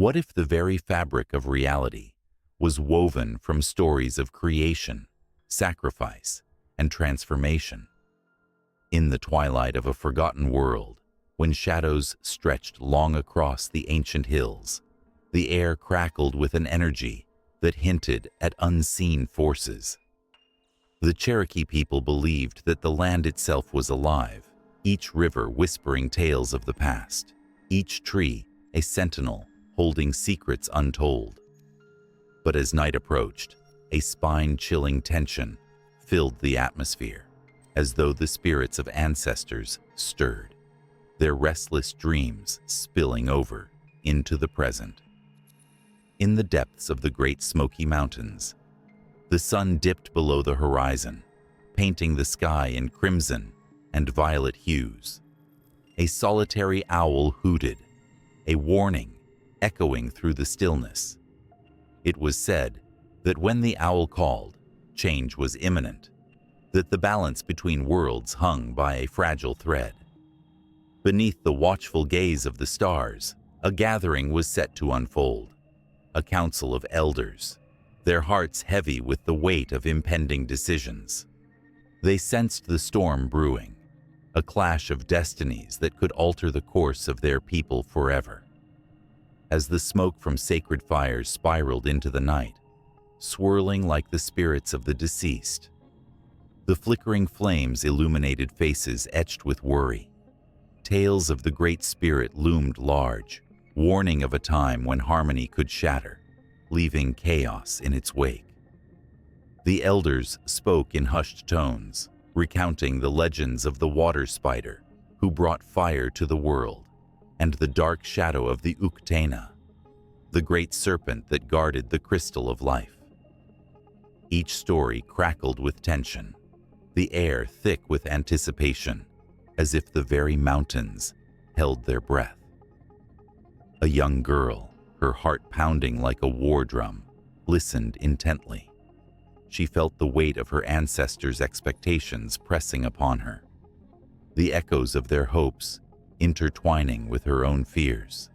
What if the very fabric of reality was woven from stories of creation, sacrifice, and transformation? In the twilight of a forgotten world, when shadows stretched long across the ancient hills, the air crackled with an energy that hinted at unseen forces. The Cherokee people believed that the land itself was alive, each river whispering tales of the past, each tree a sentinel holding secrets untold. But as night approached, a spine-chilling tension filled the atmosphere, as though the spirits of ancestors stirred, their restless dreams spilling over into the present. In the depths of the Great Smoky Mountains, the sun dipped below the horizon, painting the sky in crimson and violet hues. A solitary owl hooted, a warning echoing through the stillness. It was said that when the owl called, change was imminent, that the balance between worlds hung by a fragile thread. Beneath the watchful gaze of the stars, a gathering was set to unfold, a council of elders, their hearts heavy with the weight of impending decisions. They sensed the storm brewing, a clash of destinies that could alter the course of their people forever. As the smoke from sacred fires spiraled into the night, swirling like the spirits of the deceased, the flickering flames illuminated faces etched with worry. Tales of the Great Spirit loomed large, warning of a time when harmony could shatter, leaving chaos in its wake. The elders spoke in hushed tones, recounting the legends of the water spider who brought fire to the world, and the dark shadow of the Uktena, the great serpent that guarded the crystal of life. Each story crackled with tension, the air thick with anticipation, as if the very mountains held their breath. A young girl, her heart pounding like a war drum, listened intently. She felt the weight of her ancestors' expectations pressing upon her, the echoes of their hopes intertwining with her own fears.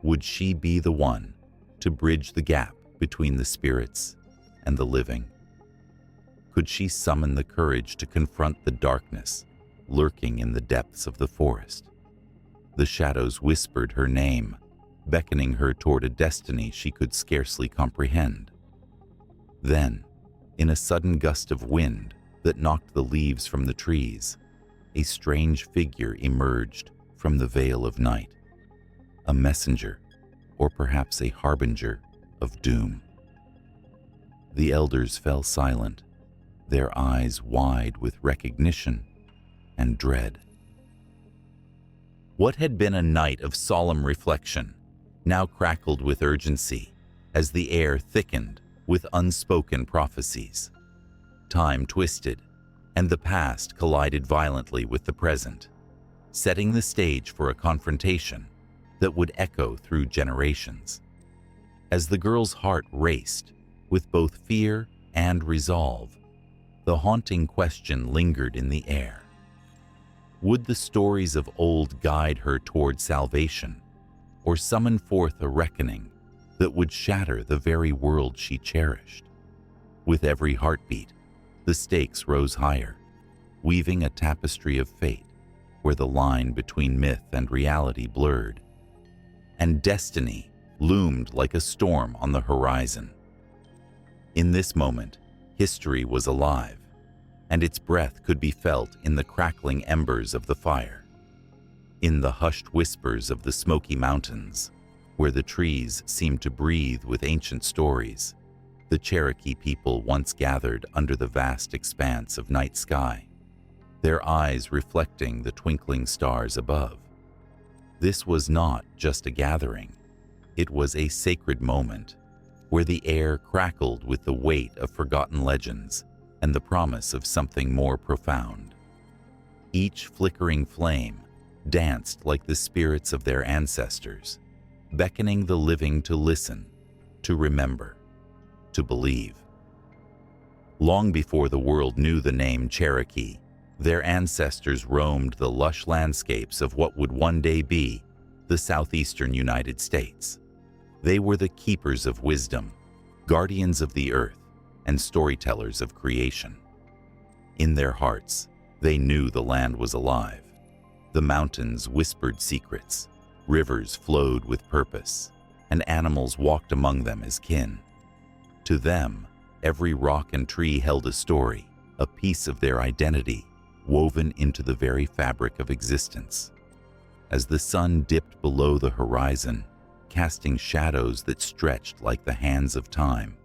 Would she be the one to bridge the gap between the spirits and the living? Could she summon the courage to confront the darkness lurking in the depths of the forest? The shadows whispered her name, beckoning her toward a destiny she could scarcely comprehend. Then, in a sudden gust of wind that knocked the leaves from the trees, a strange figure emerged from the veil of night, a messenger, or perhaps a harbinger of doom. The elders fell silent, their eyes wide with recognition and dread. What had been a night of solemn reflection now crackled with urgency as the air thickened with unspoken prophecies. Time twisted, and the past collided violently with the present, setting the stage for a confrontation that would echo through generations. As the girl's heart raced with both fear and resolve, the haunting question lingered in the air. Would the stories of old guide her toward salvation, or summon forth a reckoning that would shatter the very world she cherished? With every heartbeat, the stakes rose higher, weaving a tapestry of fate where the line between myth and reality blurred, and destiny loomed like a storm on the horizon. In this moment, history was alive, and its breath could be felt in the crackling embers of the fire, in the hushed whispers of the Smoky Mountains, where the trees seemed to breathe with ancient stories. The Cherokee people once gathered under the vast expanse of night sky, their eyes reflecting the twinkling stars above. This was not just a gathering, it was a sacred moment, where the air crackled with the weight of forgotten legends and the promise of something more profound. Each flickering flame danced like the spirits of their ancestors, beckoning the living to listen, to remember, to believe. Long before the world knew the name Cherokee, their ancestors roamed the lush landscapes of what would one day be the southeastern United States. They were the keepers of wisdom, guardians of the earth, and storytellers of creation. In their hearts, they knew the land was alive. The mountains whispered secrets, rivers flowed with purpose, and animals walked among them as kin. To them, every rock and tree held a story, a piece of their identity, woven into the very fabric of existence. As the sun dipped below the horizon, casting shadows that stretched like the hands of time,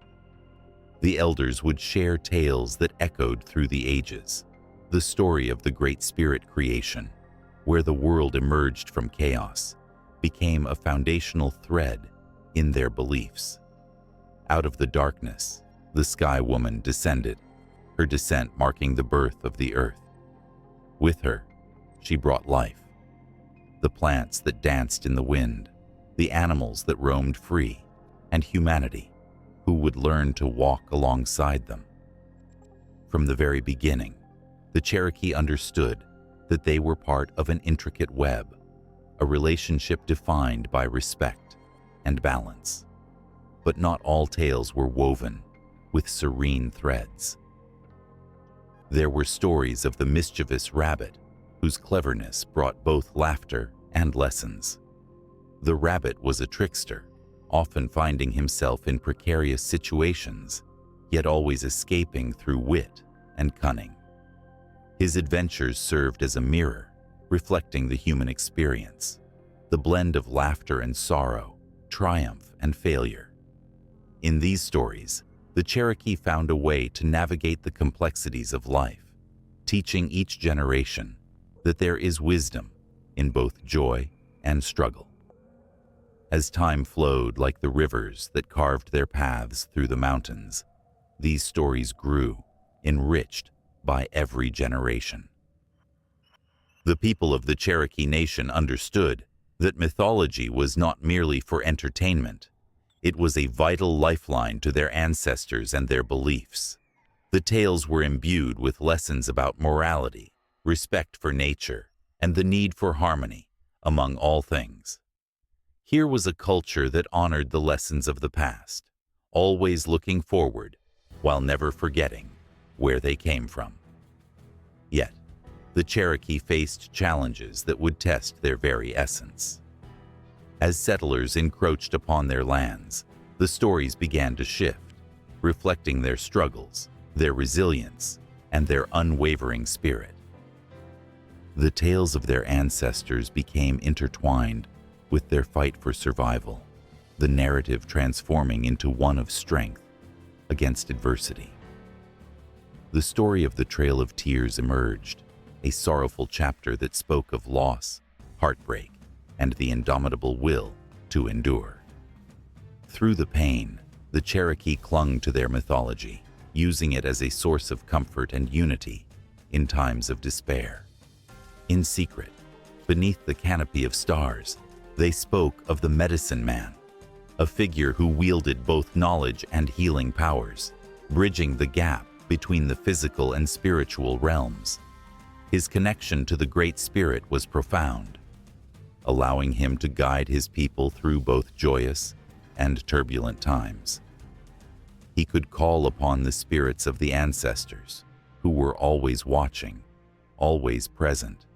the elders would share tales that echoed through the ages, the story of the Great Spirit creation, where the world emerged from chaos, became a foundational thread in their beliefs. Out of the darkness, the Sky Woman descended, her descent marking the birth of the earth. With her, she brought life. The plants that danced in the wind, the animals that roamed free, and humanity, who would learn to walk alongside them. From the very beginning, the Cherokee understood that they were part of an intricate web, a relationship defined by respect and balance. But not all tales were woven with serene threads. There were stories of the mischievous rabbit, whose cleverness brought both laughter and lessons. The rabbit was a trickster, often finding himself in precarious situations, yet always escaping through wit and cunning. His adventures served as a mirror, reflecting the human experience, the blend of laughter and sorrow, triumph and failure. In these stories, the Cherokee found a way to navigate the complexities of life, teaching each generation that there is wisdom in both joy and struggle. As time flowed like the rivers that carved their paths through the mountains, these stories grew, enriched by every generation. The people of the Cherokee Nation understood that mythology was not merely for entertainment. It was a vital lifeline to their ancestors and their beliefs. The tales were imbued with lessons about morality, respect for nature, and the need for harmony among all things. Here was a culture that honored the lessons of the past, always looking forward while never forgetting where they came from. Yet, the Cherokee faced challenges that would test their very essence. As settlers encroached upon their lands, the stories began to shift, reflecting their struggles, their resilience, and their unwavering spirit. The tales of their ancestors became intertwined with their fight for survival, the narrative transforming into one of strength against adversity. The story of the Trail of Tears emerged, a sorrowful chapter that spoke of loss, heartbreak, and the indomitable will to endure. Through the pain, the Cherokee clung to their mythology, using it as a source of comfort and unity in times of despair. In secret, beneath the canopy of stars, they spoke of the Medicine Man, a figure who wielded both knowledge and healing powers, bridging the gap between the physical and spiritual realms. His connection to the Great Spirit was profound, allowing him to guide his people through both joyous and turbulent times. He could call upon the spirits of the ancestors, who were always watching, always present,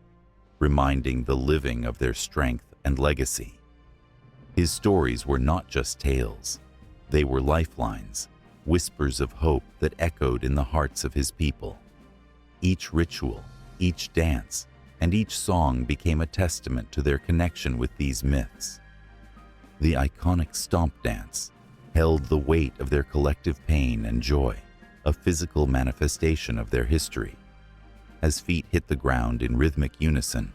reminding the living of their strength and legacy. His stories were not just tales. They were lifelines, whispers of hope that echoed in the hearts of his people. Each ritual, each dance, and each song became a testament to their connection with these myths. The iconic stomp dance held the weight of their collective pain and joy, a physical manifestation of their history. As feet hit the ground in rhythmic unison,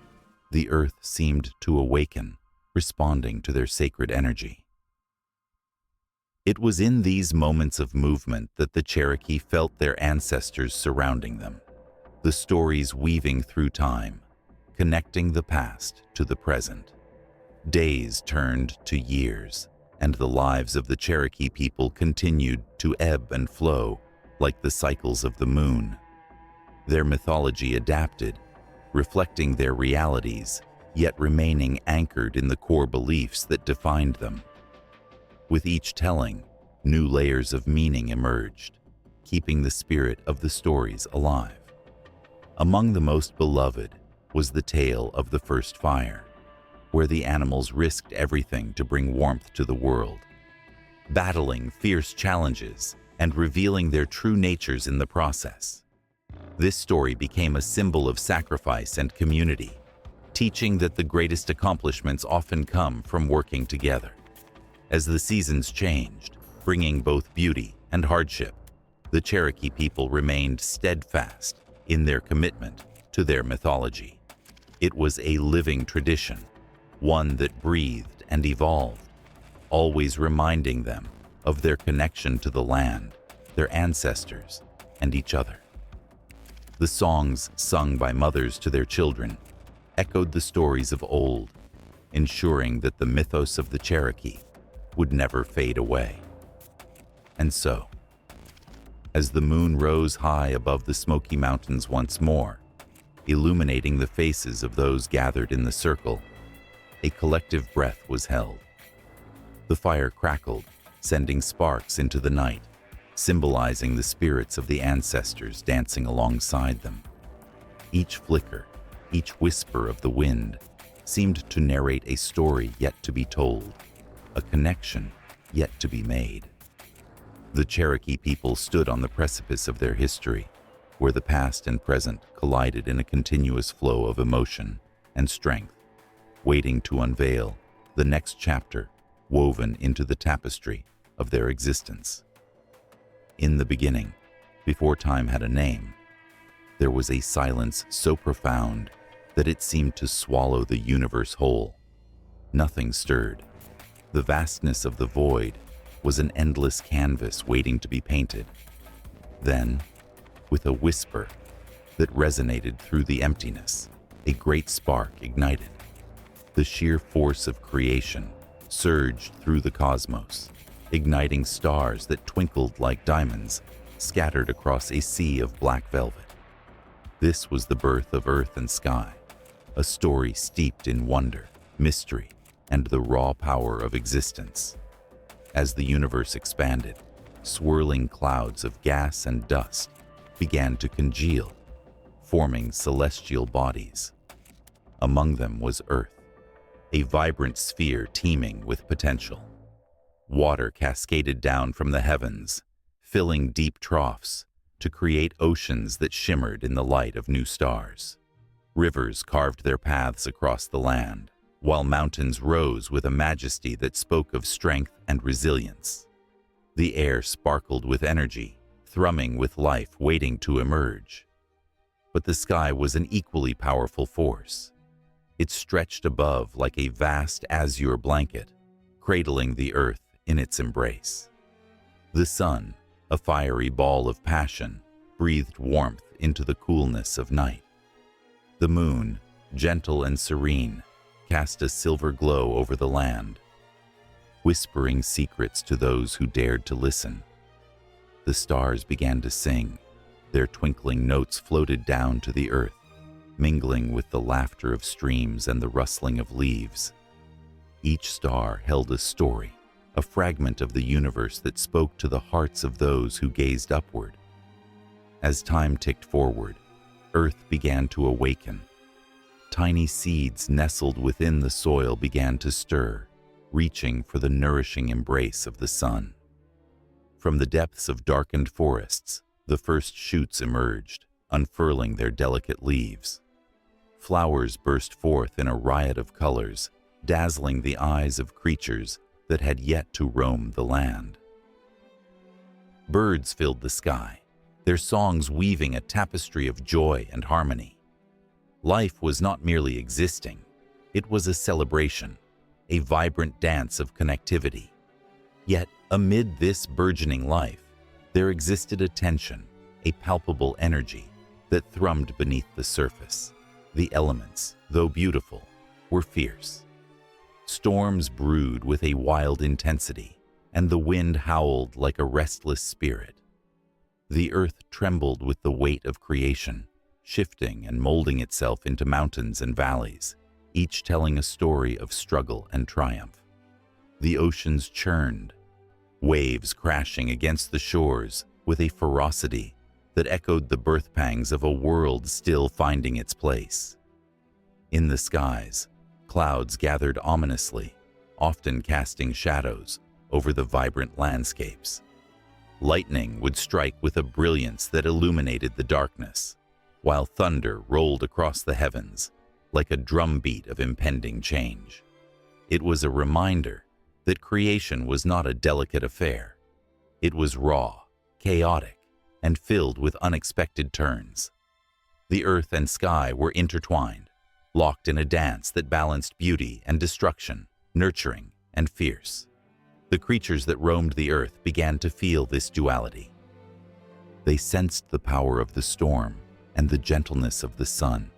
the earth seemed to awaken, responding to their sacred energy. It was in these moments of movement that the Cherokee felt their ancestors surrounding them, the stories weaving through time, connecting the past to the present. Days turned to years, and the lives of the Cherokee people continued to ebb and flow like the cycles of the moon. Their mythology adapted, reflecting their realities, yet remaining anchored in the core beliefs that defined them. With each telling, new layers of meaning emerged, keeping the spirit of the stories alive. Among the most beloved was the tale of the first fire, where the animals risked everything to bring warmth to the world, battling fierce challenges and revealing their true natures in the process. This story became a symbol of sacrifice and community, teaching that the greatest accomplishments often come from working together. As the seasons changed, bringing both beauty and hardship, the Cherokee people remained steadfast in their commitment to their mythology. It was a living tradition, one that breathed and evolved, always reminding them of their connection to the land, their ancestors, and each other. The songs sung by mothers to their children echoed the stories of old, ensuring that the mythos of the Cherokee would never fade away. And so, as the moon rose high above the Smoky Mountains once more, illuminating the faces of those gathered in the circle, a collective breath was held. The fire crackled, sending sparks into the night, symbolizing the spirits of the ancestors dancing alongside them. Each flicker, each whisper of the wind seemed to narrate a story yet to be told, a connection yet to be made. The Cherokee people stood on the precipice of their history, where the past and present collided in a continuous flow of emotion and strength, waiting to unveil the next chapter woven into the tapestry of their existence. In the beginning, before time had a name, there was a silence so profound that it seemed to swallow the universe whole. Nothing stirred. The vastness of the void was an endless canvas waiting to be painted. Then, with a whisper that resonated through the emptiness, a great spark ignited. The sheer force of creation surged through the cosmos, igniting stars that twinkled like diamonds scattered across a sea of black velvet. This was the birth of earth and sky, a story steeped in wonder, mystery, and the raw power of existence. As the universe expanded, swirling clouds of gas and dust began to congeal, forming celestial bodies. Among them was Earth, a vibrant sphere teeming with potential. Water cascaded down from the heavens, filling deep troughs to create oceans that shimmered in the light of new stars. Rivers carved their paths across the land, while mountains rose with a majesty that spoke of strength and resilience. The air sparkled with energy, thrumming with life waiting to emerge. But the sky was an equally powerful force. It stretched above like a vast azure blanket, cradling the earth in its embrace. The sun, a fiery ball of passion, breathed warmth into the coolness of night. The moon, gentle and serene, cast a silver glow over the land, whispering secrets to those who dared to listen. The stars began to sing. Their twinkling notes floated down to the earth, mingling with the laughter of streams and the rustling of leaves. Each star held a story, a fragment of the universe that spoke to the hearts of those who gazed upward. As time ticked forward, Earth began to awaken. Tiny seeds nestled within the soil began to stir, reaching for the nourishing embrace of the sun. From the depths of darkened forests, the first shoots emerged, unfurling their delicate leaves. Flowers burst forth in a riot of colors, dazzling the eyes of creatures that had yet to roam the land. Birds filled the sky, their songs weaving a tapestry of joy and harmony. Life was not merely existing, it was a celebration, a vibrant dance of connectivity. Yet, amid this burgeoning life, there existed a tension, a palpable energy that thrummed beneath the surface. The elements, though beautiful, were fierce. Storms brewed with a wild intensity, and the wind howled like a restless spirit. The earth trembled with the weight of creation, shifting and molding itself into mountains and valleys, each telling a story of struggle and triumph. The oceans churned, waves crashing against the shores with a ferocity that echoed the birth pangs of a world still finding its place. In the skies, clouds gathered ominously, often casting shadows over the vibrant landscapes. Lightning would strike with a brilliance that illuminated the darkness, while thunder rolled across the heavens like a drumbeat of impending change. It was a reminder that creation was not a delicate affair. It was raw, chaotic, and filled with unexpected turns. The earth and sky were intertwined, locked in a dance that balanced beauty and destruction, nurturing and fierce. The creatures that roamed the earth began to feel this duality. They sensed the power of the storm and the gentleness of the sun,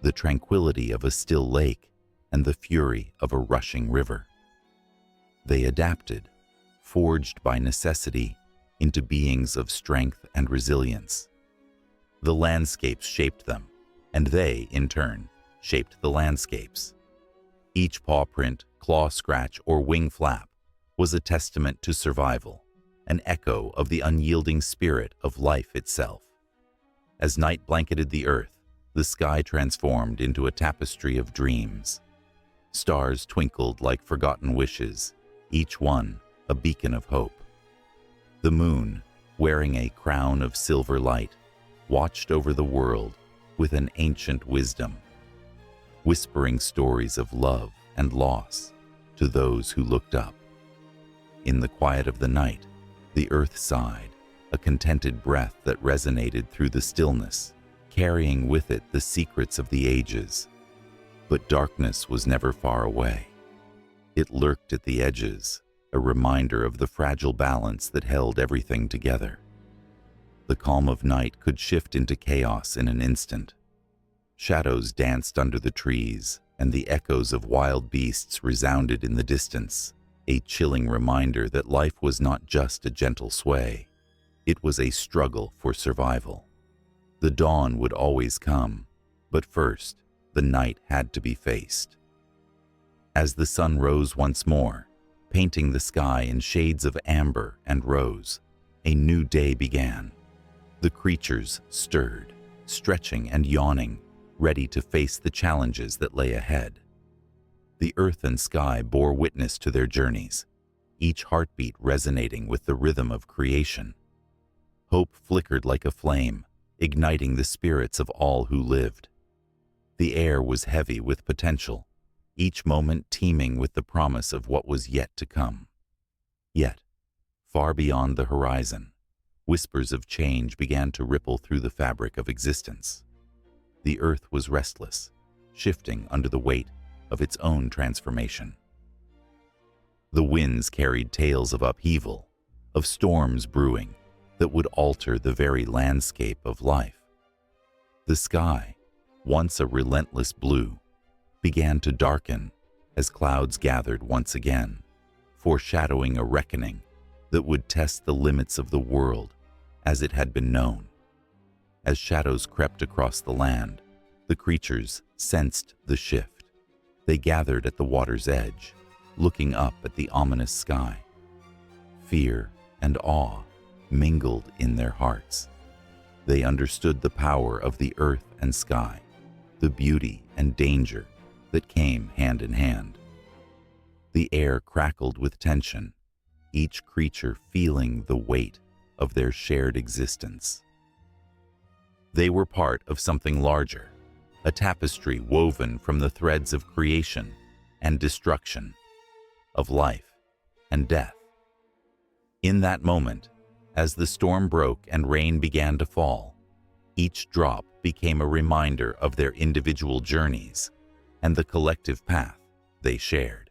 the tranquility of a still lake and the fury of a rushing river. They adapted, forged by necessity into beings of strength and resilience. The landscapes shaped them, and they, in turn, shaped the landscapes. Each paw print, claw scratch, or wing flap was a testament to survival, an echo of the unyielding spirit of life itself. As night blanketed the earth, the sky transformed into a tapestry of dreams. Stars twinkled like forgotten wishes, each one a beacon of hope. The moon, wearing a crown of silver light, watched over the world with an ancient wisdom, whispering stories of love and loss to those who looked up. In the quiet of the night, the earth sighed, a contented breath that resonated through the stillness, carrying with it the secrets of the ages. But darkness was never far away. It lurked at the edges, a reminder of the fragile balance that held everything together. The calm of night could shift into chaos in an instant. Shadows danced under the trees, and the echoes of wild beasts resounded in the distance, a chilling reminder that life was not just a gentle sway. It was a struggle for survival. The dawn would always come, but first, the night had to be faced. As the sun rose once more, painting the sky in shades of amber and rose, a new day began. The creatures stirred, stretching and yawning, ready to face the challenges that lay ahead. The earth and sky bore witness to their journeys, each heartbeat resonating with the rhythm of creation. Hope flickered like a flame, igniting the spirits of all who lived. The air was heavy with potential, each moment teeming with the promise of what was yet to come. Yet, far beyond the horizon, whispers of change began to ripple through the fabric of existence. The earth was restless, shifting under the weight of its own transformation. The winds carried tales of upheaval, of storms brewing that would alter the very landscape of life. The sky, once a relentless blue, began to darken as clouds gathered once again, foreshadowing a reckoning that would test the limits of the world as it had been known. As shadows crept across the land, the creatures sensed the shift. They gathered at the water's edge, looking up at the ominous sky. Fear and awe mingled in their hearts. They understood the power of the earth and sky, the beauty and danger that came hand in hand. The air crackled with tension, each creature feeling the weight of their shared existence. They were part of something larger, a tapestry woven from the threads of creation and destruction, of life and death. In that moment, as the storm broke and rain began to fall, each drop became a reminder of their individual journeys and the collective path they shared.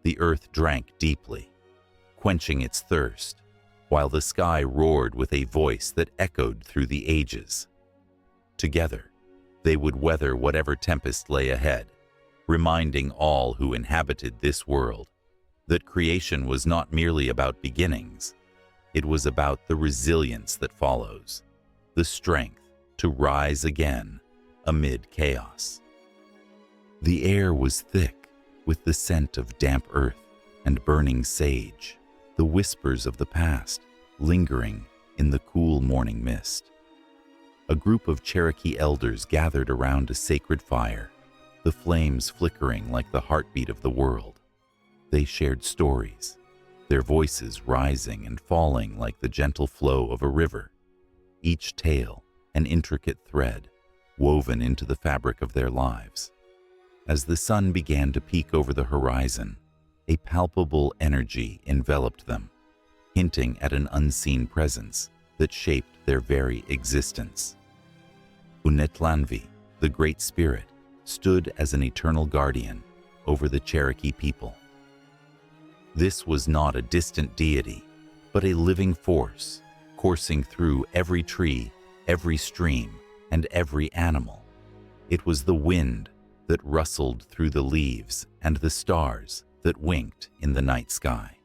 The earth drank deeply, quenching its thirst, while the sky roared with a voice that echoed through the ages. Together, they would weather whatever tempest lay ahead, reminding all who inhabited this world that creation was not merely about beginnings, it was about the resilience that follows, the strength to rise again amid chaos. The air was thick with the scent of damp earth and burning sage, the whispers of the past lingering in the cool morning mist. A group of Cherokee elders gathered around a sacred fire, the flames flickering like the heartbeat of the world. They shared stories, their voices rising and falling like the gentle flow of a river, each tale an intricate thread woven into the fabric of their lives. As the sun began to peek over the horizon, a palpable energy enveloped them, hinting at an unseen presence that shaped their very existence. Unetlanvi, the Great Spirit, stood as an eternal guardian over the Cherokee people. This was not a distant deity, but a living force, coursing through every tree, every stream, and every animal. It was the wind that rustled through the leaves and the stars that winked in the night sky.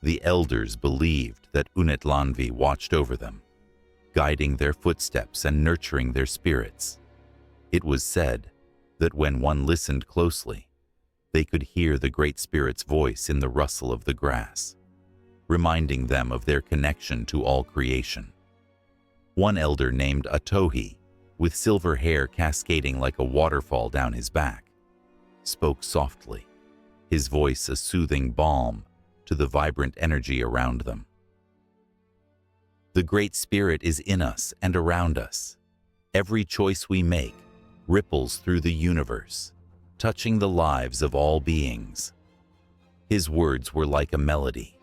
The elders believed that Unetlanvi watched over them, guiding their footsteps and nurturing their spirits. It was said that when one listened closely, they could hear the Great Spirit's voice in the rustle of the grass, reminding them of their connection to all creation. One elder named Atohi, with silver hair cascading like a waterfall down his back, spoke softly, his voice a soothing balm to the vibrant energy around them. The Great Spirit is in us and around us. Every choice we make ripples through the universe, touching the lives of all beings. His words were like a melody,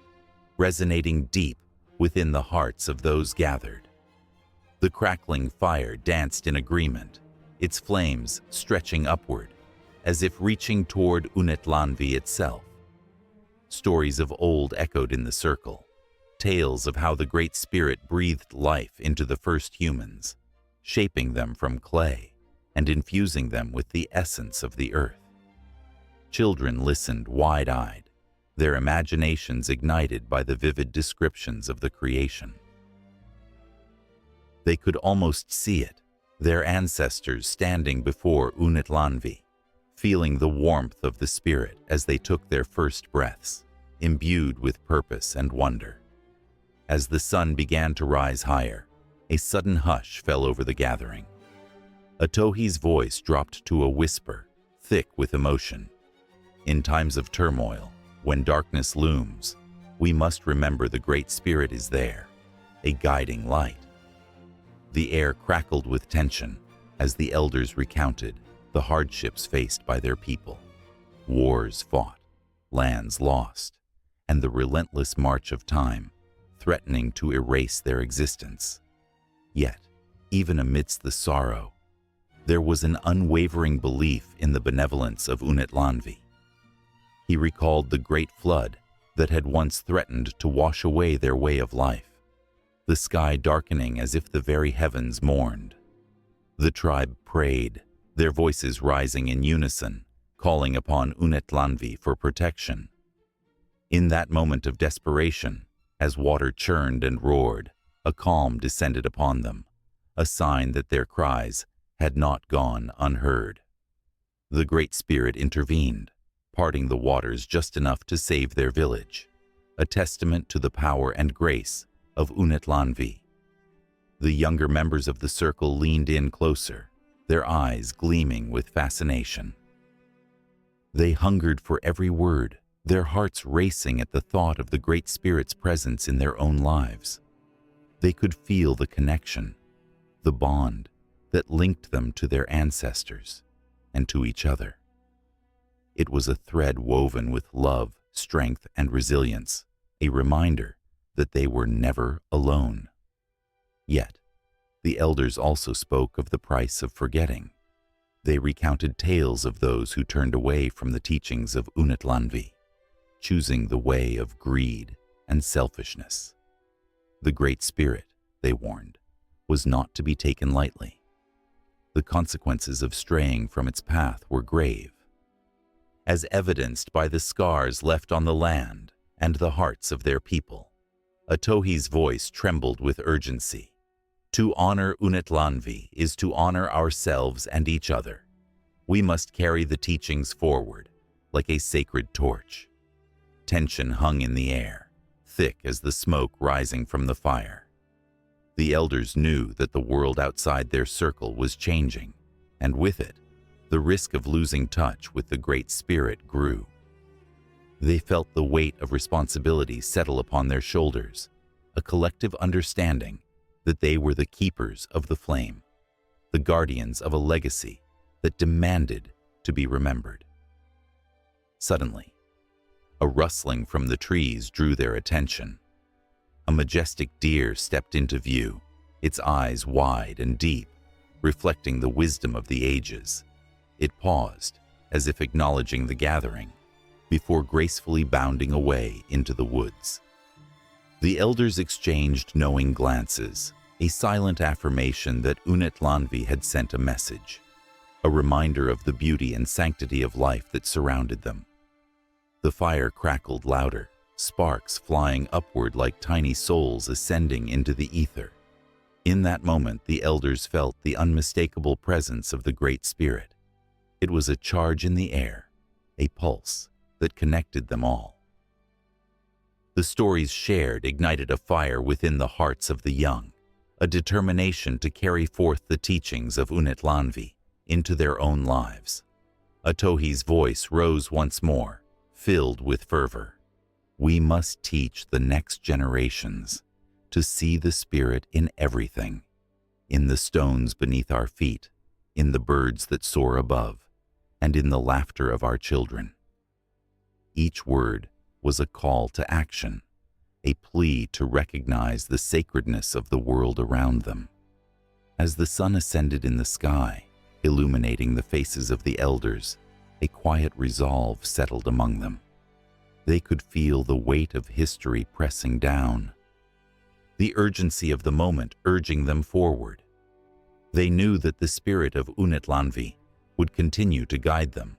resonating deep within the hearts of those gathered. The crackling fire danced in agreement, its flames stretching upward, as if reaching toward Unetlanvi itself. Stories of old echoed in the circle, tales of how the Great Spirit breathed life into the first humans, shaping them from clay and infusing them with the essence of the earth. Children listened wide-eyed, their imaginations ignited by the vivid descriptions of the creation. They could almost see it, their ancestors standing before Unetlanvi, feeling the warmth of the spirit as they took their first breaths, imbued with purpose and wonder. As the sun began to rise higher, a sudden hush fell over the gathering. Atohi's voice dropped to a whisper, thick with emotion. In times of turmoil, when darkness looms, we must remember the Great Spirit is there, a guiding light. The air crackled with tension as the elders recounted the hardships faced by their people, wars fought, lands lost, and the relentless march of time threatening to erase their existence. Yet, even amidst the sorrow, there was an unwavering belief in the benevolence of Unetlanvi. He recalled the great flood that had once threatened to wash away their way of life, the sky darkening as if the very heavens mourned. The tribe prayed, their voices rising in unison, calling upon Unetlanvi for protection. In that moment of desperation, as water churned and roared, a calm descended upon them, a sign that their cries had not gone unheard. The Great Spirit intervened, parting the waters just enough to save their village, a testament to the power and grace of Unetlanvi. The younger members of the circle leaned in closer, their eyes gleaming with fascination. They hungered for every word, their hearts racing at the thought of the Great Spirit's presence in their own lives. They could feel the connection, the bond that linked them to their ancestors and to each other. It was a thread woven with love, strength, and resilience, a reminder that they were never alone. Yet, the elders also spoke of the price of forgetting. They recounted tales of those who turned away from the teachings of Unetlanvi, choosing the way of greed and selfishness. The Great Spirit, they warned, was not to be taken lightly. The consequences of straying from its path were grave, as evidenced by the scars left on the land and the hearts of their people. Atohi's voice trembled with urgency. To honor Unetlanvi is to honor ourselves and each other. We must carry the teachings forward like a sacred torch. Tension hung in the air, thick as the smoke rising from the fire. The elders knew that the world outside their circle was changing, and with it, the risk of losing touch with the Great Spirit grew. They felt the weight of responsibility settle upon their shoulders, a collective understanding that they were the keepers of the flame, the guardians of a legacy that demanded to be remembered. Suddenly, a rustling from the trees drew their attention. A majestic deer stepped into view, its eyes wide and deep, reflecting the wisdom of the ages. It paused, as if acknowledging the gathering, before gracefully bounding away into the woods. The elders exchanged knowing glances, a silent affirmation that Unetlanvi had sent a message, a reminder of the beauty and sanctity of life that surrounded them. The fire crackled louder, sparks flying upward like tiny souls ascending into the ether. In that moment, the elders felt the unmistakable presence of the Great Spirit. It was a charge in the air, a pulse that connected them all. The stories shared ignited a fire within the hearts of the young, a determination to carry forth the teachings of Unetlanvi into their own lives. Atohi's voice rose once more, filled with fervor. We must teach the next generations to see the Spirit in everything, in the stones beneath our feet, in the birds that soar above, and in the laughter of our children. Each word was a call to action, a plea to recognize the sacredness of the world around them. As the sun ascended in the sky, illuminating the faces of the elders, a quiet resolve settled among them. They could feel the weight of history pressing down, the urgency of the moment urging them forward. They knew that the spirit of Unetlanvi would continue to guide them,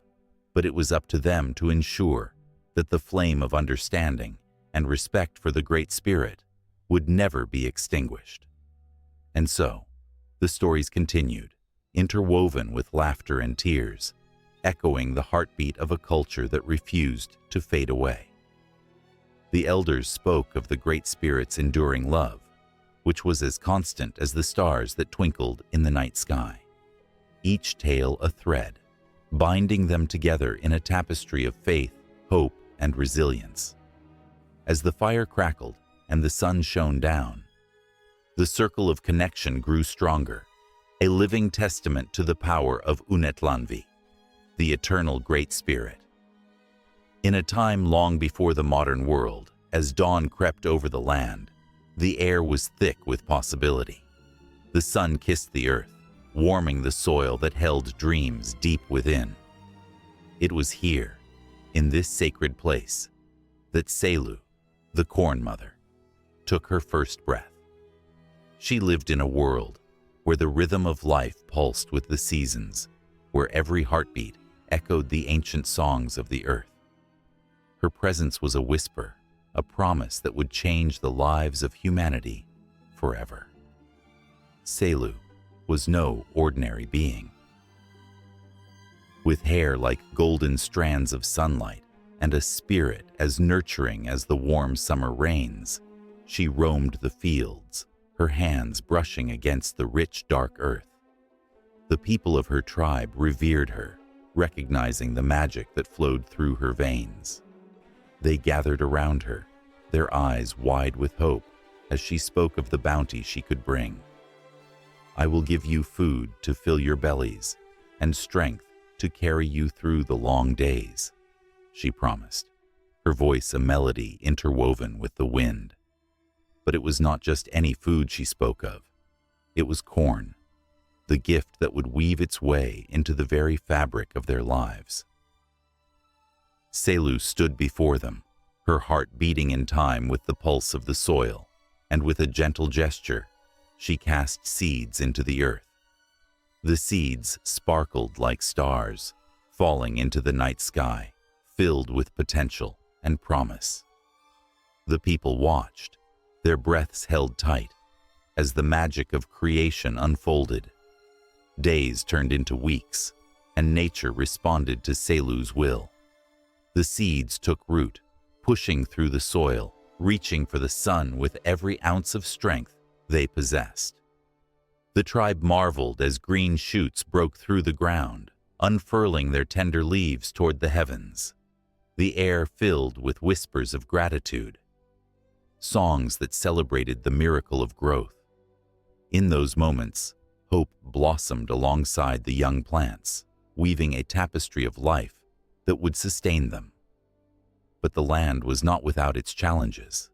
but it was up to them to ensure that the flame of understanding and respect for the Great Spirit would never be extinguished. And so, the stories continued, interwoven with laughter and tears, echoing the heartbeat of a culture that refused to fade away. The elders spoke of the Great Spirit's enduring love, which was as constant as the stars that twinkled in the night sky, each tale a thread, binding them together in a tapestry of faith, hope, and resilience. As the fire crackled and the sun shone down, the circle of connection grew stronger, a living testament to the power of Unetlanvi, the eternal Great Spirit. In a time long before the modern world, as dawn crept over the land, the air was thick with possibility. The sun kissed the earth, warming the soil that held dreams deep within. It was here, in this sacred place, that Selu, the Corn Mother, took her first breath. She lived in a world where the rhythm of life pulsed with the seasons, where every heartbeat echoed the ancient songs of the earth. Her presence was a whisper, a promise that would change the lives of humanity forever. Selu was no ordinary being. With hair like golden strands of sunlight and a spirit as nurturing as the warm summer rains, she roamed the fields, her hands brushing against the rich, dark earth. The people of her tribe revered her, recognizing the magic that flowed through her veins. They gathered around her, their eyes wide with hope, as she spoke of the bounty she could bring. I will give you food to fill your bellies and strength to carry you through the long days, she promised, her voice a melody interwoven with the wind. But it was not just any food she spoke of. It was corn, the gift that would weave its way into the very fabric of their lives. Selu stood before them, her heart beating in time with the pulse of the soil, and with a gentle gesture, she cast seeds into the earth. The seeds sparkled like stars, falling into the night sky, filled with potential and promise. The people watched, their breaths held tight, as the magic of creation unfolded. Days turned into weeks, and nature responded to Selu's will. The seeds took root, pushing through the soil, reaching for the sun with every ounce of strength they possessed. The tribe marveled as green shoots broke through the ground, unfurling their tender leaves toward the heavens. The air filled with whispers of gratitude, songs that celebrated the miracle of growth. In those moments, hope blossomed alongside the young plants, weaving a tapestry of life that would sustain them. But the land was not without its challenges.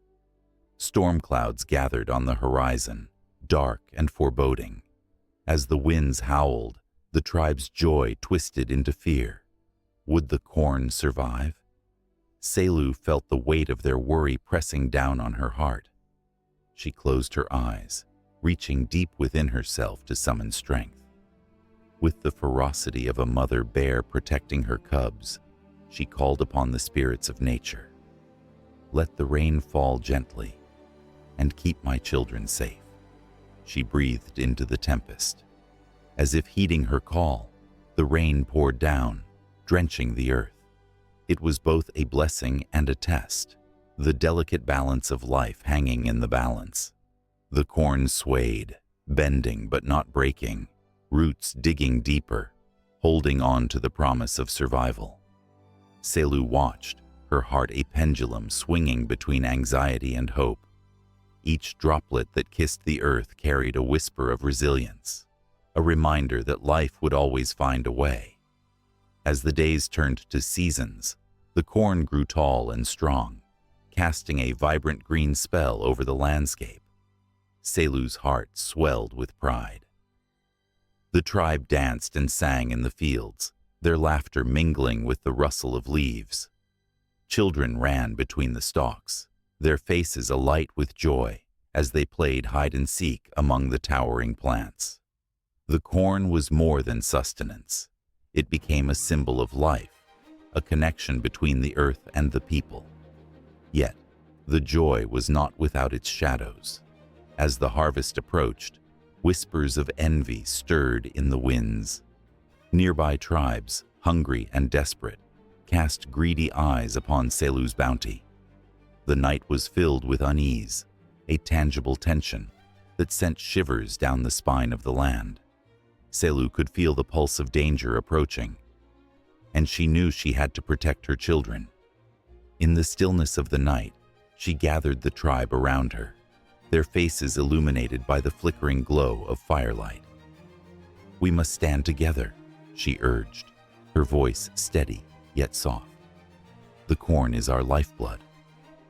Storm clouds gathered on the horizon, dark and foreboding. As the winds howled, the tribe's joy twisted into fear. Would the corn survive? Selu felt the weight of their worry pressing down on her heart. She closed her eyes, reaching deep within herself to summon strength. With the ferocity of a mother bear protecting her cubs, she called upon the spirits of nature. Let the rain fall gently, and keep my children safe. She breathed into the tempest. As if heeding her call, the rain poured down, drenching the earth. It was both a blessing and a test, the delicate balance of life hanging in the balance. The corn swayed, bending but not breaking, roots digging deeper, holding on to the promise of survival. Selu watched, her heart a pendulum swinging between anxiety and hope. Each droplet that kissed the earth carried a whisper of resilience, a reminder that life would always find a way. As the days turned to seasons, the corn grew tall and strong, casting a vibrant green spell over the landscape. Selu's heart swelled with pride. The tribe danced and sang in the fields, their laughter mingling with the rustle of leaves. Children ran between the stalks, their faces alight with joy as they played hide-and-seek among the towering plants. The corn was more than sustenance. It became a symbol of life, a connection between the earth and the people. Yet, the joy was not without its shadows. As the harvest approached, whispers of envy stirred in the winds. Nearby tribes, hungry and desperate, cast greedy eyes upon Selu's bounty. The night was filled with unease, a tangible tension that sent shivers down the spine of the land. Selu could feel the pulse of danger approaching, and she knew she had to protect her children. In the stillness of the night, she gathered the tribe around her, their faces illuminated by the flickering glow of firelight. "We must stand together," she urged, her voice steady yet soft. "The corn is our lifeblood.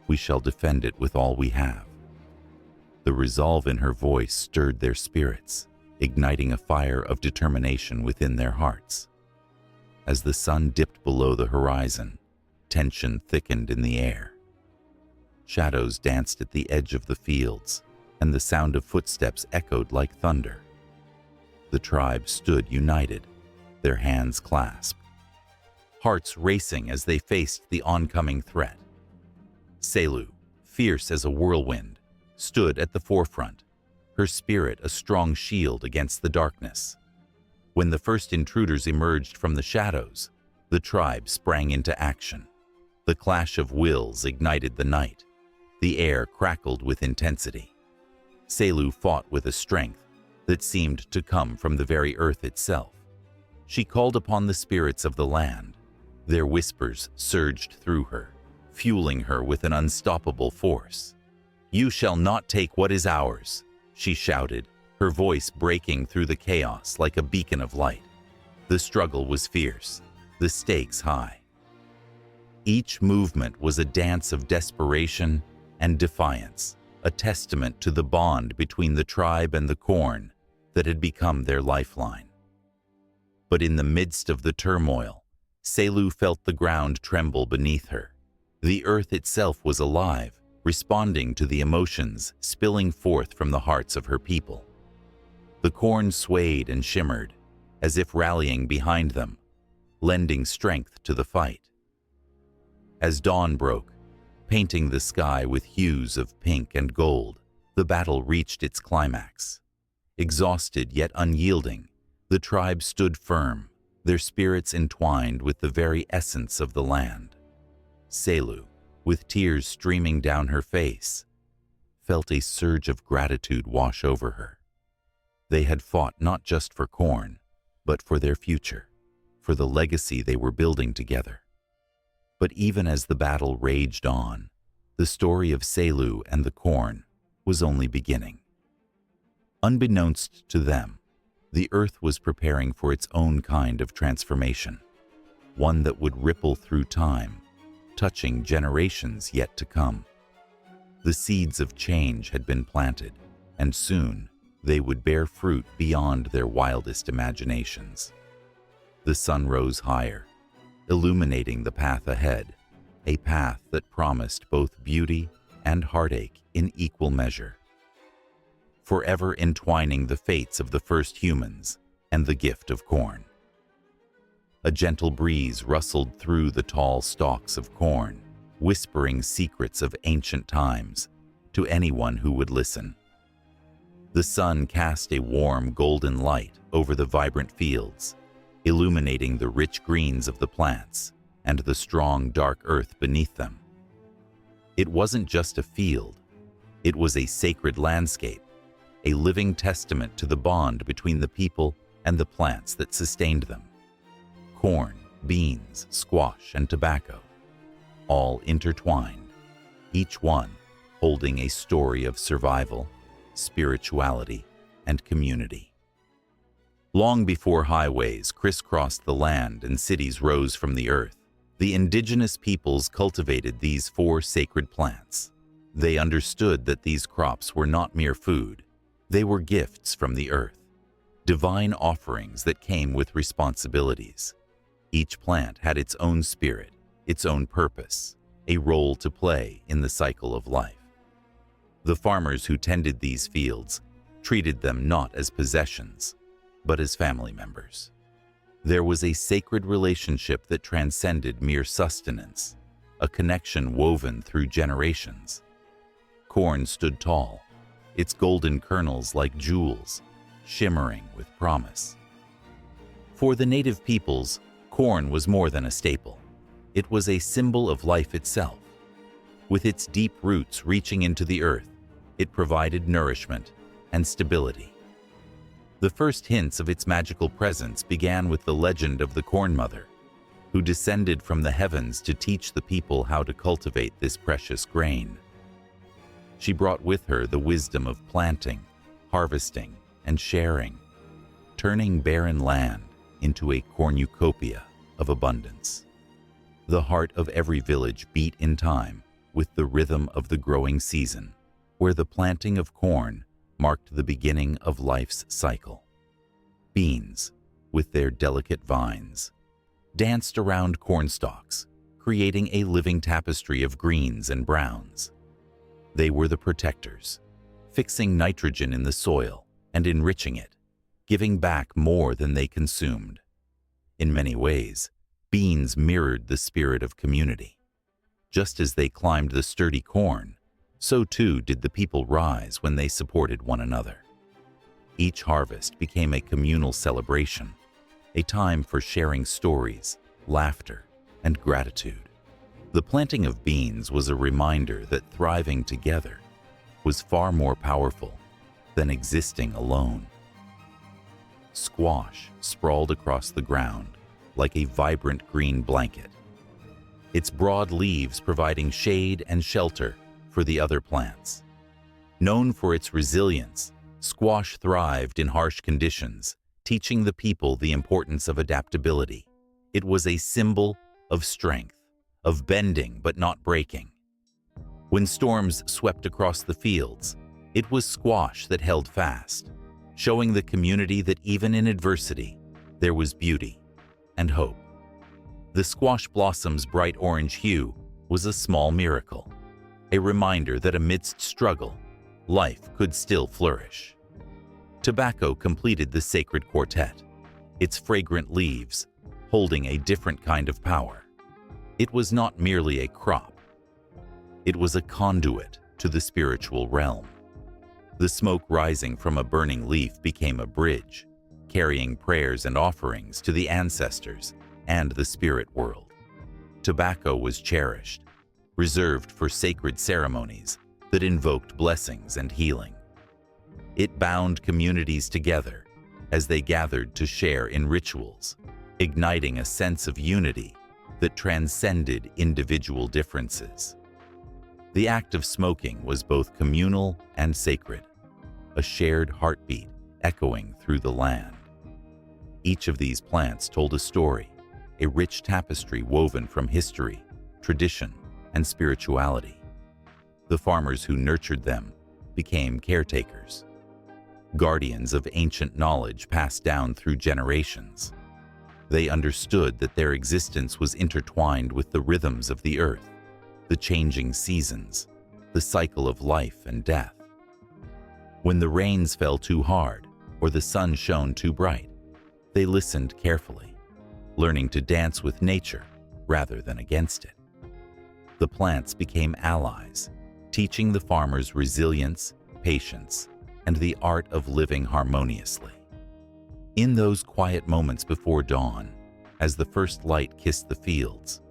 We shall defend it with all we have." The resolve in her voice stirred their spirits, igniting a fire of determination within their hearts. As the sun dipped below the horizon, tension thickened in the air. Shadows danced at the edge of the fields, and the sound of footsteps echoed like thunder. The tribe stood united, their hands clasped, hearts racing as they faced the oncoming threat. Selu, fierce as a whirlwind, stood at the forefront, her spirit a strong shield against the darkness. When the first intruders emerged from the shadows, the tribe sprang into action. The clash of wills ignited the night. The air crackled with intensity. Selu fought with a strength that seemed to come from the very earth itself. She called upon the spirits of the land. Their whispers surged through her, fueling her with an unstoppable force. "You shall not take what is ours," she shouted, her voice breaking through the chaos like a beacon of light. The struggle was fierce, the stakes high. Each movement was a dance of desperation and defiance, a testament to the bond between the tribe and the corn that had become their lifeline. But in the midst of the turmoil, Selu felt the ground tremble beneath her. The earth itself was alive, responding to the emotions spilling forth from the hearts of her people. The corn swayed and shimmered, as if rallying behind them, lending strength to the fight. As dawn broke, painting the sky with hues of pink and gold, the battle reached its climax. Exhausted yet unyielding, the tribe stood firm, their spirits entwined with the very essence of the land. Selu, with tears streaming down her face, felt a surge of gratitude wash over her. They had fought not just for corn, but for their future, for the legacy they were building together. But even as the battle raged on, the story of Selu and the corn was only beginning. Unbeknownst to them, the earth was preparing for its own kind of transformation, one that would ripple through time, touching generations yet to come. The seeds of change had been planted, and soon they would bear fruit beyond their wildest imaginations. The sun rose higher, illuminating the path ahead, a path that promised both beauty and heartache in equal measure, forever entwining the fates of the first humans and the gift of corn. A gentle breeze rustled through the tall stalks of corn, whispering secrets of ancient times to anyone who would listen. The sun cast a warm golden light over the vibrant fields, illuminating the rich greens of the plants and the strong dark earth beneath them. It wasn't just a field, it was a sacred landscape, a living testament to the bond between the people and the plants that sustained them. Corn, beans, squash, and tobacco, all intertwined, each one holding a story of survival, spirituality, and community. Long before highways crisscrossed the land and cities rose from the earth, the indigenous peoples cultivated these four sacred plants. They understood that these crops were not mere food. They were gifts from the earth, divine offerings that came with responsibilities. Each plant had its own spirit, its own purpose, a role to play in the cycle of life. The farmers who tended these fields treated them not as possessions, but as family members. There was a sacred relationship that transcended mere sustenance, a connection woven through generations. Corn stood tall, its golden kernels like jewels, shimmering with promise. For the native peoples, corn was more than a staple. It was a symbol of life itself. With its deep roots reaching into the earth, it provided nourishment and stability. The first hints of its magical presence began with the legend of the Corn Mother, who descended from the heavens to teach the people how to cultivate this precious grain. She brought with her the wisdom of planting, harvesting, and sharing, turning barren land into a cornucopia of abundance. The heart of every village beat in time with the rhythm of the growing season, where the planting of corn marked the beginning of life's cycle. Beans, with their delicate vines, danced around cornstalks, creating a living tapestry of greens and browns. They were the protectors, fixing nitrogen in the soil and enriching it, giving back more than they consumed. In many ways, beans mirrored the spirit of community. Just as they climbed the sturdy corn, so too did the people rise when they supported one another. Each harvest became a communal celebration, a time for sharing stories, laughter, and gratitude. The planting of beans was a reminder that thriving together was far more powerful than existing alone. Squash sprawled across the ground like a vibrant green blanket, its broad leaves providing shade and shelter for the other plants. Known for its resilience, squash thrived in harsh conditions, teaching the people the importance of adaptability. It was a symbol of strength, of bending but not breaking. When storms swept across the fields, it was squash that held fast, showing the community that even in adversity, there was beauty and hope. The squash blossom's bright orange hue was a small miracle, a reminder that amidst struggle, life could still flourish. Tobacco completed the sacred quartet, its fragrant leaves holding a different kind of power. It was not merely a crop. It was a conduit to the spiritual realm. The smoke rising from a burning leaf became a bridge, carrying prayers and offerings to the ancestors and the spirit world. Tobacco was cherished, reserved for sacred ceremonies that invoked blessings and healing. It bound communities together as they gathered to share in rituals, igniting a sense of unity that transcended individual differences. The act of smoking was both communal and sacred, a shared heartbeat echoing through the land. Each of these plants told a story, a rich tapestry woven from history, tradition, and spirituality. The farmers who nurtured them became caretakers, guardians of ancient knowledge passed down through generations. They understood that their existence was intertwined with the rhythms of the earth, the changing seasons, the cycle of life and death. When the rains fell too hard or the sun shone too bright, they listened carefully, learning to dance with nature rather than against it. The plants became allies, teaching the farmers resilience, patience, and the art of living harmoniously. In those quiet moments before dawn, as the first light kissed the fields,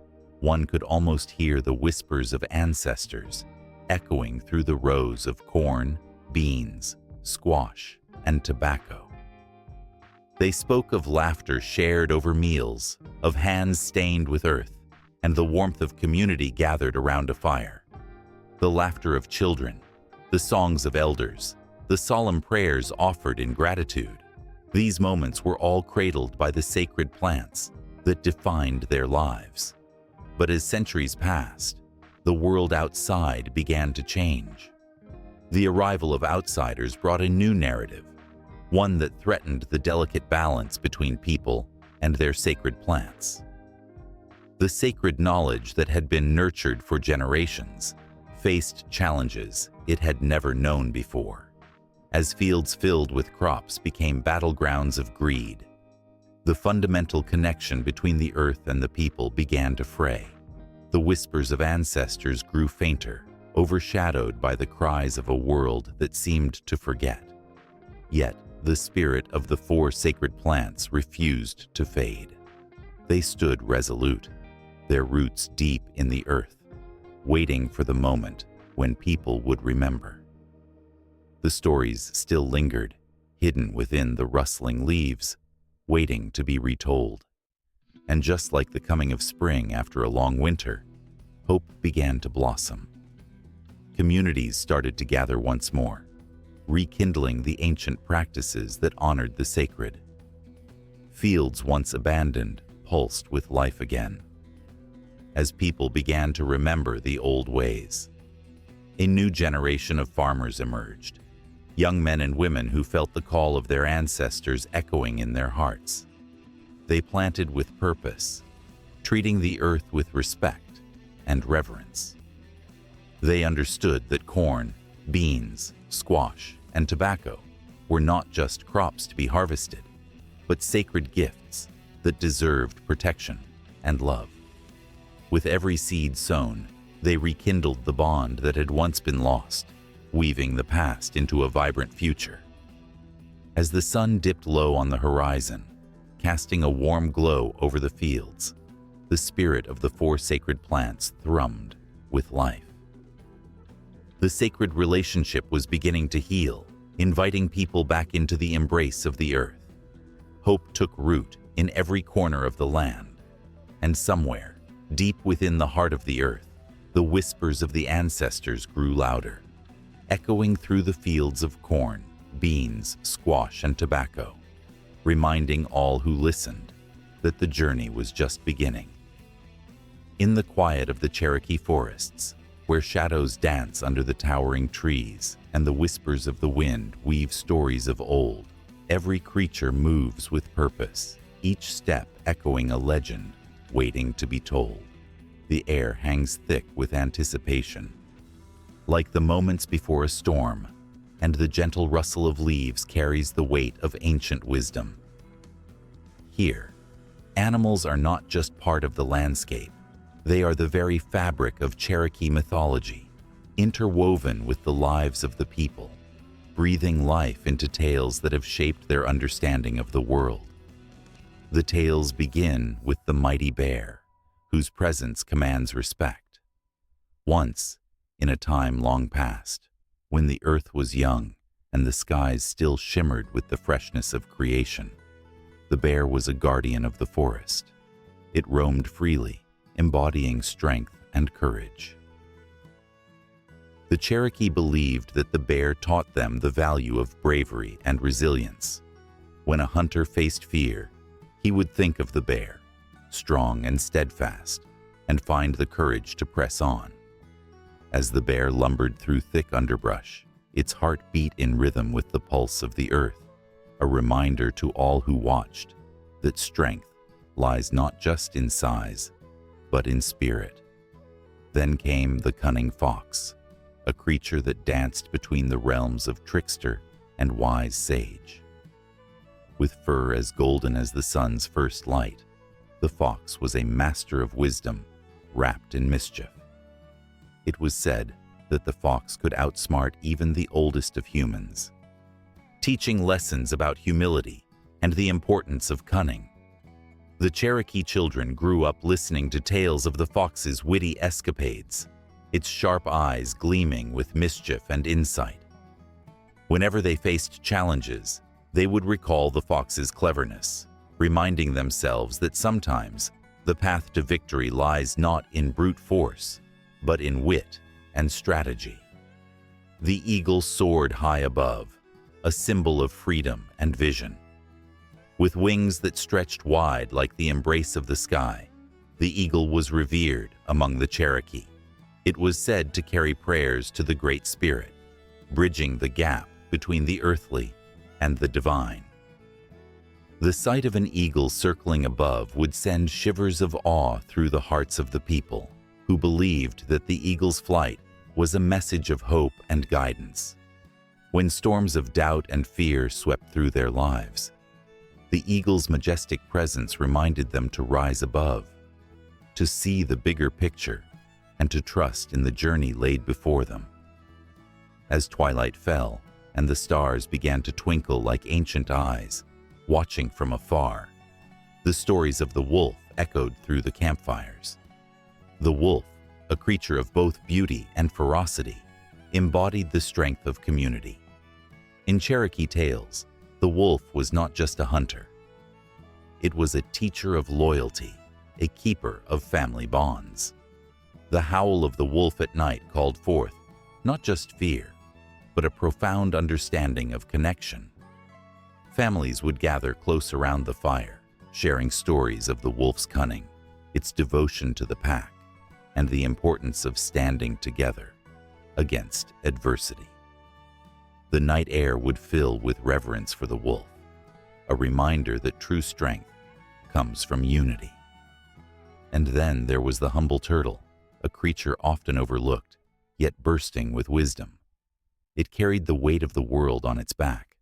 one could almost hear the whispers of ancestors echoing through the rows of corn, beans, squash, and tobacco. They spoke of laughter shared over meals, of hands stained with earth, and the warmth of community gathered around a fire. The laughter of children, the songs of elders, the solemn prayers offered in gratitude. These moments were all cradled by the sacred plants that defined their lives. But as centuries passed, the world outside began to change. The arrival of outsiders brought a new narrative, one that threatened the delicate balance between people and their sacred plants. The sacred knowledge that had been nurtured for generations faced challenges it had never known before, as fields filled with crops became battlegrounds of greed. The fundamental connection between the earth and the people began to fray. The whispers of ancestors grew fainter, overshadowed by the cries of a world that seemed to forget. Yet, the spirit of the four sacred plants refused to fade. They stood resolute, their roots deep in the earth, waiting for the moment when people would remember. The stories still lingered, hidden within the rustling leaves, waiting to be retold. And just like the coming of spring after a long winter, hope began to blossom. Communities started to gather once more, rekindling the ancient practices that honored the sacred. Fields once abandoned pulsed with life again, as people began to remember the old ways. A new generation of farmers emerged, young men and women who felt the call of their ancestors echoing in their hearts. They planted with purpose, treating the earth with respect and reverence. They understood that corn, beans, squash, and tobacco were not just crops to be harvested, but sacred gifts that deserved protection and love. With every seed sown, they rekindled the bond that had once been lost, weaving the past into a vibrant future. As the sun dipped low on the horizon, casting a warm glow over the fields, the spirit of the four sacred plants thrummed with life. The sacred relationship was beginning to heal, inviting people back into the embrace of the earth. Hope took root in every corner of the land, and somewhere, deep within the heart of the earth, the whispers of the ancestors grew louder, echoing through the fields of corn, beans, squash, and tobacco, reminding all who listened that the journey was just beginning. In the quiet of the Cherokee forests, where shadows dance under the towering trees and the whispers of the wind weave stories of old, every creature moves with purpose, each step echoing a legend waiting to be told. The air hangs thick with anticipation, like the moments before a storm, and the gentle rustle of leaves carries the weight of ancient wisdom. Here, animals are not just part of the landscape. They are the very fabric of Cherokee mythology, interwoven with the lives of the people, breathing life into tales that have shaped their understanding of the world. The tales begin with the mighty bear, whose presence commands respect. Once, in a time long past, when the earth was young and the skies still shimmered with the freshness of creation, the bear was a guardian of the forest. It roamed freely, embodying strength and courage. The Cherokee believed that the bear taught them the value of bravery and resilience. When a hunter faced fear, he would think of the bear, strong and steadfast, and find the courage to press on. As the bear lumbered through thick underbrush, its heart beat in rhythm with the pulse of the earth, a reminder to all who watched that strength lies not just in size, but in spirit. Then came the cunning fox, a creature that danced between the realms of trickster and wise sage. With fur as golden as the sun's first light, the fox was a master of wisdom, wrapped in mischief. It was said that the fox could outsmart even the oldest of humans, teaching lessons about humility and the importance of cunning. The Cherokee children grew up listening to tales of the fox's witty escapades, its sharp eyes gleaming with mischief and insight. Whenever they faced challenges, they would recall the fox's cleverness, reminding themselves that sometimes the path to victory lies not in brute force, but in wit and strategy. The eagle soared high above, a symbol of freedom and vision. With wings that stretched wide like the embrace of the sky, the eagle was revered among the Cherokee. It was said to carry prayers to the Great Spirit, bridging the gap between the earthly and the divine. The sight of an eagle circling above would send shivers of awe through the hearts of the people, who believed that the eagle's flight was a message of hope and guidance. When storms of doubt and fear swept through their lives, the eagle's majestic presence reminded them to rise above, to see the bigger picture, and to trust in the journey laid before them. As twilight fell and the stars began to twinkle like ancient eyes, watching from afar, the stories of the wolf echoed through the campfires. The wolf, a creature of both beauty and ferocity, embodied the strength of community. In Cherokee tales, the wolf was not just a hunter. It was a teacher of loyalty, a keeper of family bonds. The howl of the wolf at night called forth not just fear, but a profound understanding of connection. Families would gather close around the fire, sharing stories of the wolf's cunning, its devotion to the pack, and the importance of standing together against adversity. The night air would fill with reverence for the wolf, a reminder that true strength comes from unity. And then there was the humble turtle, a creature often overlooked, yet bursting with wisdom. It carried the weight of the world on its back,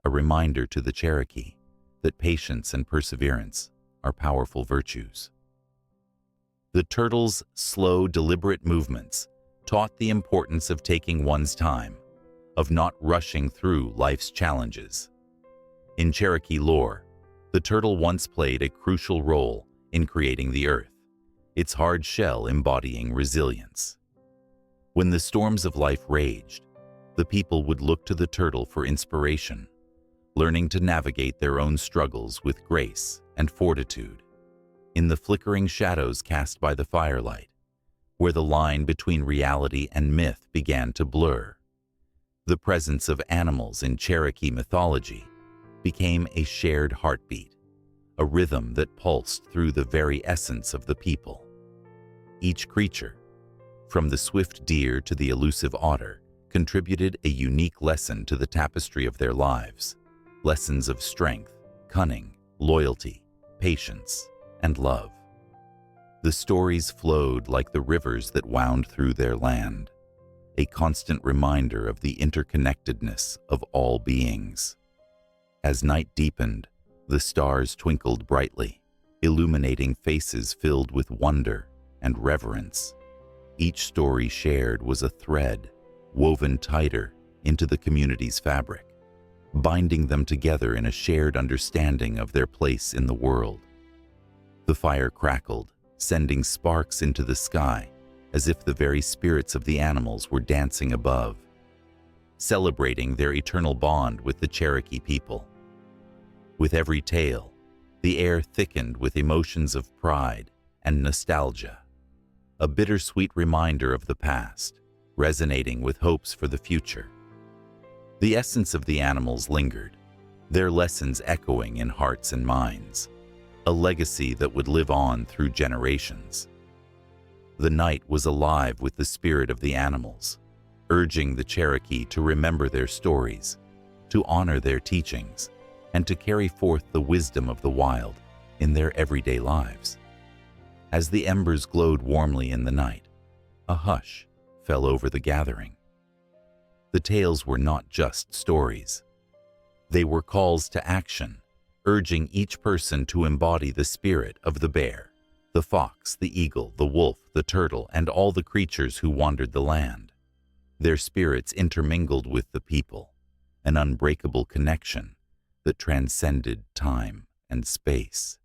a reminder to the Cherokee that patience and perseverance are powerful virtues. The turtle's slow, deliberate movements taught the importance of taking one's time, of not rushing through life's challenges. In Cherokee lore, the turtle once played a crucial role in creating the earth, its hard shell embodying resilience. When the storms of life raged, the people would look to the turtle for inspiration, learning to navigate their own struggles with grace and fortitude. In the flickering shadows cast by the firelight, where the line between reality and myth began to blur, the presence of animals in Cherokee mythology became a shared heartbeat, a rhythm that pulsed through the very essence of the people. Each creature, from the swift deer to the elusive otter, contributed a unique lesson to the tapestry of their lives, lessons of strength, cunning, loyalty, patience, and love. The stories flowed like the rivers that wound through their land, a constant reminder of the interconnectedness of all beings. As night deepened, the stars twinkled brightly, illuminating faces filled with wonder and reverence. Each story shared was a thread woven tighter into the community's fabric, binding them together in a shared understanding of their place in the world. The fire crackled, sending sparks into the sky as if the very spirits of the animals were dancing above, celebrating their eternal bond with the Cherokee people. With every tale, the air thickened with emotions of pride and nostalgia, a bittersweet reminder of the past, resonating with hopes for the future. The essence of the animals lingered, their lessons echoing in hearts and minds, a legacy that would live on through generations. The night was alive with the spirit of the animals, urging the Cherokee to remember their stories, to honor their teachings, and to carry forth the wisdom of the wild in their everyday lives. As the embers glowed warmly in the night, a hush fell over the gathering. The tales were not just stories. They were calls to action, urging each person to embody the spirit of the bear, the fox, the eagle, the wolf, the turtle, and all the creatures who wandered the land. Their spirits intermingled with the people, an unbreakable connection that transcended time and space.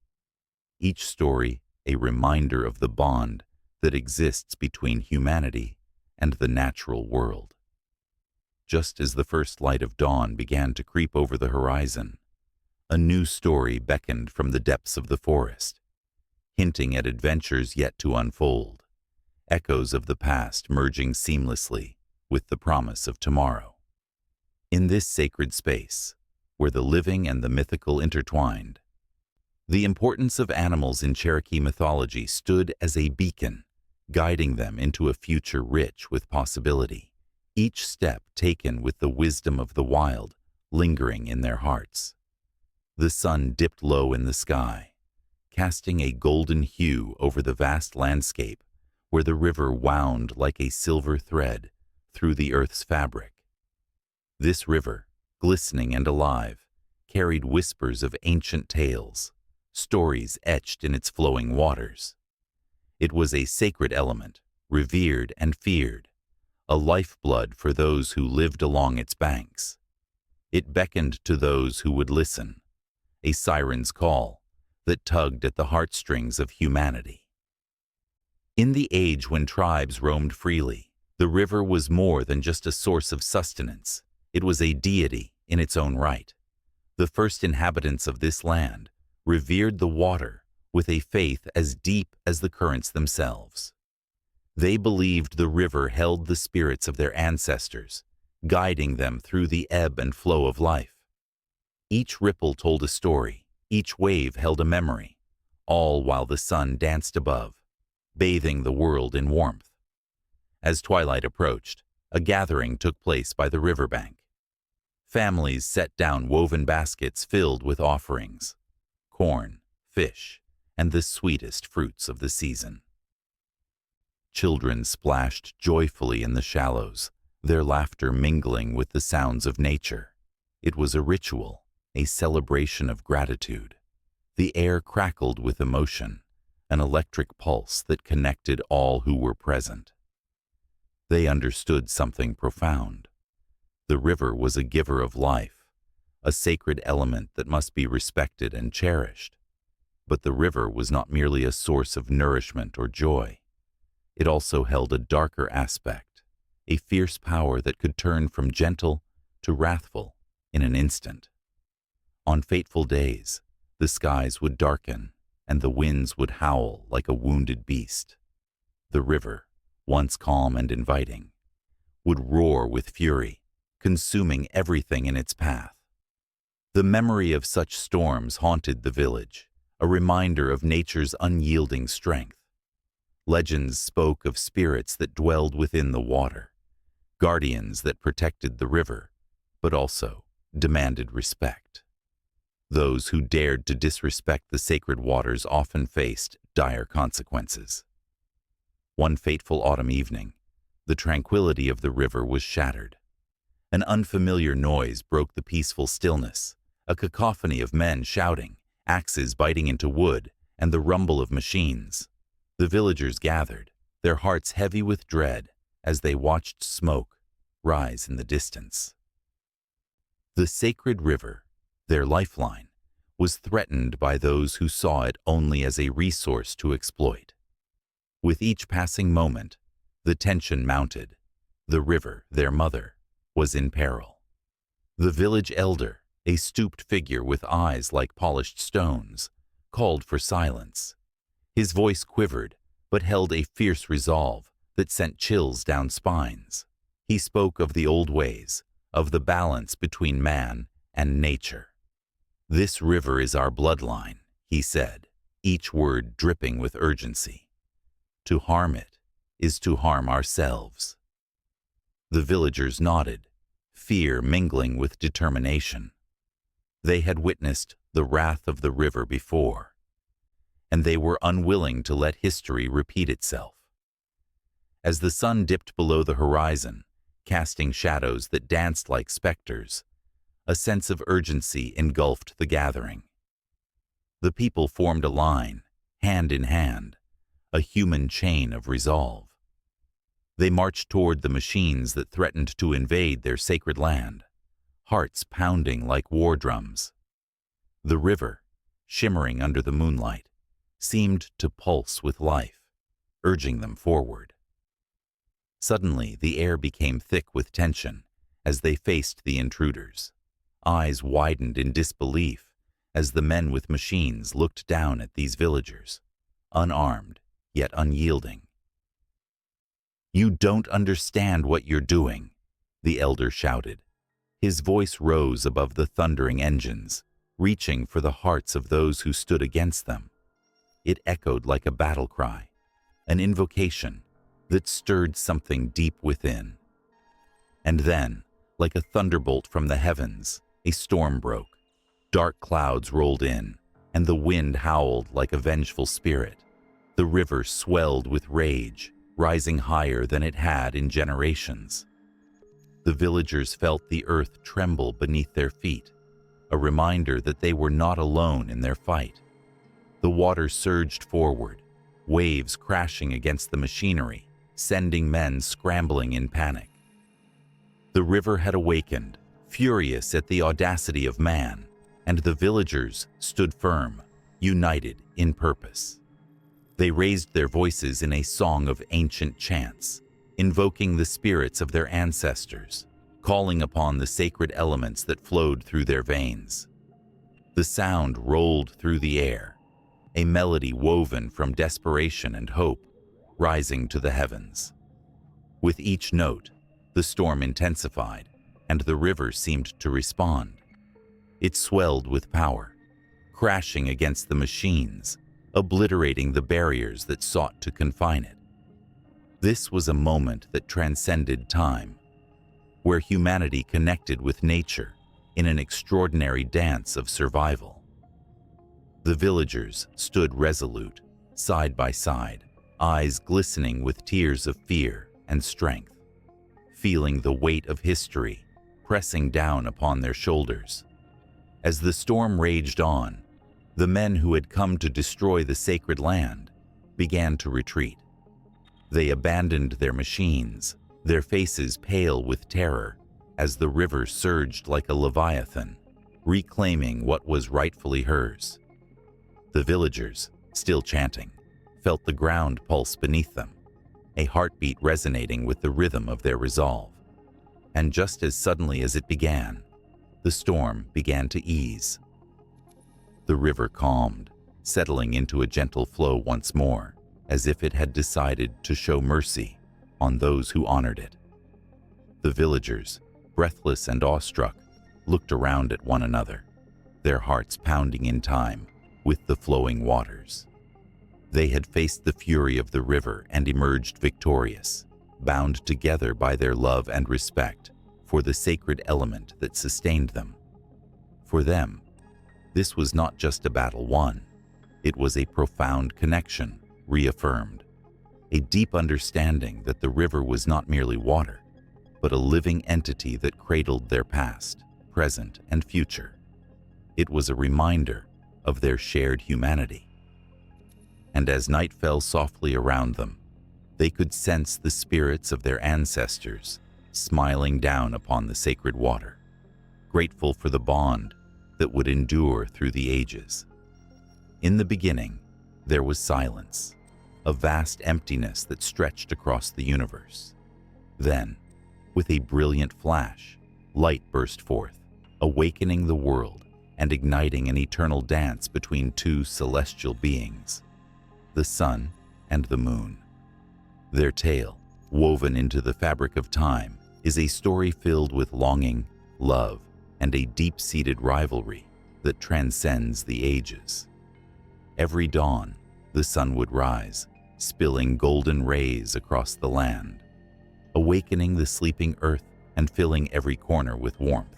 Each story a reminder of the bond that exists between humanity and the natural world. Just as the first light of dawn began to creep over the horizon, a new story beckoned from the depths of the forest, hinting at adventures yet to unfold, echoes of the past merging seamlessly with the promise of tomorrow. In this sacred space, where the living and the mythical intertwined, the importance of animals in Cherokee mythology stood as a beacon, guiding them into a future rich with possibility, each step taken with the wisdom of the wild lingering in their hearts. The sun dipped low in the sky, casting a golden hue over the vast landscape where the river wound like a silver thread through the earth's fabric. This river, glistening and alive, carried whispers of ancient tales, stories etched in its flowing waters. It was a sacred element, revered and feared, a lifeblood for those who lived along its banks. It beckoned to those who would listen, a siren's call that tugged at the heartstrings of humanity. In the age when tribes roamed freely, the river was more than just a source of sustenance. It was a deity in its own right. The first inhabitants of this land revered the water with a faith as deep as the currents themselves. They believed the river held the spirits of their ancestors, guiding them through the ebb and flow of life. Each ripple told a story, each wave held a memory, all while the sun danced above, bathing the world in warmth. As twilight approached, a gathering took place by the riverbank. Families set down woven baskets filled with offerings, corn, fish, and the sweetest fruits of the season. Children splashed joyfully in the shallows, their laughter mingling with the sounds of nature. It was a ritual, a celebration of gratitude. The air crackled with emotion, an electric pulse that connected all who were present. They understood something profound. The river was a giver of life, a sacred element that must be respected and cherished. But the river was not merely a source of nourishment or joy. It also held a darker aspect, a fierce power that could turn from gentle to wrathful in an instant. On fateful days, the skies would darken and the winds would howl like a wounded beast. The river, once calm and inviting, would roar with fury, consuming everything in its path. The memory of such storms haunted the village, a reminder of nature's unyielding strength. Legends spoke of spirits that dwelled within the water, guardians that protected the river, but also demanded respect. Those who dared to disrespect the sacred waters often faced dire consequences. One fateful autumn evening, the tranquility of the river was shattered. An unfamiliar noise broke the peaceful stillness, a cacophony of men shouting, axes biting into wood, and the rumble of machines. The villagers gathered, their hearts heavy with dread as they watched smoke rise in the distance. The sacred river, their lifeline, was threatened by those who saw it only as a resource to exploit. With each passing moment, The tension mounted. The river, their mother, was in peril. The village elder, a stooped figure with eyes like polished stones, called for silence. His voice quivered, but held a fierce resolve that sent chills down spines. He spoke of the old ways, of the balance between man and nature. "This river is our bloodline," he said, each word dripping with urgency. "To harm it is to harm ourselves." The villagers nodded, fear mingling with determination. They had witnessed the wrath of the river before, and they were unwilling to let history repeat itself. As the sun dipped below the horizon, casting shadows that danced like specters, a sense of urgency engulfed the gathering. The people formed a line, hand in hand, a human chain of resolve. They marched toward the machines that threatened to invade their sacred land, hearts pounding like war drums. The river, shimmering under the moonlight, seemed to pulse with life, urging them forward. Suddenly, the air became thick with tension as they faced the intruders. Eyes widened in disbelief as the men with machines looked down at these villagers, unarmed yet unyielding. "You don't understand what you're doing," the elder shouted. His voice rose above the thundering engines, reaching for the hearts of those who stood against them. It echoed like a battle cry, an invocation that stirred something deep within. And then, like a thunderbolt from the heavens, a storm broke. Dark clouds rolled in, and the wind howled like a vengeful spirit. The river swelled with rage, rising higher than it had in generations. The villagers felt the earth tremble beneath their feet, a reminder that they were not alone in their fight. The water surged forward, waves crashing against the machinery, sending men scrambling in panic. The river had awakened, furious at the audacity of man, and the villagers stood firm, united in purpose. They raised their voices in a song of ancient chants, invoking the spirits of their ancestors, calling upon the sacred elements that flowed through their veins. The sound rolled through the air, a melody woven from desperation and hope, rising to the heavens. With each note, the storm intensified, and the river seemed to respond. It swelled with power, crashing against the machines, obliterating the barriers that sought to confine it. This was a moment that transcended time, where humanity connected with nature in an extraordinary dance of survival. The villagers stood resolute, side by side, eyes glistening with tears of fear and strength, feeling the weight of history pressing down upon their shoulders. As the storm raged on, the men who had come to destroy the sacred land began to retreat. They abandoned their machines, their faces pale with terror, as the river surged like a leviathan, reclaiming what was rightfully hers. The villagers, still chanting, felt the ground pulse beneath them, a heartbeat resonating with the rhythm of their resolve. And just as suddenly as it began, the storm began to ease. The river calmed, settling into a gentle flow once more, as if it had decided to show mercy on those who honored it. The villagers, breathless and awestruck, looked around at one another, their hearts pounding in time with the flowing waters. They had faced the fury of the river and emerged victorious, bound together by their love and respect for the sacred element that sustained them. For them, this was not just a battle won. It was a profound connection reaffirmed, a deep understanding that the river was not merely water, but a living entity that cradled their past, present, and future. It was a reminder of their shared humanity. And as night fell softly around them, they could sense the spirits of their ancestors smiling down upon the sacred water, grateful for the bond that would endure through the ages. In the beginning, there was silence, a vast emptiness that stretched across the universe. Then, with a brilliant flash, light burst forth, awakening the world and igniting an eternal dance between two celestial beings, the sun and the moon. Their tale, woven into the fabric of time, is a story filled with longing, love, and a deep-seated rivalry that transcends the ages. Every dawn, the sun would rise, spilling golden rays across the land, awakening the sleeping earth and filling every corner with warmth.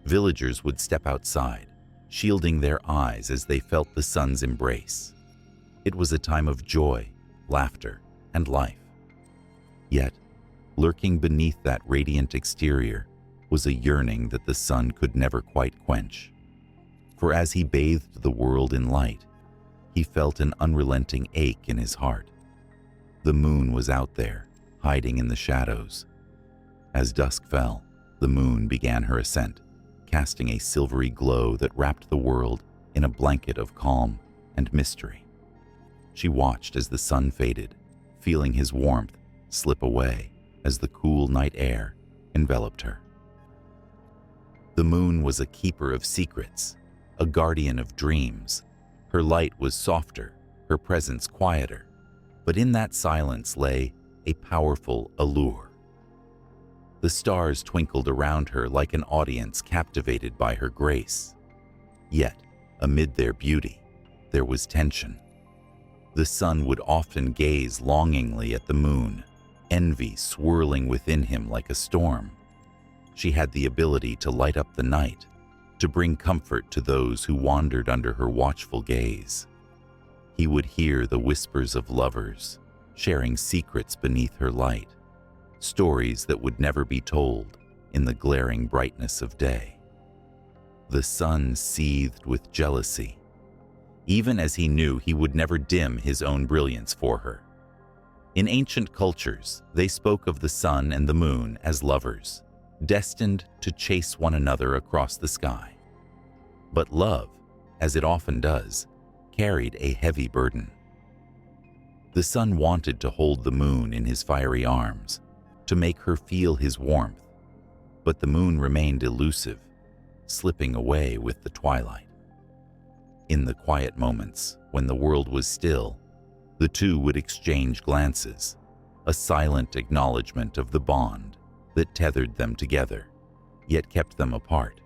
Villagers would step outside, shielding their eyes as they felt the sun's embrace. It was a time of joy, laughter, and life. Yet, lurking beneath that radiant exterior was a yearning that the sun could never quite quench. For as he bathed the world in light, he felt an unrelenting ache in his heart. The moon was out there, hiding in the shadows. As dusk fell, the moon began her ascent, casting a silvery glow that wrapped the world in a blanket of calm and mystery. She watched as the sun faded, feeling his warmth slip away as the cool night air enveloped her. The moon was a keeper of secrets, a guardian of dreams. Her light was softer, her presence quieter, but in that silence lay a powerful allure. The stars twinkled around her like an audience captivated by her grace. Yet, amid their beauty, there was tension. The sun would often gaze longingly at the moon, envy swirling within him like a storm. She had the ability to light up the night, to bring comfort to those who wandered under her watchful gaze. He would hear the whispers of lovers, sharing secrets beneath her light, stories that would never be told in the glaring brightness of day. The sun seethed with jealousy, even as he knew he would never dim his own brilliance for her. In ancient cultures, they spoke of the sun and the moon as lovers, destined to chase one another across the sky. But love, as it often does, carried a heavy burden. The sun wanted to hold the moon in his fiery arms, to make her feel his warmth, but the moon remained elusive, slipping away with the twilight. In the quiet moments, when the world was still, the two would exchange glances, a silent acknowledgement of the bond that tethered them together, yet kept them apart.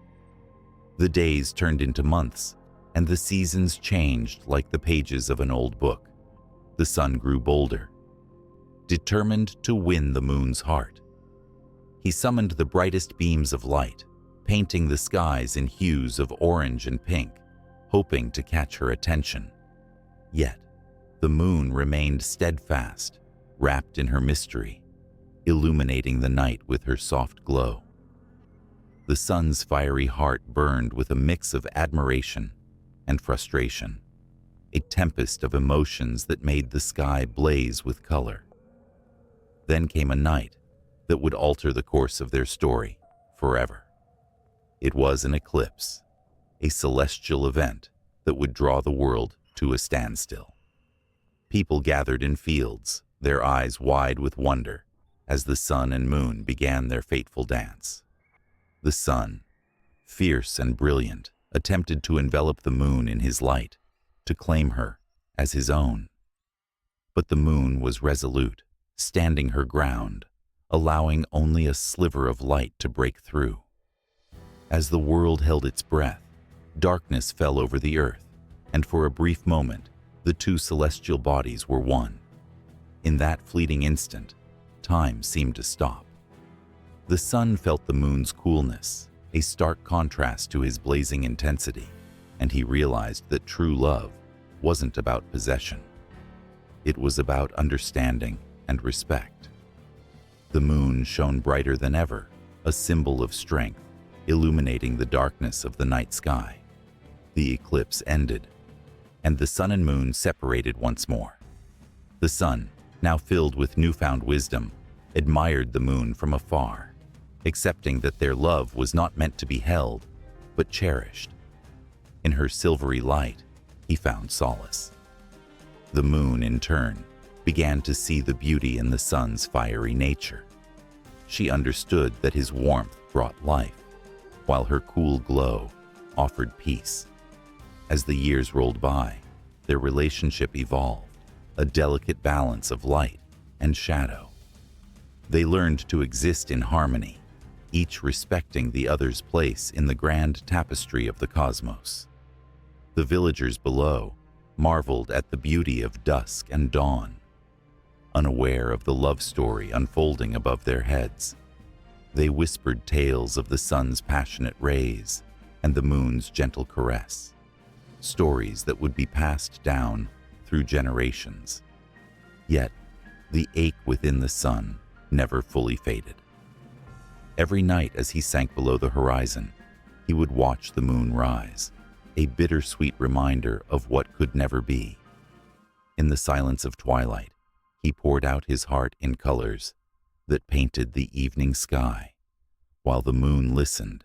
The days turned into months, and the seasons changed like the pages of an old book. The sun grew bolder, determined to win the moon's heart. He summoned the brightest beams of light, painting the skies in hues of orange and pink, hoping to catch her attention. Yet, the moon remained steadfast, wrapped in her mystery, illuminating the night with her soft glow. The sun's fiery heart burned with a mix of admiration and frustration, a tempest of emotions that made the sky blaze with color. Then came a night that would alter the course of their story forever. It was an eclipse, a celestial event that would draw the world to a standstill. People gathered in fields, their eyes wide with wonder, as the sun and moon began their fateful dance. The sun, fierce and brilliant, attempted to envelop the moon in his light, to claim her as his own. But the moon was resolute, standing her ground, allowing only a sliver of light to break through. As the world held its breath, darkness fell over the earth, and for a brief moment, the two celestial bodies were one. In that fleeting instant, time seemed to stop. The sun felt the moon's coolness, a stark contrast to his blazing intensity, and he realized that true love wasn't about possession. It was about understanding and respect. The moon shone brighter than ever, a symbol of strength, illuminating the darkness of the night sky. The eclipse ended, and the sun and moon separated once more. The sun, now filled with newfound wisdom, admired the moon from afar, accepting that their love was not meant to be held, but cherished. In her silvery light, he found solace. The moon, in turn, began to see the beauty in the sun's fiery nature. She understood that his warmth brought life, while her cool glow offered peace. As the years rolled by, their relationship evolved, a delicate balance of light and shadow. They learned to exist in harmony, each respecting the other's place in the grand tapestry of the cosmos. The villagers below marveled at the beauty of dusk and dawn, unaware of the love story unfolding above their heads. They whispered tales of the sun's passionate rays and the moon's gentle caress, stories that would be passed down through generations. Yet, the ache within the sun never fully faded. Every night as he sank below the horizon, he would watch the moon rise, a bittersweet reminder of what could never be. In the silence of twilight, he poured out his heart in colors that painted the evening sky, while the moon listened,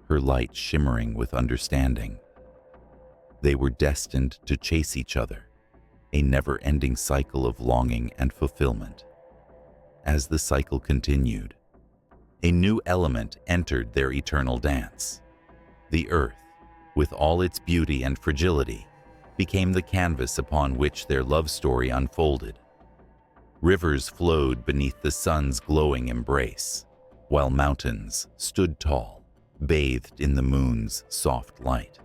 her light shimmering with understanding. They were destined to chase each other, a never-ending cycle of longing and fulfillment. As the cycle continued, a new element entered their eternal dance. The earth, with all its beauty and fragility, became the canvas upon which their love story unfolded. Rivers flowed beneath the sun's glowing embrace, while mountains stood tall, bathed in the moon's soft light.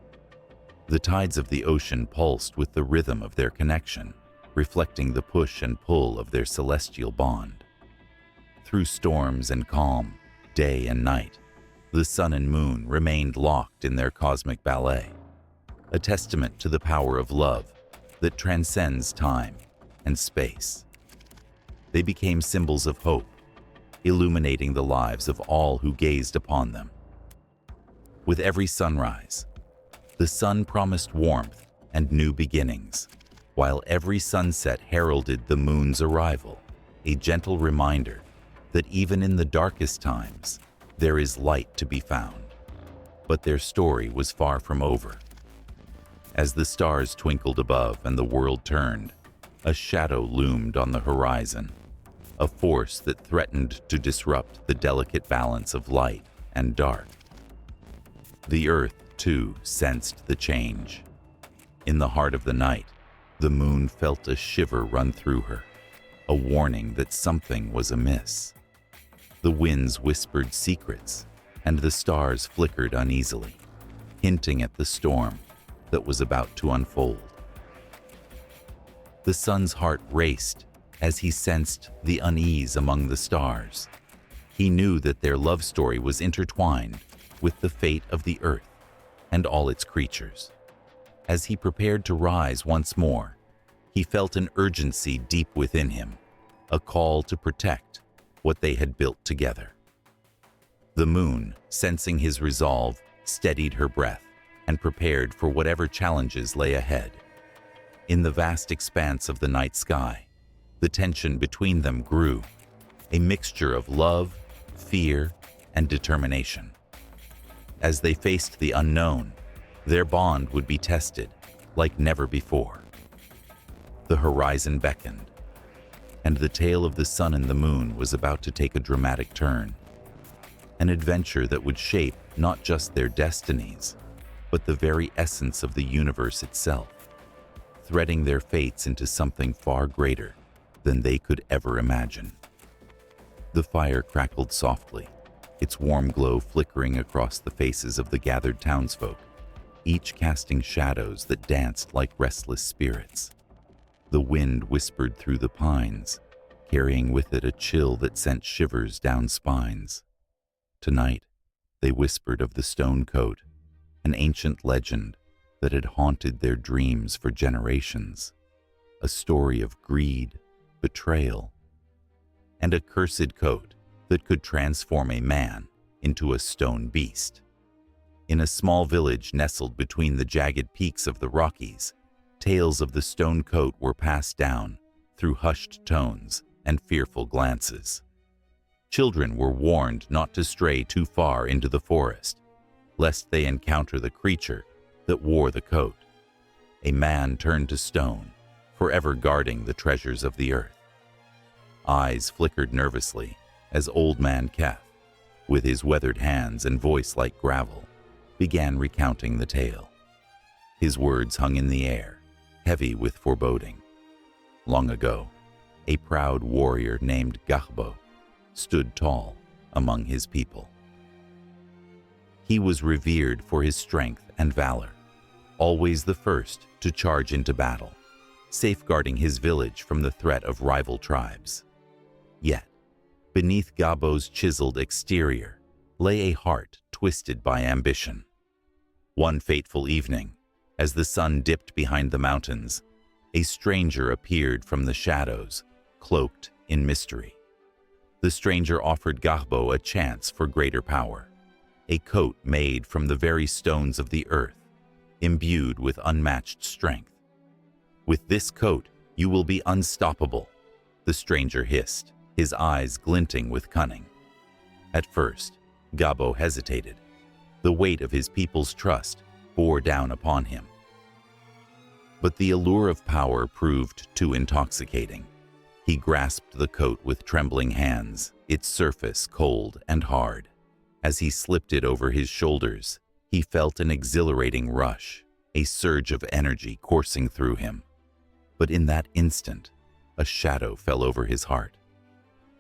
The tides of the ocean pulsed with the rhythm of their connection, reflecting the push and pull of their celestial bond. Through storms and calm, day and night, the sun and moon remained locked in their cosmic ballet, a testament to the power of love that transcends time and space. They became symbols of hope, illuminating the lives of all who gazed upon them. With every sunrise, the sun promised warmth and new beginnings, while every sunset heralded the moon's arrival, a gentle reminder that even in the darkest times, there is light to be found. But their story was far from over. As the stars twinkled above and the world turned, a shadow loomed on the horizon, a force that threatened to disrupt the delicate balance of light and dark. The earth, too, sensed the change. In the heart of the night, the moon felt a shiver run through her, a warning that something was amiss. The winds whispered secrets, and the stars flickered uneasily, hinting at the storm that was about to unfold. The sun's heart raced as he sensed the unease among the stars. He knew that their love story was intertwined with the fate of the earth and all its creatures. As he prepared to rise once more, he felt an urgency deep within him, a call to protect what they had built together. The moon, sensing his resolve, steadied her breath and prepared for whatever challenges lay ahead. In the vast expanse of the night sky, the tension between them grew, a mixture of love, fear, and determination. As they faced the unknown, their bond would be tested like never before. The horizon beckoned, and the tale of the sun and the moon was about to take a dramatic turn. An adventure that would shape not just their destinies, but the very essence of the universe itself, threading their fates into something far greater than they could ever imagine. The fire crackled softly, its warm glow flickering across the faces of the gathered townsfolk, each casting shadows that danced like restless spirits. The wind whispered through the pines, carrying with it a chill that sent shivers down spines. Tonight, they whispered of the stone coat, an ancient legend that had haunted their dreams for generations, a story of greed, betrayal, and a cursed coat that could transform a man into a stone beast. In a small village nestled between the jagged peaks of the Rockies, tales of the stone coat were passed down through hushed tones and fearful glances. Children were warned not to stray too far into the forest, lest they encounter the creature that wore the coat. A man turned to stone, forever guarding the treasures of the earth. Eyes flickered nervously as Old Man Keth, with his weathered hands and voice like gravel, began recounting the tale. His words hung in the air, heavy with foreboding. Long ago, a proud warrior named Gahbo stood tall among his people. He was revered for his strength and valor, always the first to charge into battle, safeguarding his village from the threat of rival tribes. Yet, beneath Gahbo's chiseled exterior lay a heart twisted by ambition. One fateful evening, as the sun dipped behind the mountains, a stranger appeared from the shadows, cloaked in mystery. The stranger offered Gahbo a chance for greater power, a coat made from the very stones of the earth, imbued with unmatched strength. "With this coat, you will be unstoppable," the stranger hissed, his eyes glinting with cunning. At first, Gahbo hesitated. The weight of his people's trust bore down upon him. But the allure of power proved too intoxicating. He grasped the coat with trembling hands, its surface cold and hard. As he slipped it over his shoulders, he felt an exhilarating rush, a surge of energy coursing through him. But in that instant, a shadow fell over his heart.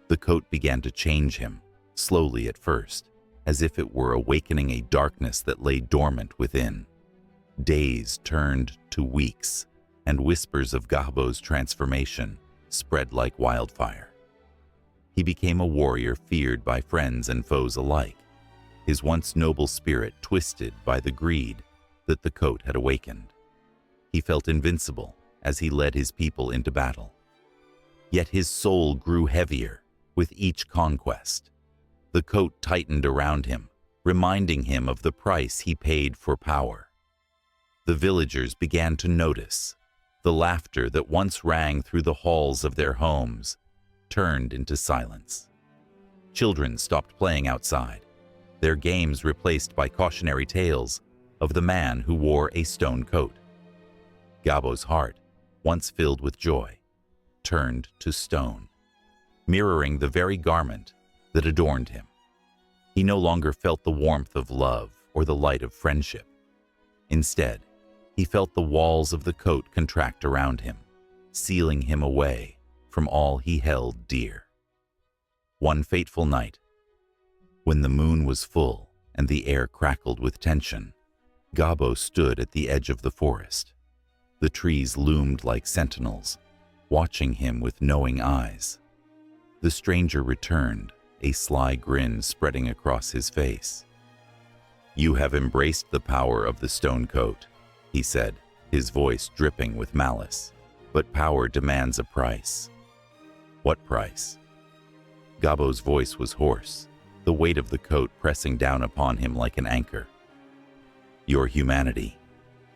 The coat began to change him, slowly at first, as if it were awakening a darkness that lay dormant within. Days turned to weeks, and whispers of Gahbo's transformation spread like wildfire. He became a warrior feared by friends and foes alike, his once noble spirit twisted by the greed that the coat had awakened. He felt invincible as he led his people into battle. Yet his soul grew heavier with each conquest. The coat tightened around him, reminding him of the price he paid for power. The villagers began to notice. The laughter that once rang through the halls of their homes turned into silence. Children stopped playing outside, their games replaced by cautionary tales of the man who wore a stone coat. Gahbo's heart, once filled with joy, turned to stone, mirroring the very garment that adorned him. He no longer felt the warmth of love or the light of friendship. Instead, he felt the walls of the coat contract around him, sealing him away from all he held dear. One fateful night, when the moon was full and the air crackled with tension, Gahbo stood at the edge of the forest. The trees loomed like sentinels, watching him with knowing eyes. The stranger returned, a sly grin spreading across his face. "You have embraced the power of the stone coat," he said, his voice dripping with malice. "But power demands a price." "What price?" Gahbo's voice was hoarse, the weight of the coat pressing down upon him like an anchor. "Your humanity,"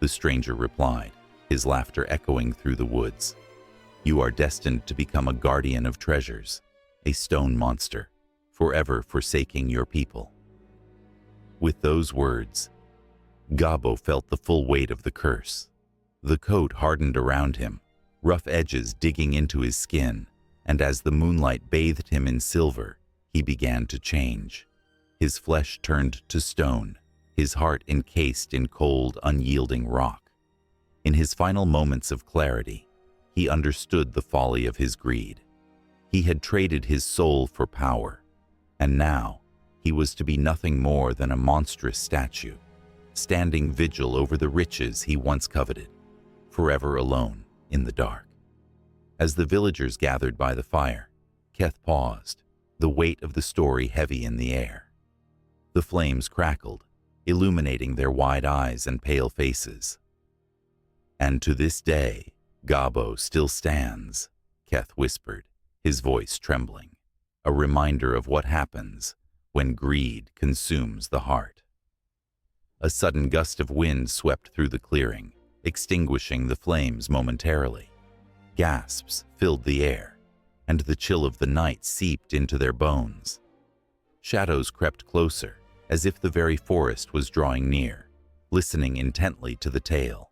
the stranger replied, his laughter echoing through the woods. "You are destined to become a guardian of treasures, a stone monster, forever forsaking your people." With those words, Gahbo felt the full weight of the curse. The coat hardened around him, rough edges digging into his skin, and as the moonlight bathed him in silver, he began to change. His flesh turned to stone, his heart encased in cold, unyielding rock. In his final moments of clarity, he understood the folly of his greed. He had traded his soul for power, and now he was to be nothing more than a monstrous statue, standing vigil over the riches he once coveted, forever alone in the dark. As the villagers gathered by the fire, Keth paused, the weight of the story heavy in the air. The flames crackled, illuminating their wide eyes and pale faces. "And to this day, Gahbo still stands," Keth whispered, his voice trembling, a reminder of what happens when greed consumes the heart. A sudden gust of wind swept through the clearing, extinguishing the flames momentarily. Gasps filled the air, and the chill of the night seeped into their bones. Shadows crept closer, as if the very forest was drawing near, listening intently to the tale.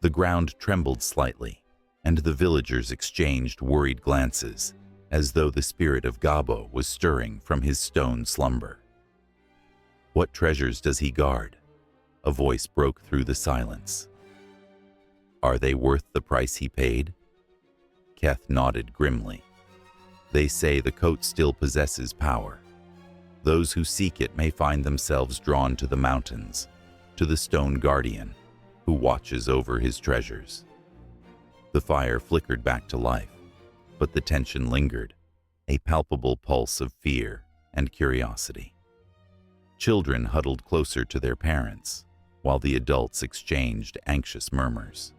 The ground trembled slightly, and the villagers exchanged worried glances, as though the spirit of Gabo was stirring from his stone slumber. "What treasures does he guard?" A voice broke through the silence. "Are they worth the price he paid?" Keth nodded grimly. "They say the coat still possesses power. Those who seek it may find themselves drawn to the mountains, to the stone guardian who watches over his treasures." The fire flickered back to life, but the tension lingered, a palpable pulse of fear and curiosity. Children huddled closer to their parents, while the adults exchanged anxious murmurs.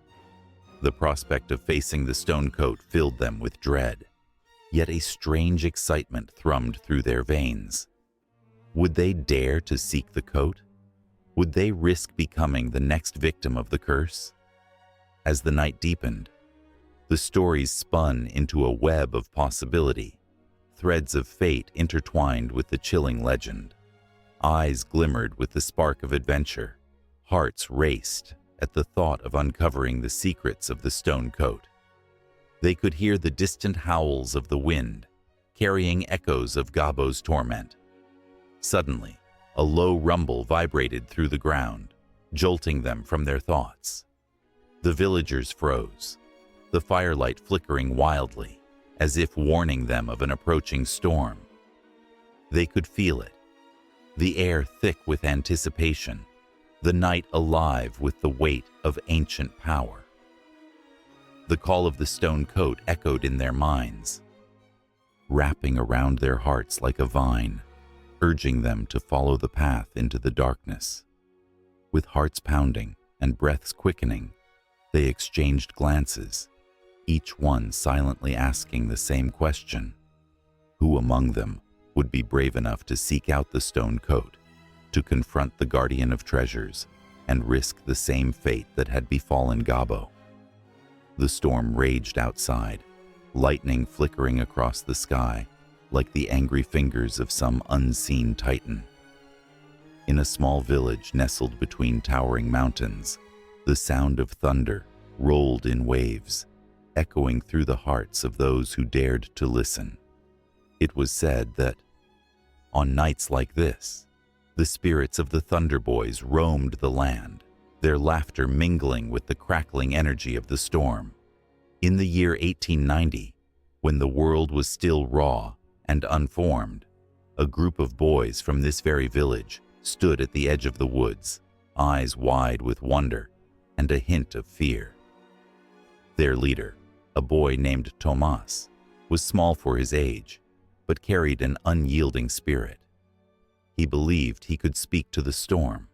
The prospect of facing the stone coat filled them with dread, yet a strange excitement thrummed through their veins. Would they dare to seek the coat? Would they risk becoming the next victim of the curse? As the night deepened, the stories spun into a web of possibility, threads of fate intertwined with the chilling legend. Eyes glimmered with the spark of adventure, hearts raced at the thought of uncovering the secrets of the stone coat. They could hear the distant howls of the wind, carrying echoes of Gabo's torment. Suddenly, a low rumble vibrated through the ground, jolting them from their thoughts. The villagers froze, the firelight flickering wildly, as if warning them of an approaching storm. They could feel it, the air thick with anticipation, the night alive with the weight of ancient power. The call of the stone coat echoed in their minds, wrapping around their hearts like a vine, urging them to follow the path into the darkness. With hearts pounding and breaths quickening, they exchanged glances, each one silently asking the same question: who among them would be brave enough to seek out the stone coat, to confront the guardian of treasures, and risk the same fate that had befallen Gabo? The storm raged outside, lightning flickering across the sky like the angry fingers of some unseen titan. In a small village nestled between towering mountains, the sound of thunder rolled in waves, echoing through the hearts of those who dared to listen. It was said that, on nights like this, the spirits of the Thunder Boys roamed the land, their laughter mingling with the crackling energy of the storm. In the year 1890, when the world was still raw and unformed, a group of boys from this very village stood at the edge of the woods, eyes wide with wonder and a hint of fear. Their leader, a boy named Tomas, was small for his age, but carried an unyielding spirit. He believed he could speak to the storm,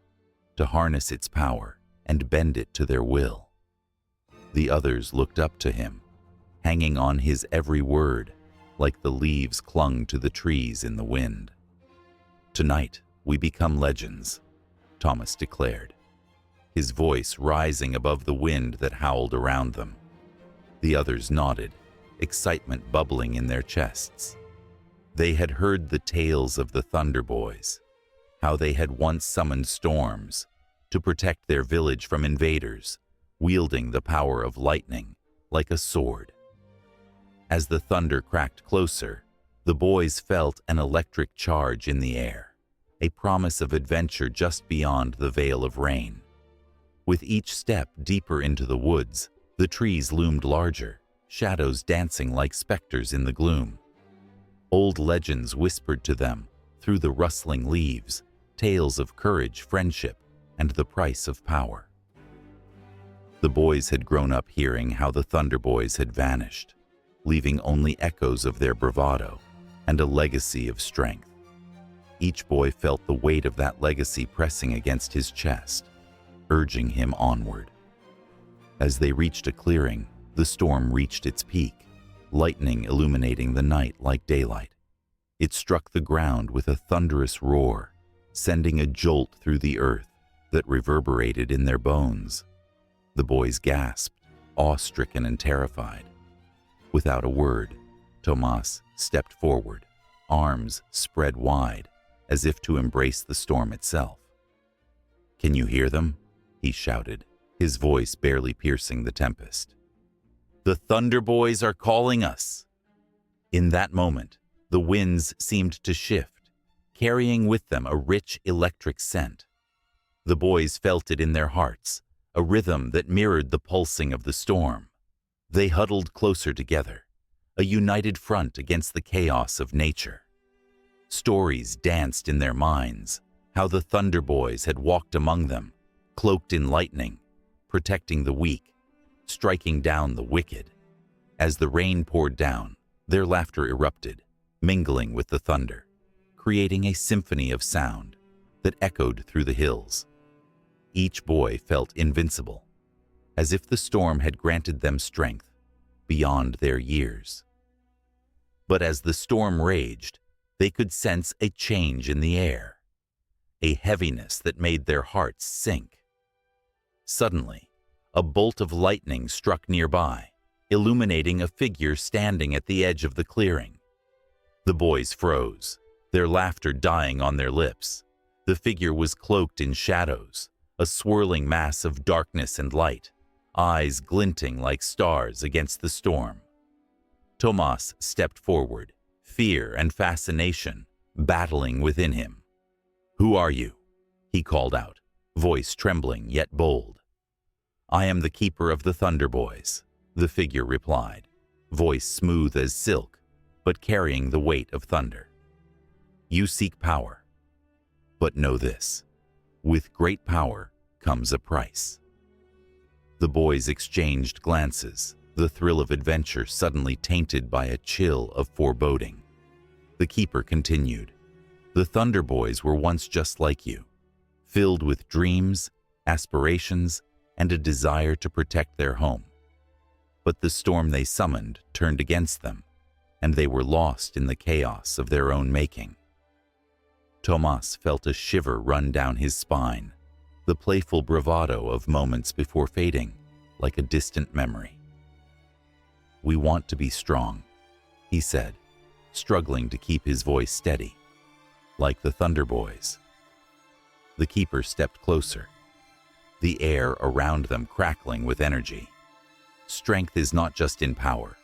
to harness its power and bend it to their will. The others looked up to him, hanging on his every word, like the leaves clung to the trees in the wind. "Tonight, we become legends," Thomas declared, his voice rising above the wind that howled around them. The others nodded, excitement bubbling in their chests. They had heard the tales of the Thunder Boys, how they had once summoned storms to protect their village from invaders, wielding the power of lightning like a sword. As the thunder cracked closer, the boys felt an electric charge in the air, a promise of adventure just beyond the veil of rain. With each step deeper into the woods, the trees loomed larger, shadows dancing like specters in the gloom. Old legends whispered to them, through the rustling leaves, tales of courage, friendship, and the price of power. The boys had grown up hearing how the Thunder Boys had vanished, leaving only echoes of their bravado and a legacy of strength. Each boy felt the weight of that legacy pressing against his chest, urging him onward. As they reached a clearing, the storm reached its peak, lightning illuminating the night like daylight. It struck the ground with a thunderous roar, sending a jolt through the earth that reverberated in their bones. The boys gasped, awe-stricken and terrified. Without a word, Tomas stepped forward, arms spread wide, as if to embrace the storm itself. "Can you hear them?" he shouted, his voice barely piercing the tempest. The Thunder Boys are calling us. In that moment, the winds seemed to shift, carrying with them a rich electric scent. The boys felt it in their hearts, a rhythm that mirrored the pulsing of the storm. They huddled closer together, a united front against the chaos of nature. Stories danced in their minds, how the Thunder Boys had walked among them, cloaked in lightning, protecting the weak, striking down the wicked. As the rain poured down, their laughter erupted, mingling with the thunder, creating a symphony of sound that echoed through the hills. Each boy felt invincible, as if the storm had granted them strength beyond their years. But as the storm raged, they could sense a change in the air, a heaviness that made their hearts sink. Suddenly, a bolt of lightning struck nearby, illuminating a figure standing at the edge of the clearing. The boys froze, their laughter dying on their lips. The figure was cloaked in shadows, a swirling mass of darkness and light, eyes glinting like stars against the storm. Tomas stepped forward, fear and fascination battling within him. "Who are you?" he called out, voice trembling yet bold. "I am the keeper of the Thunder Boys," the figure replied, voice smooth as silk, but carrying the weight of thunder. "You seek power, but know this: with great power comes a price." The boys exchanged glances, the thrill of adventure suddenly tainted by a chill of foreboding. The keeper continued, "The Thunder Boys were once just like you, filled with dreams, aspirations, and a desire to protect their home. But the storm they summoned turned against them, and they were lost in the chaos of their own making." Tomas felt a shiver run down his spine, the playful bravado of moments before fading, like a distant memory. "We want to be strong," he said, struggling to keep his voice steady, "like the Thunder Boys." The keeper stepped closer, the air around them crackling with energy. "Strength is not just in power,"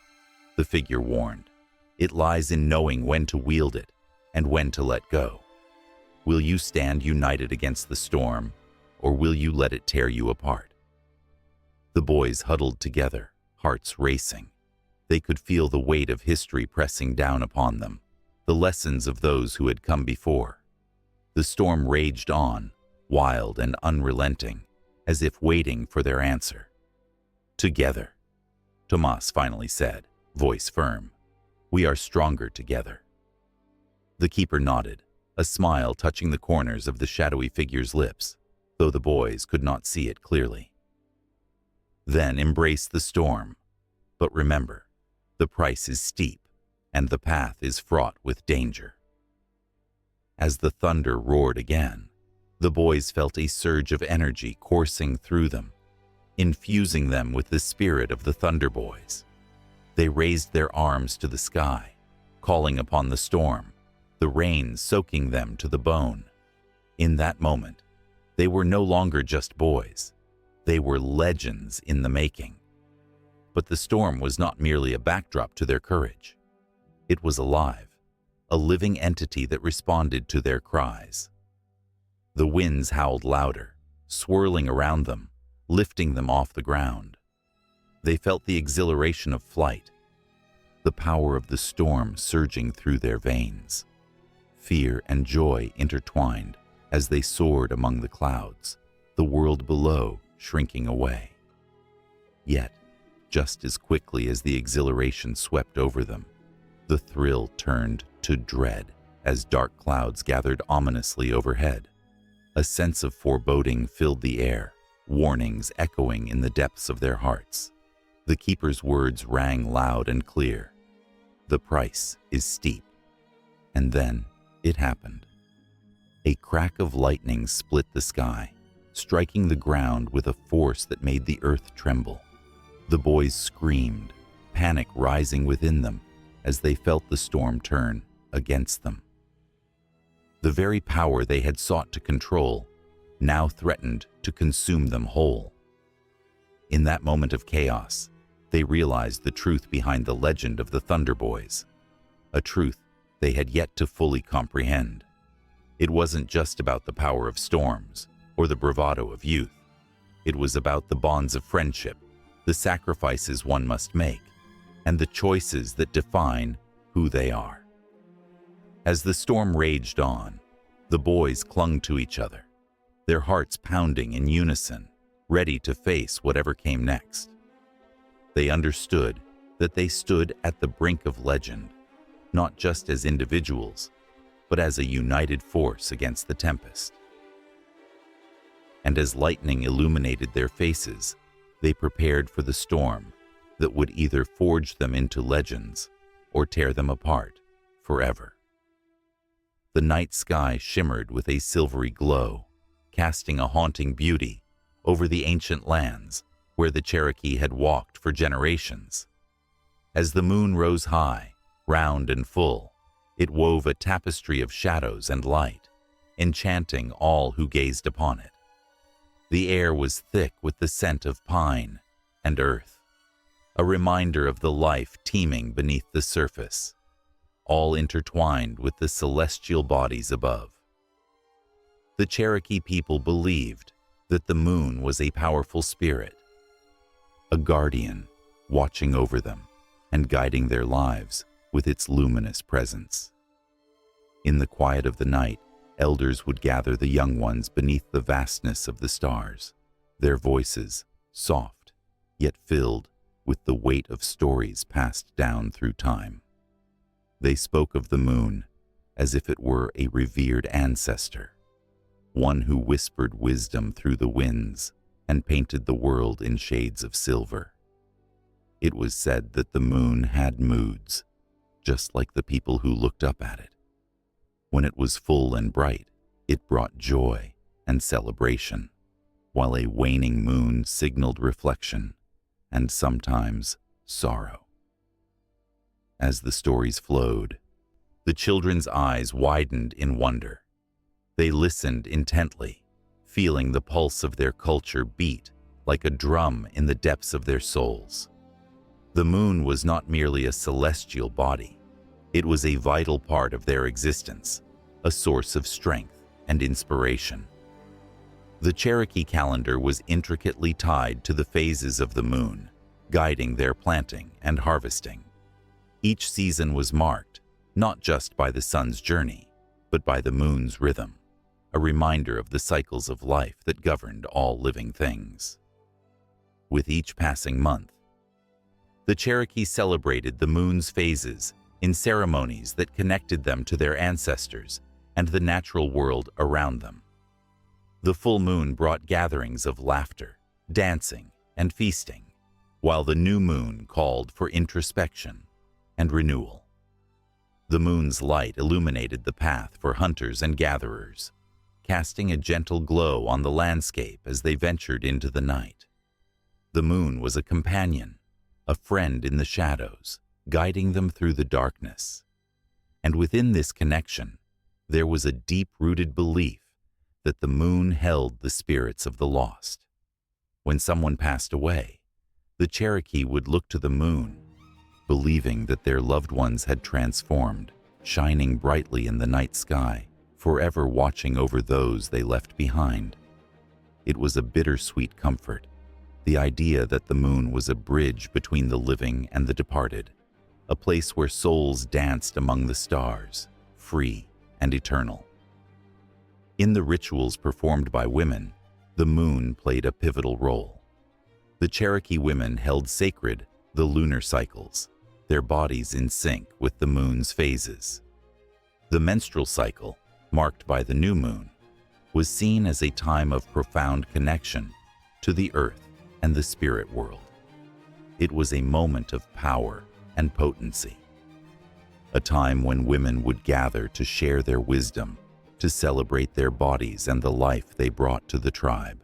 the figure warned. "It lies in knowing when to wield it and when to let go. Will you stand united against the storm, or will you let it tear you apart?" The boys huddled together, hearts racing. They could feel the weight of history pressing down upon them, the lessons of those who had come before. The storm raged on, wild and unrelenting, as if waiting for their answer. "Together," Tomas finally said, voice firm. "We are stronger together." The keeper nodded, a smile touching the corners of the shadowy figure's lips, though the boys could not see it clearly. "Then embrace the storm, but remember, the price is steep and the path is fraught with danger." As the thunder roared again, the boys felt a surge of energy coursing through them, infusing them with the spirit of the Thunder Boys. They raised their arms to the sky, calling upon the storm, the rain soaking them to the bone. In that moment, they were no longer just boys. They were legends in the making. But the storm was not merely a backdrop to their courage. It was alive, a living entity that responded to their cries. The winds howled louder, swirling around them, lifting them off the ground. They felt the exhilaration of flight, the power of the storm surging through their veins. Fear and joy intertwined as they soared among the clouds, the world below shrinking away. Yet, just as quickly as the exhilaration swept over them, the thrill turned to dread as dark clouds gathered ominously overhead. A sense of foreboding filled the air, warnings echoing in the depths of their hearts. The keeper's words rang loud and clear. "The price is steep." And then it happened. A crack of lightning split the sky, striking the ground with a force that made the earth tremble. The boys screamed, panic rising within them as they felt the storm turn against them. The very power they had sought to control now threatened to consume them whole. In that moment of chaos, they realized the truth behind the legend of the Thunder Boys, a truth they had yet to fully comprehend. It wasn't just about the power of storms or the bravado of youth. It was about the bonds of friendship, the sacrifices one must make, and the choices that define who they are. As the storm raged on, the boys clung to each other, their hearts pounding in unison, ready to face whatever came next. They understood that they stood at the brink of legend, not just as individuals, but as a united force against the tempest. And as lightning illuminated their faces, they prepared for the storm that would either forge them into legends or tear them apart forever. The night sky shimmered with a silvery glow, casting a haunting beauty over the ancient lands where the Cherokee had walked for generations. As the moon rose high, round and full, it wove a tapestry of shadows and light, enchanting all who gazed upon it. The air was thick with the scent of pine and earth, a reminder of the life teeming beneath the surface, all intertwined with the celestial bodies above. The Cherokee people believed that the moon was a powerful spirit, a guardian watching over them and guiding their lives with its luminous presence. In the quiet of the night, elders would gather the young ones beneath the vastness of the stars, their voices soft, yet filled with the weight of stories passed down through time. They spoke of the moon as if it were a revered ancestor, one who whispered wisdom through the winds and painted the world in shades of silver. It was said that the moon had moods, just like the people who looked up at it. When it was full and bright, it brought joy and celebration, while a waning moon signaled reflection and sometimes sorrow. As the stories flowed, the children's eyes widened in wonder. They listened intently, feeling the pulse of their culture beat like a drum in the depths of their souls. The moon was not merely a celestial body. It was a vital part of their existence, a source of strength and inspiration. The Cherokee calendar was intricately tied to the phases of the moon, guiding their planting and harvesting. Each season was marked, not just by the sun's journey, but by the moon's rhythm, a reminder of the cycles of life that governed all living things. With each passing month, the Cherokee celebrated the moon's phases in ceremonies that connected them to their ancestors and the natural world around them. The full moon brought gatherings of laughter, dancing, and feasting, while the new moon called for introspection and renewal. The moon's light illuminated the path for hunters and gatherers, casting a gentle glow on the landscape as they ventured into the night. The moon was a companion, a friend in the shadows, guiding them through the darkness. And within this connection, there was a deep-rooted belief that the moon held the spirits of the lost. When someone passed away, the Cherokee would look to the moon, believing that their loved ones had transformed, shining brightly in the night sky, forever watching over those they left behind. It was a bittersweet comfort, the idea that the moon was a bridge between the living and the departed, a place where souls danced among the stars, free and eternal. In the rituals performed by women, the moon played a pivotal role. The Cherokee women held sacred the lunar cycles, their bodies in sync with the moon's phases. The menstrual cycle, marked by the new moon, was seen as a time of profound connection to the earth and the spirit world. It was a moment of power and potency, a time when women would gather to share their wisdom, to celebrate their bodies and the life they brought to the tribe.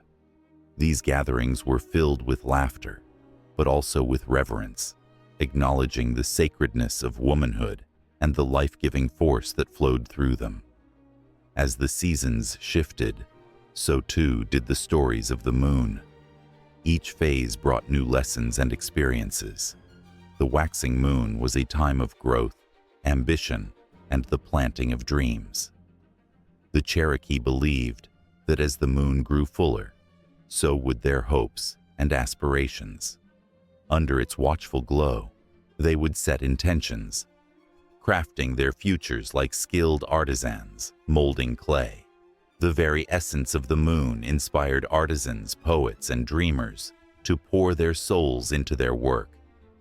These gatherings were filled with laughter, but also with reverence, acknowledging the sacredness of womanhood and the life-giving force that flowed through them. As the seasons shifted, so too did the stories of the moon. Each phase brought new lessons and experiences. The waxing moon was a time of growth, ambition, and the planting of dreams. The Cherokee believed that as the moon grew fuller, so would their hopes and aspirations. Under its watchful glow, they would set intentions, crafting their futures like skilled artisans, molding clay. The very essence of the moon inspired artisans, poets, and dreamers to pour their souls into their work,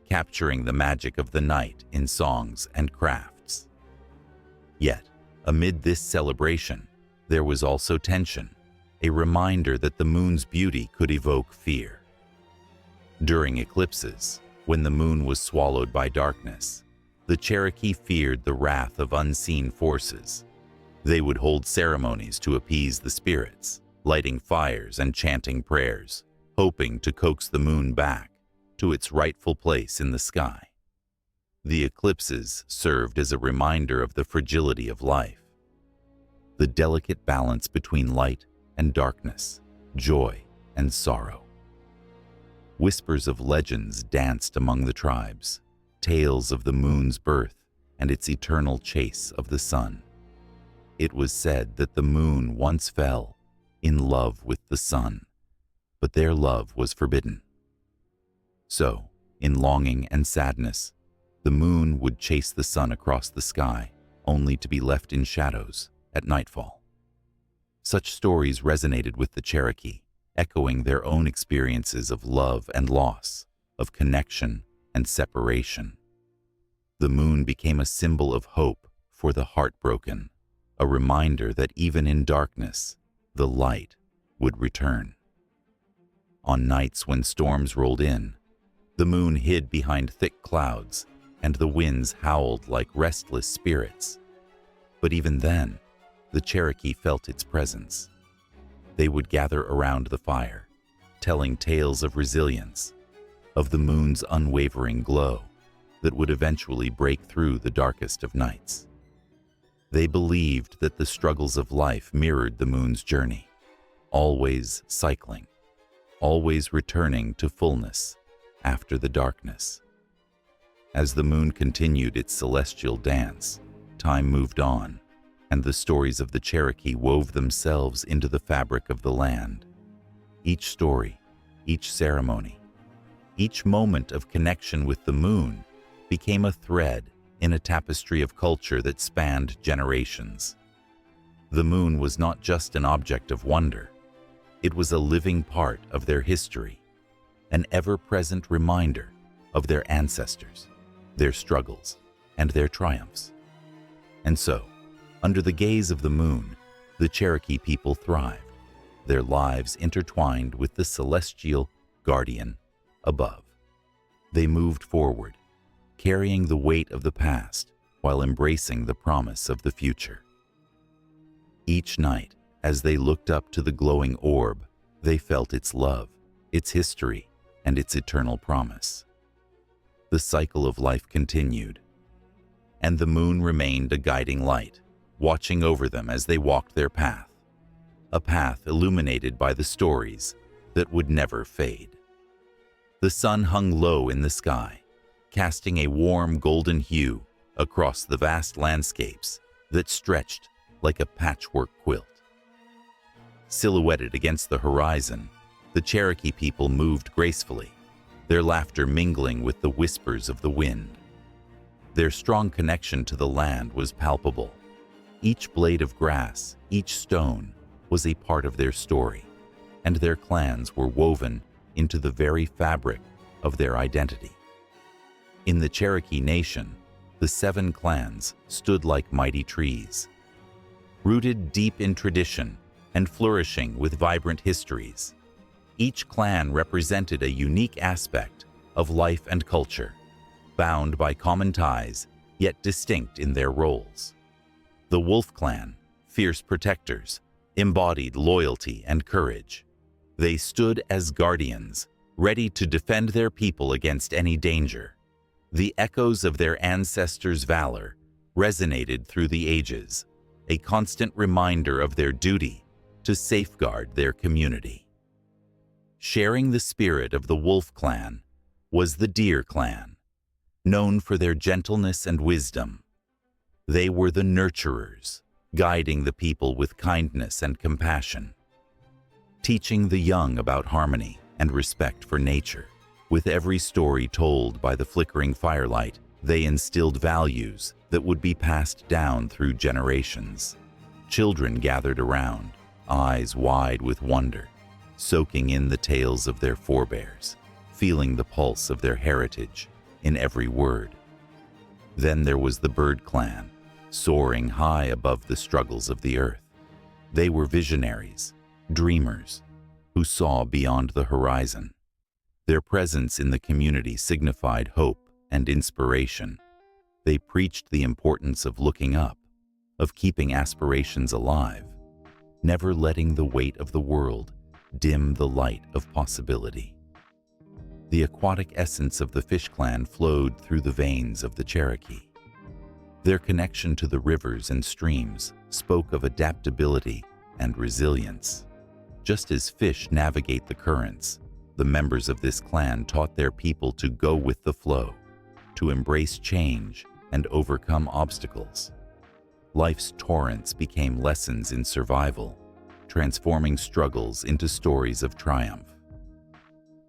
capturing the magic of the night in songs and crafts. Yet, amid this celebration, there was also tension, a reminder that the moon's beauty could evoke fear. During eclipses, when the moon was swallowed by darkness, the Cherokee feared the wrath of unseen forces. They would hold ceremonies to appease the spirits, lighting fires and chanting prayers, hoping to coax the moon back to its rightful place in the sky. The eclipses served as a reminder of the fragility of life, the delicate balance between light and darkness, joy and sorrow. Whispers of legends danced among the tribes, tales of the moon's birth and its eternal chase of the sun. It was said that the moon once fell in love with the sun, but their love was forbidden. So, in longing and sadness, the moon would chase the sun across the sky, only to be left in shadows at nightfall. Such stories resonated with the Cherokee, echoing their own experiences of love and loss, of connection and separation. The moon became a symbol of hope for the heartbroken, a reminder that even in darkness, the light would return. On nights when storms rolled in, the moon hid behind thick clouds and the winds howled like restless spirits. But even then, the Cherokee felt its presence. They would gather around the fire, telling tales of resilience, of the moon's unwavering glow that would eventually break through the darkest of nights. They believed that the struggles of life mirrored the moon's journey, always cycling, always returning to fullness after the darkness. As the moon continued its celestial dance, time moved on, and the stories of the Cherokee wove themselves into the fabric of the land. Each story, each ceremony, each moment of connection with the moon became a thread in a tapestry of culture that spanned generations. The moon was not just an object of wonder. It was a living part of their history, an ever-present reminder of their ancestors, their struggles, and their triumphs. And so, under the gaze of the moon, the Cherokee people thrived, their lives intertwined with the celestial guardian above. They moved forward, carrying the weight of the past while embracing the promise of the future. Each night, as they looked up to the glowing orb, they felt its love, its history, and its eternal promise. The cycle of life continued, and the moon remained a guiding light, watching over them as they walked their path, a path illuminated by the stories that would never fade. The sun hung low in the sky, casting a warm golden hue across the vast landscapes that stretched like a patchwork quilt. Silhouetted against the horizon, the Cherokee people moved gracefully, their laughter mingling with the whispers of the wind. Their strong connection to the land was palpable. Each blade of grass, each stone, was a part of their story, and their clans were woven into the very fabric of their identity. In the Cherokee Nation, the 7 clans stood like mighty trees, rooted deep in tradition and flourishing with vibrant histories. Each clan represented a unique aspect of life and culture, bound by common ties, yet distinct in their roles. The Wolf Clan, fierce protectors, embodied loyalty and courage. They stood as guardians, ready to defend their people against any danger. The echoes of their ancestors' valor resonated through the ages, a constant reminder of their duty to safeguard their community. Sharing the spirit of the Wolf Clan was the Deer Clan, known for their gentleness and wisdom. They were the nurturers, guiding the people with kindness and compassion, teaching the young about harmony and respect for nature. With every story told by the flickering firelight, they instilled values that would be passed down through generations. Children gathered around, eyes wide with wonder, soaking in the tales of their forebears, feeling the pulse of their heritage in every word. Then there was the Bird Clan, soaring high above the struggles of the earth. They were visionaries, dreamers, who saw beyond the horizon. Their presence in the community signified hope and inspiration. They preached the importance of looking up, of keeping aspirations alive, never letting the weight of the world dim the light of possibility. The aquatic essence of the Fish Clan flowed through the veins of the Cherokee. Their connection to the rivers and streams spoke of adaptability and resilience. Just as fish navigate the currents, the members of this clan taught their people to go with the flow, to embrace change and overcome obstacles. Life's torrents became lessons in survival, transforming struggles into stories of triumph.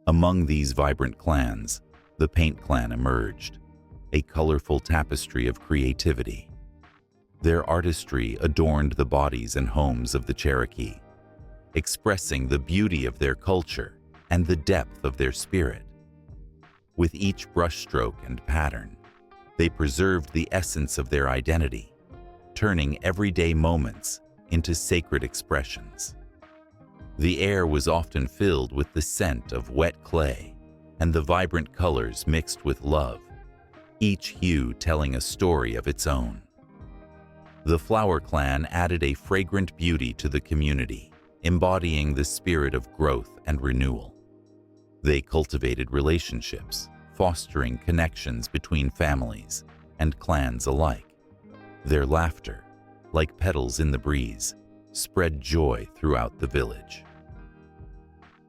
Among these vibrant clans, the Paint Clan emerged, a colorful tapestry of creativity. Their artistry adorned the bodies and homes of the Cherokee, expressing the beauty of their culture and the depth of their spirit. With each brushstroke and pattern, they preserved the essence of their identity, turning everyday moments into sacred expressions. The air was often filled with the scent of wet clay and the vibrant colors mixed with love, each hue telling a story of its own. The Flower Clan added a fragrant beauty to the community, embodying the spirit of growth and renewal. They cultivated relationships, fostering connections between families and clans alike. Their laughter, like petals in the breeze, spread joy throughout the village.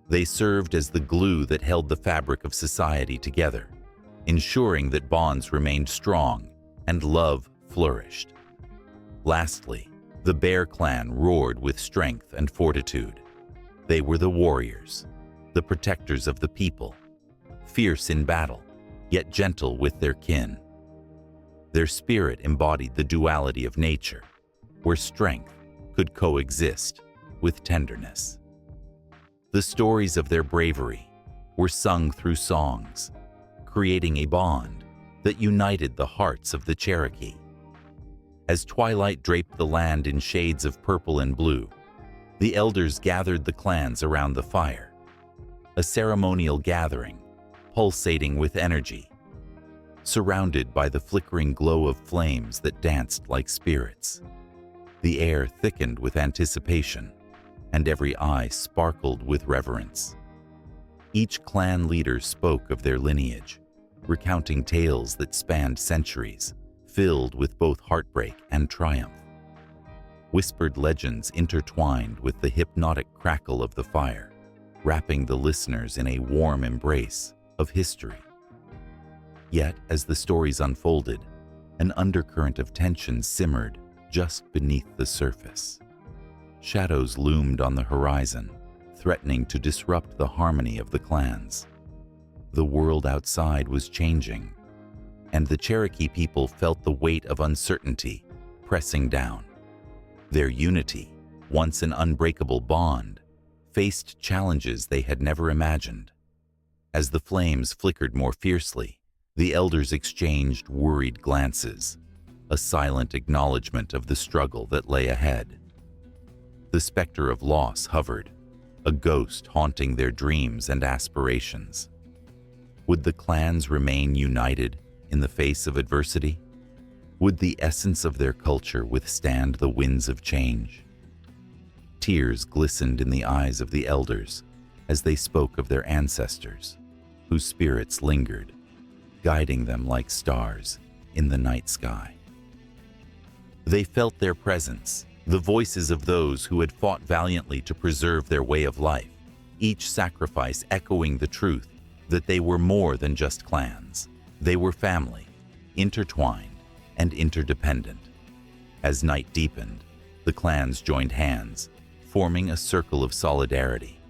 They served as the glue that held the fabric of society together, ensuring that bonds remained strong and love flourished. Lastly, the Bear Clan roared with strength and fortitude. They were the warriors, the protectors of the people, fierce in battle, yet gentle with their kin. Their spirit embodied the duality of nature, where strength could coexist with tenderness. The stories of their bravery were sung through songs, creating a bond that united the hearts of the Cherokee. As twilight draped the land in shades of purple and blue, the elders gathered the clans around the fire, a ceremonial gathering, pulsating with energy, surrounded by the flickering glow of flames that danced like spirits. The air thickened with anticipation, and every eye sparkled with reverence. Each clan leader spoke of their lineage, recounting tales that spanned centuries, filled with both heartbreak and triumph. Whispered legends intertwined with the hypnotic crackle of the fire, wrapping the listeners in a warm embrace of history. Yet, as the stories unfolded, an undercurrent of tension simmered just beneath the surface. Shadows loomed on the horizon, threatening to disrupt the harmony of the clans. The world outside was changing, and the Cherokee people felt the weight of uncertainty pressing down. Their unity, once an unbreakable bond, faced challenges they had never imagined. As the flames flickered more fiercely, the elders exchanged worried glances, a silent acknowledgement of the struggle that lay ahead. The specter of loss hovered, a ghost haunting their dreams and aspirations. Would the clans remain united in the face of adversity? Would the essence of their culture withstand the winds of change? Tears glistened in the eyes of the elders as they spoke of their ancestors, whose spirits lingered, guiding them like stars in the night sky. They felt their presence, the voices of those who had fought valiantly to preserve their way of life, each sacrifice echoing the truth that they were more than just clans. They were family, intertwined and interdependent. As night deepened, the clans joined hands, forming a circle of solidarity.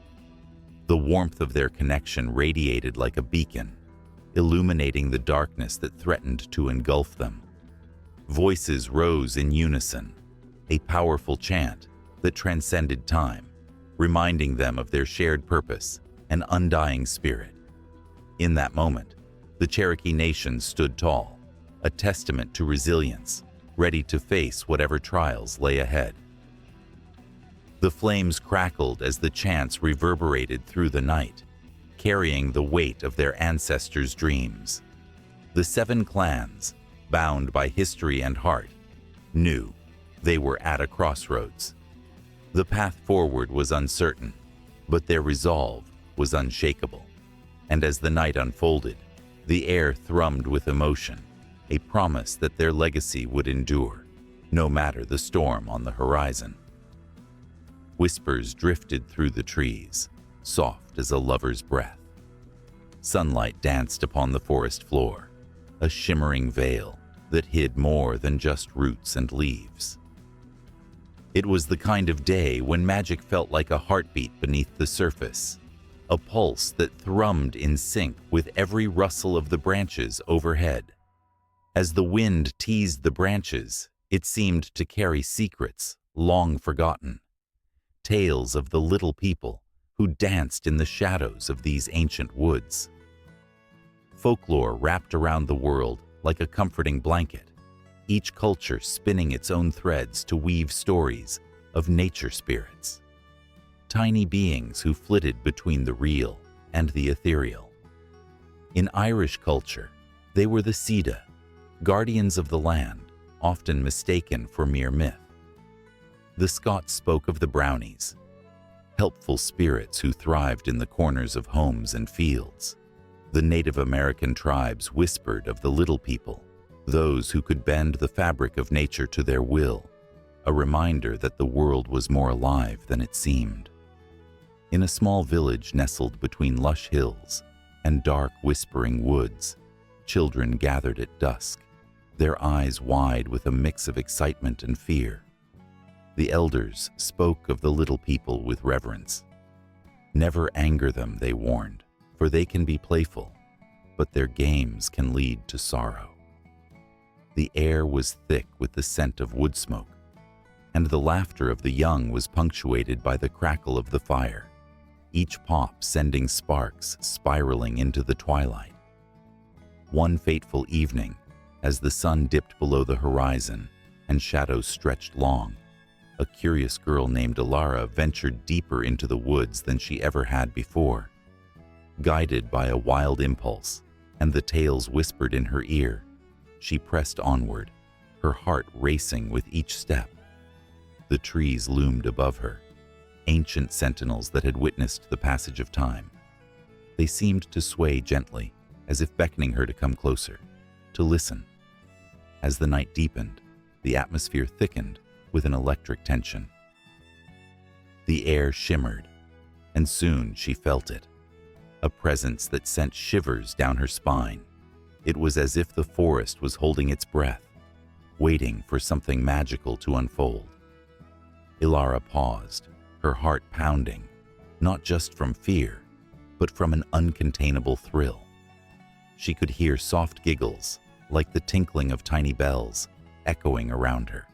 The warmth of their connection radiated like a beacon, illuminating the darkness that threatened to engulf them. Voices rose in unison, a powerful chant that transcended time, reminding them of their shared purpose and undying spirit. In that moment, the Cherokee Nation stood tall, a testament to resilience, ready to face whatever trials lay ahead. The flames crackled as the chants reverberated through the night, carrying the weight of their ancestors' dreams. The 7 clans, bound by history and heart, knew they were at a crossroads. The path forward was uncertain, but their resolve was unshakable. And as the night unfolded, the air thrummed with emotion, a promise that their legacy would endure, no matter the storm on the horizon. Whispers drifted through the trees, soft as a lover's breath. Sunlight danced upon the forest floor, a shimmering veil that hid more than just roots and leaves. It was the kind of day when magic felt like a heartbeat beneath the surface, a pulse that thrummed in sync with every rustle of the branches overhead. As the wind teased the branches, it seemed to carry secrets long forgotten, tales of the little people who danced in the shadows of these ancient woods. Folklore wrapped around the world like a comforting blanket, each culture spinning its own threads to weave stories of nature spirits, tiny beings who flitted between the real and the ethereal. In Irish culture, they were the Sida, guardians of the land, often mistaken for mere myth. The Scots spoke of the brownies, helpful spirits who thrived in the corners of homes and fields. The Native American tribes whispered of the little people, those who could bend the fabric of nature to their will, a reminder that the world was more alive than it seemed. In a small village nestled between lush hills and dark, whispering woods, children gathered at dusk, their eyes wide with a mix of excitement and fear. The elders spoke of the little people with reverence. Never anger them, they warned, for they can be playful, but their games can lead to sorrow. The air was thick with the scent of wood smoke, and the laughter of the young was punctuated by the crackle of the fire, each pop sending sparks spiraling into the twilight. One fateful evening, as the sun dipped below the horizon and shadows stretched long, a curious girl named Ilara ventured deeper into the woods than she ever had before. Guided by a wild impulse and the tales whispered in her ear, she pressed onward, her heart racing with each step. The trees loomed above her, ancient sentinels that had witnessed the passage of time. They seemed to sway gently, as if beckoning her to come closer, to listen. As the night deepened, the atmosphere thickened with an electric tension. The air shimmered, and soon she felt it, a presence that sent shivers down her spine. It was as if the forest was holding its breath, waiting for something magical to unfold. Ilara paused, her heart pounding, not just from fear, but from an uncontainable thrill. She could hear soft giggles, like the tinkling of tiny bells, echoing around her.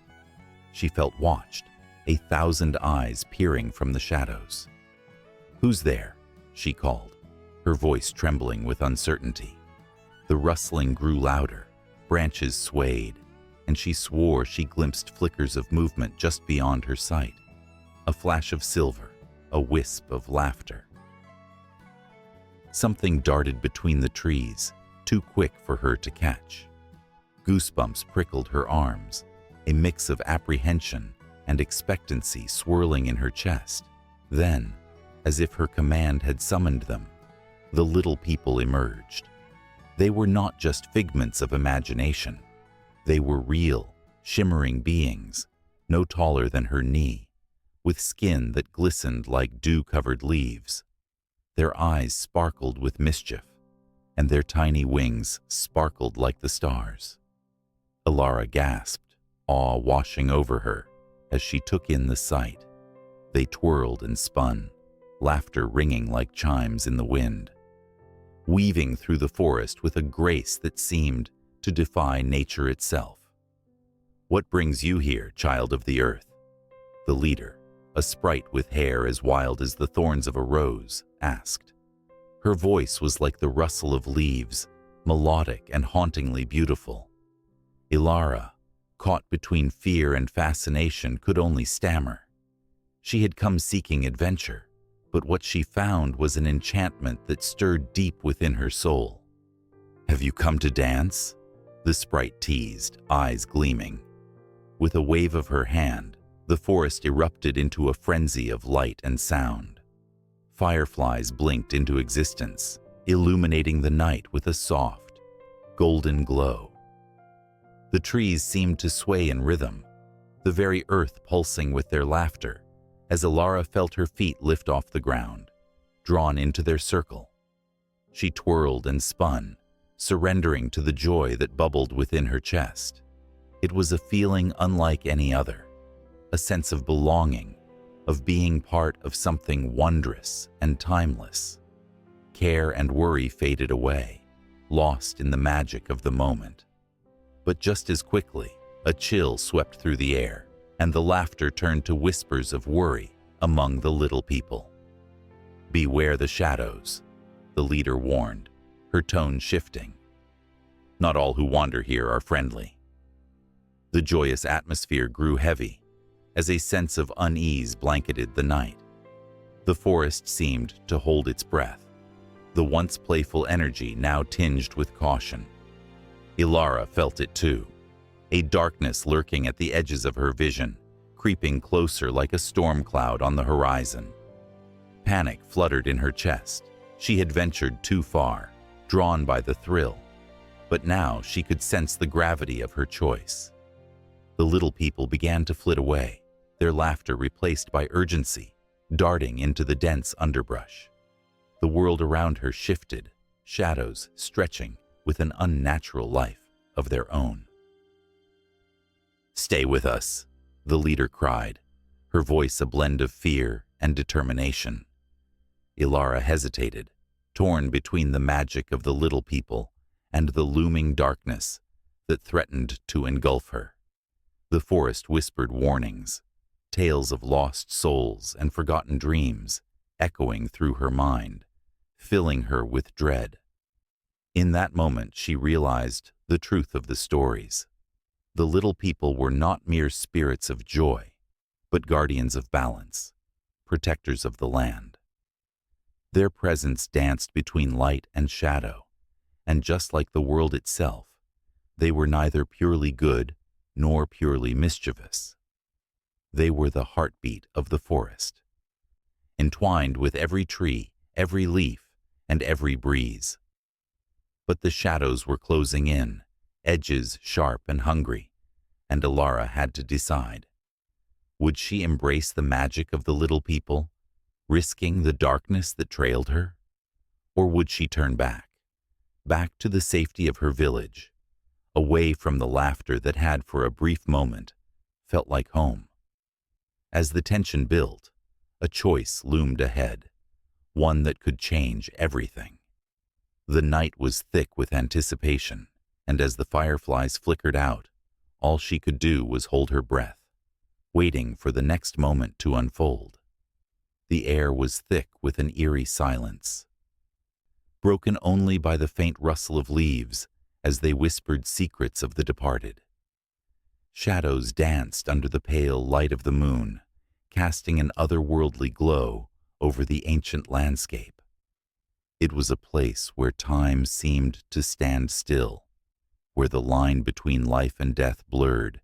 She felt watched, 1,000 eyes peering from the shadows. "Who's there?" she called, her voice trembling with uncertainty. The rustling grew louder, branches swayed, and she swore she glimpsed flickers of movement just beyond her sight. A flash of silver, a wisp of laughter. Something darted between the trees, too quick for her to catch. Goosebumps prickled her arms, a mix of apprehension and expectancy swirling in her chest. Then, as if her command had summoned them, the little people emerged. They were not just figments of imagination. They were real, shimmering beings, no taller than her knee, with skin that glistened like dew-covered leaves. Their eyes sparkled with mischief, and their tiny wings sparkled like the stars. Ilara gasped, awe washing over her as she took in the sight. They twirled and spun, laughter ringing like chimes in the wind, weaving through the forest with a grace that seemed to defy nature itself. "What brings you here, child of the earth?" The leader, a sprite with hair as wild as the thorns of a rose, asked. Her voice was like the rustle of leaves, melodic and hauntingly beautiful. Ilara, caught between fear and fascination, could only stammer. She had come seeking adventure, but what she found was an enchantment that stirred deep within her soul. "Have you come to dance?" the sprite teased, eyes gleaming. With a wave of her hand, the forest erupted into a frenzy of light and sound. Fireflies blinked into existence, illuminating the night with a soft, golden glow. The trees seemed to sway in rhythm, the very earth pulsing with their laughter, as Ilara felt her feet lift off the ground, drawn into their circle. She twirled and spun, surrendering to the joy that bubbled within her chest. It was a feeling unlike any other, a sense of belonging, of being part of something wondrous and timeless. Care and worry faded away, lost in the magic of the moment. But just as quickly, a chill swept through the air, and the laughter turned to whispers of worry among the little people. "Beware the shadows," the leader warned, her tone shifting. "Not all who wander here are friendly." The joyous atmosphere grew heavy, as a sense of unease blanketed the night. The forest seemed to hold its breath, the once playful energy now tinged with caution. Ilara felt it too, a darkness lurking at the edges of her vision, creeping closer like a storm cloud on the horizon. Panic fluttered in her chest. She had ventured too far, drawn by the thrill, but now she could sense the gravity of her choice. The little people began to flit away, their laughter replaced by urgency, darting into the dense underbrush. The world around her shifted, shadows stretching with an unnatural life of their own. "Stay with us," the leader cried, her voice a blend of fear and determination. Ilara hesitated, torn between the magic of the little people and the looming darkness that threatened to engulf her. The forest whispered warnings, tales of lost souls and forgotten dreams echoing through her mind, filling her with dread. In that moment, she realized the truth of the stories. The little people were not mere spirits of joy, but guardians of balance, protectors of the land. Their presence danced between light and shadow, and just like the world itself, they were neither purely good nor purely mischievous. They were the heartbeat of the forest, entwined with every tree, every leaf, and every breeze. But the shadows were closing in, edges sharp and hungry, and Ilara had to decide. Would she embrace the magic of the little people, risking the darkness that trailed her? Or would she turn back to the safety of her village, away from the laughter that had for a brief moment felt like home? As the tension built, a choice loomed ahead, one that could change everything. The night was thick with anticipation, and as the fireflies flickered out, all she could do was hold her breath, waiting for the next moment to unfold. The air was thick with an eerie silence, broken only by the faint rustle of leaves as they whispered secrets of the departed. Shadows danced under the pale light of the moon, casting an otherworldly glow over the ancient landscape. It was a place where time seemed to stand still, where the line between life and death blurred,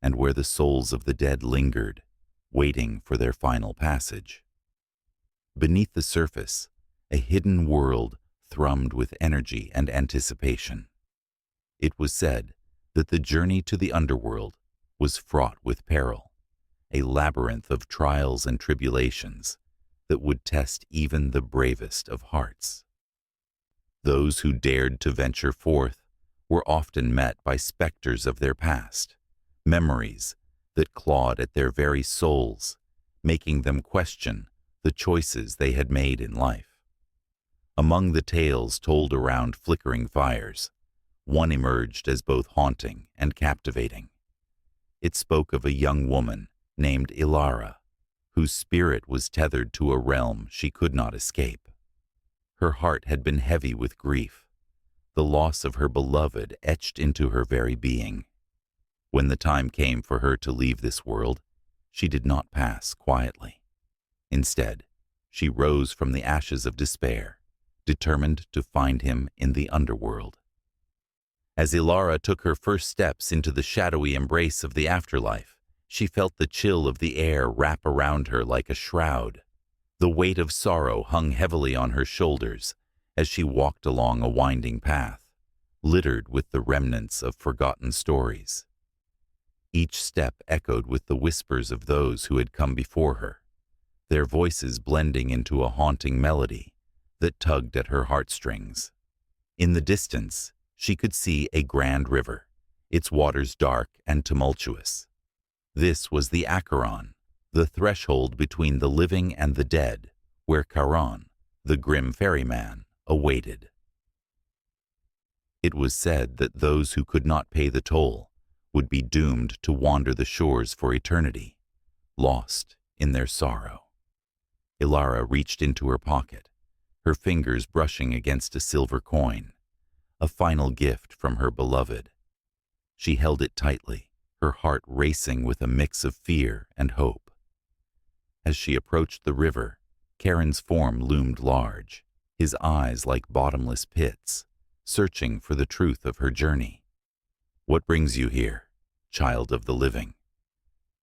and where the souls of the dead lingered, waiting for their final passage. Beneath the surface, a hidden world thrummed with energy and anticipation. It was said that the journey to the underworld was fraught with peril, a labyrinth of trials and tribulations that would test even the bravest of hearts. Those who dared to venture forth were often met by specters of their past, memories that clawed at their very souls, making them question the choices they had made in life. Among the tales told around flickering fires, one emerged as both haunting and captivating. It spoke of a young woman named Ilara, whose spirit was tethered to a realm she could not escape. Her heart had been heavy with grief, the loss of her beloved etched into her very being. When the time came for her to leave this world, she did not pass quietly. Instead, she rose from the ashes of despair, determined to find him in the underworld. As Ilara took her first steps into the shadowy embrace of the afterlife, she felt the chill of the air wrap around her like a shroud. The weight of sorrow hung heavily on her shoulders as she walked along a winding path, littered with the remnants of forgotten stories. Each step echoed with the whispers of those who had come before her, their voices blending into a haunting melody that tugged at her heartstrings. In the distance, she could see a grand river, its waters dark and tumultuous. This was the Acheron, the threshold between the living and the dead, where Charon, the grim ferryman, awaited. It was said that those who could not pay the toll would be doomed to wander the shores for eternity, lost in their sorrow. Ilara reached into her pocket, her fingers brushing against a silver coin, a final gift from her beloved. She held it tightly, her heart racing with a mix of fear and hope. As she approached the river, Charon's form loomed large, his eyes like bottomless pits, searching for the truth of her journey. "What brings you here, child of the living?"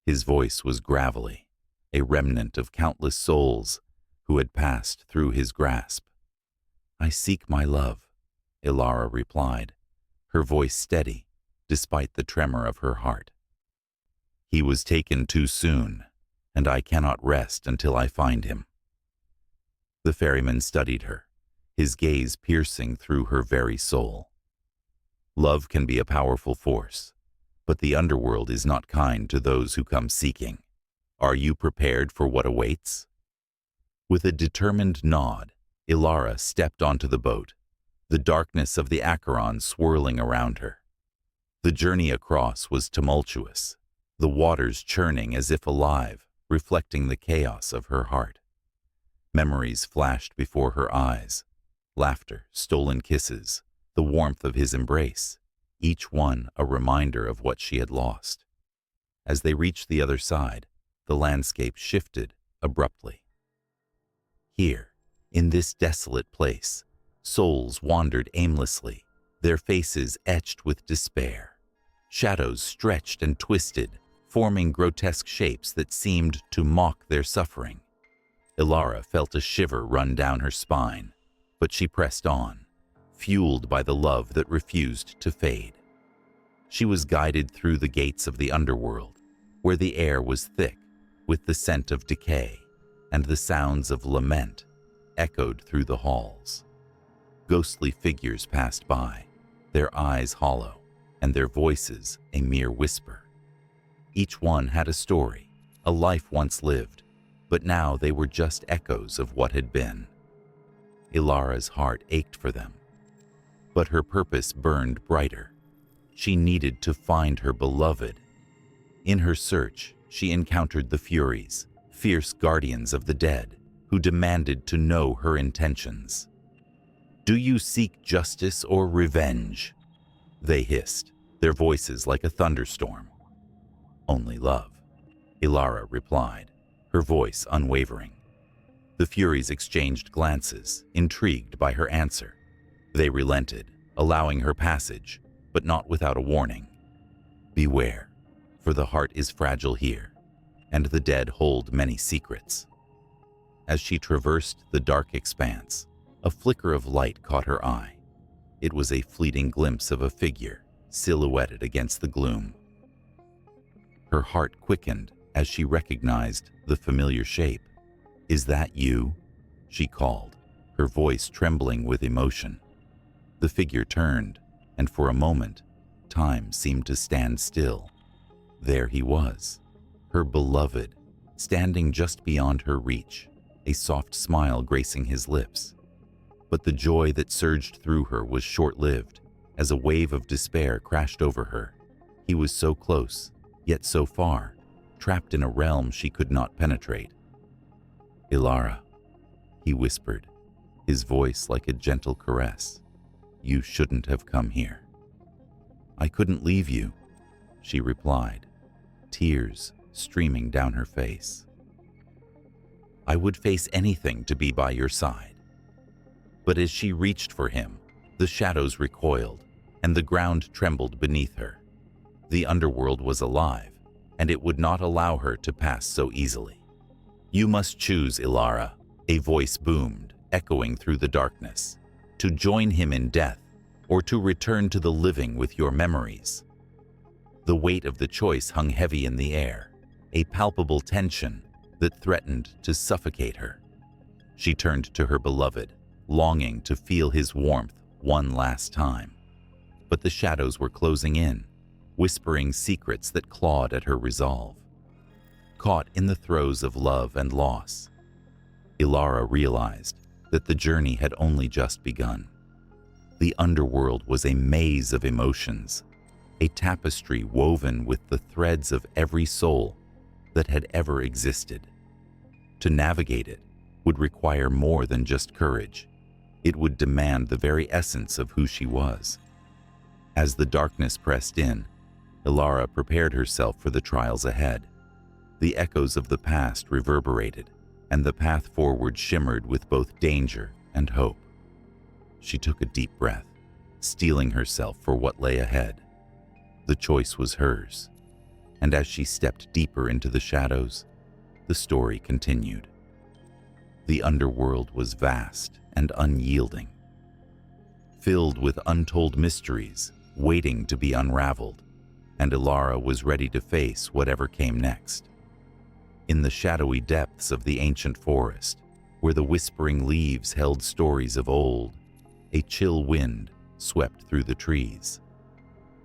His voice was gravelly, a remnant of countless souls who had passed through his grasp. "I seek my love," Ilara replied, her voice steady despite the tremor of her heart. "He was taken too soon, and I cannot rest until I find him." The ferryman studied her, his gaze piercing through her very soul. "Love can be a powerful force, but the underworld is not kind to those who come seeking. Are you prepared for what awaits?" With a determined nod, Ilara stepped onto the boat, the darkness of the Acheron swirling around her. The journey across was tumultuous, the waters churning as if alive, reflecting the chaos of her heart. Memories flashed before her eyes, laughter, stolen kisses, the warmth of his embrace, each one a reminder of what she had lost. As they reached the other side, the landscape shifted abruptly. Here, in this desolate place, souls wandered aimlessly, their faces etched with despair. Shadows stretched and twisted, forming grotesque shapes that seemed to mock their suffering. Ilara felt a shiver run down her spine, but she pressed on, fueled by the love that refused to fade. She was guided through the gates of the underworld, where the air was thick with the scent of decay, and the sounds of lament echoed through the halls. Ghostly figures passed by, their eyes hollow, and their voices a mere whisper. Each one had a story, a life once lived, but now they were just echoes of what had been. Ilara's heart ached for them, but her purpose burned brighter. She needed to find her beloved. In her search, she encountered the Furies, fierce guardians of the dead, who demanded to know her intentions. "Do you seek justice or revenge?" they hissed, their voices like a thunderstorm. "Only love," Ilara replied, her voice unwavering. The Furies exchanged glances, intrigued by her answer. They relented, allowing her passage, but not without a warning. "Beware, for the heart is fragile here, and the dead hold many secrets." As she traversed the dark expanse, a flicker of light caught her eye. It was a fleeting glimpse of a figure, silhouetted against the gloom. Her heart quickened as she recognized the familiar shape. "Is that you?" she called, her voice trembling with emotion. The figure turned, and for a moment, time seemed to stand still. There he was, her beloved, standing just beyond her reach, a soft smile gracing his lips. But the joy that surged through her was short-lived, as a wave of despair crashed over her. He was so close, yet so far, trapped in a realm she could not penetrate. "Ilara," he whispered, his voice like a gentle caress. "You shouldn't have come here." "I couldn't leave you," she replied, tears streaming down her face. "I would face anything to be by your side." But as she reached for him, the shadows recoiled, and the ground trembled beneath her. The underworld was alive, and it would not allow her to pass so easily. "You must choose, Ilara," a voice boomed, echoing through the darkness, "to join him in death, or to return to the living with your memories." The weight of the choice hung heavy in the air, a palpable tension that threatened to suffocate her. She turned to her beloved, longing to feel his warmth one last time. But the shadows were closing in, whispering secrets that clawed at her resolve. Caught in the throes of love and loss, Ilara realized that the journey had only just begun. The underworld was a maze of emotions, a tapestry woven with the threads of every soul that had ever existed. To navigate it would require more than just courage. It would demand the very essence of who she was. As the darkness pressed in, Ilara prepared herself for the trials ahead. The echoes of the past reverberated, and the path forward shimmered with both danger and hope. She took a deep breath, steeling herself for what lay ahead. The choice was hers, and as she stepped deeper into the shadows, the story continued. The underworld was vast and unyielding, filled with untold mysteries waiting to be unraveled, and Ilara was ready to face whatever came next. In the shadowy depths of the ancient forest, where the whispering leaves held stories of old, a chill wind swept through the trees.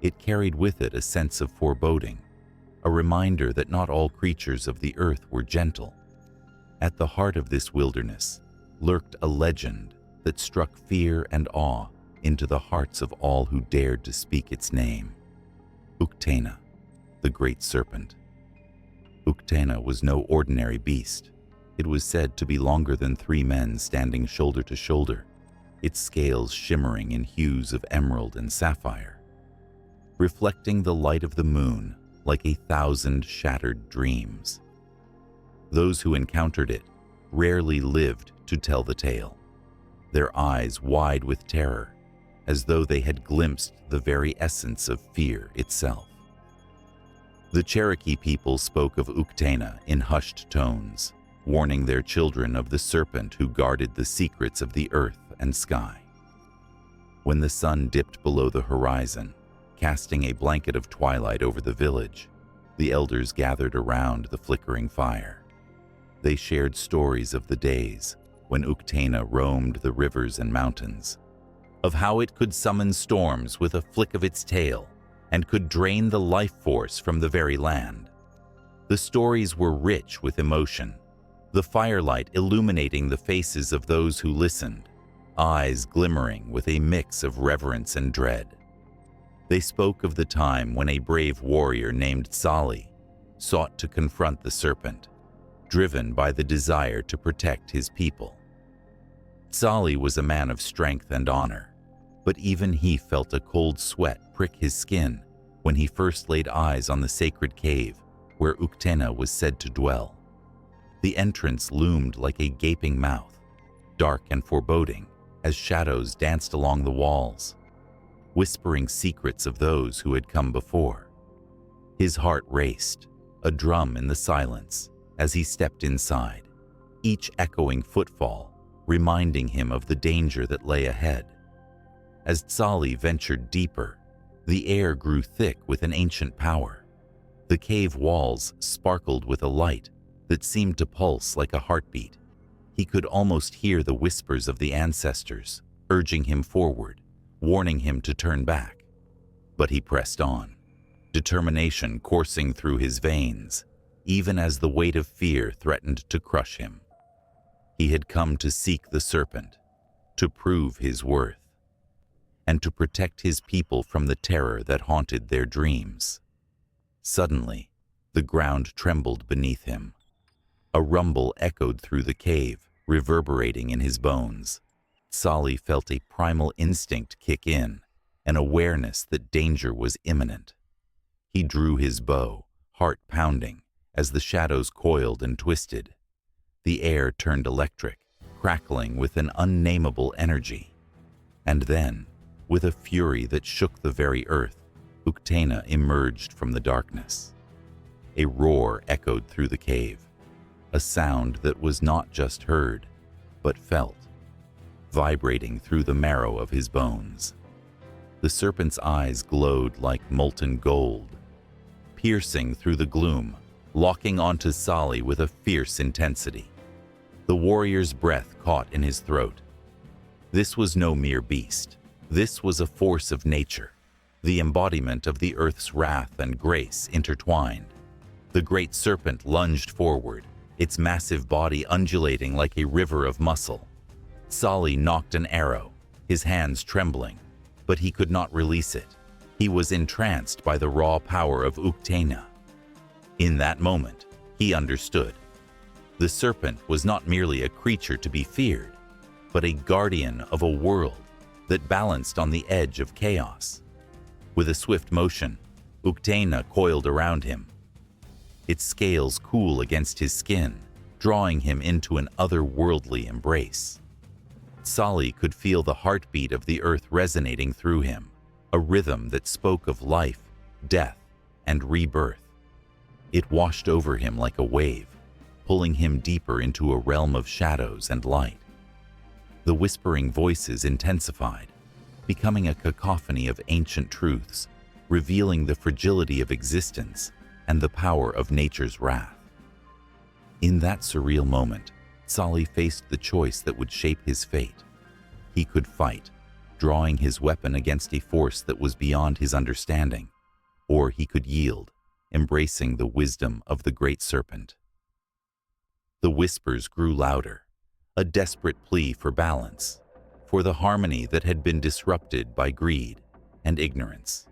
It carried with it a sense of foreboding, a reminder that not all creatures of the earth were gentle. At the heart of this wilderness lurked a legend that struck fear and awe into the hearts of all who dared to speak its name. Uktena, the great serpent. Uktena was no ordinary beast. It was said to be longer than 3 men standing shoulder to shoulder, its scales shimmering in hues of emerald and sapphire, reflecting the light of the moon like 1,000 shattered dreams. Those who encountered it rarely lived to tell the tale, their eyes wide with terror, as though they had glimpsed the very essence of fear itself. The Cherokee people spoke of Uktena in hushed tones, warning their children of the serpent who guarded the secrets of the earth and sky. When the sun dipped below the horizon, casting a blanket of twilight over the village, the elders gathered around the flickering fire. They shared stories of the days when Uktena roamed the rivers and mountains, of how it could summon storms with a flick of its tail and could drain the life force from the very land. The stories were rich with emotion, the firelight illuminating the faces of those who listened, eyes glimmering with a mix of reverence and dread. They spoke of the time when a brave warrior named Sali sought to confront the serpent, driven by the desire to protect his people. Sali was a man of strength and honor, but even he felt a cold sweat prick his skin when he first laid eyes on the sacred cave where Uktena was said to dwell. The entrance loomed like a gaping mouth, dark and foreboding as shadows danced along the walls, whispering secrets of those who had come before. His heart raced, a drum in the silence, as he stepped inside, each echoing footfall reminding him of the danger that lay ahead. As Tsali ventured deeper, the air grew thick with an ancient power. The cave walls sparkled with a light that seemed to pulse like a heartbeat, He could almost hear the whispers of the ancestors, urging him forward, warning him to turn back. But he pressed on, determination coursing through his veins, even as the weight of fear threatened to crush him. He had come to seek the serpent, to prove his worth, and to protect his people from the terror that haunted their dreams. Suddenly, the ground trembled beneath him. A rumble echoed through the cave, reverberating in his bones. Sali felt a primal instinct kick in, an awareness that danger was imminent. He drew his bow, heart pounding, as the shadows coiled and twisted. The air turned electric, crackling with an unnameable energy. And then, with a fury that shook the very earth, Uktena emerged from the darkness. A roar echoed through the cave, a sound that was not just heard, but felt, vibrating through the marrow of his bones. The serpent's eyes glowed like molten gold, piercing through the gloom, locking onto Sali with a fierce intensity. The warrior's breath caught in his throat. This was no mere beast. This was a force of nature, the embodiment of the earth's wrath and grace intertwined. The great serpent lunged forward, its massive body undulating like a river of muscle. Sali knocked an arrow, his hands trembling, but he could not release it. He was entranced by the raw power of Uktena. In that moment, he understood. The serpent was not merely a creature to be feared, but a guardian of a world that balanced on the edge of chaos. With a swift motion, Uktena coiled around him, its scales cool against his skin, drawing him into an otherworldly embrace. Sali could feel the heartbeat of the earth resonating through him, a rhythm that spoke of life, death, and rebirth. It washed over him like a wave, pulling him deeper into a realm of shadows and light. The whispering voices intensified, becoming a cacophony of ancient truths, revealing the fragility of existence and the power of nature's wrath. In that surreal moment, Sali faced the choice that would shape his fate. He could fight, drawing his weapon against a force that was beyond his understanding, or he could yield, embracing the wisdom of the great serpent. The whispers grew louder, a desperate plea for balance, for the harmony that had been disrupted by greed and ignorance.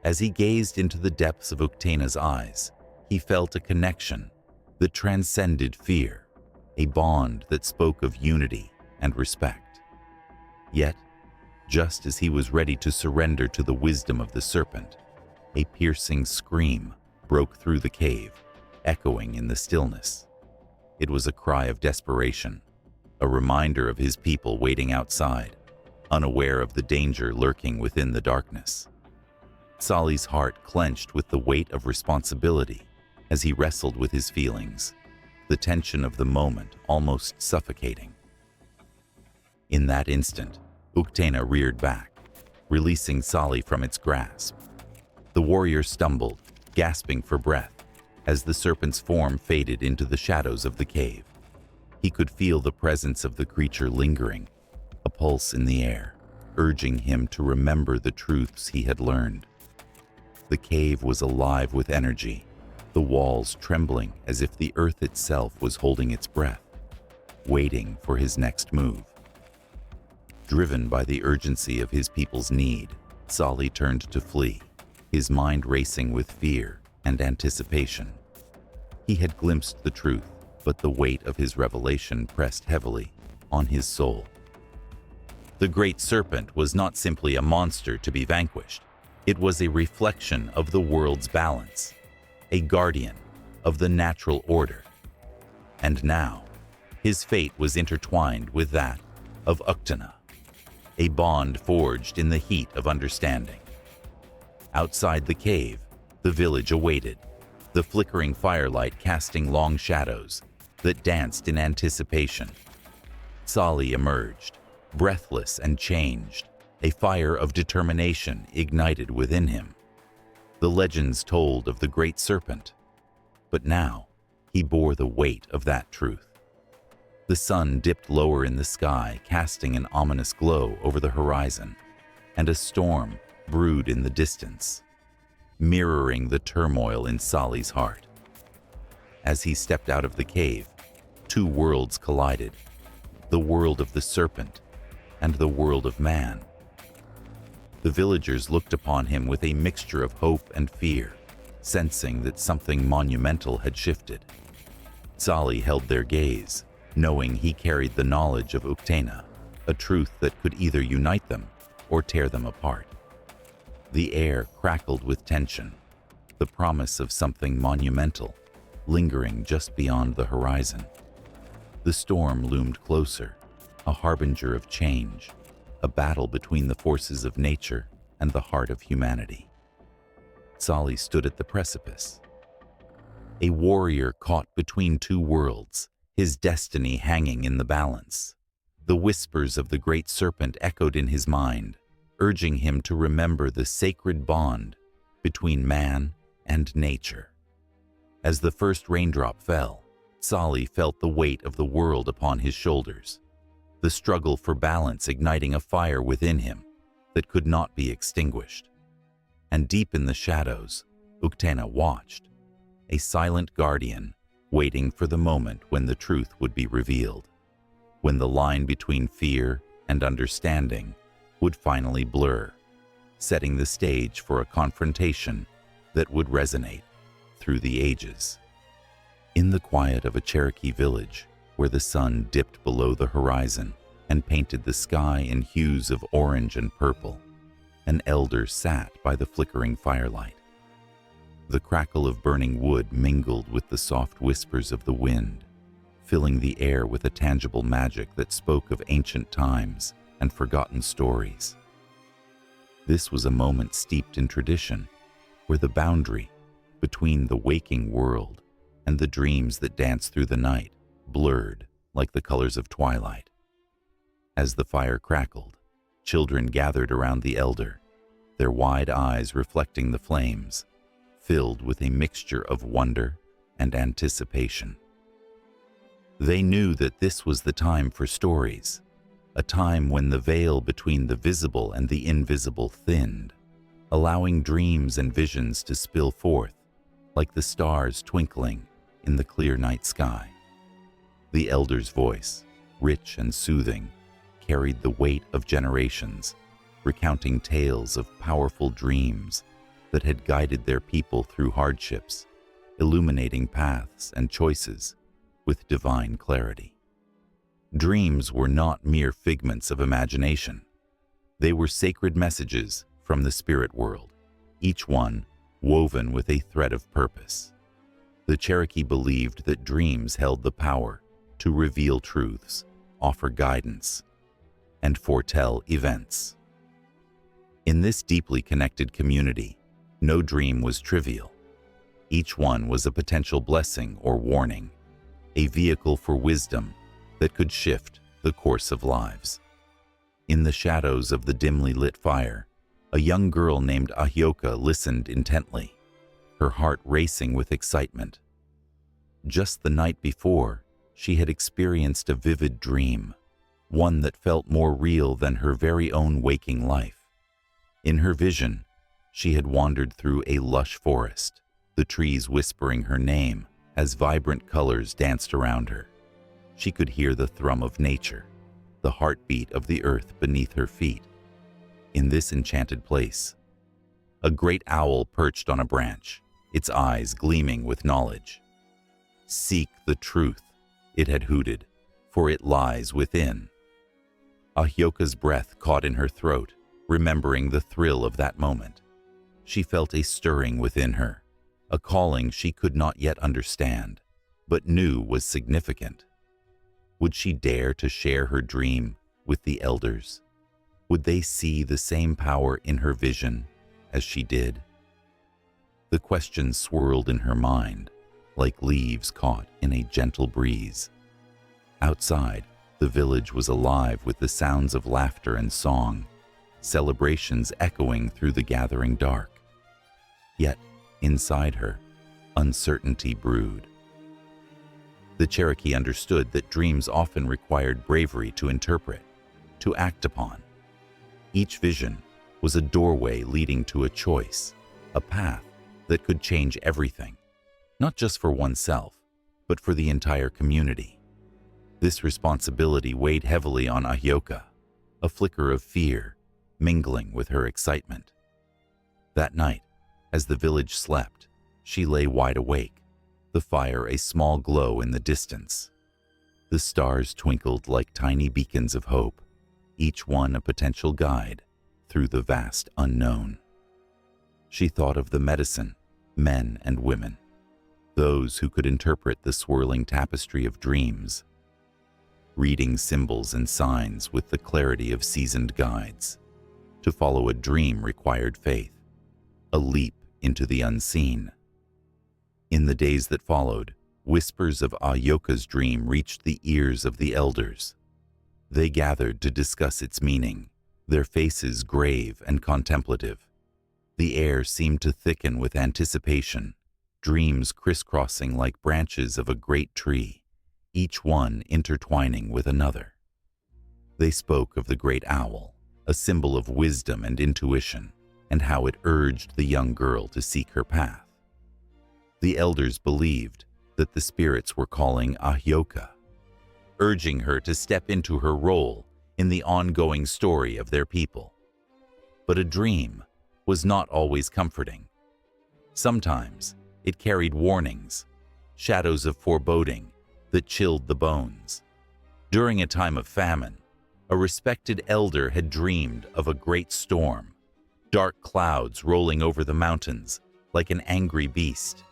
As he gazed into the depths of Uktena's eyes, he felt a connection that transcended fear, a bond that spoke of unity and respect. Yet, just as he was ready to surrender to the wisdom of the serpent, a piercing scream broke through the cave, echoing in the stillness. It was a cry of desperation, a reminder of his people waiting outside, unaware of the danger lurking within the darkness. Sali's heart clenched with the weight of responsibility as he wrestled with his feelings, the tension of the moment almost suffocating. In that instant, Uktena reared back, releasing Sali from its grasp. The warrior stumbled, gasping for breath, as the serpent's form faded into the shadows of the cave. He could feel the presence of the creature lingering, a pulse in the air, urging him to remember the truths he had learned. The cave was alive with energy, the walls trembling as if the earth itself was holding its breath, waiting for his next move. Driven by the urgency of his people's need, Sali turned to flee, his mind racing with fear and anticipation. He had glimpsed the truth, but the weight of his revelation pressed heavily on his soul. The great serpent was not simply a monster to be vanquished. It was a reflection of the world's balance, a guardian of the natural order. And now, his fate was intertwined with that of Uktena, a bond forged in the heat of understanding. Outside the cave, the village awaited, the flickering firelight casting long shadows that danced in anticipation. Sali emerged, breathless and changed, a fire of determination ignited within him. The legends told of the great serpent, but now he bore the weight of that truth. The sun dipped lower in the sky, casting an ominous glow over the horizon, and a storm brewed in the distance, mirroring the turmoil in Sali's heart. As he stepped out of the cave, two worlds collided, the world of the serpent and the world of man. The villagers looked upon him with a mixture of hope and fear, sensing that something monumental had shifted. Sali held their gaze, knowing he carried the knowledge of Uktena, a truth that could either unite them or tear them apart. The air crackled with tension, the promise of something monumental, lingering just beyond the horizon. The storm loomed closer, a harbinger of change, a battle between the forces of nature and the heart of humanity. Sali stood at the precipice, a warrior caught between two worlds, his destiny hanging in the balance. The whispers of the great serpent echoed in his mind, urging him to remember the sacred bond between man and nature. As the first raindrop fell, Sali felt the weight of the world upon his shoulders, the struggle for balance igniting a fire within him that could not be extinguished. And deep in the shadows, Uktena watched, a silent guardian waiting for the moment when the truth would be revealed, when the line between fear and understanding would finally blur, setting the stage for a confrontation that would resonate through the ages. In the quiet of a Cherokee village, where the sun dipped below the horizon and painted the sky in hues of orange and purple, an elder sat by the flickering firelight. The crackle of burning wood mingled with the soft whispers of the wind, filling the air with a tangible magic that spoke of ancient times and forgotten stories. This was a moment steeped in tradition, where the boundary between the waking world and the dreams that dance through the night blurred like the colors of twilight. As the fire crackled, children gathered around the elder, their wide eyes reflecting the flames, filled with a mixture of wonder and anticipation. They knew that this was the time for stories, a time when the veil between the visible and the invisible thinned, allowing dreams and visions to spill forth like the stars twinkling in the clear night sky. The elder's voice, rich and soothing, carried the weight of generations, recounting tales of powerful dreams that had guided their people through hardships, illuminating paths and choices with divine clarity. Dreams were not mere figments of imagination. They were sacred messages from the spirit world, each one woven with a thread of purpose. The Cherokee believed that dreams held the power to reveal truths, offer guidance, and foretell events. In this deeply connected community, no dream was trivial. Each one was a potential blessing or warning, a vehicle for wisdom that could shift the course of lives. In the shadows of the dimly lit fire, a young girl named Ahyoka listened intently, her heart racing with excitement. Just the night before, she had experienced a vivid dream, one that felt more real than her very own waking life. In her vision, she had wandered through a lush forest, the trees whispering her name as vibrant colors danced around her. She could hear the thrum of nature, the heartbeat of the earth beneath her feet. In this enchanted place, a great owl perched on a branch, its eyes gleaming with knowledge. "Seek the truth," it had hooted, "for it lies within." Ahyoka's breath caught in her throat, remembering the thrill of that moment. She felt a stirring within her, a calling she could not yet understand, but knew was significant. Would she dare to share her dream with the elders? Would they see the same power in her vision as she did? The question swirled in her mind, like leaves caught in a gentle breeze. Outside, the village was alive with the sounds of laughter and song, celebrations echoing through the gathering dark. Yet, inside her, uncertainty brewed. The Cherokee understood that dreams often required bravery to interpret, to act upon. Each vision was a doorway leading to a choice, a path that could change everything, not just for oneself, but for the entire community. This responsibility weighed heavily on Ahyoka, a flicker of fear mingling with her excitement. That night, as the village slept, she lay wide awake, the fire a small glow in the distance. The stars twinkled like tiny beacons of hope, each one a potential guide through the vast unknown. She thought of the medicine, men and women, those who could interpret the swirling tapestry of dreams, reading symbols and signs with the clarity of seasoned guides. To follow a dream required faith, a leap into the unseen. In the days that followed, whispers of Ahyoka's dream reached the ears of the elders. They gathered to discuss its meaning, their faces grave and contemplative. The air seemed to thicken with anticipation, dreams crisscrossing like branches of a great tree, each one intertwining with another. They spoke of the great owl, a symbol of wisdom and intuition, and how it urged the young girl to seek her path. The elders believed that the spirits were calling Ahyoka, urging her to step into her role in the ongoing story of their people. But a dream was not always comforting. Sometimes it carried warnings, shadows of foreboding that chilled the bones. During a time of famine, a respected elder had dreamed of a great storm, dark clouds rolling over the mountains like an angry beast.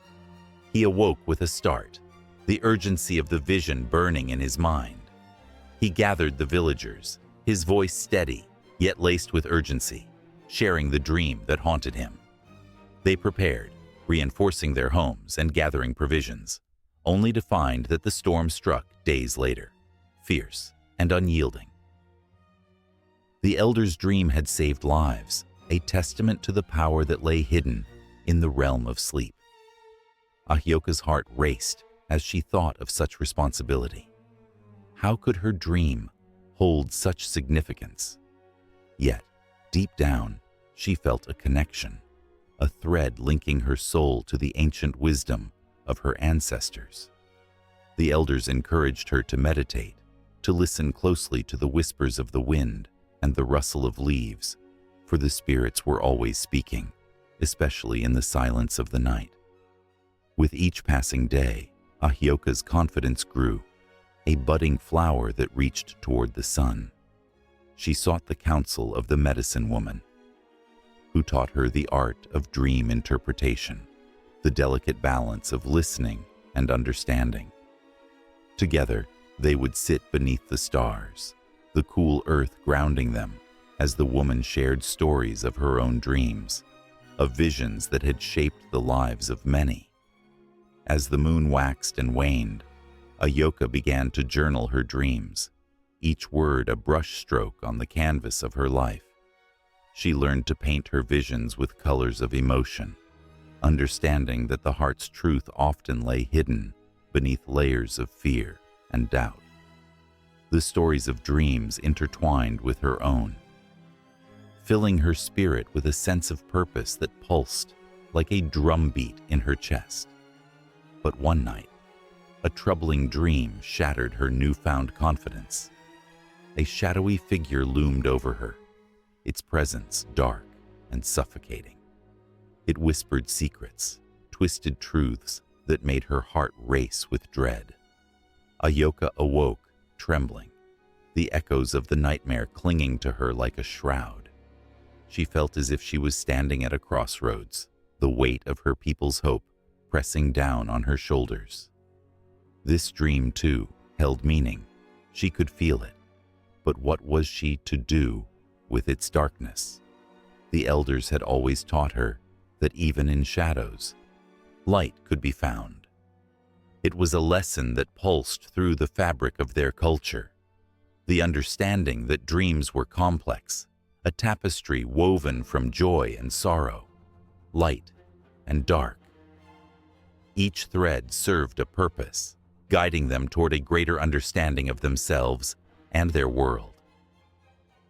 He awoke with a start, the urgency of the vision burning in his mind. He gathered the villagers, his voice steady, yet laced with urgency, sharing the dream that haunted him. They prepared, reinforcing their homes and gathering provisions, only to find that the storm struck days later, fierce and unyielding. The elder's dream had saved lives, a testament to the power that lay hidden in the realm of sleep. Ahyoka's heart raced as she thought of such responsibility. How could her dream hold such significance? Yet, deep down, she felt a connection, a thread linking her soul to the ancient wisdom of her ancestors. The elders encouraged her to meditate, to listen closely to the whispers of the wind and the rustle of leaves, for the spirits were always speaking, especially in the silence of the night. With each passing day, Ahyoka's confidence grew, a budding flower that reached toward the sun. She sought the counsel of the medicine woman, who taught her the art of dream interpretation, the delicate balance of listening and understanding. Together, they would sit beneath the stars, the cool earth grounding them, as the woman shared stories of her own dreams, of visions that had shaped the lives of many. As the moon waxed and waned, Ahyoka began to journal her dreams, each word a brushstroke on the canvas of her life. She learned to paint her visions with colors of emotion, understanding that the heart's truth often lay hidden beneath layers of fear and doubt. The stories of dreams intertwined with her own, filling her spirit with a sense of purpose that pulsed like a drumbeat in her chest. But one night, a troubling dream shattered her newfound confidence. A shadowy figure loomed over her, its presence dark and suffocating. It whispered secrets, twisted truths that made her heart race with dread. Ahyoka awoke, trembling, the echoes of the nightmare clinging to her like a shroud. She felt as if she was standing at a crossroads, the weight of her people's hope pressing down on her shoulders. This dream, too, held meaning. She could feel it. But what was she to do with its darkness? The elders had always taught her that even in shadows, light could be found. It was a lesson that pulsed through the fabric of their culture, the understanding that dreams were complex, a tapestry woven from joy and sorrow, light and dark. Each thread served a purpose, guiding them toward a greater understanding of themselves and their world.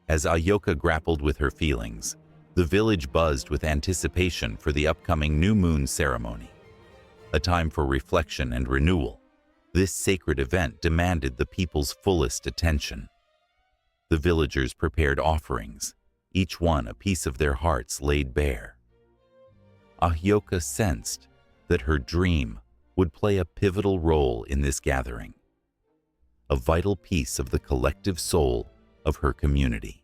As Ahyoka grappled with her feelings, the village buzzed with anticipation for the upcoming new moon ceremony. A time for reflection and renewal, this sacred event demanded the people's fullest attention. The villagers prepared offerings, each one a piece of their hearts laid bare. Ahyoka sensed that her dream would play a pivotal role in this gathering, a vital piece of the collective soul of her community.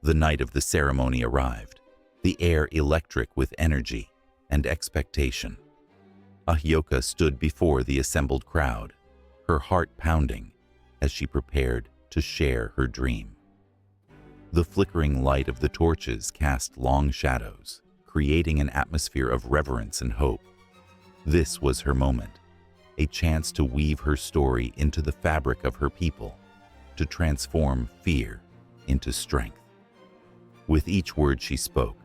The night of the ceremony arrived, the air electric with energy and expectation. Ahyoka stood before the assembled crowd, her heart pounding as she prepared to share her dream. The flickering light of the torches cast long shadows, creating an atmosphere of reverence and hope. This was her moment, a chance to weave her story into the fabric of her people, to transform fear into strength. With each word she spoke,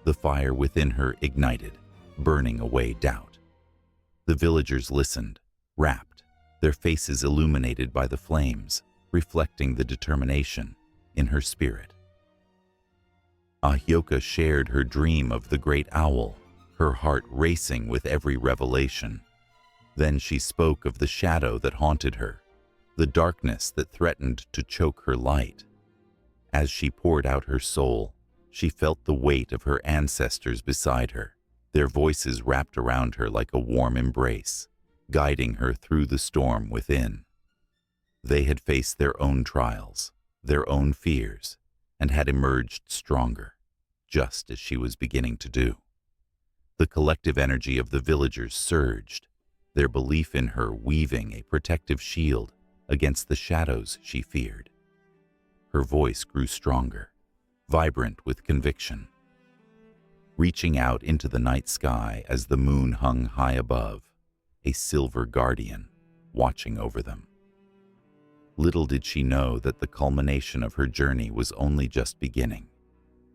the fire within her ignited, burning away doubt. The villagers listened, rapt, their faces illuminated by the flames, reflecting the determination in her spirit. Ahyoka shared her dream of the great owl, her heart racing with every revelation. Then she spoke of the shadow that haunted her, the darkness that threatened to choke her light. As she poured out her soul, she felt the weight of her ancestors beside her, their voices wrapped around her like a warm embrace, guiding her through the storm within. They had faced their own trials, their own fears, and had emerged stronger, just as she was beginning to do. The collective energy of the villagers surged, their belief in her weaving a protective shield against the shadows she feared. Her voice grew stronger, vibrant with conviction, reaching out into the night sky as the moon hung high above, a silver guardian watching over them. Little did she know that the culmination of her journey was only just beginning,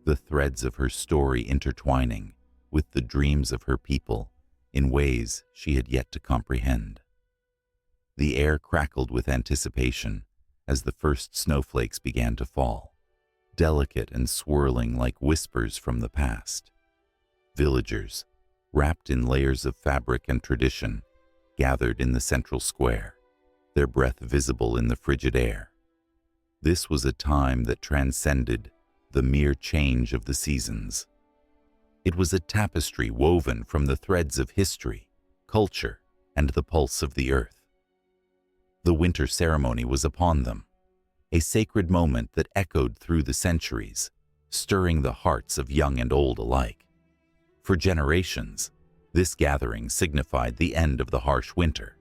the threads of her story intertwining with the dreams of her people in ways she had yet to comprehend. The air crackled with anticipation as the first snowflakes began to fall, delicate and swirling like whispers from the past. Villagers, wrapped in layers of fabric and tradition, gathered in the central square, their breath visible in the frigid air. This was a time that transcended the mere change of the seasons. It was a tapestry woven from the threads of history, culture, and the pulse of the earth. The winter ceremony was upon them, a sacred moment that echoed through the centuries, stirring the hearts of young and old alike. For generations, this gathering signified the end of the harsh winter,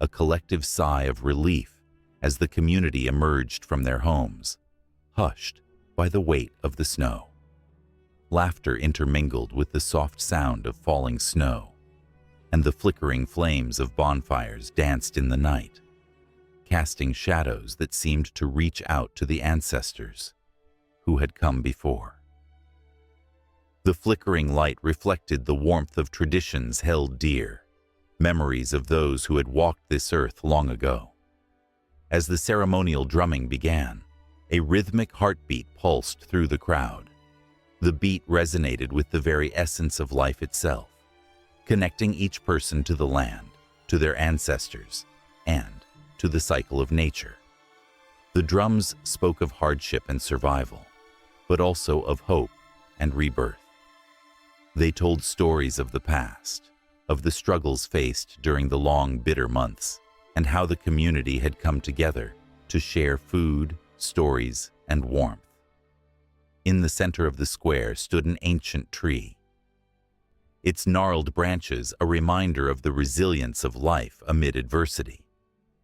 a collective sigh of relief as the community emerged from their homes, hushed by the weight of the snow. Laughter intermingled with the soft sound of falling snow, and the flickering flames of bonfires danced in the night, casting shadows that seemed to reach out to the ancestors who had come before. The flickering light reflected the warmth of traditions held dear, memories of those who had walked this earth long ago. As the ceremonial drumming began, a rhythmic heartbeat pulsed through the crowd. The beat resonated with the very essence of life itself, connecting each person to the land, to their ancestors, and to the cycle of nature. The drums spoke of hardship and survival, but also of hope and rebirth. They told stories of the past, of the struggles faced during the long, bitter months, and how the community had come together to share food, stories, and warmth. In the center of the square stood an ancient tree, its gnarled branches a reminder of the resilience of life amid adversity.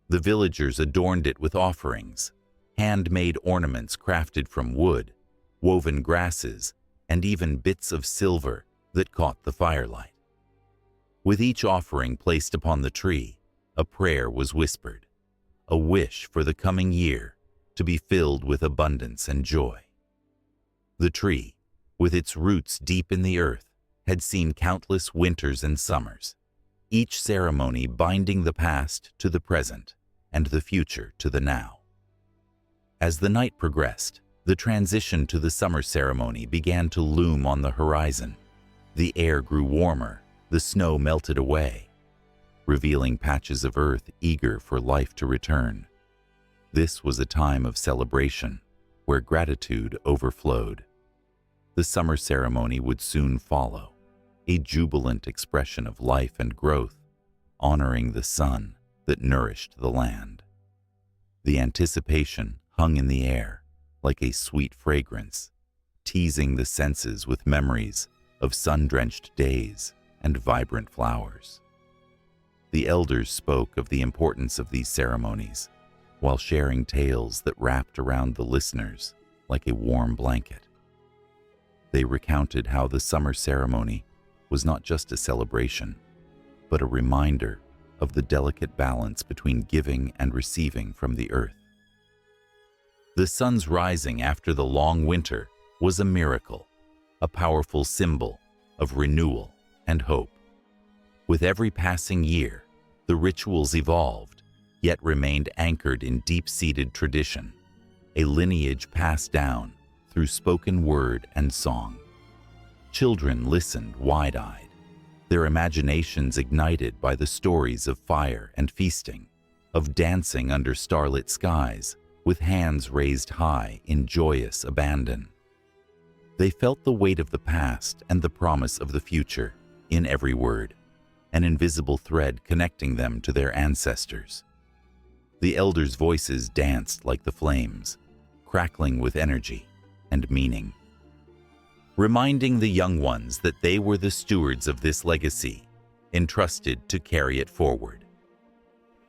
The villagers adorned it with offerings, handmade ornaments crafted from wood, woven grasses, and even bits of silver that caught the firelight. With each offering placed upon the tree, a prayer was whispered, a wish for the coming year to be filled with abundance and joy. The tree, with its roots deep in the earth, had seen countless winters and summers, each ceremony binding the past to the present and the future to the now. As the night progressed, the transition to the summer ceremony began to loom on the horizon. The air grew warmer, the snow melted away, revealing patches of earth eager for life to return. This was a time of celebration, where gratitude overflowed. The summer ceremony would soon follow, a jubilant expression of life and growth, honoring the sun that nourished the land. The anticipation hung in the air like a sweet fragrance, teasing the senses with memories of sun-drenched days and vibrant flowers. The elders spoke of the importance of these ceremonies, while sharing tales that wrapped around the listeners like a warm blanket. They recounted how the summer ceremony was not just a celebration, but a reminder of the delicate balance between giving and receiving from the earth. The sun's rising after the long winter was a miracle, a powerful symbol of renewal and hope. With every passing year, the rituals evolved, yet remained anchored in deep-seated tradition, a lineage passed down through spoken word and song. Children listened wide-eyed, their imaginations ignited by the stories of fire and feasting, of dancing under starlit skies, with hands raised high in joyous abandon. They felt the weight of the past and the promise of the future in every word, an invisible thread connecting them to their ancestors. The elders' voices danced like the flames, crackling with energy and meaning, reminding the young ones that they were the stewards of this legacy, entrusted to carry it forward.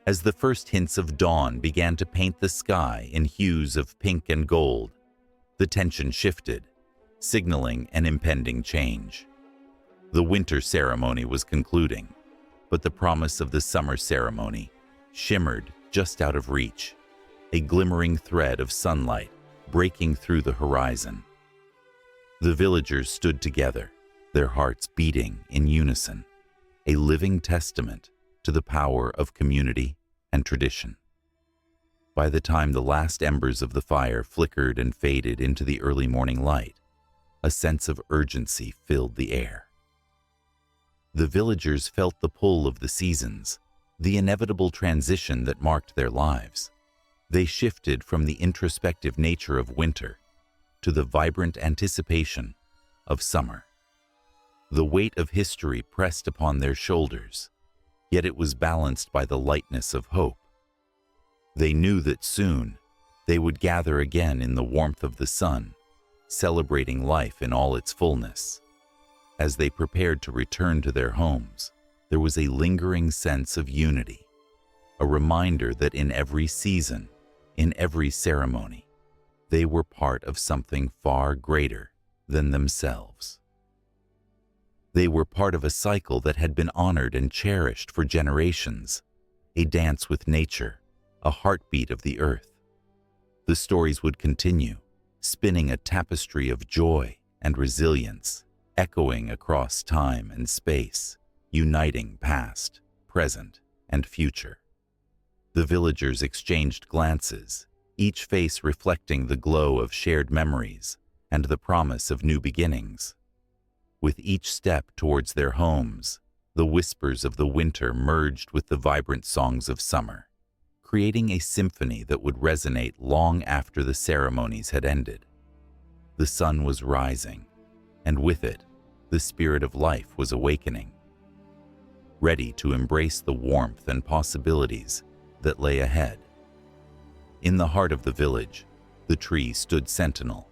As the first hints of dawn began to paint the sky in hues of pink and gold, the tension shifted, signaling an impending change. The winter ceremony was concluding, but the promise of the summer ceremony shimmered just out of reach, a glimmering thread of sunlight breaking through the horizon. The villagers stood together, their hearts beating in unison, a living testament to the power of community and tradition. By the time the last embers of the fire flickered and faded into the early morning light, a sense of urgency filled the air. The villagers felt the pull of the seasons, the inevitable transition that marked their lives. They shifted from the introspective nature of winter to the vibrant anticipation of summer. The weight of history pressed upon their shoulders, yet it was balanced by the lightness of hope. They knew that soon they would gather again in the warmth of the sun, celebrating life in all its fullness. As they prepared to return to their homes, there was a lingering sense of unity, a reminder that in every season, in every ceremony, they were part of something far greater than themselves. They were part of a cycle that had been honored and cherished for generations, a dance with nature, a heartbeat of the earth. The stories would continue, spinning a tapestry of joy and resilience, echoing across time and space, uniting past, present, and future. The villagers exchanged glances, each face reflecting the glow of shared memories and the promise of new beginnings. With each step towards their homes, the whispers of the winter merged with the vibrant songs of summer, creating a symphony that would resonate long after the ceremonies had ended. The sun was rising, and with it, the spirit of life was awakening, ready to embrace the warmth and possibilities that lay ahead. In the heart of the village, the tree stood sentinel,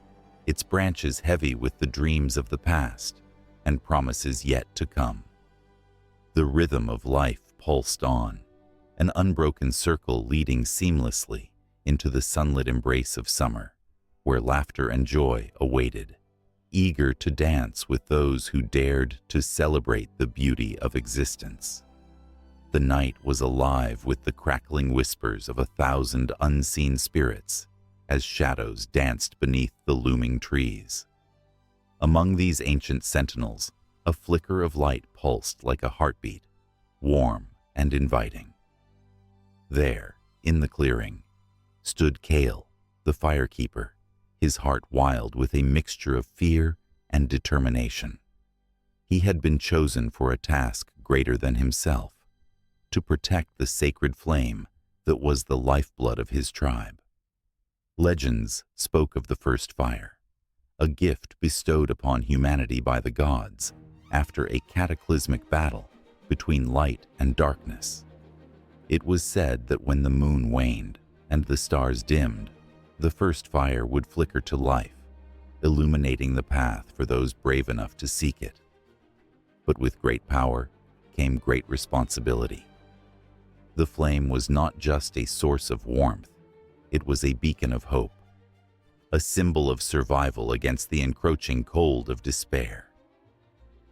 its branches heavy with the dreams of the past and promises yet to come. The rhythm of life pulsed on, an unbroken circle leading seamlessly into the sunlit embrace of summer, where laughter and joy awaited, eager to dance with those who dared to celebrate the beauty of existence. The night was alive with the crackling whispers of 1,000 unseen spirits as shadows danced beneath the looming trees. Among these ancient sentinels, a flicker of light pulsed like a heartbeat, warm and inviting. There, in the clearing, stood Kale, the firekeeper, his heart wild with a mixture of fear and determination. He had been chosen for a task greater than himself, to protect the sacred flame that was the lifeblood of his tribe. Legends spoke of the first fire, a gift bestowed upon humanity by the gods after a cataclysmic battle between light and darkness. It was said that when the moon waned and the stars dimmed, the first fire would flicker to life, illuminating the path for those brave enough to seek it. But with great power came great responsibility. The flame was not just a source of warmth, it was a beacon of hope, a symbol of survival against the encroaching cold of despair.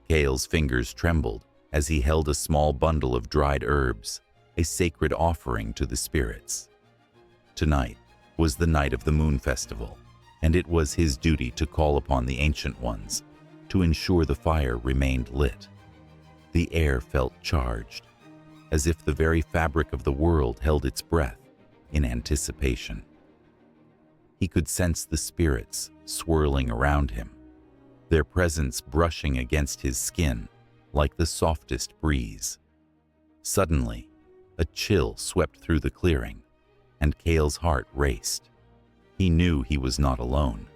Kale's fingers trembled as he held a small bundle of dried herbs, a sacred offering to the spirits. Tonight was the night of the Moon Festival, and it was his duty to call upon the Ancient Ones to ensure the fire remained lit. The air felt charged, as if the very fabric of the world held its breath in anticipation. He could sense the spirits swirling around him, their presence brushing against his skin like the softest breeze. Suddenly, a chill swept through the clearing, and Kale's heart raced. He knew he was not alone.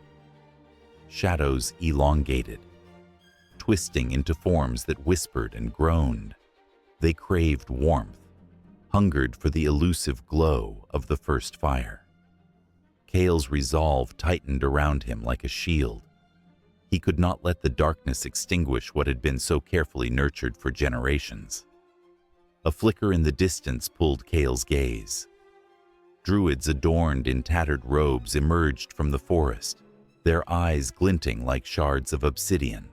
Shadows elongated, twisting into forms that whispered and groaned. They craved warmth, hungered for the elusive glow of the first fire. Kale's resolve tightened around him like a shield. He could not let the darkness extinguish what had been so carefully nurtured for generations. A flicker in the distance pulled Kale's gaze. Druids adorned in tattered robes emerged from the forest, their eyes glinting like shards of obsidian.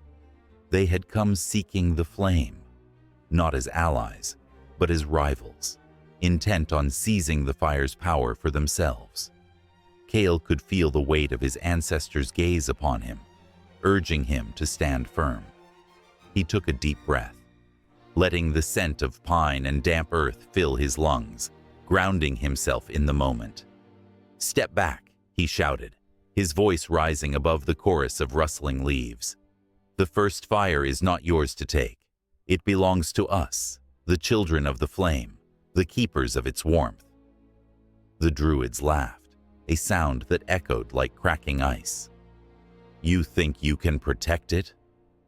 They had come seeking the flame, not as allies, but as rivals, intent on seizing the fire's power for themselves. Kale could feel the weight of his ancestors' gaze upon him, urging him to stand firm. He took a deep breath, letting the scent of pine and damp earth fill his lungs, grounding himself in the moment. "Step back," he shouted, his voice rising above the chorus of rustling leaves. "The first fire is not yours to take. It belongs to us, the children of the flame, the keepers of its warmth." The druids laughed, a sound that echoed like cracking ice. "You think you can protect it?"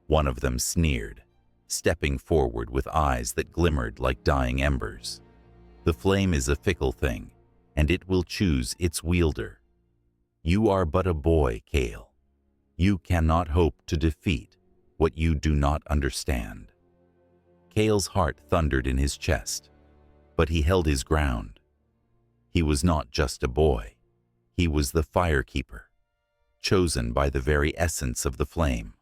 one of them sneered, stepping forward with eyes that glimmered like dying embers. "The flame is a fickle thing, and it will choose its wielder. You are but a boy, Kale. You cannot hope to defeat what you do not understand." Kale's heart thundered in his chest, but he held his ground. He was not just a boy. He was the firekeeper, chosen by the very essence of the flame.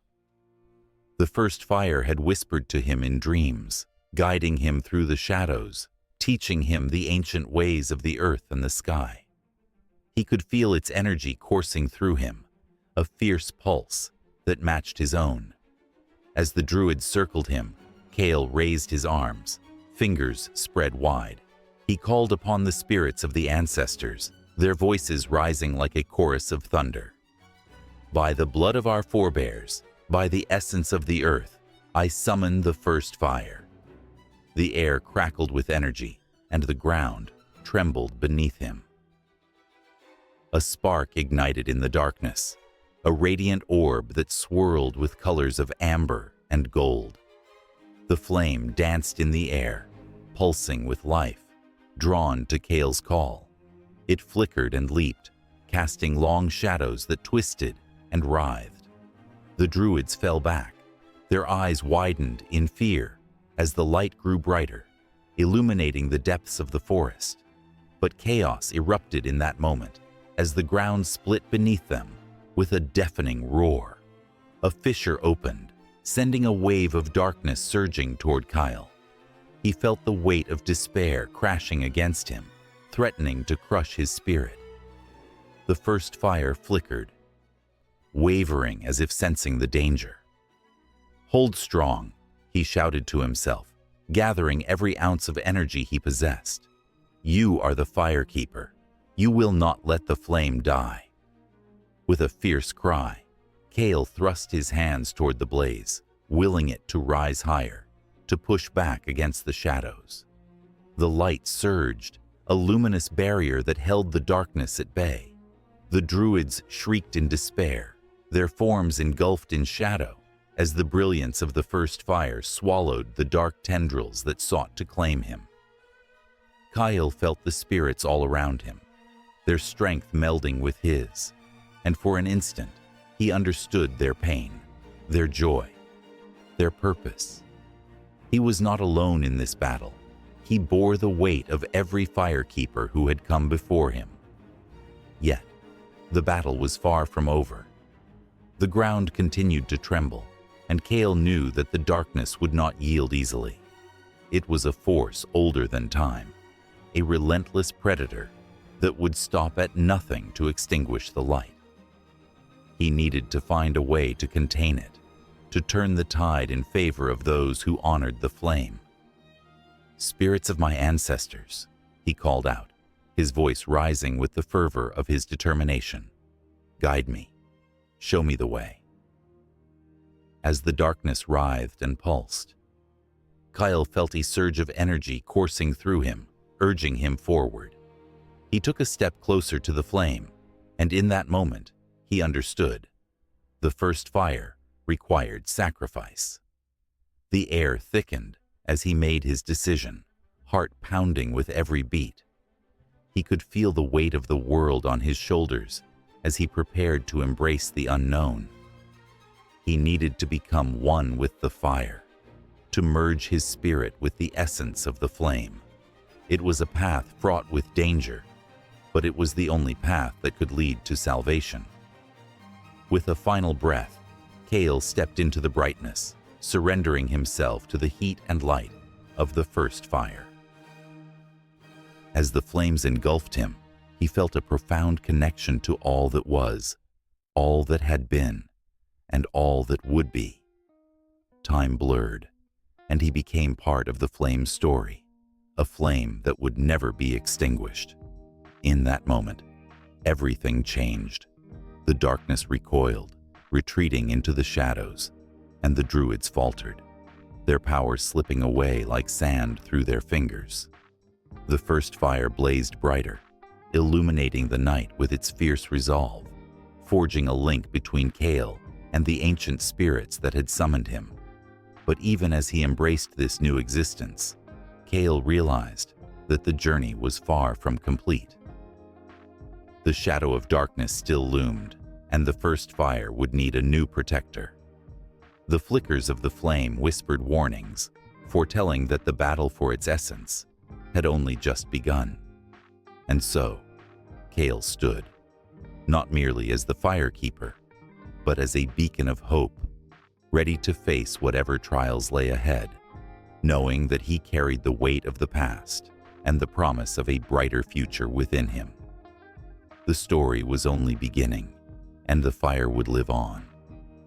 The first fire had whispered to him in dreams, guiding him through the shadows, teaching him the ancient ways of the earth and the sky. He could feel its energy coursing through him, a fierce pulse that matched his own. As the druids circled him, Kale raised his arms, fingers spread wide. He called upon the spirits of the ancestors, their voices rising like a chorus of thunder. "By the blood of our forebears, by the essence of the earth, I summon the first fire." The air crackled with energy, and the ground trembled beneath him. A spark ignited in the darkness, a radiant orb that swirled with colors of amber and gold. The flame danced in the air, pulsing with life, drawn to Kale's call. It flickered and leaped, casting long shadows that twisted and writhed. The druids fell back, their eyes widened in fear as the light grew brighter, illuminating the depths of the forest. But chaos erupted in that moment as the ground split beneath them with a deafening roar. A fissure opened, sending a wave of darkness surging toward Kyle. He felt the weight of despair crashing against him, threatening to crush his spirit. The first fire flickered, wavering as if sensing the danger. "Hold strong," he shouted to himself, gathering every ounce of energy he possessed. "You are the fire keeper. You will not let the flame die." With a fierce cry, Kale thrust his hands toward the blaze, willing it to rise higher, to push back against the shadows. The light surged, a luminous barrier that held the darkness at bay. The druids shrieked in despair, their forms engulfed in shadow, as the brilliance of the first fire swallowed the dark tendrils that sought to claim him. Kyle felt the spirits all around him, their strength melding with his, and for an instant, he understood their pain, their joy, their purpose. He was not alone in this battle. He bore the weight of every firekeeper who had come before him. Yet, the battle was far from over. The ground continued to tremble, and Kale knew that the darkness would not yield easily. It was a force older than time, a relentless predator that would stop at nothing to extinguish the light. He needed to find a way to contain it, to turn the tide in favor of those who honored the flame. "Spirits of my ancestors," he called out, his voice rising with the fervor of his determination. "Guide me. Show me the way." As the darkness writhed and pulsed, Kyle felt a surge of energy coursing through him, urging him forward. He took a step closer to the flame, and in that moment, he understood. The first fire required sacrifice. The air thickened as he made his decision, heart pounding with every beat. He could feel the weight of the world on his shoulders as he prepared to embrace the unknown. He needed to become one with the fire, to merge his spirit with the essence of the flame. It was a path fraught with danger, but it was the only path that could lead to salvation. With a final breath, Kale stepped into the brightness, surrendering himself to the heat and light of the first fire. As the flames engulfed him, he felt a profound connection to all that was, all that had been, and all that would be. Time blurred, and he became part of the flame's story, a flame that would never be extinguished. In that moment, everything changed. The darkness recoiled, retreating into the shadows, and the druids faltered, their power slipping away like sand through their fingers. The first fire blazed brighter, illuminating the night with its fierce resolve, forging a link between Kale and the ancient spirits that had summoned him. But even as he embraced this new existence, Kale realized that the journey was far from complete. The shadow of darkness still loomed, and the first fire would need a new protector. The flickers of the flame whispered warnings, foretelling that the battle for its essence had only just begun. And so, Kale stood, not merely as the firekeeper, but as a beacon of hope, ready to face whatever trials lay ahead, knowing that he carried the weight of the past and the promise of a brighter future within him. The story was only beginning, and the fire would live on,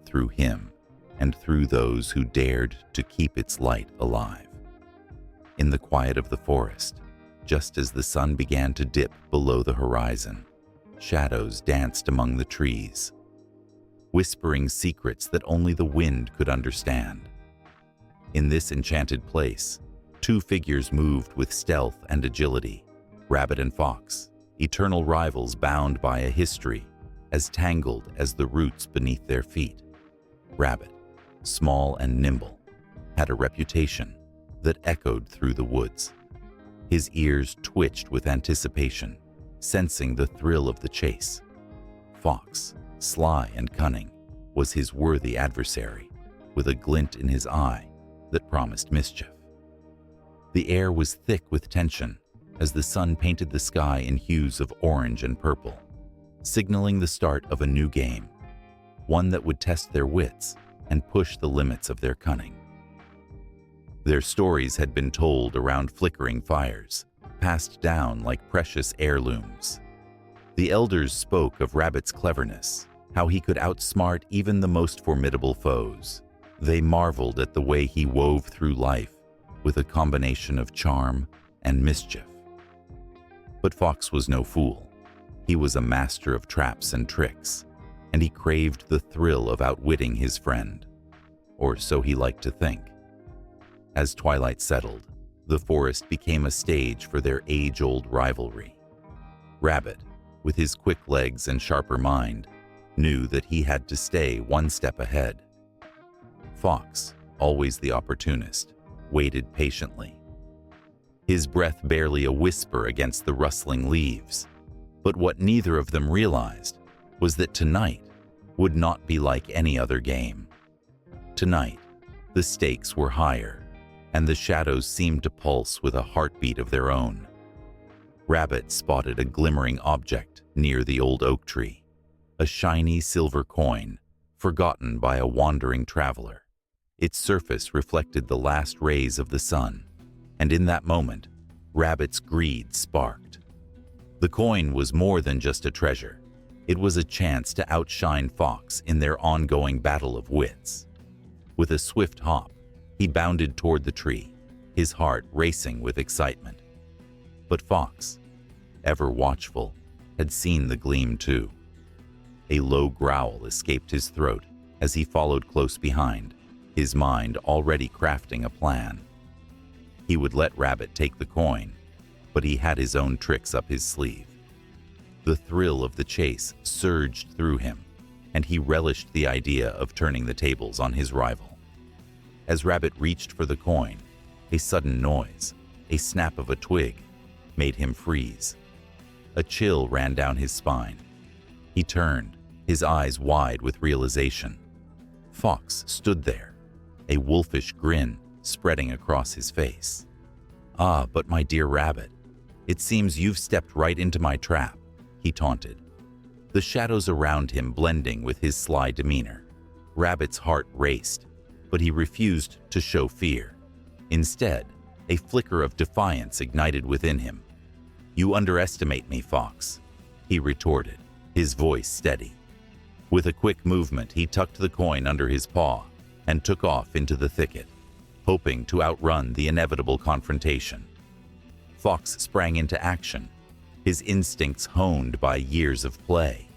through him and through those who dared to keep its light alive. In the quiet of the forest, just as the sun began to dip below the horizon, shadows danced among the trees, whispering secrets that only the wind could understand. In this enchanted place, two figures moved with stealth and agility, Rabbit and Fox, eternal rivals bound by a history as tangled as the roots beneath their feet. Rabbit, small and nimble, had a reputation that echoed through the woods. His ears twitched with anticipation, sensing the thrill of the chase. Fox, sly and cunning, was his worthy adversary, with a glint in his eye that promised mischief. The air was thick with tension as the sun painted the sky in hues of orange and purple, signaling the start of a new game, one that would test their wits and push the limits of their cunning. Their stories had been told around flickering fires, passed down like precious heirlooms. The elders spoke of Rabbit's cleverness, how he could outsmart even the most formidable foes. They marveled at the way he wove through life, with a combination of charm and mischief. But Fox was no fool. He was a master of traps and tricks, and he craved the thrill of outwitting his friend, or so he liked to think. As twilight settled, the forest became a stage for their age-old rivalry. Rabbit, with his quick legs and sharper mind, knew that he had to stay one step ahead. Fox, always the opportunist, waited patiently. His breath barely a whisper against the rustling leaves. But what neither of them realized was that tonight would not be like any other game. Tonight, the stakes were higher, and the shadows seemed to pulse with a heartbeat of their own. Rabbit spotted a glimmering object near the old oak tree, a shiny silver coin, forgotten by a wandering traveler. Its surface reflected the last rays of the sun, and in that moment, Rabbit's greed sparked. The coin was more than just a treasure. It was a chance to outshine Fox in their ongoing battle of wits. With a swift hop, he bounded toward the tree, his heart racing with excitement. But Fox, ever watchful, had seen the gleam too. A low growl escaped his throat as he followed close behind, his mind already crafting a plan. He would let Rabbit take the coin, but he had his own tricks up his sleeve. The thrill of the chase surged through him, and he relished the idea of turning the tables on his rival. As Rabbit reached for the coin, a sudden noise, a snap of a twig, made him freeze. A chill ran down his spine. He turned, his eyes wide with realization. Fox stood there, a wolfish grin spreading across his face. "Ah, but my dear Rabbit, it seems you've stepped right into my trap," he taunted, the shadows around him blending with his sly demeanor. Rabbit's heart raced, but he refused to show fear. Instead, a flicker of defiance ignited within him. "You underestimate me, Fox," he retorted, his voice steady. With a quick movement, he tucked the coin under his paw and took off into the thicket, hoping to outrun the inevitable confrontation. Fox sprang into action, his instincts honed by years of play.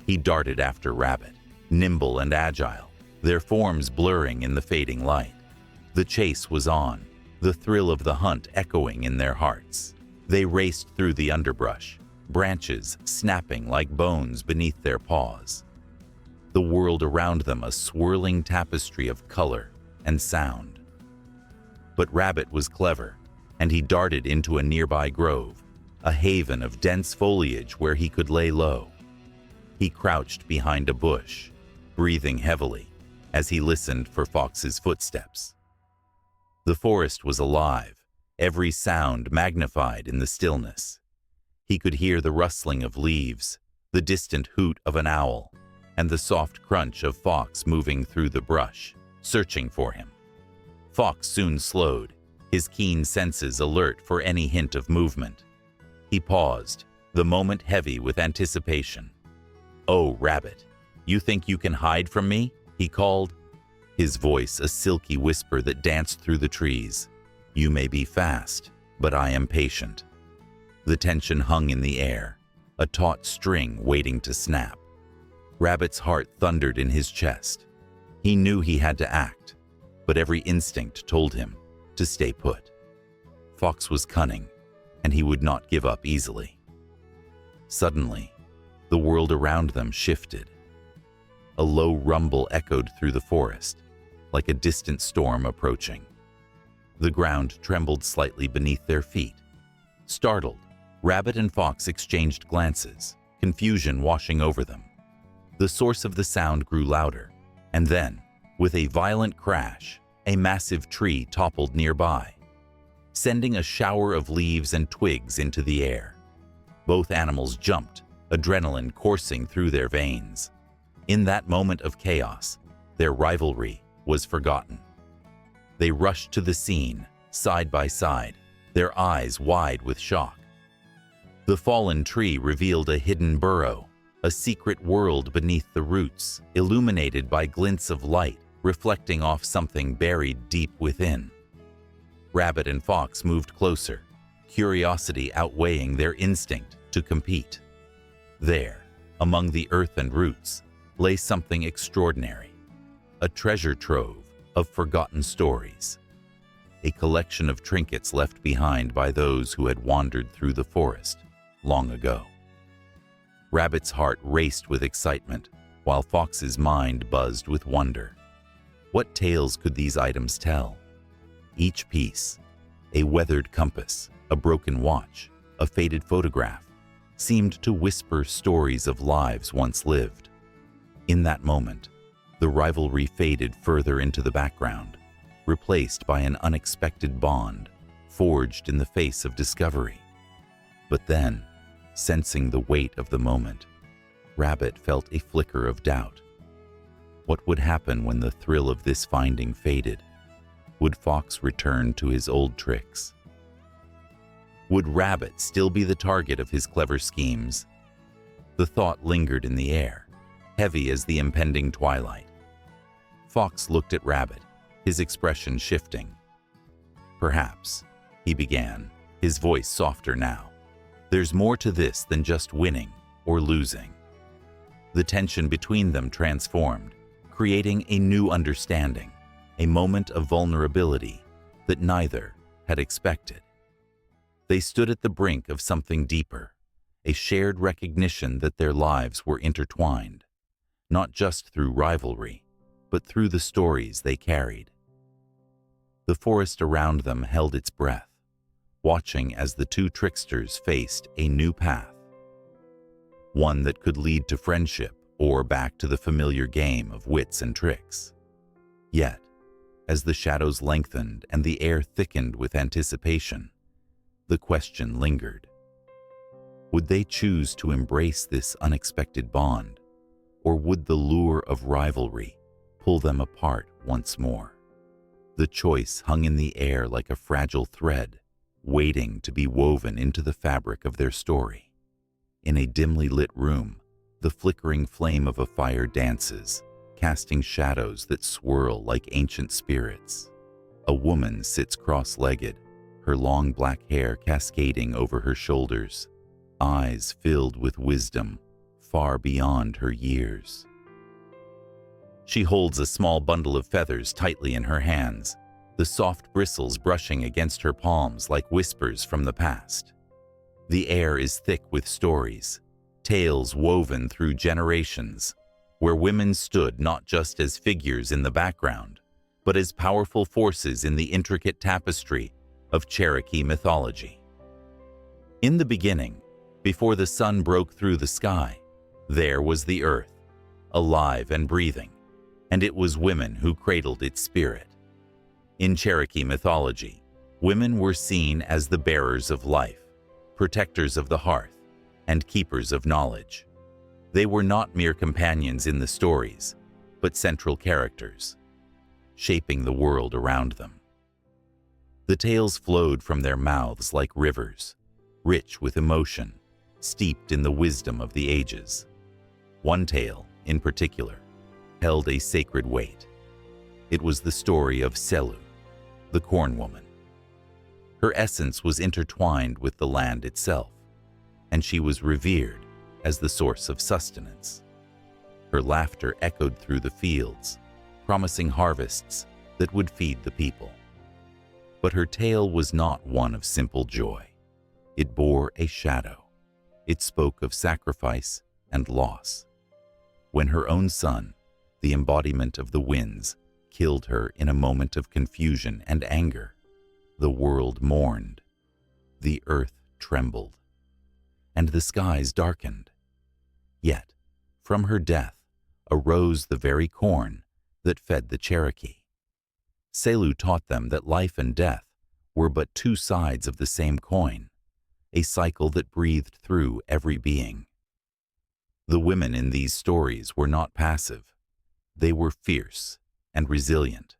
He darted after Rabbit, nimble and agile, their forms blurring in the fading light. The chase was on, the thrill of the hunt echoing in their hearts. They raced through the underbrush, branches snapping like bones beneath their paws. The world around them a swirling tapestry of color and sound. But Rabbit was clever, and he darted into a nearby grove, a haven of dense foliage where he could lay low. He crouched behind a bush, breathing heavily as he listened for Fox's footsteps. The forest was alive, every sound magnified in the stillness. He could hear the rustling of leaves, the distant hoot of an owl, and the soft crunch of Fox moving through the brush, searching for him. Fox soon slowed, his keen senses alert for any hint of movement. He paused, the moment heavy with anticipation. "Oh, Rabbit, you think you can hide from me?" he called, his voice a silky whisper that danced through the trees. "You may be fast, but I am patient." The tension hung in the air, a taut string waiting to snap. Rabbit's heart thundered in his chest. He knew he had to act, but every instinct told him to stay put. Fox was cunning, and he would not give up easily. Suddenly, the world around them shifted. A low rumble echoed through the forest, like a distant storm approaching. The ground trembled slightly beneath their feet. Startled, Rabbit and Fox exchanged glances, confusion washing over them. The source of the sound grew louder, and then, with a violent crash, a massive tree toppled nearby, sending a shower of leaves and twigs into the air. Both animals jumped, adrenaline coursing through their veins. In that moment of chaos, their rivalry was forgotten. They rushed to the scene, side by side, their eyes wide with shock. The fallen tree revealed a hidden burrow, a secret world beneath the roots, illuminated by glints of light reflecting off something buried deep within. Rabbit and Fox moved closer, curiosity outweighing their instinct to compete. There, among the earth and roots, lay something extraordinary, a treasure trove of forgotten stories, a collection of trinkets left behind by those who had wandered through the forest long ago. Rabbit's heart raced with excitement, while Fox's mind buzzed with wonder. What tales could these items tell? Each piece, a weathered compass, a broken watch, a faded photograph, seemed to whisper stories of lives once lived. In that moment, the rivalry faded further into the background, replaced by an unexpected bond, forged in the face of discovery. But then, sensing the weight of the moment, Rabbit felt a flicker of doubt. What would happen when the thrill of this finding faded? Would Fox return to his old tricks? Would Rabbit still be the target of his clever schemes? The thought lingered in the air, heavy as the impending twilight. Fox looked at Rabbit, his expression shifting. "Perhaps," he began, his voice softer now, "there's more to this than just winning or losing." The tension between them transformed, creating a new understanding, a moment of vulnerability that neither had expected. They stood at the brink of something deeper, a shared recognition that their lives were intertwined, not just through rivalry, but through the stories they carried. The forest around them held its breath, watching as the two tricksters faced a new path, one that could lead to friendship or back to the familiar game of wits and tricks. Yet, as the shadows lengthened and the air thickened with anticipation, the question lingered. Would they choose to embrace this unexpected bond, or would the lure of rivalry pull them apart once more? The choice hung in the air like a fragile thread, waiting to be woven into the fabric of their story. In a dimly lit room, the flickering flame of a fire dances, casting shadows that swirl like ancient spirits. A woman sits cross-legged, her long black hair cascading over her shoulders, eyes filled with wisdom far beyond her years. She holds a small bundle of feathers tightly in her hands, the soft bristles brushing against her palms like whispers from the past. The air is thick with stories, tales woven through generations, where women stood not just as figures in the background, but as powerful forces in the intricate tapestry of Cherokee mythology. In the beginning, before the sun broke through the sky, there was the earth, alive and breathing, and it was women who cradled its spirit. In Cherokee mythology, women were seen as the bearers of life, protectors of the hearth, and keepers of knowledge. They were not mere companions in the stories, but central characters, shaping the world around them. The tales flowed from their mouths like rivers, rich with emotion, steeped in the wisdom of the ages. One tale, in particular, held a sacred weight. It was the story of Selu, the corn woman. Her essence was intertwined with the land itself, and she was revered as the source of sustenance. Her laughter echoed through the fields, promising harvests that would feed the people. But her tale was not one of simple joy. It bore a shadow. It spoke of sacrifice and loss. When her own son, the embodiment of the winds, killed her in a moment of confusion and anger, the world mourned, the earth trembled, and the skies darkened. Yet, from her death, arose the very corn that fed the Cherokee. Selu taught them that life and death were but two sides of the same coin, a cycle that breathed through every being. The women in these stories were not passive. They were fierce and resilient.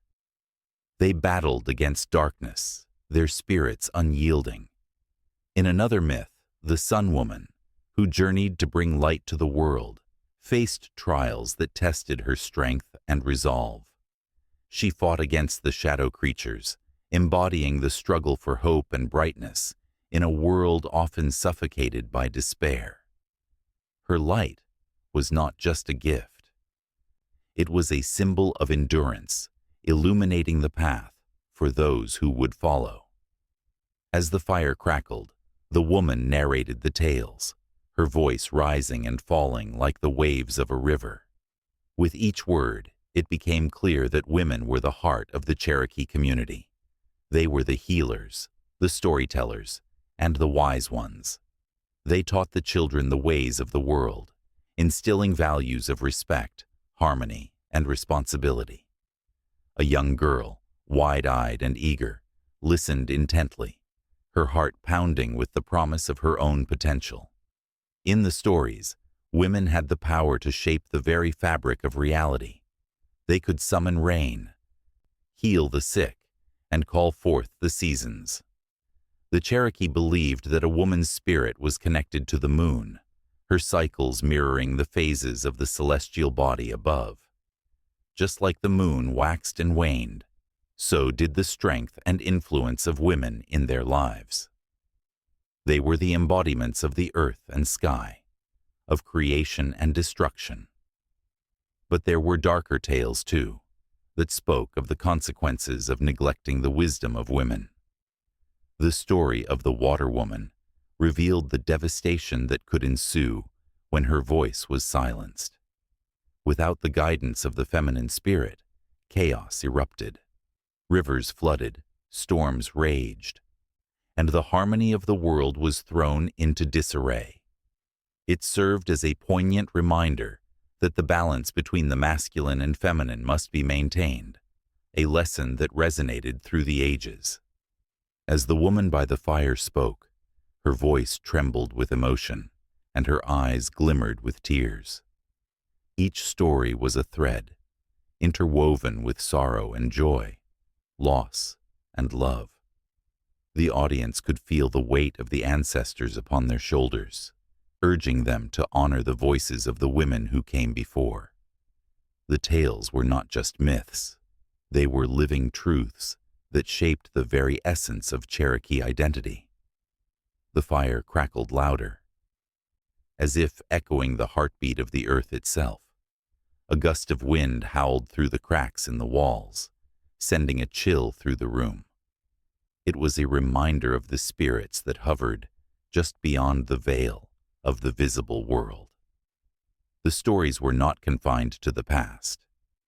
They battled against darkness, their spirits unyielding. In another myth, the Sun Woman, who journeyed to bring light to the world, faced trials that tested her strength and resolve. She fought against the shadow creatures, embodying the struggle for hope and brightness in a world often suffocated by despair. Her light was not just a gift. It was a symbol of endurance, illuminating the path for those who would follow. As the fire crackled, the woman narrated the tales, her voice rising and falling like the waves of a river. With each word, it became clear that women were the heart of the Cherokee community. They were the healers, the storytellers, and the wise ones. They taught the children the ways of the world, instilling values of respect, harmony, and responsibility. A young girl, wide-eyed and eager, listened intently, her heart pounding with the promise of her own potential. In the stories, women had the power to shape the very fabric of reality. They could summon rain, heal the sick, and call forth the seasons. The Cherokee believed that a woman's spirit was connected to the moon, her cycles mirroring the phases of the celestial body above. Just like the moon waxed and waned, so did the strength and influence of women in their lives. They were the embodiments of the earth and sky, of creation and destruction. But there were darker tales, too, that spoke of the consequences of neglecting the wisdom of women. The story of the Water Woman revealed the devastation that could ensue when her voice was silenced. Without the guidance of the feminine spirit, chaos erupted. Rivers flooded, storms raged, and the harmony of the world was thrown into disarray. It served as a poignant reminder that the balance between the masculine and feminine must be maintained, a lesson that resonated through the ages. As the woman by the fire spoke, her voice trembled with emotion, and her eyes glimmered with tears. Each story was a thread, interwoven with sorrow and joy, loss and love. The audience could feel the weight of the ancestors upon their shoulders, urging them to honor the voices of the women who came before. The tales were not just myths. They were living truths that shaped the very essence of Cherokee identity. The fire crackled louder, as if echoing the heartbeat of the earth itself. A gust of wind howled through the cracks in the walls, sending a chill through the room. It was a reminder of the spirits that hovered just beyond the veil of the visible world. The stories were not confined to the past.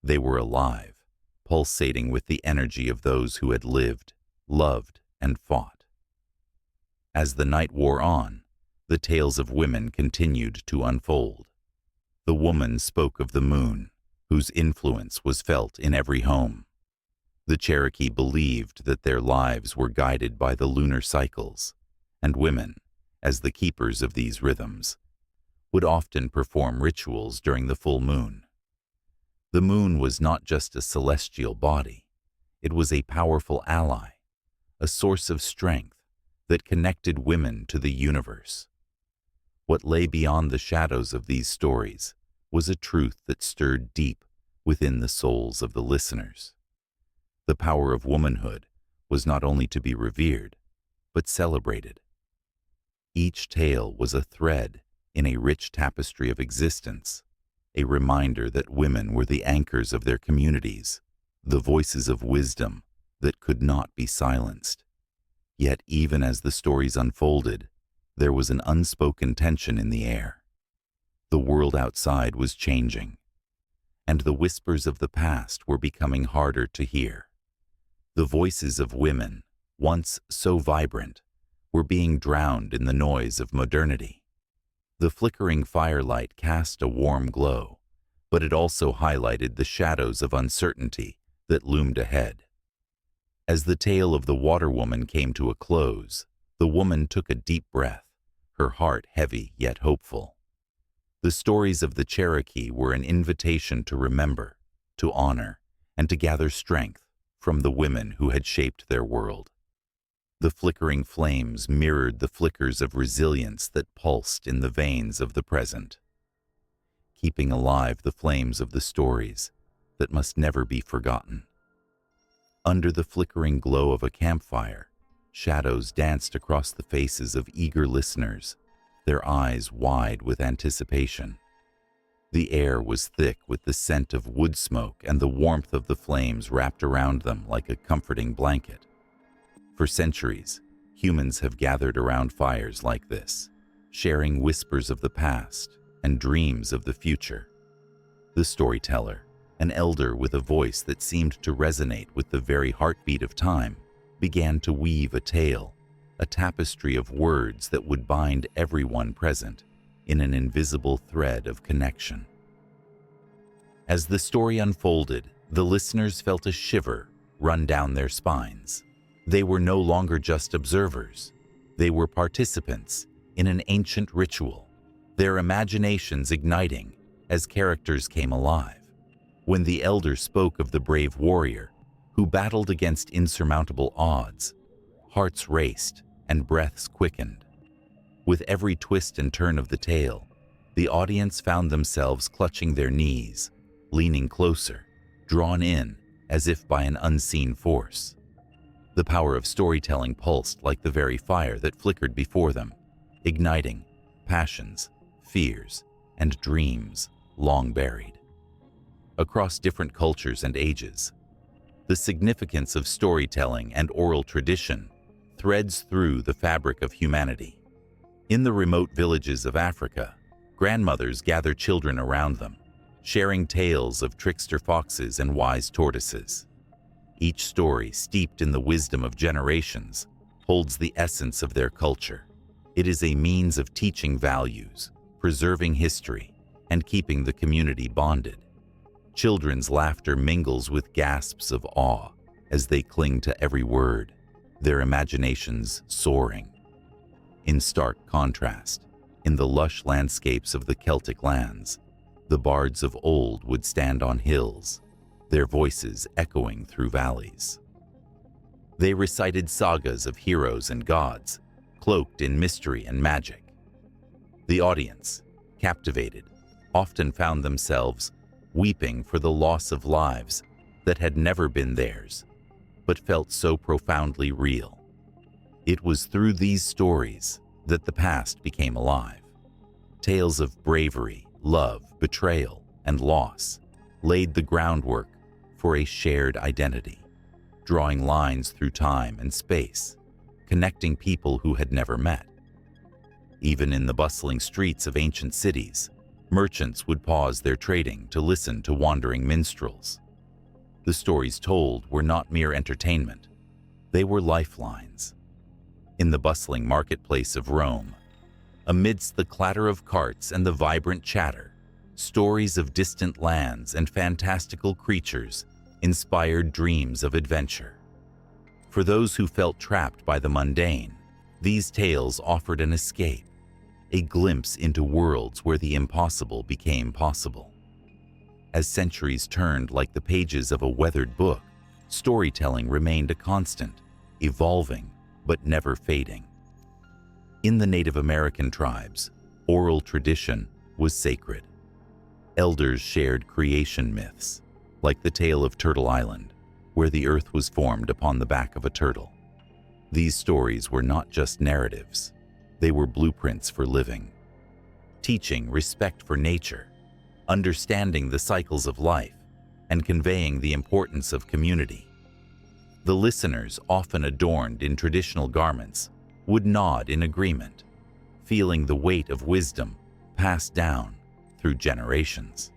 They were alive, pulsating with the energy of those who had lived, loved, and fought. As the night wore on, the tales of women continued to unfold. The woman spoke of the moon, whose influence was felt in every home. The Cherokee believed that their lives were guided by the lunar cycles, and women, as the keepers of these rhythms, would often perform rituals during the full moon. The moon was not just a celestial body. It was a powerful ally, a source of strength that connected women to the universe. What lay beyond the shadows of these stories was a truth that stirred deep within the souls of the listeners. The power of womanhood was not only to be revered, but celebrated. Each tale was a thread in a rich tapestry of existence, a reminder that women were the anchors of their communities, the voices of wisdom that could not be silenced. Yet even as the stories unfolded, there was an unspoken tension in the air. The world outside was changing, and the whispers of the past were becoming harder to hear. The voices of women, once so vibrant, were being drowned in the noise of modernity. The flickering firelight cast a warm glow, but it also highlighted the shadows of uncertainty that loomed ahead. As the tale of the Water Woman came to a close, the woman took a deep breath, her heart heavy yet hopeful. The stories of the Cherokee were an invitation to remember, to honor, and to gather strength from the women who had shaped their world. The flickering flames mirrored the flickers of resilience that pulsed in the veins of the present, keeping alive the flames of the stories that must never be forgotten. Under the flickering glow of a campfire, shadows danced across the faces of eager listeners, their eyes wide with anticipation. The air was thick with the scent of wood smoke, and the warmth of the flames wrapped around them like a comforting blanket. For centuries, humans have gathered around fires like this, sharing whispers of the past and dreams of the future. The storyteller, an elder with a voice that seemed to resonate with the very heartbeat of time, began to weave a tale, a tapestry of words that would bind everyone present in an invisible thread of connection. As the story unfolded, the listeners felt a shiver run down their spines. They were no longer just observers. They were participants in an ancient ritual, their imaginations igniting as characters came alive. When the elder spoke of the brave warrior who battled against insurmountable odds, hearts raced and breaths quickened. With every twist and turn of the tale, the audience found themselves clutching their knees, leaning closer, drawn in as if by an unseen force. The power of storytelling pulsed like the very fire that flickered before them, igniting passions, fears, and dreams long buried. Across different cultures and ages, the significance of storytelling and oral tradition threads through the fabric of humanity. In the remote villages of Africa, grandmothers gather children around them, sharing tales of trickster foxes and wise tortoises. Each story, steeped in the wisdom of generations, holds the essence of their culture. It is a means of teaching values, preserving history, and keeping the community bonded. Children's laughter mingles with gasps of awe as they cling to every word, their imaginations soaring. In stark contrast, in the lush landscapes of the Celtic lands, the bards of old would stand on hills, their voices echoing through valleys. They recited sagas of heroes and gods, cloaked in mystery and magic. The audience, captivated, often found themselves weeping for the loss of lives that had never been theirs, but felt so profoundly real. It was through these stories that the past became alive. Tales of bravery, love, betrayal, and loss laid the groundwork for a shared identity, drawing lines through time and space, connecting people who had never met. Even in the bustling streets of ancient cities, merchants would pause their trading to listen to wandering minstrels. The stories told were not mere entertainment, they were lifelines. In the bustling marketplace of Rome, amidst the clatter of carts and the vibrant chatter, stories of distant lands and fantastical creatures inspired dreams of adventure. For those who felt trapped by the mundane, these tales offered an escape, a glimpse into worlds where the impossible became possible. As centuries turned like the pages of a weathered book, storytelling remained a constant, evolving but never fading. In the Native American tribes, oral tradition was sacred. Elders shared creation myths, like the tale of Turtle Island, where the earth was formed upon the back of a turtle. These stories were not just narratives, they were blueprints for living, teaching respect for nature, understanding the cycles of life, and conveying the importance of community. The listeners, often adorned in traditional garments, would nod in agreement, feeling the weight of wisdom passed down through generations.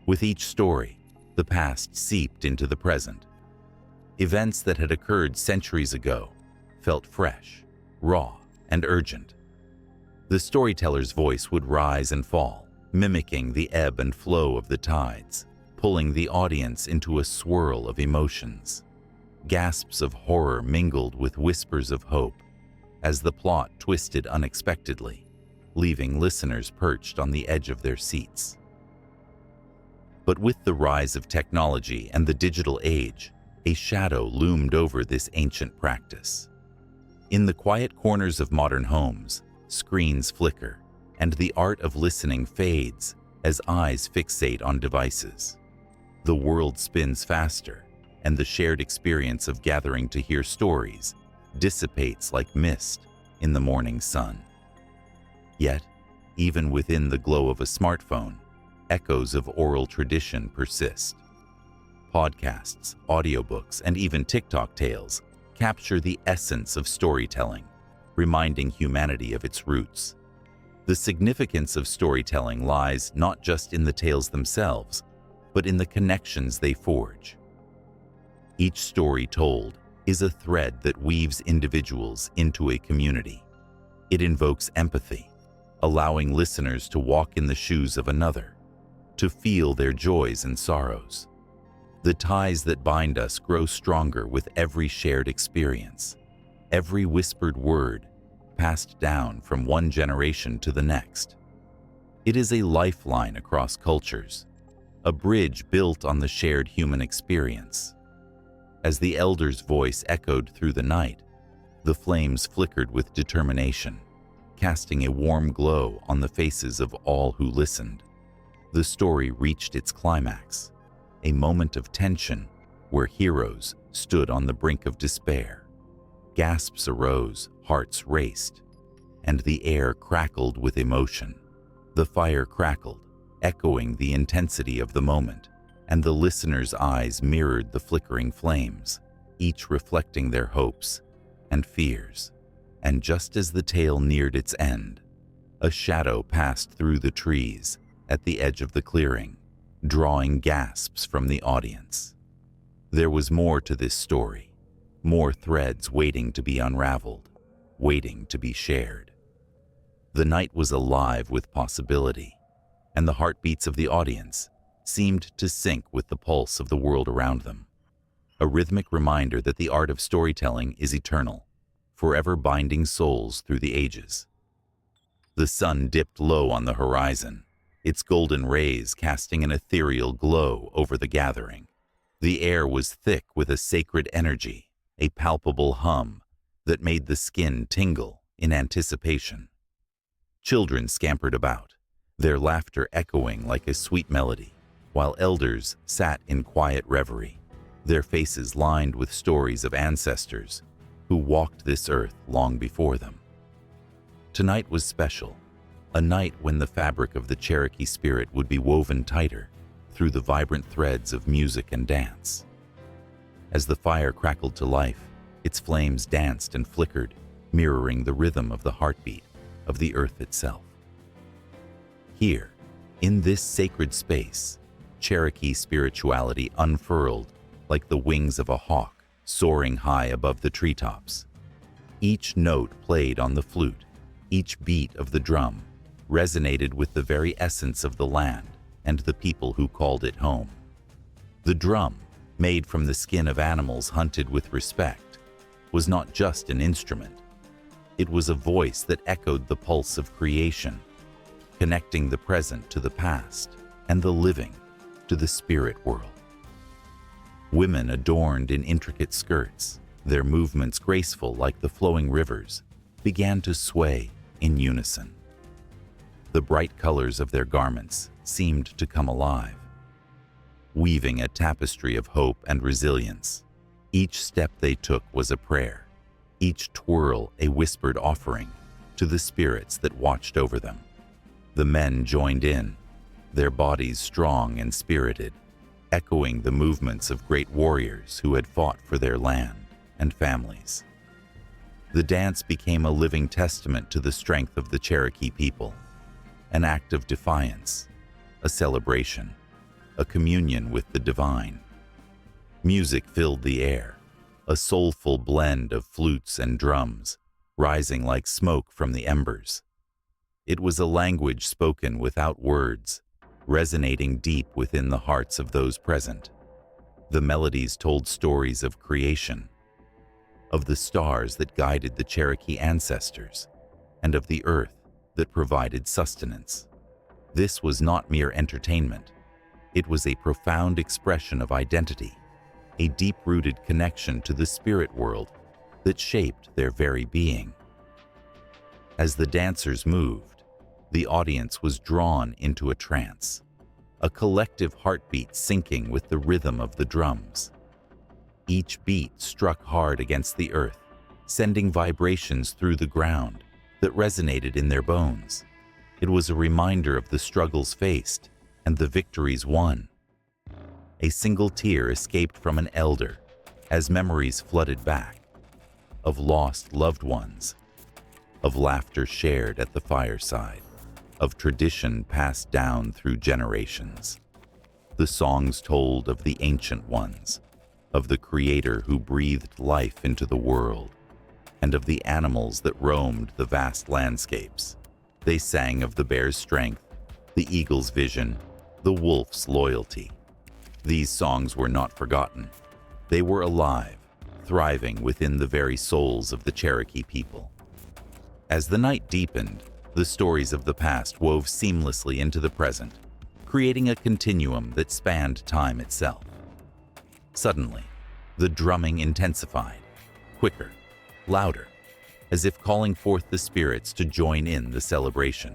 With each story, the past seeped into the present. Events that had occurred centuries ago felt fresh, raw, and urgent. The storyteller's voice would rise and fall, mimicking the ebb and flow of the tides, pulling the audience into a swirl of emotions. Gasps of horror mingled with whispers of hope as the plot twisted unexpectedly, leaving listeners perched on the edge of their seats. But with the rise of technology and the digital age, a shadow loomed over this ancient practice. In the quiet corners of modern homes, screens flicker, and the art of listening fades as eyes fixate on devices. The world spins faster, and the shared experience of gathering to hear stories dissipates like mist in the morning sun. Yet, even within the glow of a smartphone, echoes of oral tradition persist. Podcasts, audiobooks, and even TikTok tales capture the essence of storytelling, reminding humanity of its roots. The significance of storytelling lies not just in the tales themselves, but in the connections they forge. Each story told is a thread that weaves individuals into a community. It invokes empathy, allowing listeners to walk in the shoes of another, to feel their joys and sorrows. The ties that bind us grow stronger with every shared experience, every whispered word passed down from one generation to the next. It is a lifeline across cultures, a bridge built on the shared human experience. As the elder's voice echoed through the night, the flames flickered with determination, casting a warm glow on the faces of all who listened. The story reached its climax, a moment of tension where heroes stood on the brink of despair. Gasps arose, hearts raced, and the air crackled with emotion. The fire crackled, echoing the intensity of the moment, and the listener's eyes mirrored the flickering flames, each reflecting their hopes and fears. And just as the tale neared its end, a shadow passed through the trees at the edge of the clearing, drawing gasps from the audience. There was more to this story, more threads waiting to be unraveled, waiting to be shared. The night was alive with possibility, and the heartbeats of the audience seemed to sync with the pulse of the world around them. A rhythmic reminder that the art of storytelling is eternal, forever binding souls through the ages. The sun dipped low on the horizon, its golden rays casting an ethereal glow over the gathering. The air was thick with a sacred energy, a palpable hum that made the skin tingle in anticipation. Children scampered about, their laughter echoing like a sweet melody, while elders sat in quiet reverie, their faces lined with stories of ancestors who walked this earth long before them. Tonight was special, a night when the fabric of the Cherokee spirit would be woven tighter through the vibrant threads of music and dance. As the fire crackled to life, its flames danced and flickered, mirroring the rhythm of the heartbeat of the earth itself. Here, in this sacred space, Cherokee spirituality unfurled like the wings of a hawk soaring high above the treetops. Each note played on the flute, each beat of the drum, resonated with the very essence of the land and the people who called it home. The drum, made from the skin of animals hunted with respect, was not just an instrument. It was a voice that echoed the pulse of creation, connecting the present to the past and the living to the spirit world. Women adorned in intricate skirts, their movements graceful like the flowing rivers, began to sway in unison. The bright colors of their garments seemed to come alive, weaving a tapestry of hope and resilience. Each step they took was a prayer, each twirl a whispered offering to the spirits that watched over them. The men joined in, their bodies strong and spirited, echoing the movements of great warriors who had fought for their land and families. The dance became a living testament to the strength of the Cherokee people, an act of defiance, a celebration, a communion with the divine. Music filled the air, a soulful blend of flutes and drums, rising like smoke from the embers. It was a language spoken without words, resonating deep within the hearts of those present. The melodies told stories of creation, of the stars that guided the Cherokee ancestors, and of the earth that provided sustenance. This was not mere entertainment. It was a profound expression of identity, a deep-rooted connection to the spirit world that shaped their very being. As the dancers moved, the audience was drawn into a trance, a collective heartbeat syncing with the rhythm of the drums. Each beat struck hard against the earth, sending vibrations through the ground that resonated in their bones. It was a reminder of the struggles faced and the victories won. A single tear escaped from an elder as memories flooded back, of lost loved ones, of laughter shared at the fireside, of tradition passed down through generations. The songs told of the ancient ones, of the Creator who breathed life into the world, and of the animals that roamed the vast landscapes. They sang of the bear's strength, the eagle's vision, the wolf's loyalty. These songs were not forgotten. They were alive, thriving within the very souls of the Cherokee people. As the night deepened, the stories of the past wove seamlessly into the present, creating a continuum that spanned time itself. Suddenly, the drumming intensified, quicker, louder, as if calling forth the spirits to join in the celebration.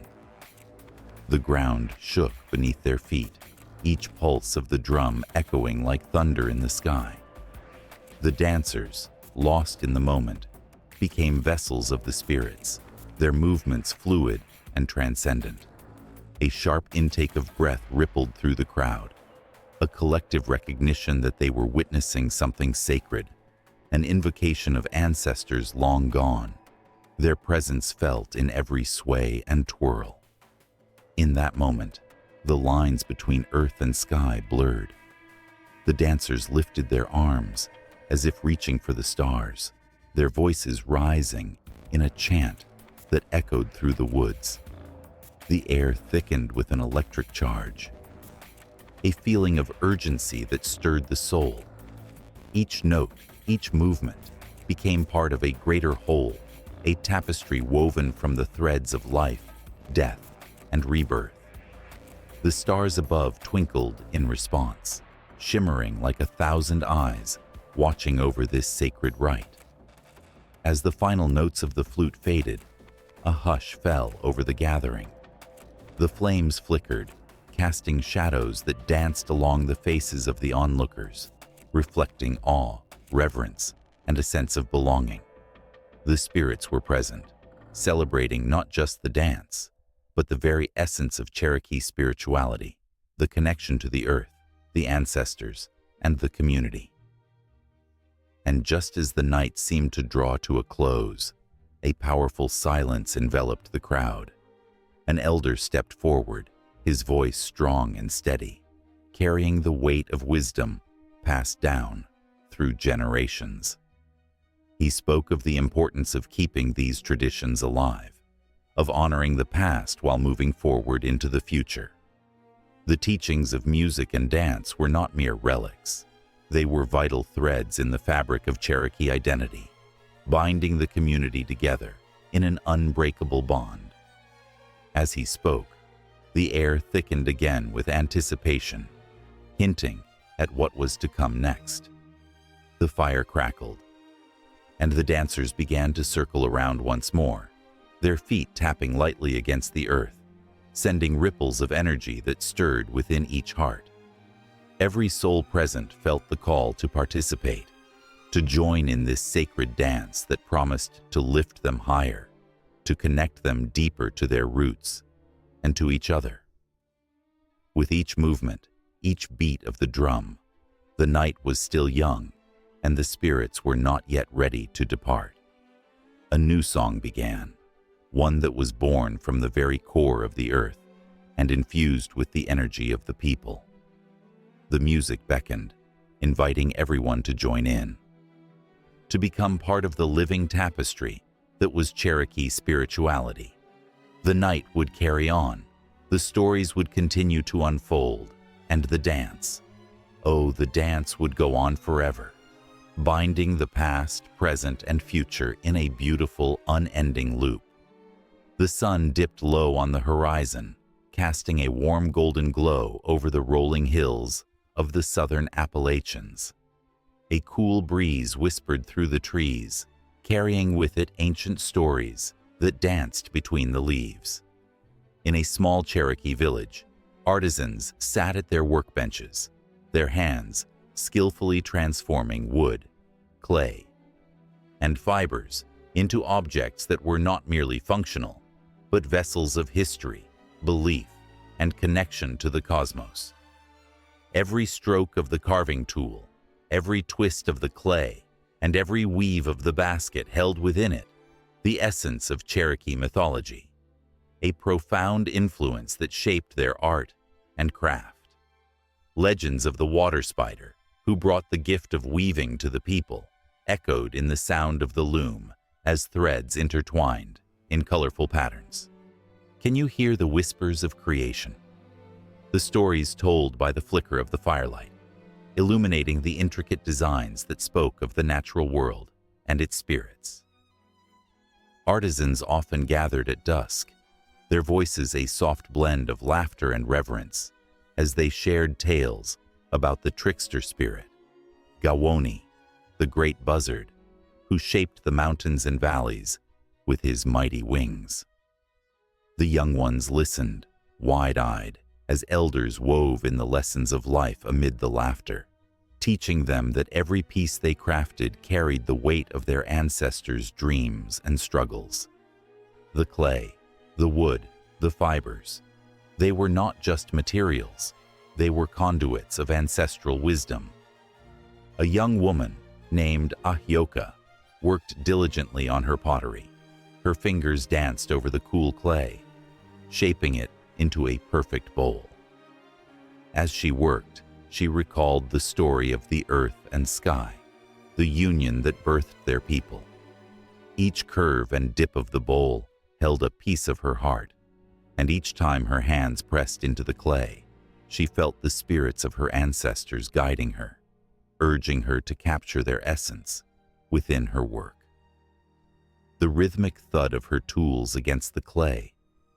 The ground shook beneath their feet, each pulse of the drum echoing like thunder in the sky. The dancers, lost in the moment, became vessels of the spirits, their movements fluid and transcendent. A sharp intake of breath rippled through the crowd, a collective recognition that they were witnessing something sacred, an invocation of ancestors long gone, their presence felt in every sway and twirl. In that moment, the lines between earth and sky blurred. The dancers lifted their arms, as if reaching for the stars, their voices rising in a chant that echoed through the woods. The air thickened with an electric charge, a feeling of urgency that stirred the soul. Each note, each movement, became part of a greater whole, a tapestry woven from the threads of life, death, and rebirth. The stars above twinkled in response, shimmering like 1,000 eyes watching over this sacred rite. As the final notes of the flute faded, a hush fell over the gathering. The flames flickered, casting shadows that danced along the faces of the onlookers, reflecting awe, reverence, and a sense of belonging. The spirits were present, celebrating not just the dance, but the very essence of Cherokee spirituality, the connection to the earth, the ancestors, and the community. And just as the night seemed to draw to a close, a powerful silence enveloped the crowd. An elder stepped forward, his voice strong and steady, carrying the weight of wisdom passed down through generations. He spoke of the importance of keeping these traditions alive, of honoring the past while moving forward into the future. The teachings of music and dance were not mere relics. They were vital threads in the fabric of Cherokee identity, binding the community together in an unbreakable bond. As he spoke, the air thickened again with anticipation, hinting at what was to come next. The fire crackled, and the dancers began to circle around once more, their feet tapping lightly against the earth, sending ripples of energy that stirred within each heart. Every soul present felt the call to participate, to join in this sacred dance that promised to lift them higher, to connect them deeper to their roots and to each other. With each movement, each beat of the drum, the night was still young, and the spirits were not yet ready to depart. A new song began, one that was born from the very core of the earth and infused with the energy of the people. The music beckoned, inviting everyone to join in, to become part of the living tapestry that was Cherokee spirituality. The night would carry on, the stories would continue to unfold, and the dance, oh, the dance would go on forever, binding the past, present, and future in a beautiful, unending loop. The sun dipped low on the horizon, casting a warm golden glow over the rolling hills of the southern Appalachians. A cool breeze whispered through the trees, carrying with it ancient stories that danced between the leaves. In a small Cherokee village, artisans sat at their workbenches, their hands skillfully transforming wood, clay, and fibers into objects that were not merely functional, but vessels of history, belief, and connection to the cosmos. Every stroke of the carving tool, every twist of the clay, and every weave of the basket held within it the essence of Cherokee mythology, a profound influence that shaped their art and craft. Legends of the water spider, who brought the gift of weaving to the people, echoed in the sound of the loom as threads intertwined in colorful patterns. Can you hear the whispers of creation? The stories told by the flicker of the firelight, illuminating the intricate designs that spoke of the natural world and its spirits. Artisans often gathered at dusk, their voices a soft blend of laughter and reverence, as they shared tales about the trickster spirit, Gawoni, the great buzzard, who shaped the mountains and valleys with his mighty wings. The young ones listened, wide-eyed, as elders wove in the lessons of life amid the laughter, teaching them that every piece they crafted carried the weight of their ancestors' dreams and struggles. The clay, the wood, the fibers, they were not just materials, they were conduits of ancestral wisdom. A young woman named Ahyoka worked diligently on her pottery. Her fingers danced over the cool clay, shaping it into a perfect bowl. As she worked, she recalled the story of the earth and sky, the union that birthed their people. Each curve and dip of the bowl held a piece of her heart, and each time her hands pressed into the clay, she felt the spirits of her ancestors guiding her, urging her to capture their essence within her work. The rhythmic thud of her tools against the clay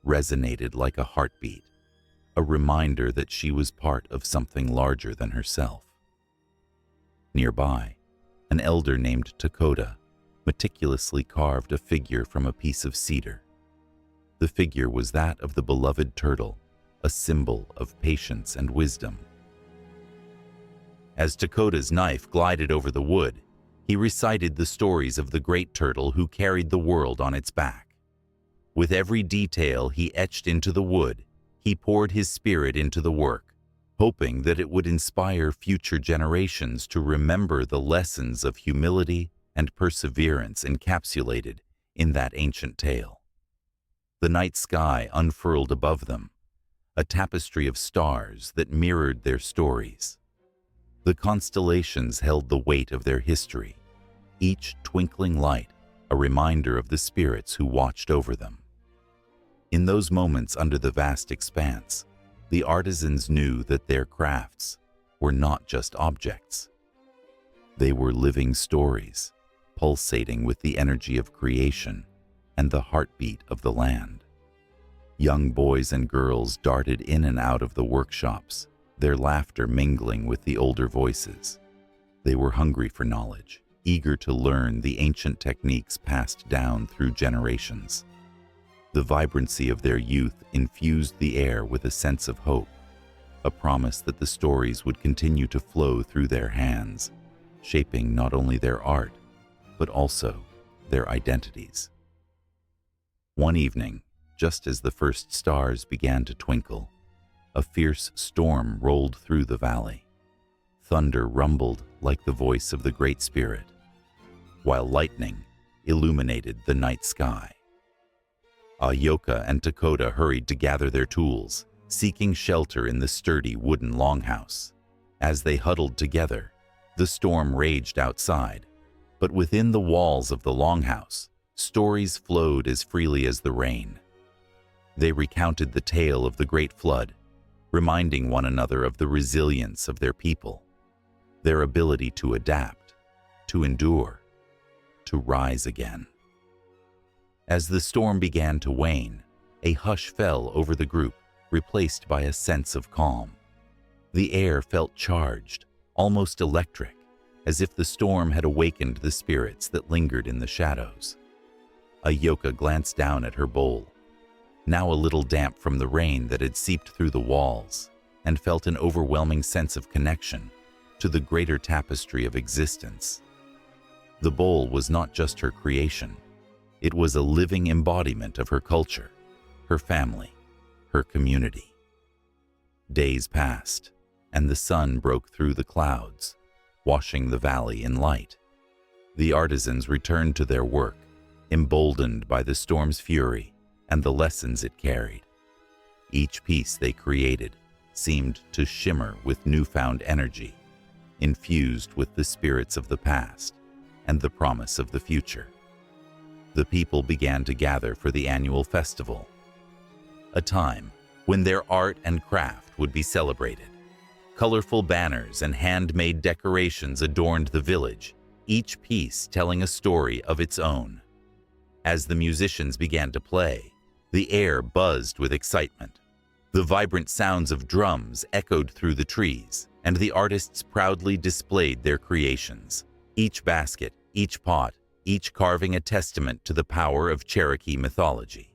resonated like a heartbeat, a reminder that she was part of something larger than herself. Nearby, an elder named Dakota meticulously carved a figure from a piece of cedar. The figure was that of the beloved turtle, a symbol of patience and wisdom. As Dakota's knife glided over the wood, he recited the stories of the great turtle who carried the world on its back. With every detail he etched into the wood, he poured his spirit into the work, hoping that it would inspire future generations to remember the lessons of humility and perseverance encapsulated in that ancient tale. The night sky unfurled above them, a tapestry of stars that mirrored their stories. The constellations held the weight of their history, each twinkling light a reminder of the spirits who watched over them. In those moments under the vast expanse, the artisans knew that their crafts were not just objects. They were living stories, pulsating with the energy of creation and the heartbeat of the land. Young boys and girls darted in and out of the workshops, their laughter mingling with the older voices. They were hungry for knowledge, eager to learn the ancient techniques passed down through generations. The vibrancy of their youth infused the air with a sense of hope, a promise that the stories would continue to flow through their hands, shaping not only their art, but also their identities. One evening, just as the first stars began to twinkle, a fierce storm rolled through the valley. Thunder rumbled like the voice of the Great Spirit, while lightning illuminated the night sky. Ahyoka and Dakota hurried to gather their tools, seeking shelter in the sturdy wooden longhouse. As they huddled together, the storm raged outside, but within the walls of the longhouse, stories flowed as freely as the rain. They recounted the tale of the Great Flood, reminding one another of the resilience of their people, their ability to adapt, to endure, to rise again. As the storm began to wane, a hush fell over the group, replaced by a sense of calm. The air felt charged, almost electric, as if the storm had awakened the spirits that lingered in the shadows. Ahyoka glanced down at her bowl, now a little damp from the rain that had seeped through the walls, and felt an overwhelming sense of connection, to the greater tapestry of existence. The bowl was not just her creation. It was a living embodiment of her culture, her family, her community. Days passed, and the sun broke through the clouds, washing the valley in light. The artisans returned to their work, emboldened by the storm's fury and the lessons it carried. Each piece they created seemed to shimmer with newfound energy, infused with the spirits of the past and the promise of the future. The people began to gather for the annual festival, a time when their art and craft would be celebrated. Colorful banners and handmade decorations adorned the village, each piece telling a story of its own. As the musicians began to play, the air buzzed with excitement. The vibrant sounds of drums echoed through the trees, and the artists proudly displayed their creations. Each basket, each pot, each carving a testament to the power of Cherokee mythology.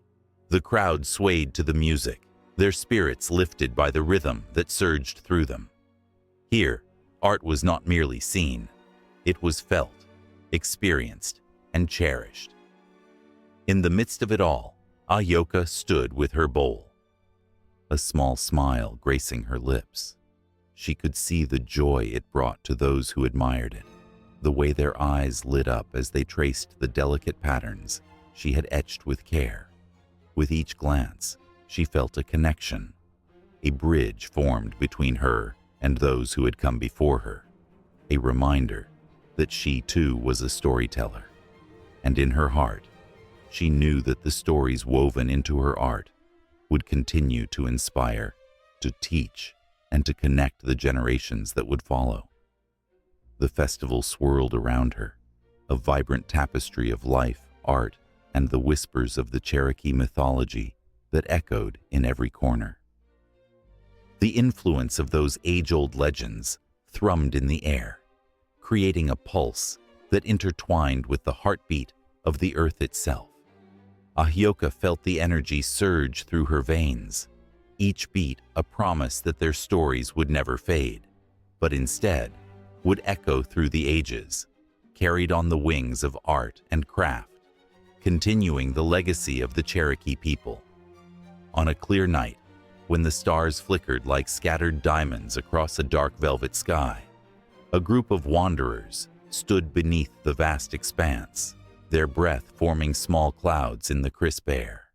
The crowd swayed to the music, their spirits lifted by the rhythm that surged through them. Here, art was not merely seen. It was felt, experienced, and cherished. In the midst of it all, Ahyoka stood with her bowl, a small smile gracing her lips. She could see the joy it brought to those who admired it, the way their eyes lit up as they traced the delicate patterns she had etched with care. With each glance, she felt a connection, a bridge formed between her and those who had come before her, a reminder that she too was a storyteller. And in her heart, she knew that the stories woven into her art would continue to inspire, to teach, and to connect the generations that would follow. The festival swirled around her, a vibrant tapestry of life, art, and the whispers of the Cherokee mythology that echoed in every corner. The influence of those age-old legends thrummed in the air, creating a pulse that intertwined with the heartbeat of the earth itself. Ahyoka felt the energy surge through her veins, each beat a promise that their stories would never fade, but instead would echo through the ages, carried on the wings of art and craft, continuing the legacy of the Cherokee people. On a clear night, when the stars flickered like scattered diamonds across a dark velvet sky, a group of wanderers stood beneath the vast expanse, their breath forming small clouds in the crisp air.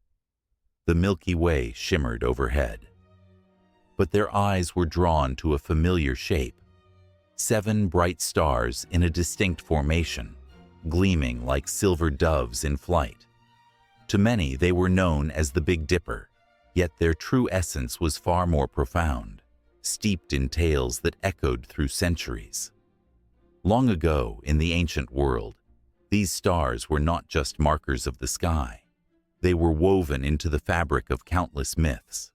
The Milky Way shimmered overhead, but their eyes were drawn to a familiar shape, 7 bright stars in a distinct formation, gleaming like silver doves in flight. To many, they were known as the Big Dipper, yet their true essence was far more profound, steeped in tales that echoed through centuries. Long ago, in the ancient world, these stars were not just markers of the sky. They were woven into the fabric of countless myths.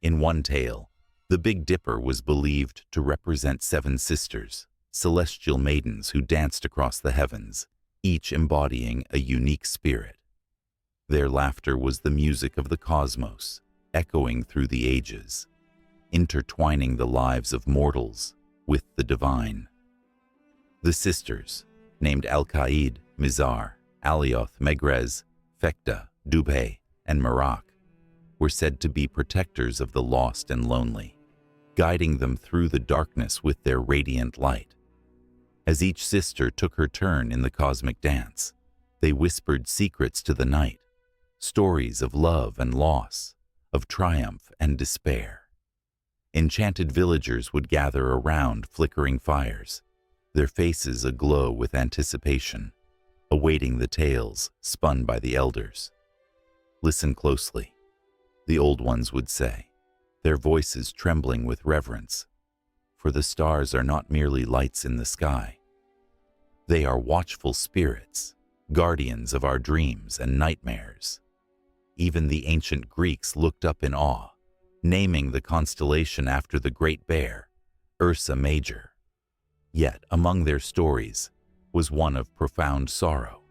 In one tale, the Big Dipper was believed to represent 7 sisters, celestial maidens who danced across the heavens, each embodying a unique spirit. Their laughter was the music of the cosmos, echoing through the ages, intertwining the lives of mortals with the divine. The sisters, named Al-Qaid, Mizar, Alioth, Megrez, Fekta, Dubhe, and Marak, were said to be protectors of the lost and lonely, guiding them through the darkness with their radiant light. As each sister took her turn in the cosmic dance, they whispered secrets to the night, stories of love and loss, of triumph and despair. Enchanted villagers would gather around flickering fires, their faces aglow with anticipation, awaiting the tales spun by the elders. "Listen closely," the old ones would say, their voices trembling with reverence, "for the stars are not merely lights in the sky. They are watchful spirits, guardians of our dreams and nightmares." Even the ancient Greeks looked up in awe, naming the constellation after the Great Bear, Ursa Major. Yet among their stories was one of profound sorrow.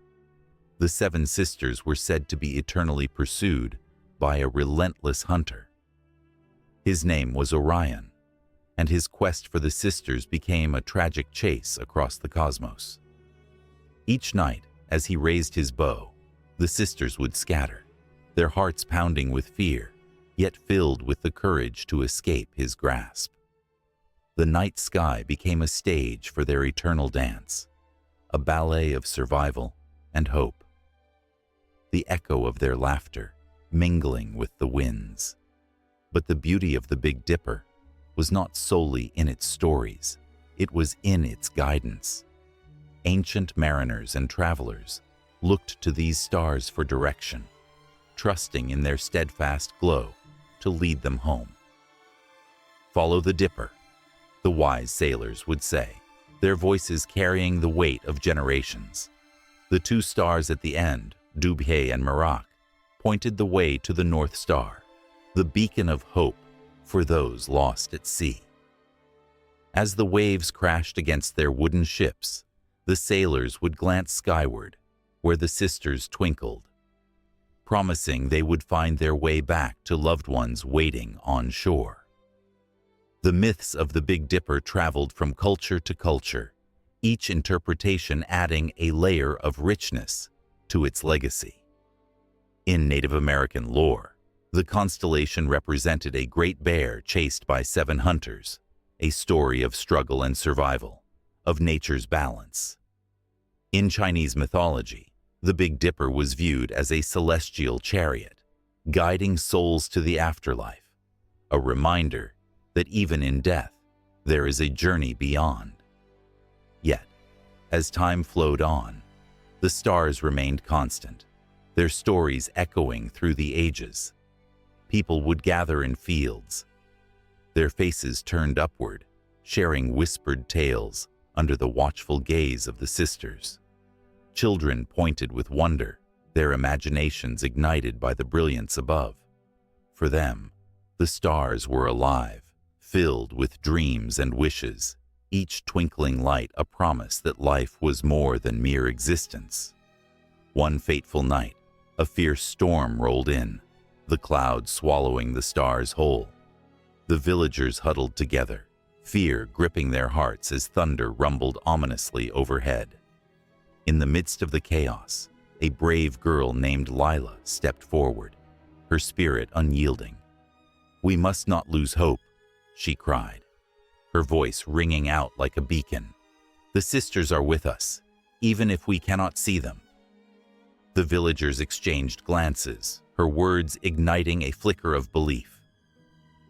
The 7 sisters were said to be eternally pursued by a relentless hunter. His name was Orion, and his quest for the sisters became a tragic chase across the cosmos. Each night, as he raised his bow, the sisters would scatter, their hearts pounding with fear, yet filled with the courage to escape his grasp. The night sky became a stage for their eternal dance, a ballet of survival and hope. The echo of their laughter mingling with the winds. But the beauty of the Big Dipper was not solely in its stories, it was in its guidance. Ancient mariners and travelers looked to these stars for direction, trusting in their steadfast glow to lead them home. "Follow the Dipper," the wise sailors would say, their voices carrying the weight of generations. The two stars at the end, Dubhe and Merak, pointed the way to the North Star, the beacon of hope for those lost at sea. As the waves crashed against their wooden ships, the sailors would glance skyward, where the sisters twinkled, promising they would find their way back to loved ones waiting on shore. The myths of the Big Dipper traveled from culture to culture, each interpretation adding a layer of richness to its legacy. In Native American lore, the constellation represented a great bear chased by 7 hunters, a story of struggle and survival, of nature's balance. In Chinese mythology, the Big Dipper was viewed as a celestial chariot, guiding souls to the afterlife, a reminder that even in death, there is a journey beyond. Yet, as time flowed on, the stars remained constant, their stories echoing through the ages. People would gather in fields, their faces turned upward, sharing whispered tales under the watchful gaze of the sisters. Children pointed with wonder, their imaginations ignited by the brilliance above. For them, the stars were alive, filled with dreams and wishes, each twinkling light a promise that life was more than mere existence. One fateful night, a fierce storm rolled in, the clouds swallowing the stars whole. The villagers huddled together, fear gripping their hearts as thunder rumbled ominously overhead. In the midst of the chaos, a brave girl named Lila stepped forward, her spirit unyielding. "We must not lose hope," she cried, her voice ringing out like a beacon. "The sisters are with us, even if we cannot see them." The villagers exchanged glances, her words igniting a flicker of belief.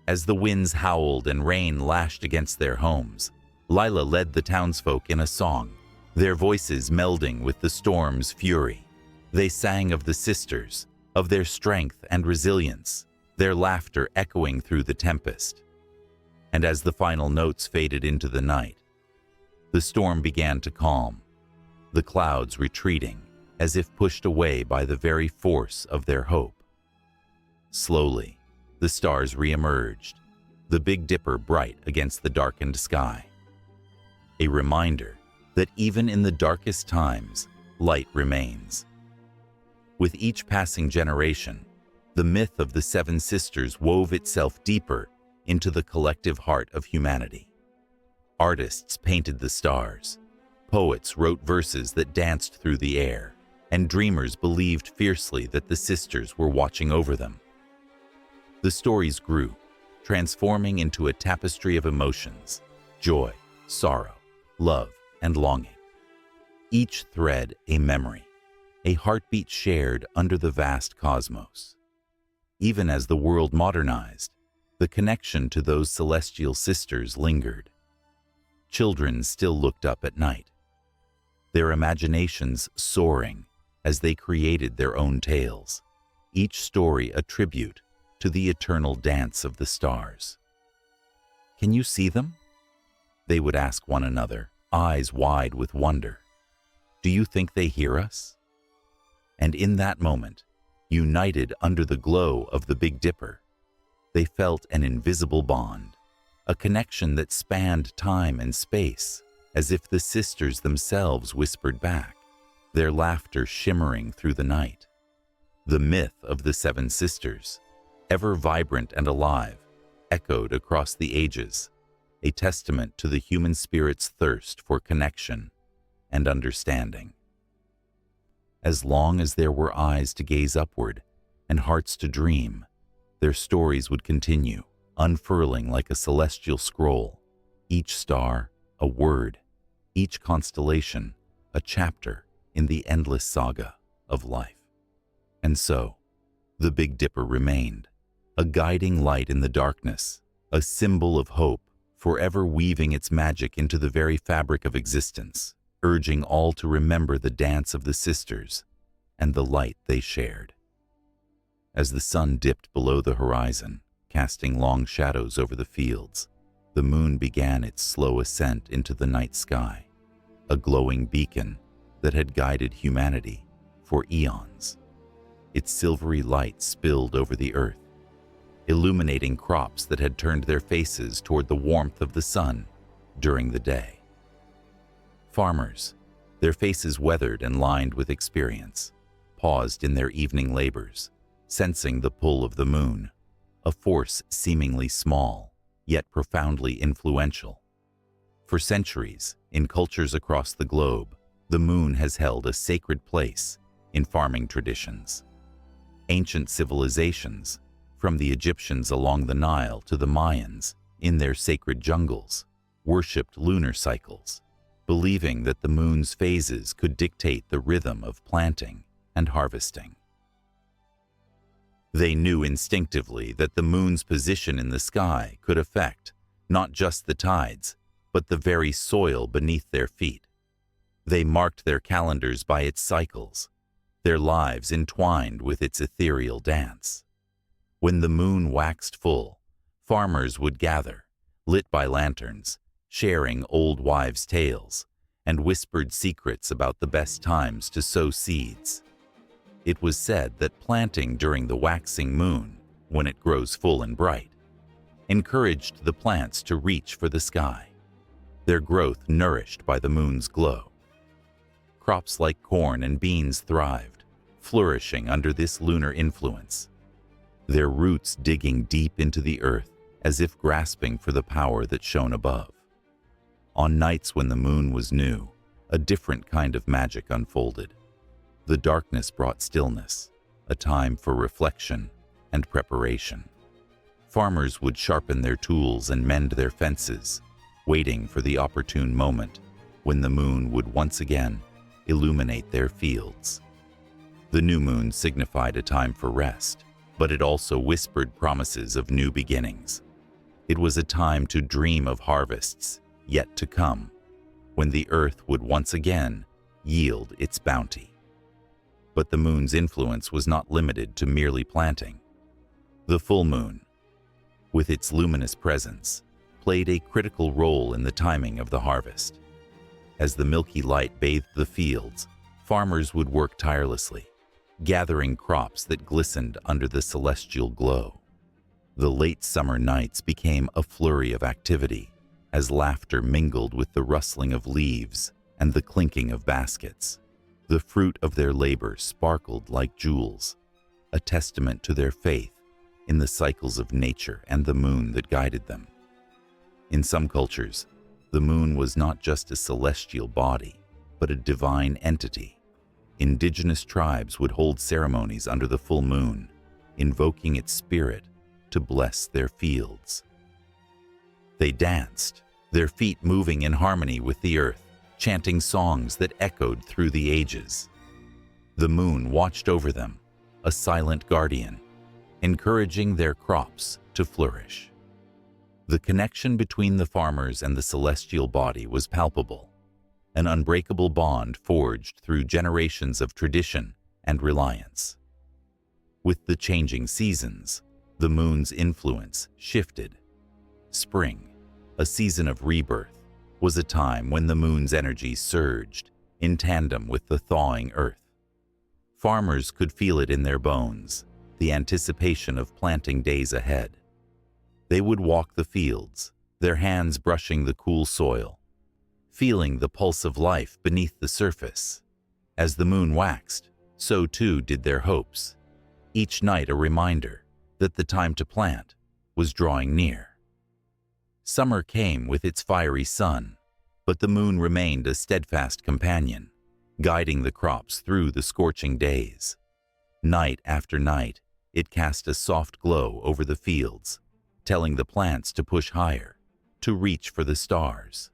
As the winds howled and rain lashed against their homes, Lila led the townsfolk in a song, their voices melding with the storm's fury. They sang of the sisters, of their strength and resilience, their laughter echoing through the tempest. And as the final notes faded into the night, the storm began to calm, the clouds retreating as if pushed away by the very force of their hope. Slowly, the stars re-emerged, the Big Dipper bright against the darkened sky. A reminder that even in the darkest times, light remains. With each passing generation, the myth of the 7 sisters wove itself deeper into the collective heart of humanity. Artists painted the stars, poets wrote verses that danced through the air, and dreamers believed fiercely that the sisters were watching over them. The stories grew, transforming into a tapestry of emotions, joy, sorrow, love, and longing. Each thread a memory, a heartbeat shared under the vast cosmos. Even as the world modernized, the connection to those celestial sisters lingered. Children still looked up at night, their imaginations soaring as they created their own tales, each story a tribute to the eternal dance of the stars. "Can you see them?" they would ask one another, eyes wide with wonder. "Do you think they hear us?" And in that moment, united under the glow of the Big Dipper, they felt an invisible bond, a connection that spanned time and space, as if the sisters themselves whispered back, their laughter shimmering through the night. The myth of the 7 sisters, ever vibrant and alive, echoed across the ages, a testament to the human spirit's thirst for connection and understanding. As long as there were eyes to gaze upward and hearts to dream, their stories would continue, unfurling like a celestial scroll, each star a word, each constellation a chapter in the endless saga of life. And so, the Big Dipper remained, a guiding light in the darkness, a symbol of hope, forever weaving its magic into the very fabric of existence, urging all to remember the dance of the sisters and the light they shared. As the sun dipped below the horizon, casting long shadows over the fields, the moon began its slow ascent into the night sky, a glowing beacon that had guided humanity for eons. Its silvery light spilled over the earth, illuminating crops that had turned their faces toward the warmth of the sun during the day. Farmers, their faces weathered and lined with experience, paused in their evening labors, sensing the pull of the moon, a force seemingly small, yet profoundly influential. For centuries, in cultures across the globe, the moon has held a sacred place in farming traditions. Ancient civilizations, from the Egyptians along the Nile to the Mayans in their sacred jungles, worshipped lunar cycles, believing that the moon's phases could dictate the rhythm of planting and harvesting. They knew instinctively that the moon's position in the sky could affect not just the tides, but the very soil beneath their feet. They marked their calendars by its cycles, their lives entwined with its ethereal dance. When the moon waxed full, farmers would gather, lit by lanterns, sharing old wives' tales and whispered secrets about the best times to sow seeds. It was said that planting during the waxing moon, when it grows full and bright, encouraged the plants to reach for the sky, their growth nourished by the moon's glow. Crops like corn and beans thrived, flourishing under this lunar influence, their roots digging deep into the earth as if grasping for the power that shone above. On nights when the moon was new, a different kind of magic unfolded. The darkness brought stillness, a time for reflection and preparation. Farmers would sharpen their tools and mend their fences, waiting for the opportune moment when the moon would once again illuminate their fields. The new moon signified a time for rest, but it also whispered promises of new beginnings. It was a time to dream of harvests yet to come, when the earth would once again yield its bounty. But the moon's influence was not limited to merely planting. The full moon, with its luminous presence, played a critical role in the timing of the harvest. As the milky light bathed the fields, farmers would work tirelessly, gathering crops that glistened under the celestial glow. The late summer nights became a flurry of activity, as laughter mingled with the rustling of leaves and the clinking of baskets. The fruit of their labor sparkled like jewels, a testament to their faith in the cycles of nature and the moon that guided them. In some cultures, the moon was not just a celestial body, but a divine entity. Indigenous tribes would hold ceremonies under the full moon, invoking its spirit to bless their fields. They danced, their feet moving in harmony with the earth, chanting songs that echoed through the ages. The moon watched over them, a silent guardian, encouraging their crops to flourish. The connection between the farmers and the celestial body was palpable, an unbreakable bond forged through generations of tradition and reliance. With the changing seasons, the moon's influence shifted. Spring, a season of rebirth, was a time when the moon's energy surged in tandem with the thawing earth. Farmers could feel it in their bones, the anticipation of planting days ahead. They would walk the fields, their hands brushing the cool soil, feeling the pulse of life beneath the surface. As the moon waxed, so too did their hopes, each night a reminder that the time to plant was drawing near. Summer came with its fiery sun, but the moon remained a steadfast companion, guiding the crops through the scorching days. Night after night, it cast a soft glow over the fields, telling the plants to push higher, to reach for the stars.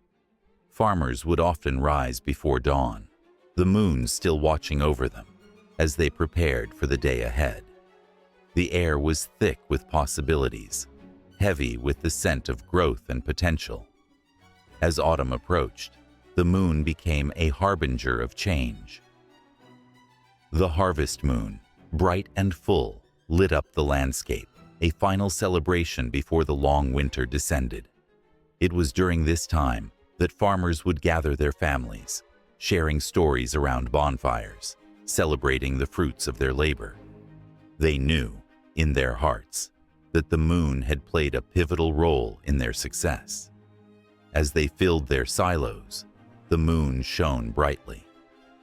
Farmers would often rise before dawn, the moon still watching over them, as they prepared for the day ahead. The air was thick with possibilities, heavy with the scent of growth and potential. As autumn approached, the moon became a harbinger of change. The harvest moon, bright and full, lit up the landscape, a final celebration before the long winter descended. It was during this time that farmers would gather their families, sharing stories around bonfires, celebrating the fruits of their labor. They knew, in their hearts, that the moon had played a pivotal role in their success. As they filled their silos, the moon shone brightly,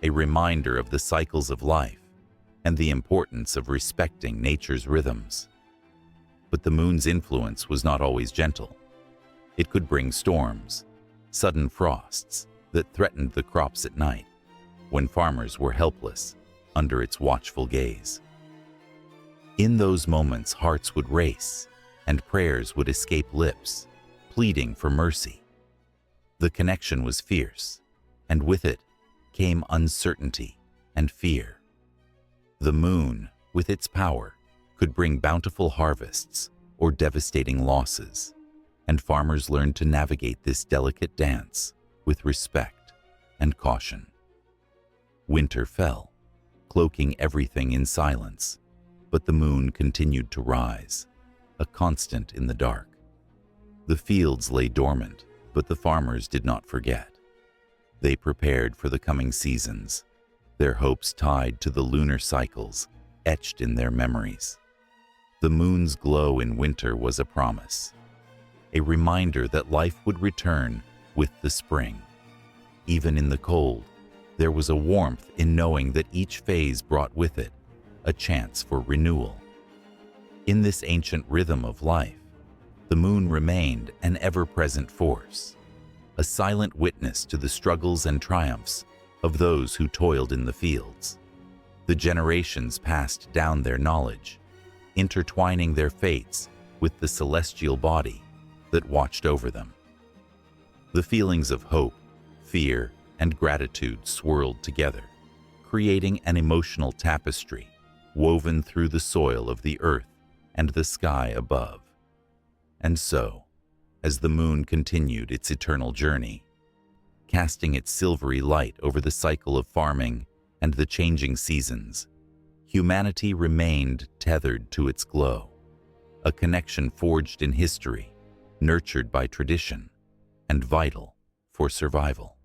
a reminder of the cycles of life and the importance of respecting nature's rhythms. But the moon's influence was not always gentle. It could bring storms, sudden frosts that threatened the crops at night, when farmers were helpless under its watchful gaze. In those moments, hearts would race and prayers would escape lips, pleading for mercy. The connection was fierce, and with it came uncertainty and fear. The moon, with its power, could bring bountiful harvests or devastating losses, and farmers learned to navigate this delicate dance with respect and caution. Winter fell, cloaking everything in silence, but the moon continued to rise, a constant in the dark. The fields lay dormant, but the farmers did not forget. They prepared for the coming seasons, their hopes tied to the lunar cycles etched in their memories. The moon's glow in winter was a promise, a reminder that life would return with the spring. Even in the cold, there was a warmth in knowing that each phase brought with it a chance for renewal. In this ancient rhythm of life, the moon remained an ever-present force, a silent witness to the struggles and triumphs of those who toiled in the fields. The generations passed down their knowledge, intertwining their fates with the celestial body that watched over them. The feelings of hope, fear, and gratitude swirled together, creating an emotional tapestry woven through the soil of the earth and the sky above. And so, as the moon continued its eternal journey, casting its silvery light over the cycle of farming and the changing seasons, humanity remained tethered to its glow, a connection forged in history, nurtured by tradition, and vital for survival.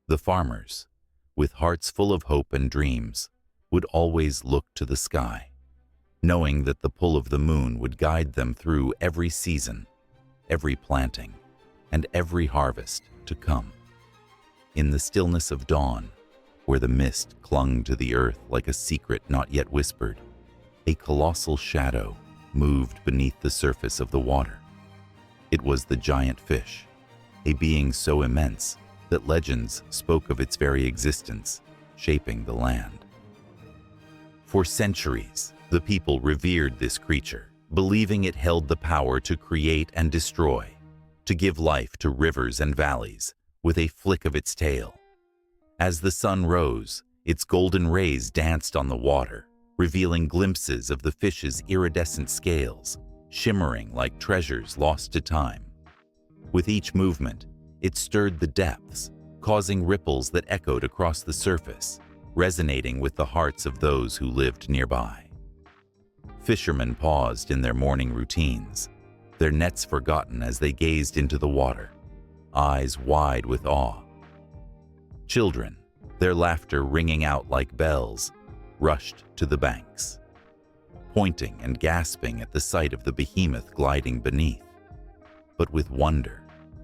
The farmers, with hearts full of hope and dreams, would always look to the sky, knowing that the pull of the moon would guide them through every season, every planting, and every harvest to come. In the stillness of dawn, where the mist clung to the earth like a secret not yet whispered, a colossal shadow moved beneath the surface of the water. It was the giant fish, a being so immense that legends spoke of its very existence, shaping the land. For centuries, the people revered this creature, believing it held the power to create and destroy, to give life to rivers and valleys with a flick of its tail. As the sun rose, its golden rays danced on the water, revealing glimpses of the fish's iridescent scales, shimmering like treasures lost to time. With each movement, it stirred the depths, causing ripples that echoed across the surface, resonating with the hearts of those who lived nearby. Fishermen paused in their morning routines, their nets forgotten as they gazed into the water, eyes wide with awe. Children, their laughter ringing out like bells, rushed to the banks, pointing and gasping at the sight of the behemoth gliding beneath. But with wonder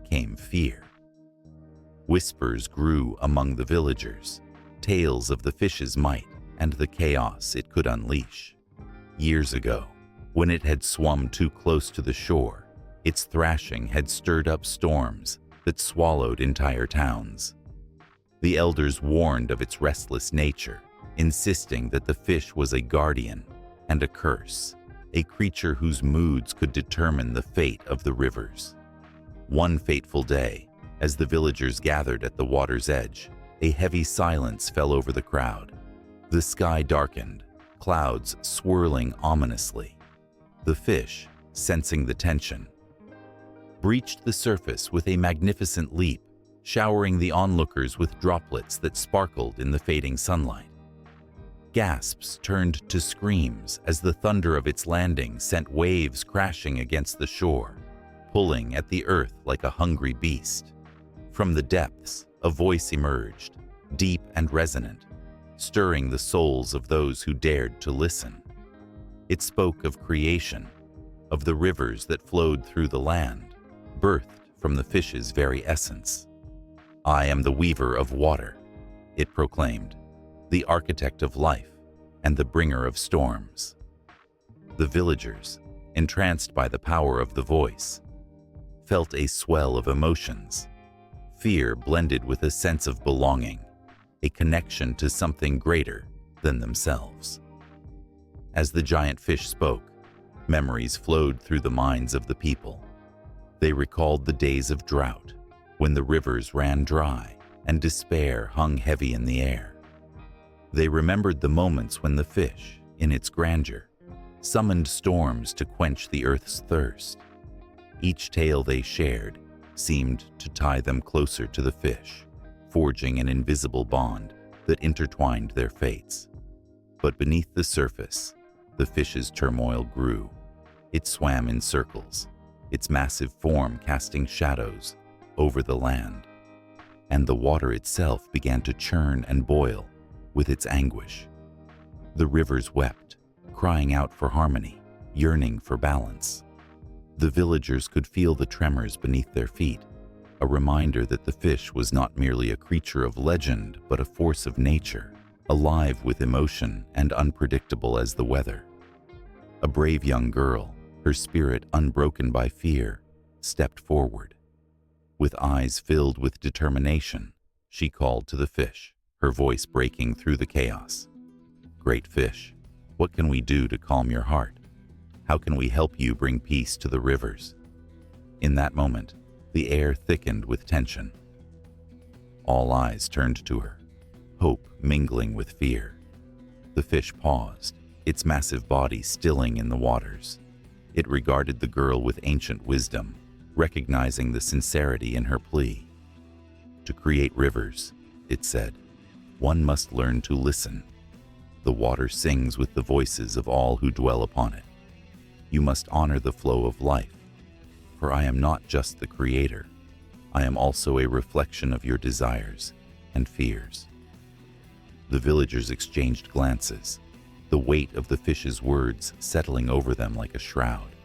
came fear. Whispers grew among the villagers, tales of the fish's might and the chaos it could unleash. Years ago, when it had swum too close to the shore, Its thrashing had stirred up storms that swallowed entire towns. The elders warned of its restless nature, insisting that the fish was a guardian and a curse, a creature whose moods could determine the fate of the rivers. One fateful day, as the villagers gathered at the water's edge, a heavy silence fell over the crowd. The sky darkened, clouds swirling ominously. The fish, sensing the tension, breached the surface with a magnificent leap, showering the onlookers with droplets that sparkled in the fading sunlight. Gasps turned to screams as the thunder of its landing sent waves crashing against the shore, pulling at the earth like a hungry beast. From the depths, a voice emerged, deep and resonant, stirring the souls of those who dared to listen. It spoke of creation, of the rivers that flowed through the land, birthed from the fish's very essence. "I am the weaver of water," it proclaimed, "the architect of life and the bringer of storms." The villagers, entranced by the power of the voice, felt a swell of emotions. Fear blended with a sense of belonging, a connection to something greater than themselves. As the giant fish spoke, memories flowed through the minds of the people. They recalled the days of drought, when the rivers ran dry and despair hung heavy in the air. They remembered the moments when the fish, in its grandeur, summoned storms to quench the earth's thirst. Each tale they shared seemed to tie them closer to the fish, forging an invisible bond that intertwined their fates. But beneath the surface, the fish's turmoil grew. It swam in circles, its massive form casting shadows over the land, and the water itself began to churn and boil with its anguish. The rivers wept, crying out for harmony, yearning for balance. The villagers could feel the tremors beneath their feet, a reminder that the fish was not merely a creature of legend, but a force of nature, alive with emotion and unpredictable as the weather. A brave young girl, her spirit unbroken by fear, stepped forward. With eyes filled with determination, she called to the fish, her voice breaking through the chaos. "Great fish, what can we do to calm your heart? How can we help you bring peace to the rivers?" In that moment, the air thickened with tension. All eyes turned to her, hope mingling with fear. The fish paused, its massive body stilling in the waters. It regarded the girl with ancient wisdom, recognizing the sincerity in her plea. "To create rivers," it said, "one must learn to listen. The water sings with the voices of all who dwell upon it. You must honor the flow of life, for I am not just the creator. I am also a reflection of your desires and fears." The villagers exchanged glances, the weight of the fish's words settling over them like a shroud.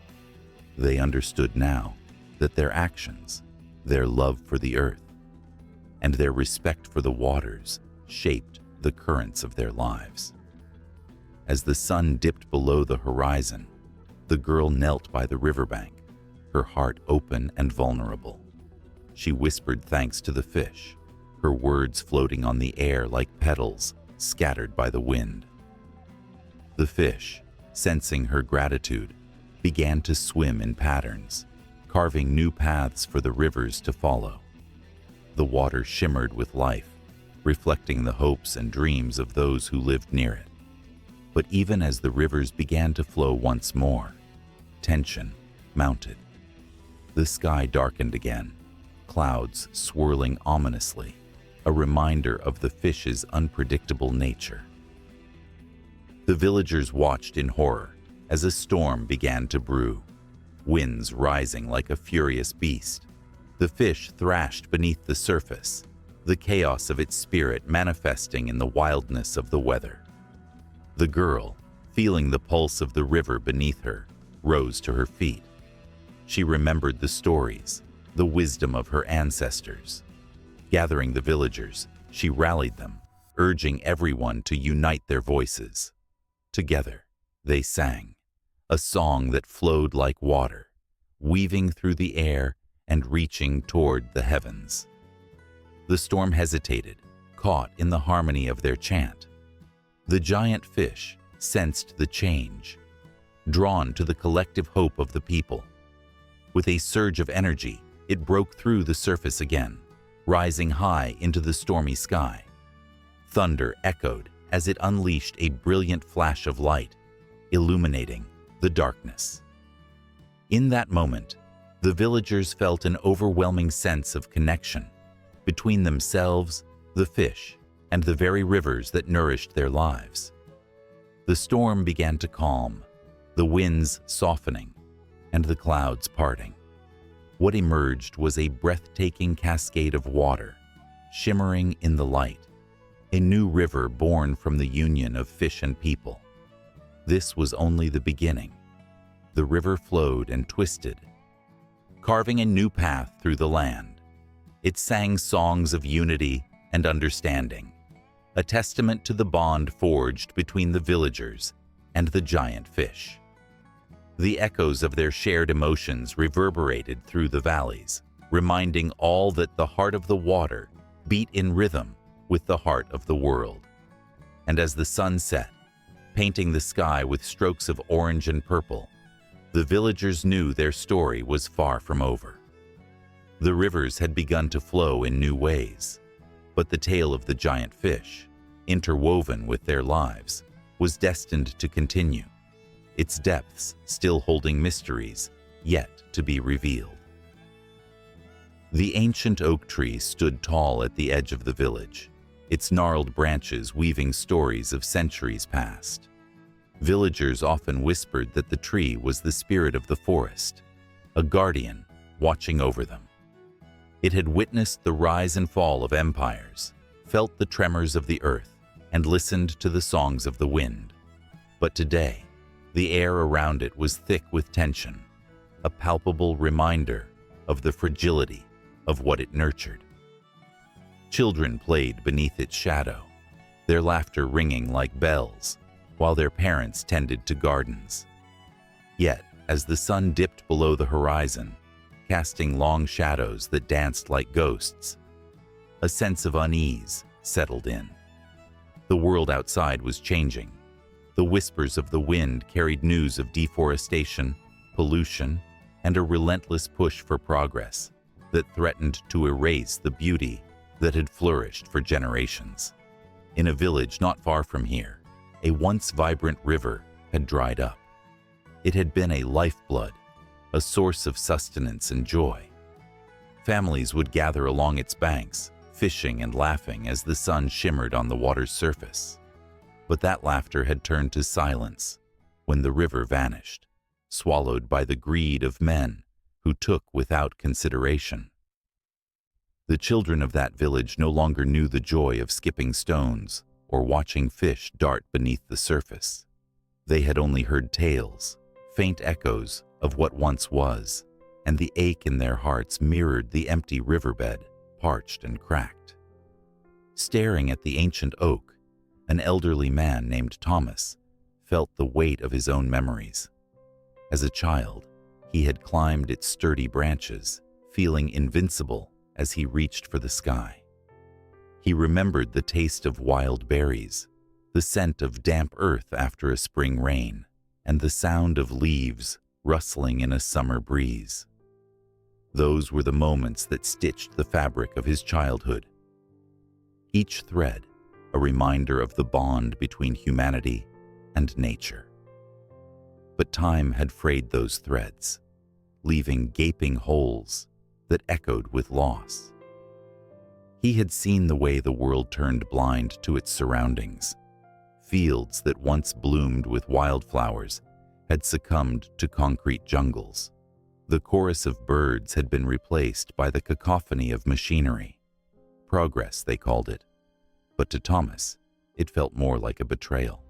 They understood now that their actions, their love for the earth, and their respect for the waters shaped the currents of their lives. As the sun dipped below the horizon, the girl knelt by the riverbank, her heart open and vulnerable. She whispered thanks to the fish, her words floating on the air like petals scattered by the wind. The fish, sensing her gratitude, began to swim in patterns, carving new paths for the rivers to follow. The water shimmered with life, reflecting the hopes and dreams of those who lived near it. But even as the rivers began to flow once more, tension mounted. The sky darkened again, clouds swirling ominously, a reminder of the fish's unpredictable nature. The villagers watched in horror as a storm began to brew, winds rising like a furious beast. The fish thrashed beneath the surface, the chaos of its spirit manifesting in the wildness of the weather. The girl, feeling the pulse of the river beneath her, rose to her feet. She remembered the stories, the wisdom of her ancestors. Gathering the villagers, she rallied them, urging everyone to unite their voices. Together, they sang, a song that flowed like water, weaving through the air and reaching toward the heavens. The storm hesitated, caught in the harmony of their chant. The giant fish sensed the change, drawn to the collective hope of the people. With a surge of energy, it broke through the surface again, rising high into the stormy sky. Thunder echoed as it unleashed a brilliant flash of light, illuminating the darkness. In that moment, the villagers felt an overwhelming sense of connection between themselves, the fish, and the very rivers that nourished their lives. The storm began to calm, the winds softening, and the clouds parting. What emerged was a breathtaking cascade of water, shimmering in the light, a new river born from the union of fish and people. This was only the beginning. The river flowed and twisted, carving a new path through the land. It sang songs of unity and understanding, a testament to the bond forged between the villagers and the giant fish. The echoes of their shared emotions reverberated through the valleys, reminding all that the heart of the water beat in rhythm with the heart of the world. And as the sun set, painting the sky with strokes of orange and purple, the villagers knew their story was far from over. The rivers had begun to flow in new ways, but the tale of the giant fish, interwoven with their lives, was destined to continue, its depths still holding mysteries yet to be revealed. The ancient oak tree stood tall at the edge of the village, its gnarled branches weaving stories of centuries past. Villagers often whispered that the tree was the spirit of the forest, a guardian watching over them. It had witnessed the rise and fall of empires, felt the tremors of the earth, and listened to the songs of the wind. But today, the air around it was thick with tension, a palpable reminder of the fragility of what it nurtured. Children played beneath its shadow, their laughter ringing like bells, while their parents tended to gardens. Yet, as the sun dipped below the horizon, casting long shadows that danced like ghosts, a sense of unease settled in. The world outside was changing. The whispers of the wind carried news of deforestation, pollution, and a relentless push for progress that threatened to erase the beauty that had flourished for generations. In a village not far from here, a once vibrant river had dried up. It had been a lifeblood, a source of sustenance and joy. Families would gather along its banks, fishing and laughing as the sun shimmered on the water's surface. But that laughter had turned to silence when the river vanished, swallowed by the greed of men who took without consideration. The children of that village no longer knew the joy of skipping stones or watching fish dart beneath the surface. They had only heard tales, faint echoes of what once was, and the ache in their hearts mirrored the empty riverbed, parched and cracked. Staring at the ancient oak, an elderly man named Thomas felt the weight of his own memories. As a child, he had climbed its sturdy branches, feeling invincible as he reached for the sky. He remembered the taste of wild berries, the scent of damp earth after a spring rain, and the sound of leaves rustling in a summer breeze. Those were the moments that stitched the fabric of his childhood. Each thread, a reminder of the bond between humanity and nature. But time had frayed those threads, leaving gaping holes that echoed with loss. He had seen the way the world turned blind to its surroundings. Fields that once bloomed with wildflowers had succumbed to concrete jungles. The chorus of birds had been replaced by the cacophony of machinery. Progress, they called it. But to Thomas, it felt more like a betrayal.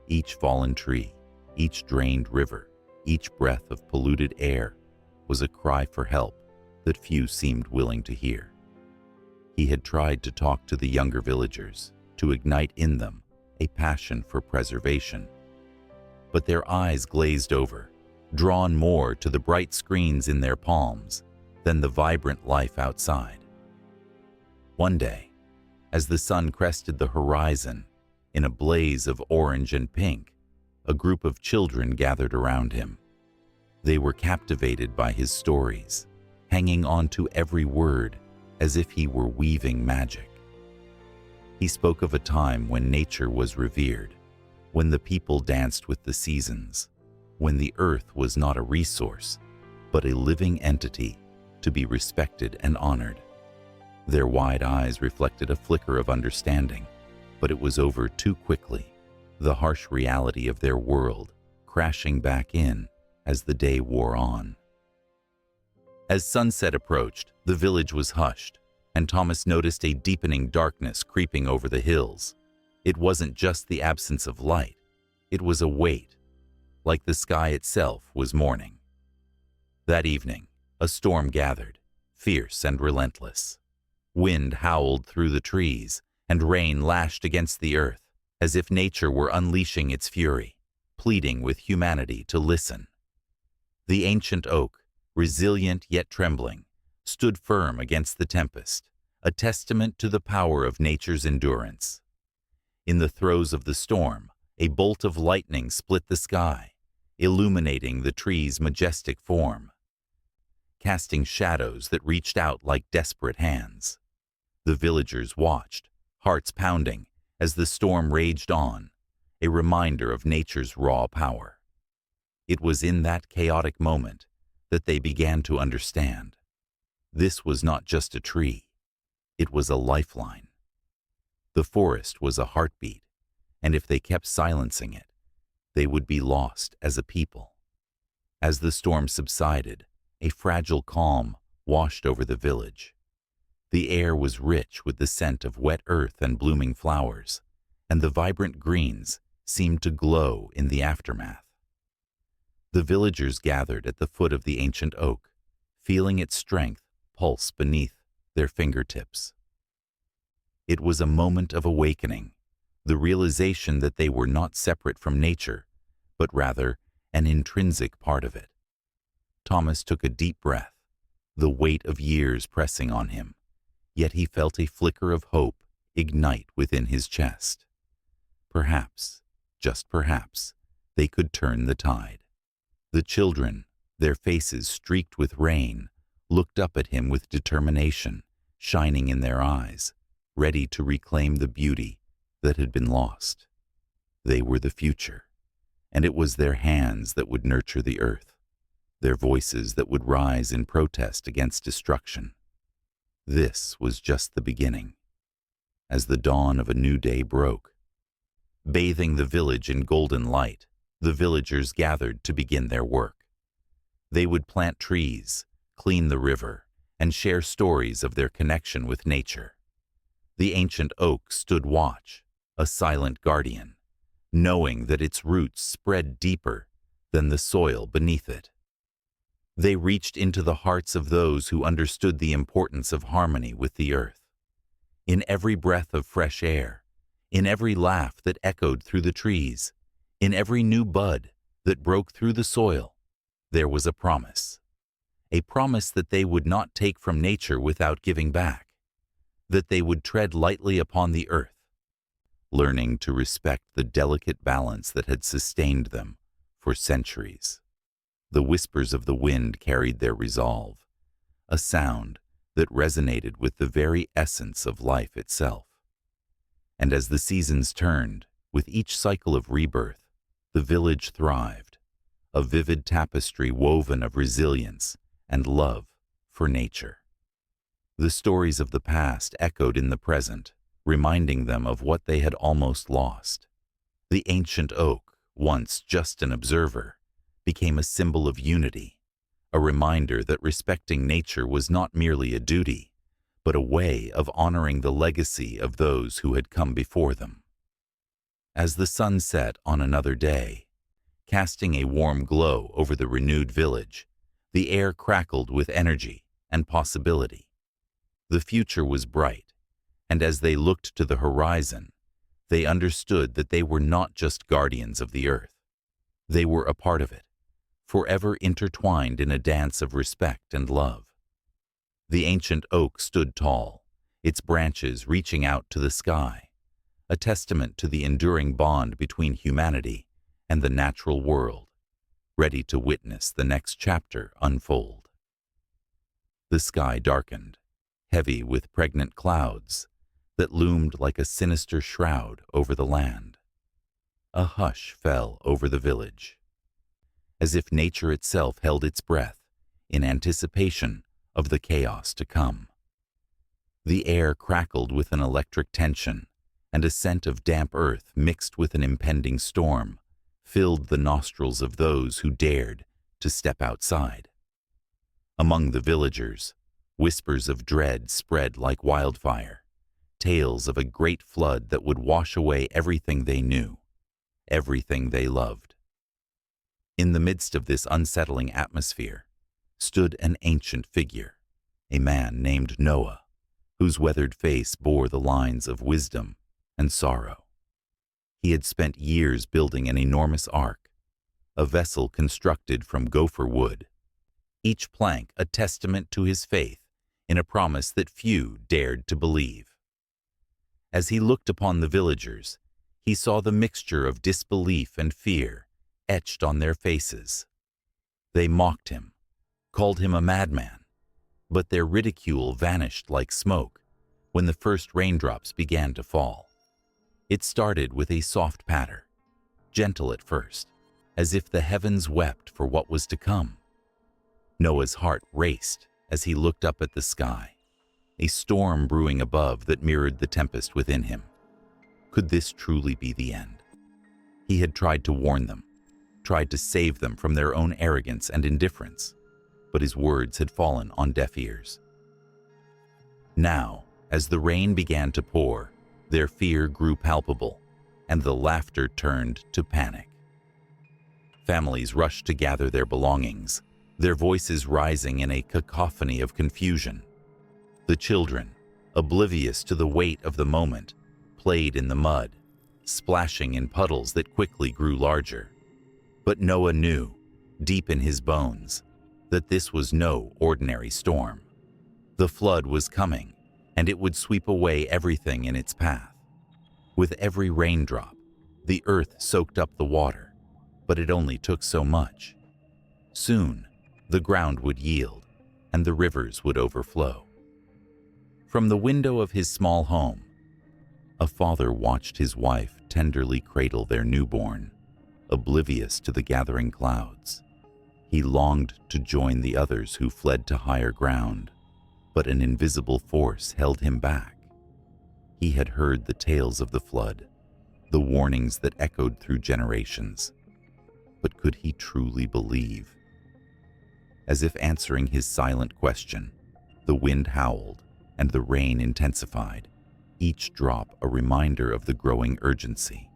Each fallen tree, each drained river, each breath of polluted air was a cry for help that few seemed willing to hear. He had tried to talk to the younger villagers, to ignite in them a passion for preservation. But their eyes glazed over, drawn more to the bright screens in their palms than the vibrant life outside. One day, as the sun crested the horizon in a blaze of orange and pink, a group of children gathered around him. They were captivated by his stories, hanging on to every word as if he were weaving magic. He spoke of a time when nature was revered, when the people danced with the seasons, when the earth was not a resource, but a living entity to be respected and honored. Their wide eyes reflected a flicker of understanding, but it was over too quickly, the harsh reality of their world crashing back in as the day wore on. As sunset approached, the village was hushed, and Thomas noticed a deepening darkness creeping over the hills. It wasn't just the absence of light, it was a weight, like the sky itself was mourning. That evening, a storm gathered, fierce and relentless. Wind howled through the trees, and rain lashed against the earth, as if nature were unleashing its fury, pleading with humanity to listen. The ancient oak, resilient yet trembling, stood firm against the tempest, a testament to the power of nature's endurance. In the throes of the storm, a bolt of lightning split the sky, illuminating the tree's majestic form, casting shadows that reached out like desperate hands. The villagers watched, hearts pounding, as the storm raged on, a reminder of nature's raw power. It was in that chaotic moment that they began to understand. This was not just a tree, it was a lifeline. The forest was a heartbeat, and if they kept silencing it, they would be lost as a people. As the storm subsided, a fragile calm washed over the village. The air was rich with the scent of wet earth and blooming flowers, and the vibrant greens seemed to glow in the aftermath. The villagers gathered at the foot of the ancient oak, feeling its strength pulse beneath their fingertips. It was a moment of awakening, the realization that they were not separate from nature, but rather an intrinsic part of it. Thomas took a deep breath, the weight of years pressing on him, yet he felt a flicker of hope ignite within his chest. Perhaps, just perhaps, they could turn the tide. The children, their faces streaked with rain, looked up at him with determination shining in their eyes, ready to reclaim the beauty that had been lost. They were the future, and it was their hands that would nurture the earth, their voices that would rise in protest against destruction. This was just the beginning. As the dawn of a new day broke, bathing the village in golden light, the villagers gathered to begin their work. They would plant trees, clean the river, and share stories of their connection with nature. The ancient oak stood watch, a silent guardian, knowing that its roots spread deeper than the soil beneath it. They reached into the hearts of those who understood the importance of harmony with the earth. In every breath of fresh air, in every laugh that echoed through the trees, in every new bud that broke through the soil, there was a promise that they would not take from nature without giving back, that they would tread lightly upon the earth, learning to respect the delicate balance that had sustained them for centuries. The whispers of the wind carried their resolve, a sound that resonated with the very essence of life itself. And as the seasons turned, with each cycle of rebirth, the village thrived, a vivid tapestry woven of resilience and love for nature. The stories of the past echoed in the present, reminding them of what they had almost lost. The ancient oak, once just an observer, became a symbol of unity, a reminder that respecting nature was not merely a duty, but a way of honoring the legacy of those who had come before them. As the sun set on another day, casting a warm glow over the renewed village, the air crackled with energy and possibility. The future was bright, and as they looked to the horizon, they understood that they were not just guardians of the earth. They were a part of it, forever intertwined in a dance of respect and love. The ancient oak stood tall, its branches reaching out to the sky, a testament to the enduring bond between humanity and the natural world, ready to witness the next chapter unfold. The sky darkened, heavy with pregnant clouds that loomed like a sinister shroud over the land. A hush fell over the village, as if nature itself held its breath in anticipation of the chaos to come. The air crackled with an electric tension, and a scent of damp earth mixed with an impending storm filled the nostrils of those who dared to step outside. Among the villagers, whispers of dread spread like wildfire, tales of a great flood that would wash away everything they knew, everything they loved. In the midst of this unsettling atmosphere stood an ancient figure, a man named Noah, whose weathered face bore the lines of wisdom and sorrow. He had spent years building an enormous ark, a vessel constructed from gopher wood, each plank a testament to his faith in a promise that few dared to believe. As he looked upon the villagers, he saw the mixture of disbelief and fear etched on their faces. They mocked him, called him a madman, but their ridicule vanished like smoke when the first raindrops began to fall. It started with a soft patter, gentle at first, as if the heavens wept for what was to come. Noah's heart raced as he looked up at the sky, a storm brewing above that mirrored the tempest within him. Could this truly be the end? He had tried to warn them, tried to save them from their own arrogance and indifference, but his words had fallen on deaf ears. Now, as the rain began to pour, their fear grew palpable, and the laughter turned to panic. Families rushed to gather their belongings, their voices rising in a cacophony of confusion. The children, oblivious to the weight of the moment, played in the mud, splashing in puddles that quickly grew larger. But Noah knew, deep in his bones, that this was no ordinary storm. The flood was coming, and it would sweep away everything in its path. With every raindrop, the earth soaked up the water, but it only took so much. Soon, the ground would yield, and the rivers would overflow. From the window of his small home, a father watched his wife tenderly cradle their newborn, oblivious to the gathering clouds. He longed to join the others who fled to higher ground, but an invisible force held him back. He had heard the tales of the flood, the warnings that echoed through generations. But could he truly believe? As if answering his silent question, the wind howled and the rain intensified, each drop a reminder of the growing urgency.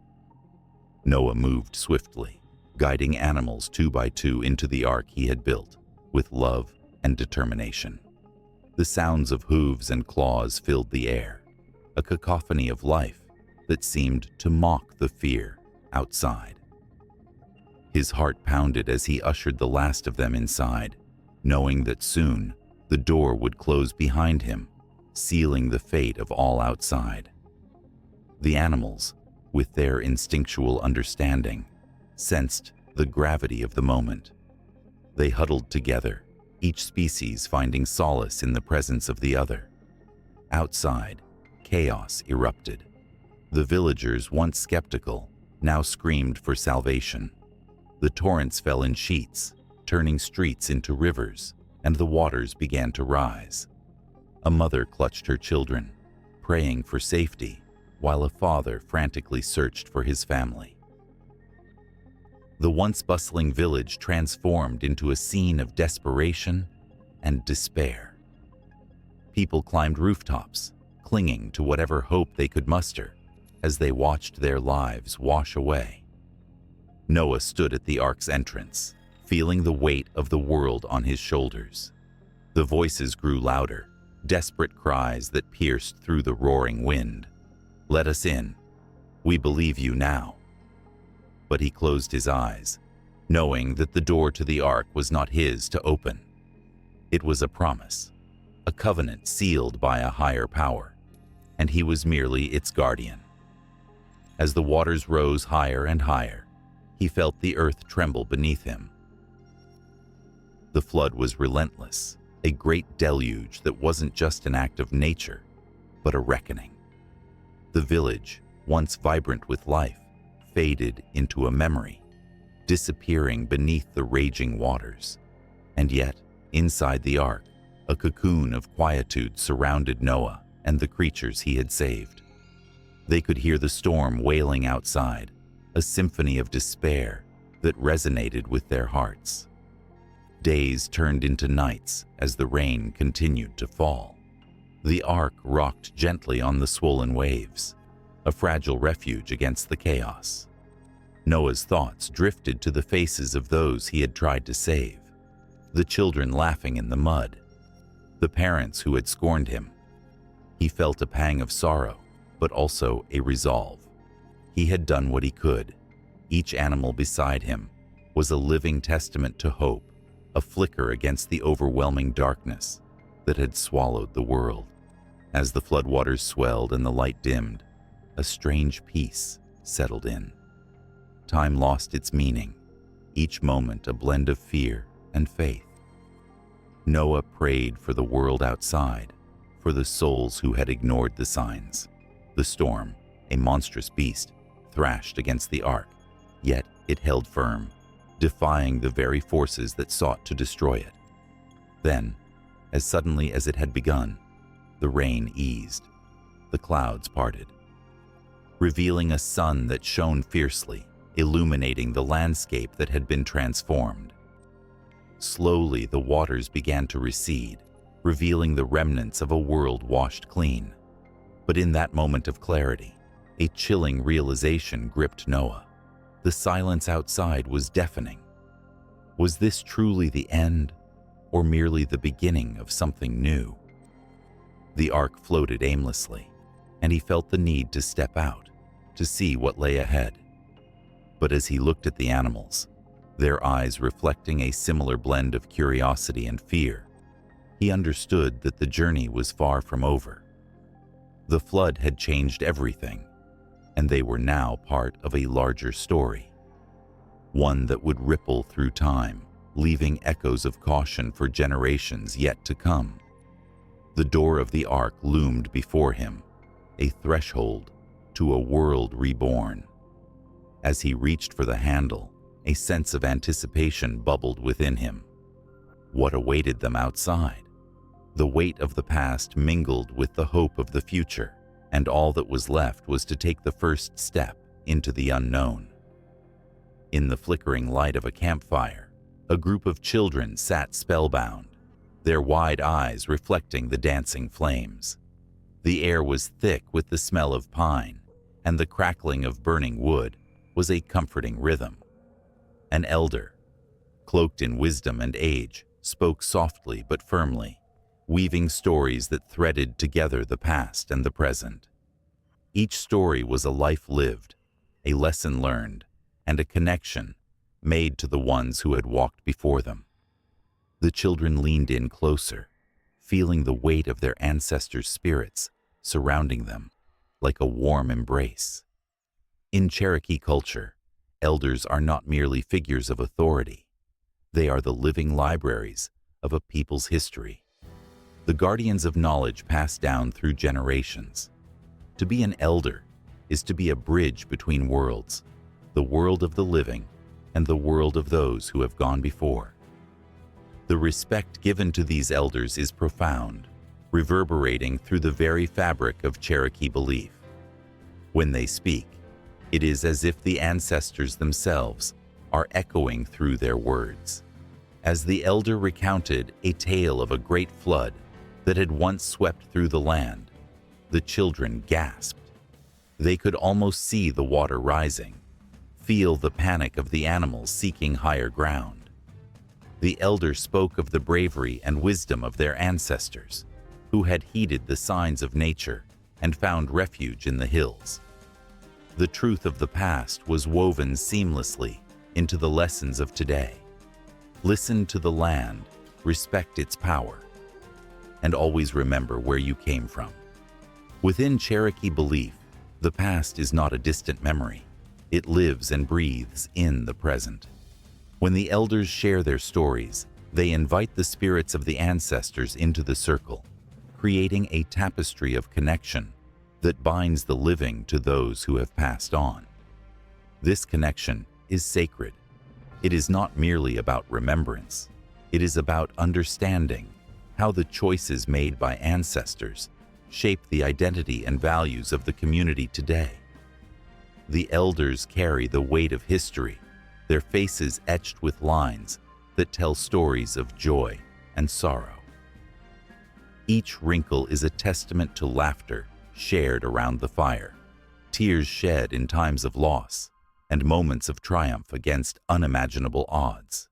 Noah moved swiftly, guiding animals 2 by 2 into the ark he had built, with love and determination. The sounds of hooves and claws filled the air, a cacophony of life that seemed to mock the fear outside. His heart pounded as he ushered the last of them inside, knowing that soon the door would close behind him, sealing the fate of all outside. The animals, with their instinctual understanding, sensed the gravity of the moment. They huddled together, each species finding solace in the presence of the other. Outside, chaos erupted. The villagers, once skeptical, now screamed for salvation. The torrents fell in sheets, turning streets into rivers, and the waters began to rise. A mother clutched her children, praying for safety, while a father frantically searched for his family. The once bustling village transformed into a scene of desperation and despair. People climbed rooftops, clinging to whatever hope they could muster as they watched their lives wash away. Noah stood at the ark's entrance, feeling the weight of the world on his shoulders. The voices grew louder, desperate cries that pierced through the roaring wind. "Let us in. We believe you now." But he closed his eyes, knowing that the door to the ark was not his to open. It was a promise, a covenant sealed by a higher power, and he was merely its guardian. As the waters rose higher and higher, he felt the earth tremble beneath him. The flood was relentless, a great deluge that wasn't just an act of nature, but a reckoning. The village, once vibrant with life, faded into a memory, disappearing beneath the raging waters. And yet, inside the ark, a cocoon of quietude surrounded Noah and the creatures he had saved. They could hear the storm wailing outside, a symphony of despair that resonated with their hearts. Days turned into nights as the rain continued to fall. The ark rocked gently on the swollen waves, a fragile refuge against the chaos. Noah's thoughts drifted to the faces of those he had tried to save, the children laughing in the mud, the parents who had scorned him. He felt a pang of sorrow, but also a resolve. He had done what he could. Each animal beside him was a living testament to hope, a flicker against the overwhelming darkness that had swallowed the world. As the floodwaters swelled and the light dimmed, a strange peace settled in. Time lost its meaning, each moment a blend of fear and faith. Noah prayed for the world outside, for the souls who had ignored the signs. The storm, a monstrous beast, thrashed against the ark, yet it held firm, defying the very forces that sought to destroy it. Then, as suddenly as it had begun, the rain eased, the clouds parted, revealing a sun that shone fiercely, illuminating the landscape that had been transformed. Slowly, the waters began to recede, revealing the remnants of a world washed clean. But in that moment of clarity, a chilling realization gripped Noah. The silence outside was deafening. Was this truly the end, or merely the beginning of something new? The ark floated aimlessly, and he felt the need to step out, to see what lay ahead. But as he looked at the animals, their eyes reflecting a similar blend of curiosity and fear, he understood that the journey was far from over. The flood had changed everything, and they were now part of a larger story, one that would ripple through time, leaving echoes of caution for generations yet to come. The door of the ark loomed before him, a threshold to a world reborn. As he reached for the handle, a sense of anticipation bubbled within him. What awaited them outside? The weight of the past mingled with the hope of the future, and all that was left was to take the first step into the unknown. In the flickering light of a campfire, a group of children sat spellbound, their wide eyes reflecting the dancing flames. The air was thick with the smell of pine, and the crackling of burning wood was a comforting rhythm. An elder, cloaked in wisdom and age, spoke softly but firmly, weaving stories that threaded together the past and the present. Each story was a life lived, a lesson learned, and a connection made to the ones who had walked before them. The children leaned in closer, feeling the weight of their ancestors' spirits surrounding them like a warm embrace. In Cherokee culture, elders are not merely figures of authority. They are the living libraries of a people's history, the guardians of knowledge passed down through generations. To be an elder is to be a bridge between worlds, the world of the living and the world of those who have gone before. The respect given to these elders is profound, reverberating through the very fabric of Cherokee belief. When they speak, it is as if the ancestors themselves are echoing through their words. As the elder recounted a tale of a great flood that had once swept through the land, the children gasped. They could almost see the water rising, feel the panic of the animals seeking higher ground. The elder spoke of the bravery and wisdom of their ancestors, who had heeded the signs of nature and found refuge in the hills. The truth of the past was woven seamlessly into the lessons of today. Listen to the land, respect its power, and always remember where you came from. Within Cherokee belief, the past is not a distant memory. It lives and breathes in the present. When the elders share their stories, they invite the spirits of the ancestors into the circle, creating a tapestry of connection that binds the living to those who have passed on. This connection is sacred. It is not merely about remembrance. It is about understanding how the choices made by ancestors shape the identity and values of the community today. The elders carry the weight of history, their faces etched with lines that tell stories of joy and sorrow. Each wrinkle is a testament to laughter shared around the fire, tears shed in times of loss, and moments of triumph against unimaginable odds.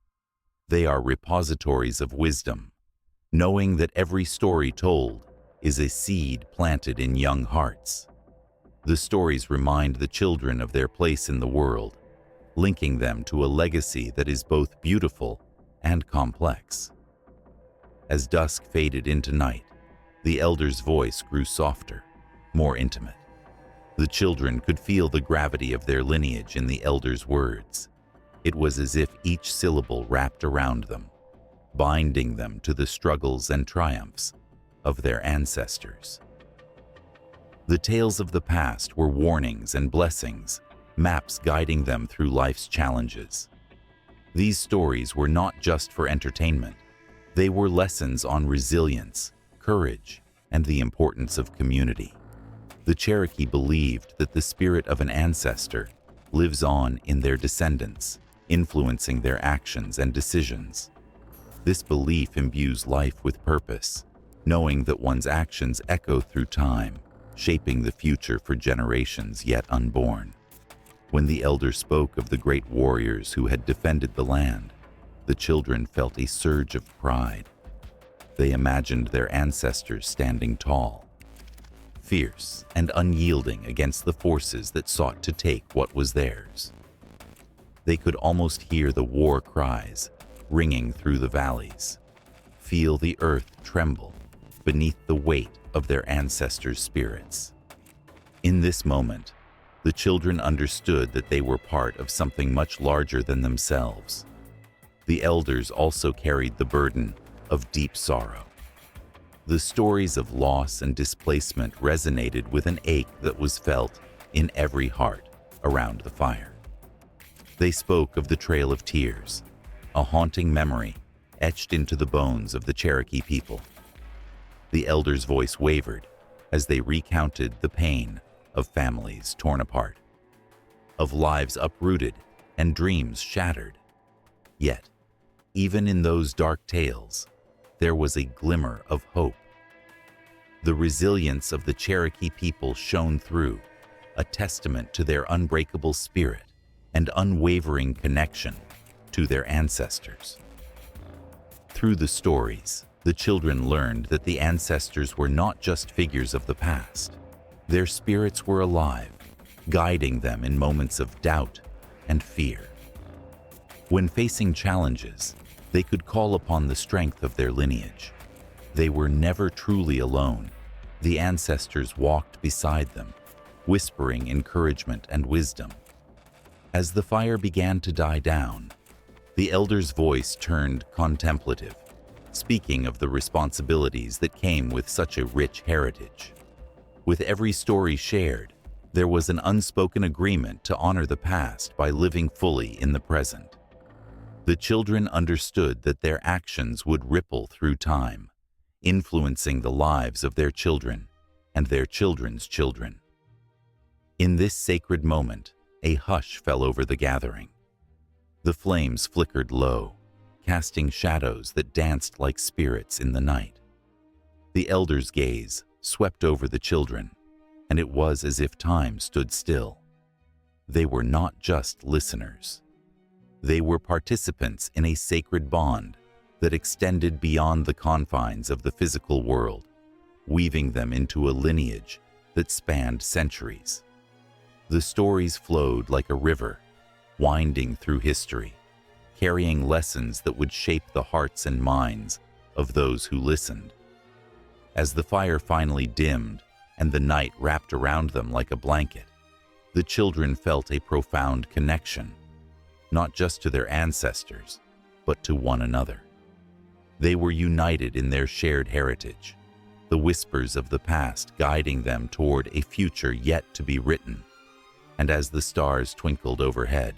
They are repositories of wisdom, knowing that every story told is a seed planted in young hearts. The stories remind the children of their place in the world, linking them to a legacy that is both beautiful and complex. As dusk faded into night, the elder's voice grew softer, more intimate. The children could feel the gravity of their lineage in the elder's words. It was as if each syllable wrapped around them, binding them to the struggles and triumphs of their ancestors. The tales of the past were warnings and blessings, maps guiding them through life's challenges. These stories were not just for entertainment. They were lessons on resilience, courage, and the importance of community. The Cherokee believed that the spirit of an ancestor lives on in their descendants, influencing their actions and decisions. This belief imbues life with purpose, knowing that one's actions echo through time, shaping the future for generations yet unborn. When the elder spoke of the great warriors who had defended the land, the children felt a surge of pride. They imagined their ancestors standing tall, fierce and unyielding against the forces that sought to take what was theirs. They could almost hear the war cries ringing through the valleys, feel the earth tremble beneath the weight of their ancestors' spirits. In this moment, the children understood that they were part of something much larger than themselves. The elders also carried the burden of deep sorrow. The stories of loss and displacement resonated with an ache that was felt in every heart around the fire. They spoke of the Trail of Tears, a haunting memory etched into the bones of the Cherokee people. The elder's voice wavered as they recounted the pain of families torn apart, of lives uprooted and dreams shattered. Yet, even in those dark tales, there was a glimmer of hope. The resilience of the Cherokee people shone through, a testament to their unbreakable spirit and unwavering connection to their ancestors. Through the stories, the children learned that the ancestors were not just figures of the past. Their spirits were alive, guiding them in moments of doubt and fear. When facing challenges, they could call upon the strength of their lineage. They were never truly alone. The ancestors walked beside them, whispering encouragement and wisdom. As the fire began to die down, the elder's voice turned contemplative, speaking of the responsibilities that came with such a rich heritage. With every story shared, there was an unspoken agreement to honor the past by living fully in the present. The children understood that their actions would ripple through time, influencing the lives of their children and their children's children. In this sacred moment, a hush fell over the gathering. The flames flickered low, casting shadows that danced like spirits in the night. The elder's gaze swept over the children, and it was as if time stood still. They were not just listeners. They were participants in a sacred bond that extended beyond the confines of the physical world, weaving them into a lineage that spanned centuries. The stories flowed like a river, winding through history, carrying lessons that would shape the hearts and minds of those who listened. As the fire finally dimmed and the night wrapped around them like a blanket, the children felt a profound connection, not just to their ancestors, but to one another. They were united in their shared heritage, the whispers of the past guiding them toward a future yet to be written. And as the stars twinkled overhead,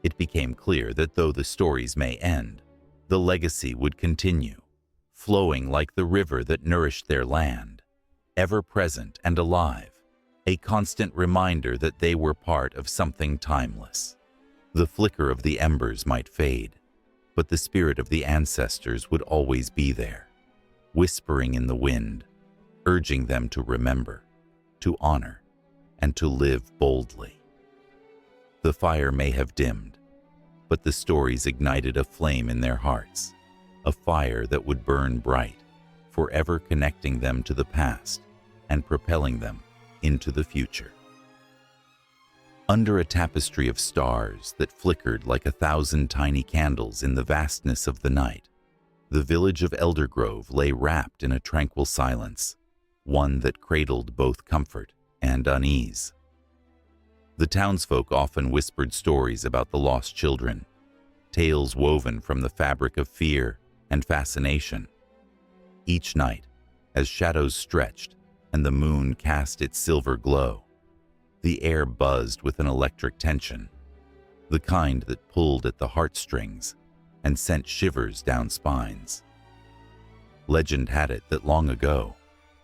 it became clear that though the stories may end, the legacy would continue, flowing like the river that nourished their land, ever present and alive, a constant reminder that they were part of something timeless. The flicker of the embers might fade, but the spirit of the ancestors would always be there, whispering in the wind, urging them to remember, to honor, and to live boldly. The fire may have dimmed, but the stories ignited a flame in their hearts, a fire that would burn bright, forever connecting them to the past and propelling them into the future. Under a tapestry of stars that flickered like 1,000 tiny candles in the vastness of the night, the village of Eldergrove lay wrapped in a tranquil silence, one that cradled both comfort and unease. The townsfolk often whispered stories about the lost children, tales woven from the fabric of fear and fascination. Each night, as shadows stretched and the moon cast its silver glow, the air buzzed with an electric tension, the kind that pulled at the heartstrings and sent shivers down spines. Legend had it that long ago,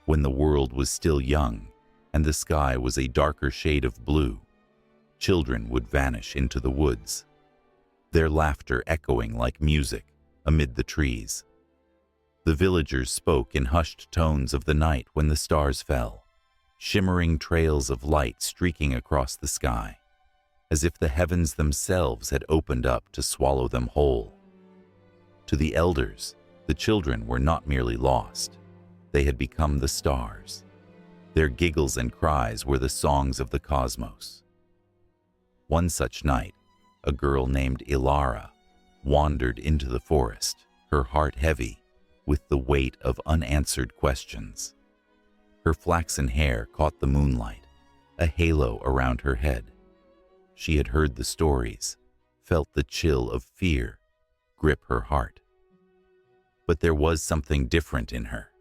when the world was still young and the sky was a darker shade of blue, children would vanish into the woods, their laughter echoing like music amid the trees. The villagers spoke in hushed tones of the night when the stars fell, shimmering trails of light streaking across the sky, as if the heavens themselves had opened up to swallow them whole. To the elders, the children were not merely lost, they had become the stars. Their giggles and cries were the songs of the cosmos. One such night, a girl named Ilara wandered into the forest, her heart heavy with the weight of unanswered questions. Her flaxen hair caught the moonlight, a halo around her head. She had heard the stories, felt the chill of fear grip her heart. But there was something different in her,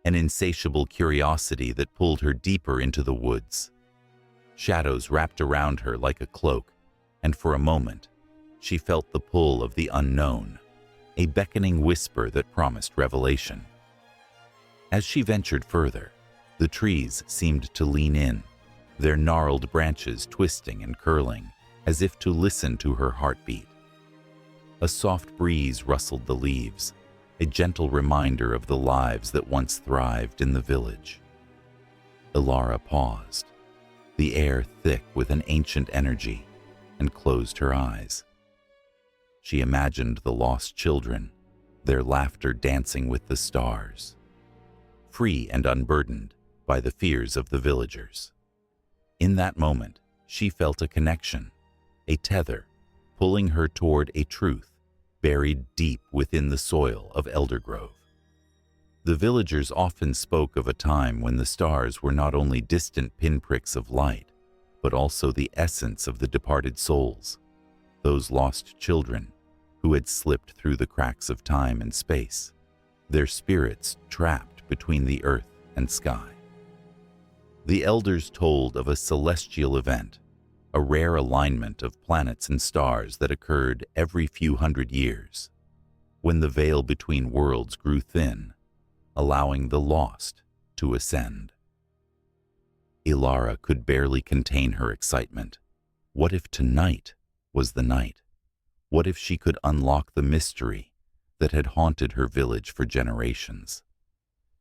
an insatiable curiosity that pulled her deeper into the woods. Shadows wrapped around her like a cloak, and for a moment, she felt the pull of the unknown, a beckoning whisper that promised revelation. As she ventured further, the trees seemed to lean in, their gnarled branches twisting and curling, as if to listen to her heartbeat. A soft breeze rustled the leaves, a gentle reminder of the lives that once thrived in the village. Ilara paused, the air thick with an ancient energy, and closed her eyes. She imagined the lost children, their laughter dancing with the stars, free and unburdened by the fears of the villagers. In that moment, she felt a connection, a tether, pulling her toward a truth buried deep within the soil of Eldergrove. The villagers often spoke of a time when the stars were not only distant pinpricks of light, but also the essence of the departed souls, those lost children who had slipped through the cracks of time and space, their spirits trapped between the earth and sky. The elders told of a celestial event, a rare alignment of planets and stars that occurred every few hundred years, when the veil between worlds grew thin, allowing the lost to ascend. Ilara could barely contain her excitement. What if tonight was the night? What if she could unlock the mystery that had haunted her village for generations?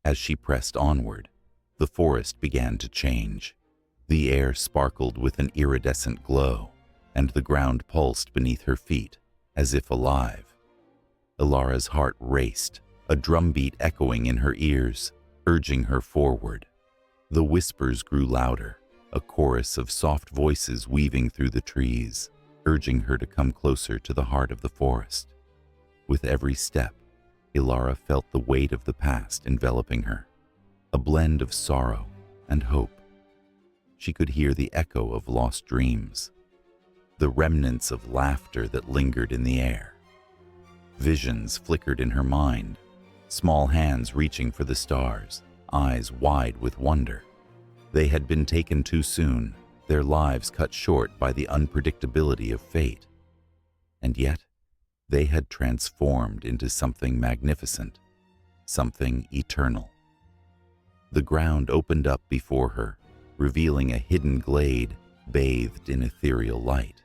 As she pressed onward, the forest began to change. The air sparkled with an iridescent glow, and the ground pulsed beneath her feet, as if alive. Ilara's heart raced, a drumbeat echoing in her ears, urging her forward. The whispers grew louder, a chorus of soft voices weaving through the trees. urging her to come closer to the heart of the forest. With every step, Ilara felt the weight of the past enveloping her, a blend of sorrow and hope. She could hear the echo of lost dreams, the remnants of laughter that lingered in the air. Visions flickered in her mind, small hands reaching for the stars, eyes wide with wonder. They had been taken too soon, their lives cut short by the unpredictability of fate. And yet, they had transformed into something magnificent, something eternal. The ground opened up before her, revealing a hidden glade bathed in ethereal light.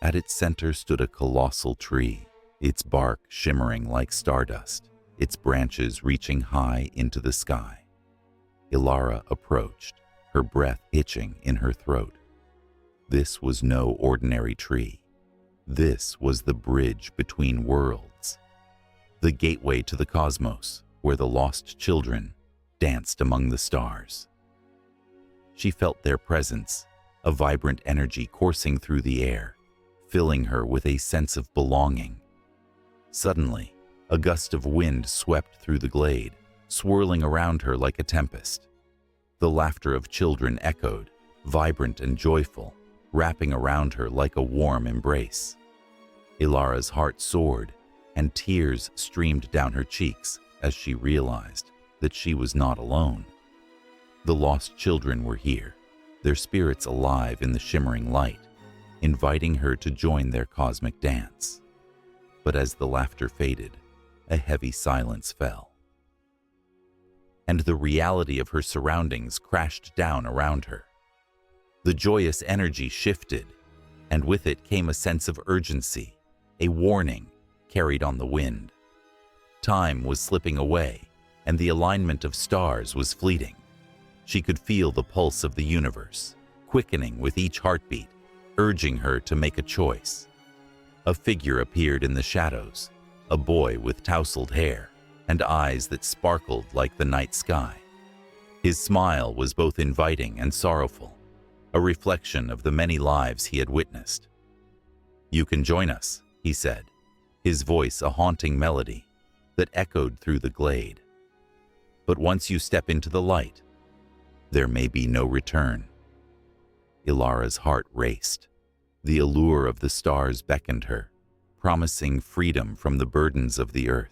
At its center stood a colossal tree, its bark shimmering like stardust, its branches reaching high into the sky. Ilara approached, her breath hitching in her throat. This was no ordinary tree. This was the bridge between worlds, the gateway to the cosmos, where the lost children danced among the stars. She felt their presence, a vibrant energy coursing through the air, filling her with a sense of belonging. Suddenly, a gust of wind swept through the glade, swirling around her like a tempest. The laughter of children echoed, vibrant and joyful, wrapping around her like a warm embrace. Ilara's heart soared, and tears streamed down her cheeks as she realized that she was not alone. The lost children were here, their spirits alive in the shimmering light, inviting her to join their cosmic dance. But as the laughter faded, a heavy silence fell, and the reality of her surroundings crashed down around her. The joyous energy shifted, and with it came a sense of urgency, a warning carried on the wind. Time was slipping away, and the alignment of stars was fleeting. She could feel the pulse of the universe, quickening with each heartbeat, urging her to make a choice. A figure appeared in the shadows, a boy with tousled hair and eyes that sparkled like the night sky. His smile was both inviting and sorrowful, a reflection of the many lives he had witnessed. "You can join us," he said, his voice a haunting melody that echoed through the glade. "But once you step into the light, there may be no return." Ilara's heart raced. The allure of the stars beckoned her, promising freedom from the burdens of the earth.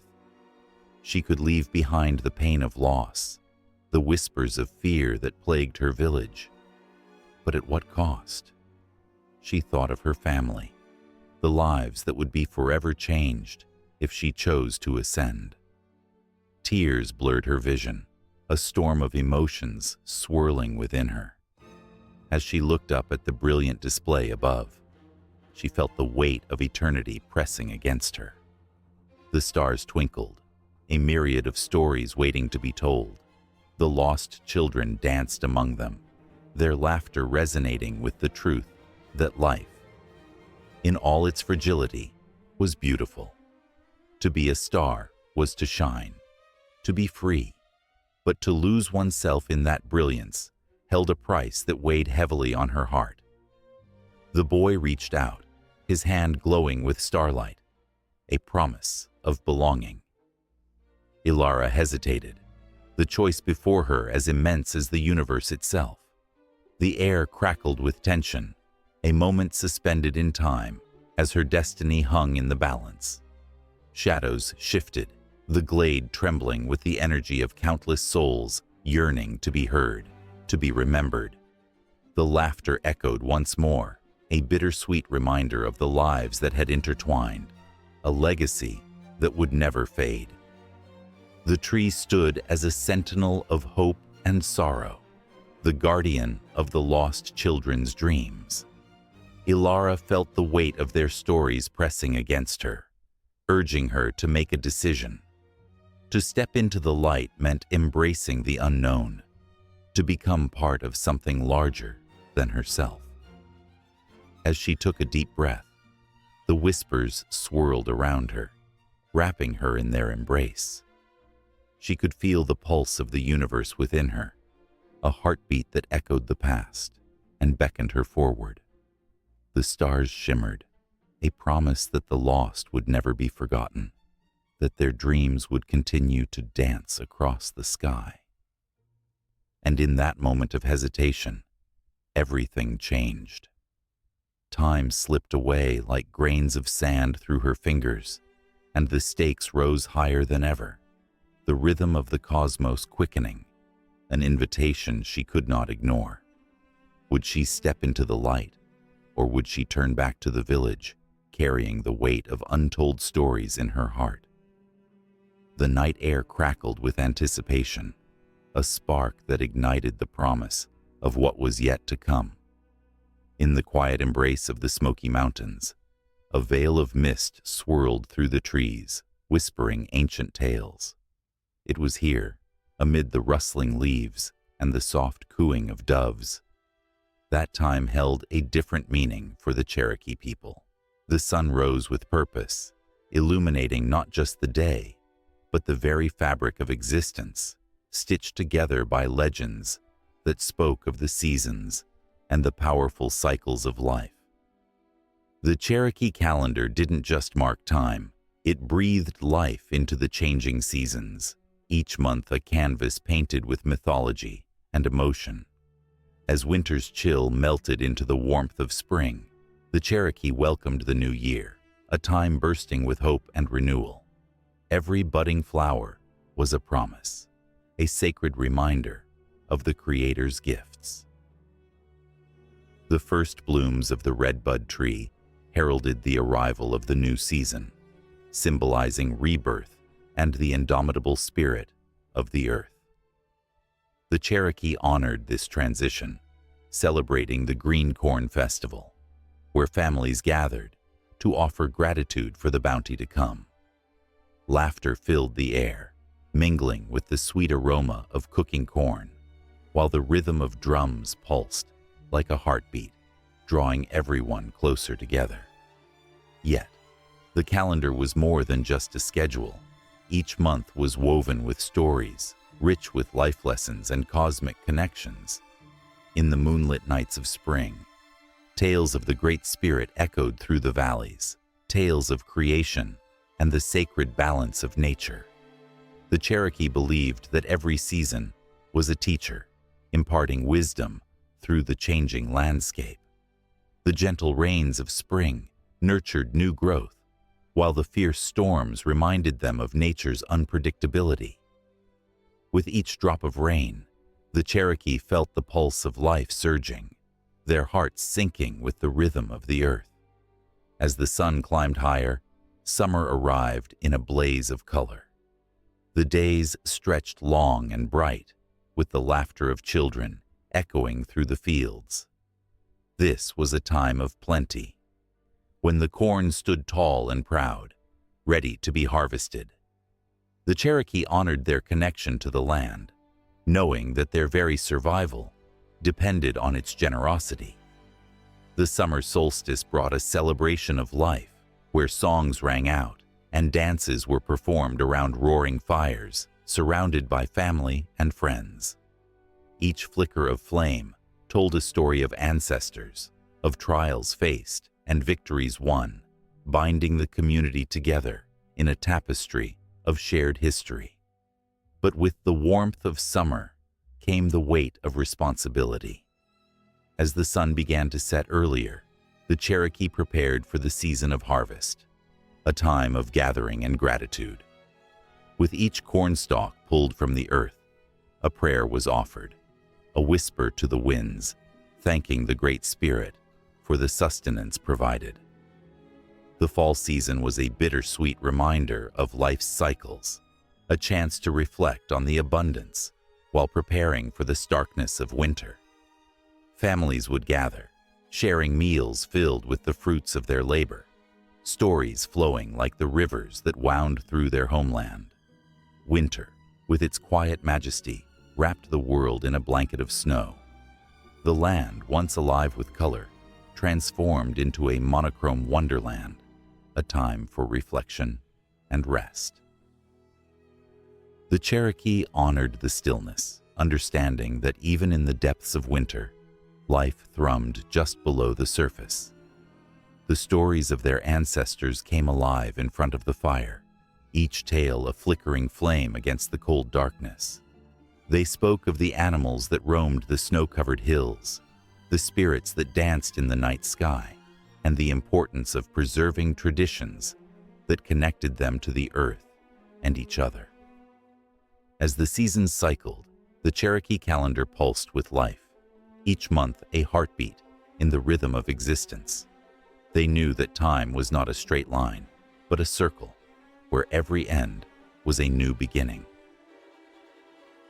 She could leave behind the pain of loss, the whispers of fear that plagued her village. But at what cost? She thought of her family, the lives that would be forever changed if she chose to ascend. Tears blurred her vision, a storm of emotions swirling within her. As she looked up at the brilliant display above, she felt the weight of eternity pressing against her. The stars twinkled, a myriad of stories waiting to be told. The lost children danced among them, their laughter resonating with the truth that life, in all its fragility, was beautiful. To be a star was to shine, to be free, but to lose oneself in that brilliance held a price that weighed heavily on her heart. The boy reached out, his hand glowing with starlight, a promise of belonging. Ilara hesitated, the choice before her as immense as the universe itself. The air crackled with tension, a moment suspended in time as her destiny hung in the balance. Shadows shifted, the glade trembling with the energy of countless souls yearning to be heard, to be remembered. The laughter echoed once more, a bittersweet reminder of the lives that had intertwined, a legacy that would never fade. The tree stood as a sentinel of hope and sorrow, the guardian of the lost children's dreams. Ilara felt the weight of their stories pressing against her, urging her to make a decision. To step into the light meant embracing the unknown, to become part of something larger than herself. As she took a deep breath, the whispers swirled around her, wrapping her in their embrace. She could feel the pulse of the universe within her, a heartbeat that echoed the past and beckoned her forward. The stars shimmered, a promise that the lost would never be forgotten, that their dreams would continue to dance across the sky. And in that moment of hesitation, everything changed. Time slipped away like grains of sand through her fingers, and the stakes rose higher than ever, the rhythm of the cosmos quickening, an invitation she could not ignore. Would she step into the light, or would she turn back to the village, carrying the weight of untold stories in her heart? The night air crackled with anticipation, a spark that ignited the promise of what was yet to come. In the quiet embrace of the Smoky Mountains, a veil of mist swirled through the trees, whispering ancient tales. It was here, amid the rustling leaves and the soft cooing of doves. That time held a different meaning for the Cherokee people. The sun rose with purpose, illuminating not just the day, but the very fabric of existence, stitched together by legends that spoke of the seasons and the powerful cycles of life. The Cherokee calendar didn't just mark time, it breathed life into the changing seasons, each month a canvas painted with mythology and emotion. As winter's chill melted into the warmth of spring, the Cherokee welcomed the new year, a time bursting with hope and renewal. Every budding flower was a promise, a sacred reminder of the Creator's gifts. The first blooms of the redbud tree heralded the arrival of the new season, symbolizing rebirth and the indomitable spirit of the earth. The Cherokee honored this transition, celebrating the Green Corn Festival, where families gathered to offer gratitude for the bounty to come. Laughter filled the air, mingling with the sweet aroma of cooking corn, while the rhythm of drums pulsed like a heartbeat, drawing everyone closer together. Yet, the calendar was more than just a schedule. Each month was woven with stories, rich with life lessons and cosmic connections. In the moonlit nights of spring, tales of the Great Spirit echoed through the valleys, tales of creation and the sacred balance of nature. The Cherokee believed that every season was a teacher, imparting wisdom through the changing landscape. The gentle rains of spring nurtured new growth, while the fierce storms reminded them of nature's unpredictability. With each drop of rain, the Cherokee felt the pulse of life surging, their hearts sinking with the rhythm of the earth. As the sun climbed higher, summer arrived in a blaze of color. The days stretched long and bright, with the laughter of children echoing through the fields. This was a time of plenty, when the corn stood tall and proud, ready to be harvested. The Cherokee honored their connection to the land, knowing that their very survival depended on its generosity. The summer solstice brought a celebration of life, where songs rang out and dances were performed around roaring fires, surrounded by family and friends. Each flicker of flame told a story of ancestors, of trials faced and victories won, binding the community together in a tapestry of shared history. But with the warmth of summer came the weight of responsibility. As the sun began to set earlier, the Cherokee prepared for the season of harvest, a time of gathering and gratitude. With each cornstalk pulled from the earth, a prayer was offered, a whisper to the winds, thanking the Great Spirit for the sustenance provided. The fall season was a bittersweet reminder of life's cycles, a chance to reflect on the abundance while preparing for the starkness of winter. Families would gather, sharing meals filled with the fruits of their labor, stories flowing like the rivers that wound through their homeland. Winter, with its quiet majesty, wrapped the world in a blanket of snow. The land, once alive with color, transformed into a monochrome wonderland, a time for reflection and rest. The Cherokee honored the stillness, understanding that even in the depths of winter, life thrummed just below the surface. The stories of their ancestors came alive in front of the fire, each tale a flickering flame against the cold darkness. They spoke of the animals that roamed the snow-covered hills, the spirits that danced in the night sky, and the importance of preserving traditions that connected them to the earth and each other. As the seasons cycled, the Cherokee calendar pulsed with life, each month a heartbeat in the rhythm of existence. They knew that time was not a straight line, but a circle, where every end was a new beginning.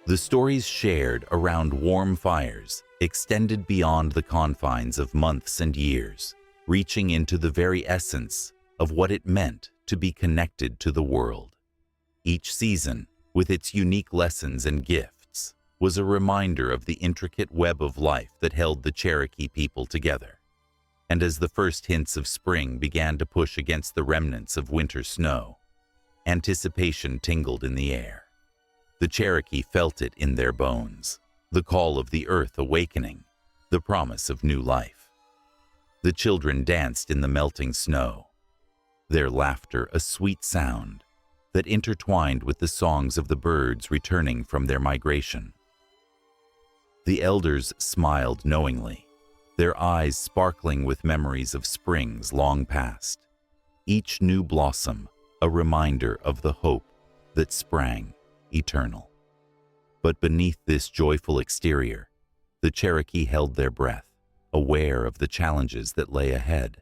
The stories shared around warm fires extended beyond the confines of months and years, reaching into the very essence of what it meant to be connected to the world. Each season, with its unique lessons and gifts, was a reminder of the intricate web of life that held the Cherokee people together. And as the first hints of spring began to push against the remnants of winter snow, anticipation tingled in the air. The Cherokee felt it in their bones, the call of the earth awakening, the promise of new life. The children danced in the melting snow, their laughter a sweet sound that intertwined with the songs of the birds returning from their migration. The elders smiled knowingly, their eyes sparkling with memories of springs long past, each new blossom a reminder of the hope that sprang eternal. But beneath this joyful exterior, the Cherokee held their breath, aware of the challenges that lay ahead.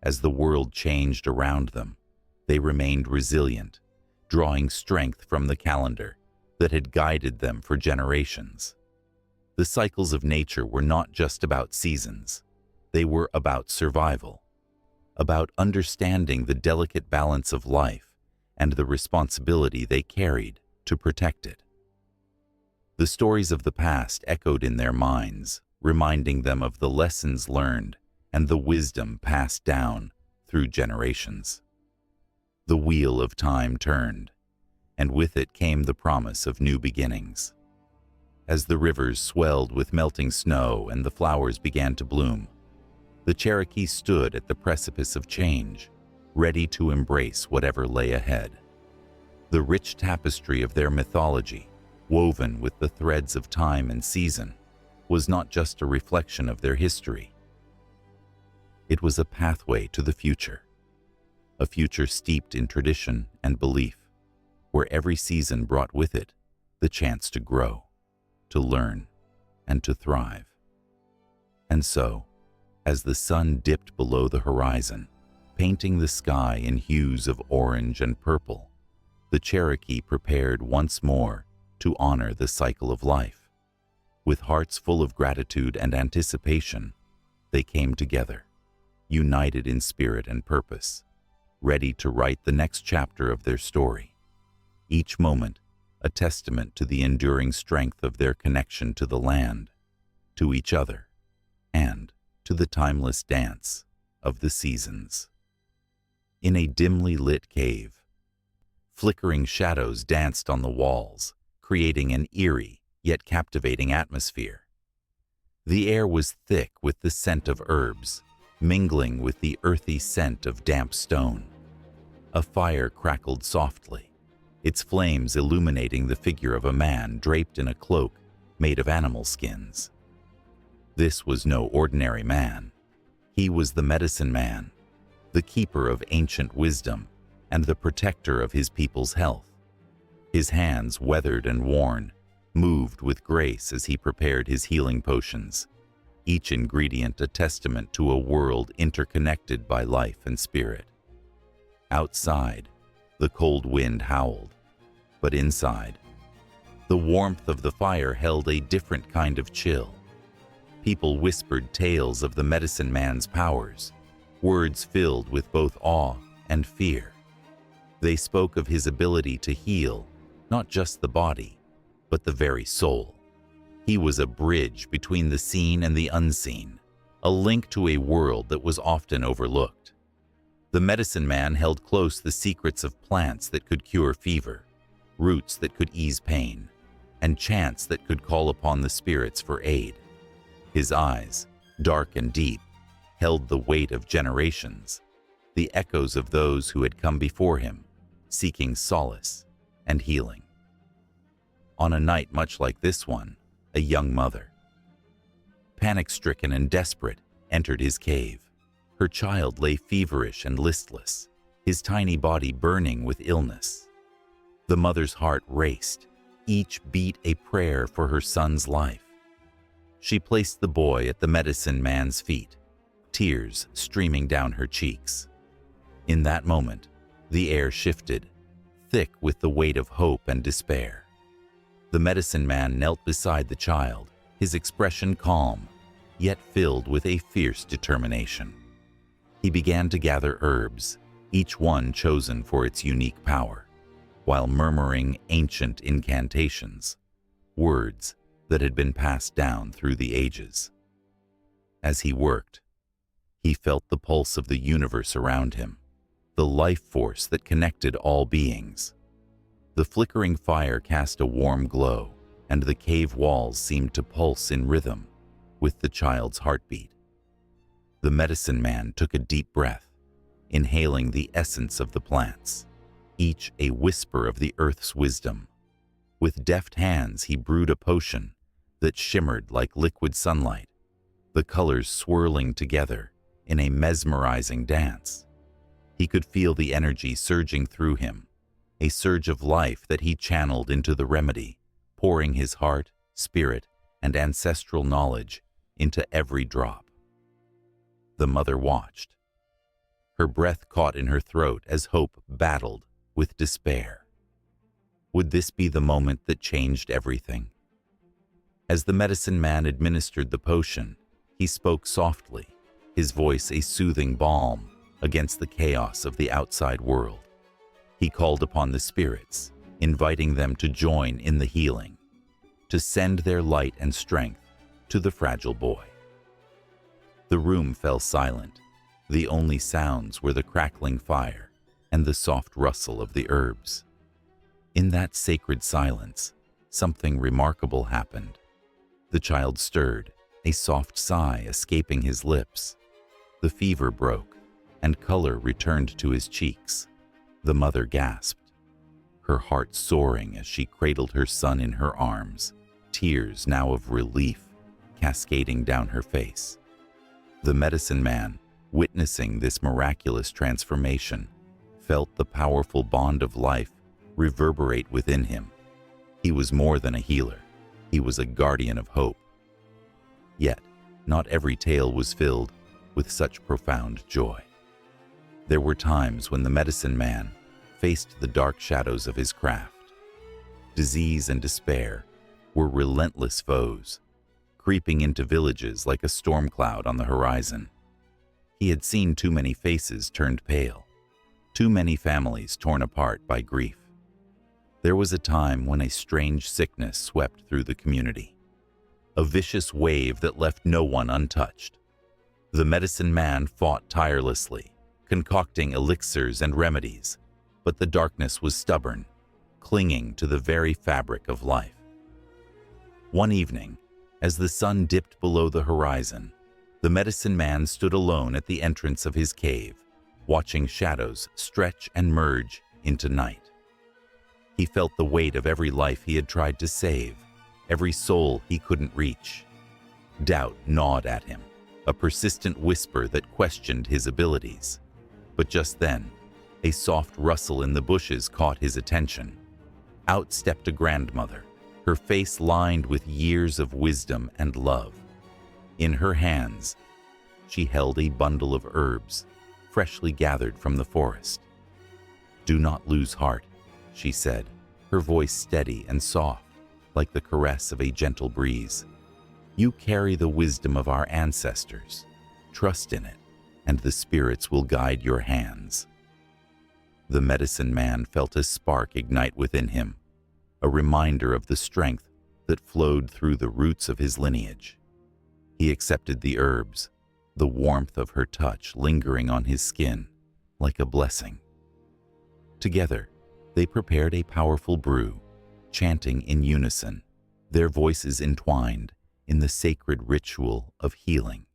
As the world changed around them, they remained resilient, drawing strength from the calendar that had guided them for generations. The cycles of nature were not just about seasons. They were about survival, about understanding the delicate balance of life and the responsibility they carried to protect it. The stories of the past echoed in their minds, reminding them of the lessons learned and the wisdom passed down through generations. The wheel of time turned, and with it came the promise of new beginnings. As the rivers swelled with melting snow and the flowers began to bloom, the Cherokee stood at the precipice of change, ready to embrace whatever lay ahead. The rich tapestry of their mythology, woven with the threads of time and season, was not just a reflection of their history. It was a pathway to the future, a future steeped in tradition and belief, where every season brought with it the chance to grow, to learn, and to thrive. And so, as the sun dipped below the horizon, painting the sky in hues of orange and purple, the Cherokee prepared once more to honor the cycle of life. With hearts full of gratitude and anticipation, they came together, united in spirit and purpose, ready to write the next chapter of their story. Each moment a testament to the enduring strength of their connection to the land, to each other, and to the timeless dance of the seasons. In a dimly lit cave, flickering shadows danced on the walls, creating an eerie yet captivating atmosphere. The air was thick with the scent of herbs, mingling with the earthy scent of damp stone. A fire crackled softly, its flames illuminating the figure of a man draped in a cloak made of animal skins. This was no ordinary man. He was the medicine man, the keeper of ancient wisdom and the protector of his people's health. His hands, weathered and worn, moved with grace as he prepared his healing potions, each ingredient a testament to a world interconnected by life and spirit. Outside, the cold wind howled, but inside, the warmth of the fire held a different kind of chill. People whispered tales of the medicine man's powers, words filled with both awe and fear. They spoke of his ability to heal not just the body, but the very soul. He was a bridge between the seen and the unseen, a link to a world that was often overlooked. The medicine man held close the secrets of plants that could cure fever, roots that could ease pain, and chants that could call upon the spirits for aid. His eyes, dark and deep, held the weight of generations, the echoes of those who had come before him, seeking solace and healing. On a night much like this one, a young mother, panic-stricken and desperate, entered his cave. Her child lay feverish and listless, his tiny body burning with illness. The mother's heart raced, each beat a prayer for her son's life. She placed the boy at the medicine man's feet, tears streaming down her cheeks. In that moment, the air shifted, thick with the weight of hope and despair. The medicine man knelt beside the child, his expression calm, yet filled with a fierce determination. He began to gather herbs, each one chosen for its unique power, while murmuring ancient incantations, words that had been passed down through the ages. As he worked, he felt the pulse of the universe around him, the life force that connected all beings. The flickering fire cast a warm glow, and the cave walls seemed to pulse in rhythm with the child's heartbeat. The medicine man took a deep breath, inhaling the essence of the plants, each a whisper of the earth's wisdom. With deft hands, he brewed a potion that shimmered like liquid sunlight, the colors swirling together in a mesmerizing dance. He could feel the energy surging through him, a surge of life that he channeled into the remedy, pouring his heart, spirit, and ancestral knowledge into every drop. The mother watched, her breath caught in her throat as hope battled with despair. Would this be the moment that changed everything? As the medicine man administered the potion, he spoke softly, his voice a soothing balm against the chaos of the outside world. He called upon the spirits, inviting them to join in the healing, to send their light and strength to the fragile boy. The room fell silent. The only sounds were the crackling fire and the soft rustle of the herbs. In that sacred silence, something remarkable happened. The child stirred, a soft sigh escaping his lips. The fever broke, and color returned to his cheeks. The mother gasped, her heart soaring as she cradled her son in her arms, tears now of relief cascading down her face. The medicine man, witnessing this miraculous transformation, felt the powerful bond of life reverberate within him. He was more than a healer. He was a guardian of hope. Yet, not every tale was filled with such profound joy. There were times when the medicine man faced the dark shadows of his craft. Disease and despair were relentless foes, creeping into villages like a storm cloud on the horizon. He had seen too many faces turned pale, too many families torn apart by grief. There was a time when a strange sickness swept through the community, a vicious wave that left no one untouched. The medicine man fought tirelessly, concocting elixirs and remedies, but the darkness was stubborn, clinging to the very fabric of life. One evening, as the sun dipped below the horizon, the medicine man stood alone at the entrance of his cave, watching shadows stretch and merge into night. He felt the weight of every life he had tried to save, every soul he couldn't reach. Doubt gnawed at him, a persistent whisper that questioned his abilities. But just then, a soft rustle in the bushes caught his attention. Out stepped a grandmother, her face lined with years of wisdom and love. In her hands, she held a bundle of herbs, freshly gathered from the forest. "Do not lose heart," she said, her voice steady and soft, like the caress of a gentle breeze. "You carry the wisdom of our ancestors. Trust in it, and the spirits will guide your hands." The medicine man felt a spark ignite within him, a reminder of the strength that flowed through the roots of his lineage. He accepted the herbs, the warmth of her touch lingering on his skin like a blessing. Together, they prepared a powerful brew, chanting in unison, their voices entwined in the sacred ritual of healing.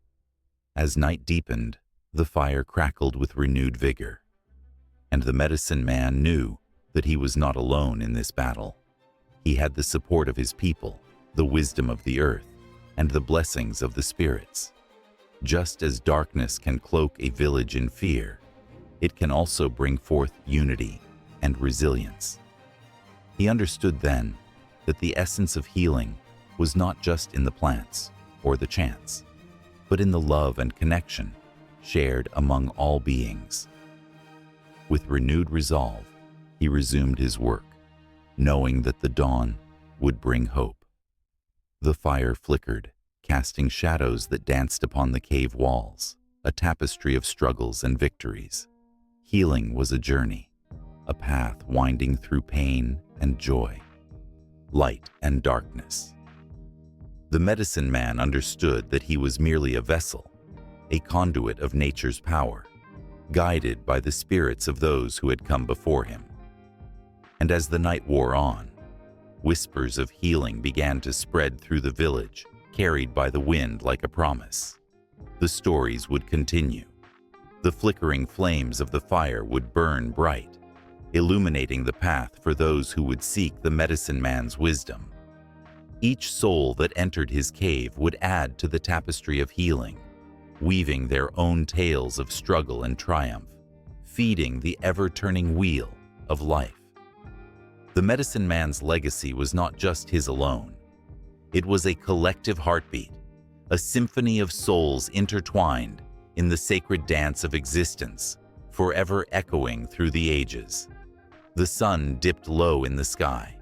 As night deepened, the fire crackled with renewed vigor, and the medicine man knew that he was not alone in this battle. He had the support of his people, the wisdom of the earth, and the blessings of the spirits. Just as darkness can cloak a village in fear, it can also bring forth unity and resilience. He understood then that the essence of healing was not just in the plants or the chants, but in the love and connection shared among all beings. With renewed resolve, he resumed his work, knowing that the dawn would bring hope. The fire flickered, casting shadows that danced upon the cave walls, a tapestry of struggles and victories. Healing was a journey, a path winding through pain and joy, light and darkness. The medicine man understood that he was merely a vessel, a conduit of nature's power, guided by the spirits of those who had come before him. And as the night wore on, whispers of healing began to spread through the village, carried by the wind like a promise. The stories would continue. The flickering flames of the fire would burn bright, illuminating the path for those who would seek the medicine man's wisdom. Each soul that entered his cave would add to the tapestry of healing, weaving their own tales of struggle and triumph, feeding the ever-turning wheel of life. The medicine man's legacy was not just his alone. It was a collective heartbeat, a symphony of souls intertwined in the sacred dance of existence, forever echoing through the ages. The sun dipped low in the sky,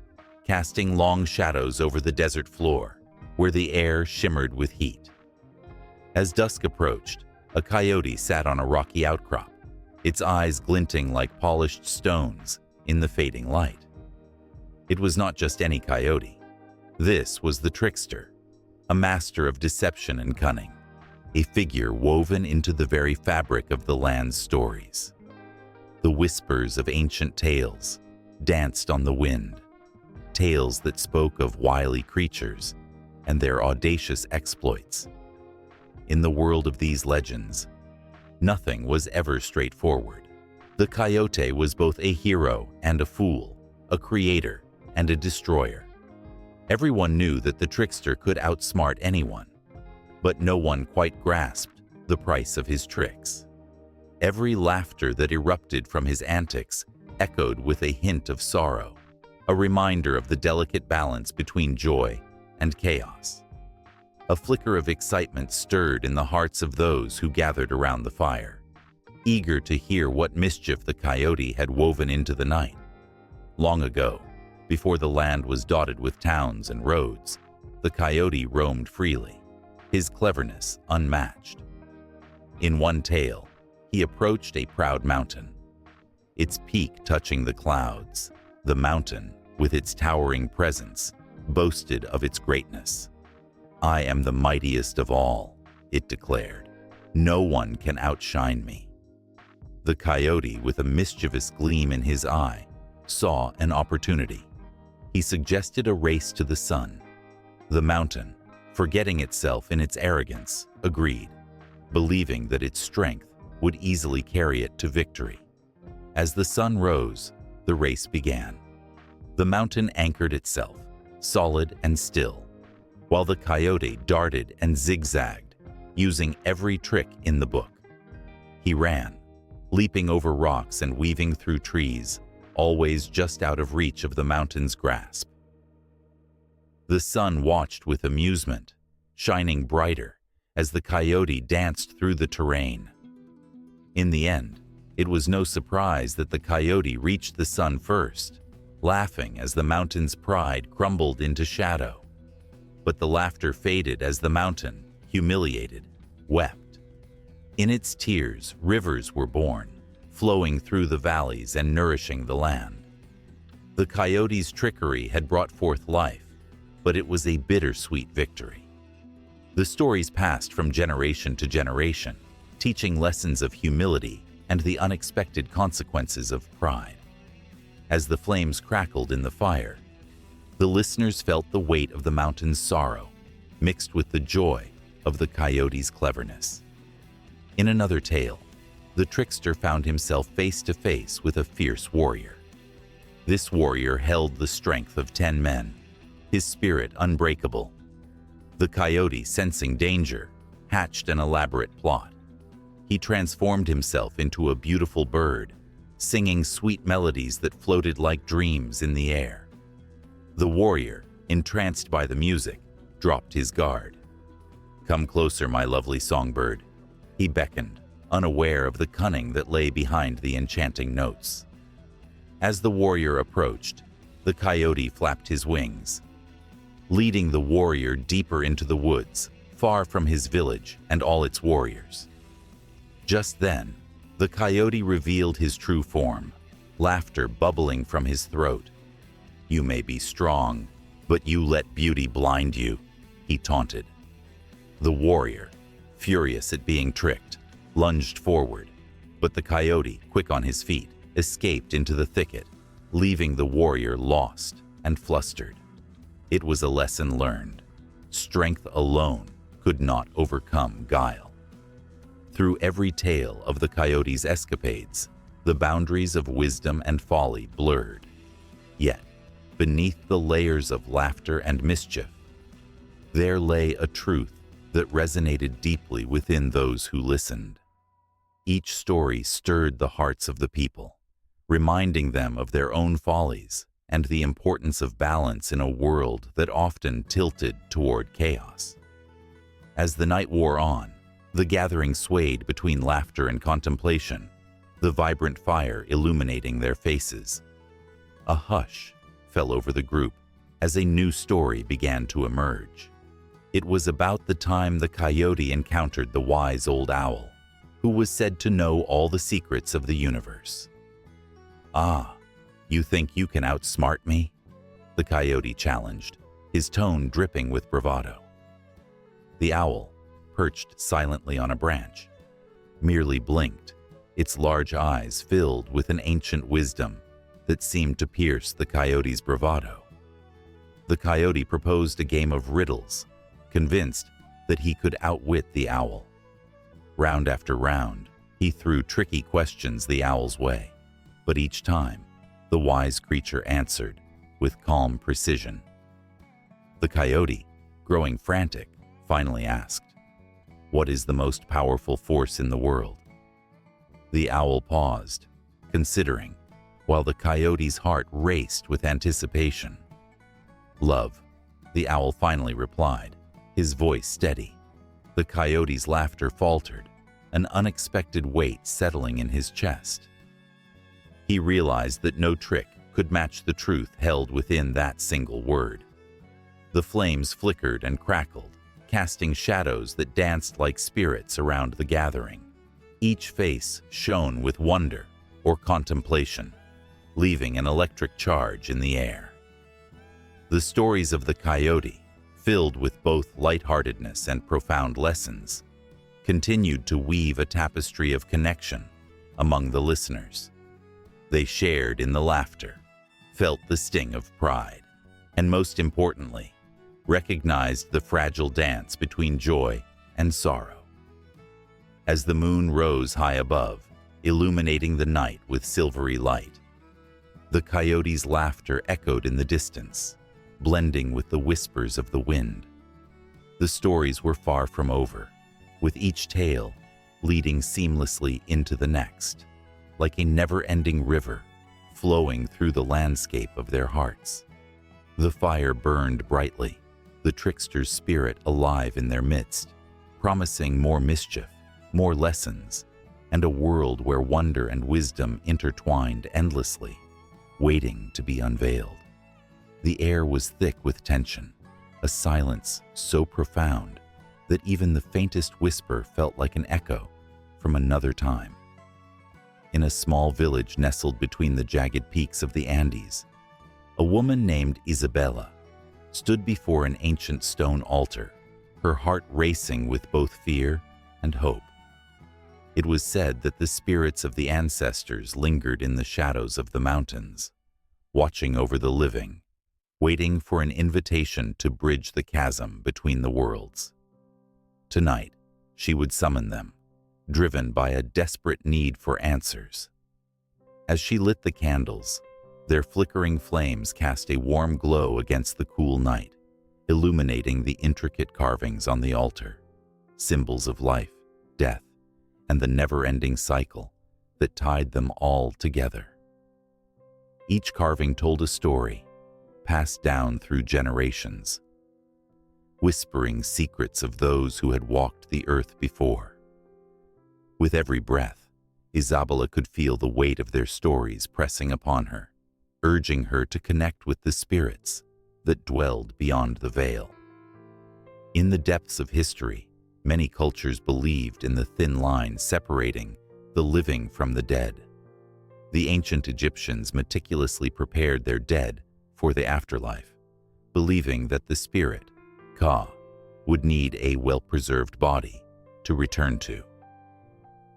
casting long shadows over the desert floor, where the air shimmered with heat. As dusk approached, a coyote sat on a rocky outcrop, its eyes glinting like polished stones in the fading light. It was not just any coyote. This was the trickster, a master of deception and cunning, a figure woven into the very fabric of the land's stories. The whispers of ancient tales danced on the wind, tales that spoke of wily creatures and their audacious exploits. In the world of these legends, nothing was ever straightforward. The coyote was both a hero and a fool, a creator and a destroyer. Everyone knew that the trickster could outsmart anyone, but no one quite grasped the price of his tricks. Every laughter that erupted from his antics echoed with a hint of sorrow, a reminder of the delicate balance between joy and chaos. A flicker of excitement stirred in the hearts of those who gathered around the fire, eager to hear what mischief the coyote had woven into the night. Long ago, before the land was dotted with towns and roads, the coyote roamed freely, his cleverness unmatched. In one tale, he approached a proud mountain, its peak touching the clouds. The mountain, with its towering presence, boasted of its greatness. "I am the mightiest of all," it declared. "No one can outshine me." The coyote, with a mischievous gleam in his eye, saw an opportunity. He suggested a race to the sun. The mountain, forgetting itself in its arrogance, agreed, believing that its strength would easily carry it to victory. As the sun rose, the race began. The mountain anchored itself, solid and still, while the coyote darted and zigzagged, using every trick in the book. He ran, leaping over rocks and weaving through trees, always just out of reach of the mountain's grasp. The sun watched with amusement, shining brighter as the coyote danced through the terrain. In the end, it was no surprise that the coyote reached the sun first, laughing as the mountain's pride crumbled into shadow. But the laughter faded as the mountain, humiliated, wept. In its tears, rivers were born, flowing through the valleys and nourishing the land. The coyote's trickery had brought forth life, but it was a bittersweet victory. The stories passed from generation to generation, teaching lessons of humility and the unexpected consequences of pride. As the flames crackled in the fire, the listeners felt the weight of the mountain's sorrow, mixed with the joy of the coyote's cleverness. In another tale, the trickster found himself face to face with a fierce warrior. This warrior held the strength of 10 men, his spirit unbreakable. The coyote, sensing danger, hatched an elaborate plot. He transformed himself into a beautiful bird, singing sweet melodies that floated like dreams in the air. The warrior, entranced by the music, dropped his guard. "Come closer, my lovely songbird," he beckoned, unaware of the cunning that lay behind the enchanting notes. As the warrior approached, the coyote flapped his wings, leading the warrior deeper into the woods, far from his village and all its warriors. Just then, the coyote revealed his true form, laughter bubbling from his throat. "You may be strong, but you let beauty blind you," he taunted. The warrior, furious at being tricked, lunged forward, but the coyote, quick on his feet, escaped into the thicket, leaving the warrior lost and flustered. It was a lesson learned. Strength alone could not overcome guile. Through every tale of the coyote's escapades, the boundaries of wisdom and folly blurred. Yet, beneath the layers of laughter and mischief, there lay a truth that resonated deeply within those who listened. Each story stirred the hearts of the people, reminding them of their own follies and the importance of balance in a world that often tilted toward chaos. As the night wore on, the gathering swayed between laughter and contemplation, the vibrant fire illuminating their faces. A hush fell over the group as a new story began to emerge. It was about the time the coyote encountered the wise old owl, who was said to know all the secrets of the universe. "Ah, you think you can outsmart me?" the coyote challenged, his tone dripping with bravado. The owl, perched silently on a branch, merely blinked, its large eyes filled with an ancient wisdom that seemed to pierce the coyote's bravado. The coyote proposed a game of riddles, convinced that he could outwit the owl. Round after round, he threw tricky questions the owl's way, but each time, the wise creature answered with calm precision. The coyote, growing frantic, finally asked, "What is the most powerful force in the world?" The owl paused, considering, while the coyote's heart raced with anticipation. "Love," the owl finally replied, his voice steady. The coyote's laughter faltered, an unexpected weight settling in his chest. He realized that no trick could match the truth held within that single word. The flames flickered and crackled, casting shadows that danced like spirits around the gathering. Each face shone with wonder or contemplation, leaving an electric charge in the air. The stories of the coyote, filled with both lightheartedness and profound lessons, continued to weave a tapestry of connection among the listeners. They shared in the laughter, felt the sting of pride, and most importantly, recognized the fragile dance between joy and sorrow. As the moon rose high above, illuminating the night with silvery light, the coyote's laughter echoed in the distance, blending with the whispers of the wind. The stories were far from over, with each tale leading seamlessly into the next, like a never-ending river flowing through the landscape of their hearts. The fire burned brightly, the trickster's spirit alive in their midst, promising more mischief, more lessons, and a world where wonder and wisdom intertwined endlessly, waiting to be unveiled. The air was thick with tension, a silence so profound that even the faintest whisper felt like an echo from another time. In a small village nestled between the jagged peaks of the Andes, a woman named Isabella stood before an ancient stone altar, her heart racing with both fear and hope. It was said that the spirits of the ancestors lingered in the shadows of the mountains, watching over the living, waiting for an invitation to bridge the chasm between the worlds. Tonight, she would summon them, driven by a desperate need for answers. As she lit the candles, their flickering flames cast a warm glow against the cool night, illuminating the intricate carvings on the altar, symbols of life, death, and the never-ending cycle that tied them all together. Each carving told a story, passed down through generations, whispering secrets of those who had walked the earth before. With every breath, Isabella could feel the weight of their stories pressing upon her, urging her to connect with the spirits that dwelled beyond the veil. In the depths of history, many cultures believed in the thin line separating the living from the dead. The ancient Egyptians meticulously prepared their dead for the afterlife, believing that the spirit, Ka, would need a well-preserved body to return to.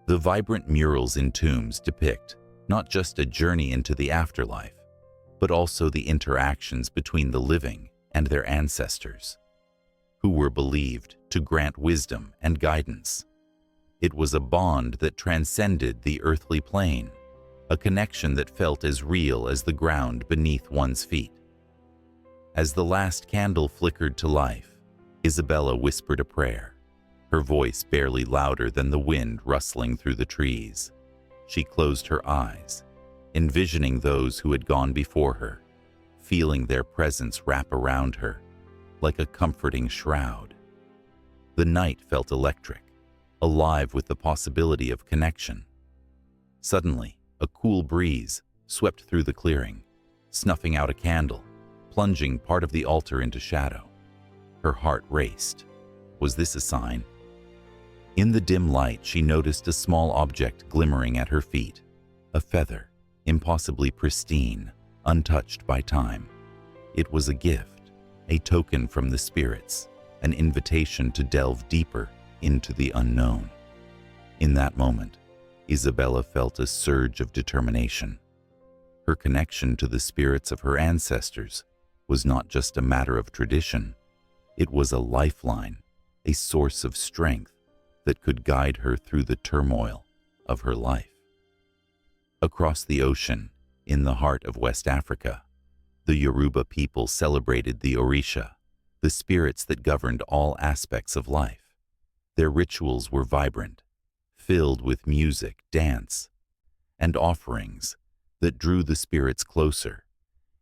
The vibrant murals in tombs depict not just a journey into the afterlife, but also the interactions between the living and their ancestors, who were believed to grant wisdom and guidance. It was a bond that transcended the earthly plane, a connection that felt as real as the ground beneath one's feet. As the last candle flickered to life, Isabella whispered a prayer, her voice barely louder than the wind rustling through the trees. She closed her eyes, envisioning those who had gone before her, feeling their presence wrap around her like a comforting shroud. The night felt electric, alive with the possibility of connection. Suddenly, a cool breeze swept through the clearing, snuffing out a candle, plunging part of the altar into shadow. Her heart raced. Was this a sign? In the dim light, she noticed a small object glimmering at her feet, a feather, impossibly pristine, untouched by time. It was a gift, a token from the spirits, an invitation to delve deeper into the unknown. In that moment, Isabella felt a surge of determination. Her connection to the spirits of her ancestors was not just a matter of tradition. It was a lifeline, a source of strength that could guide her through the turmoil of her life. Across the ocean, in the heart of West Africa, the Yoruba people celebrated the Orisha, the spirits that governed all aspects of life. Their rituals were vibrant, filled with music, dance, and offerings that drew the spirits closer,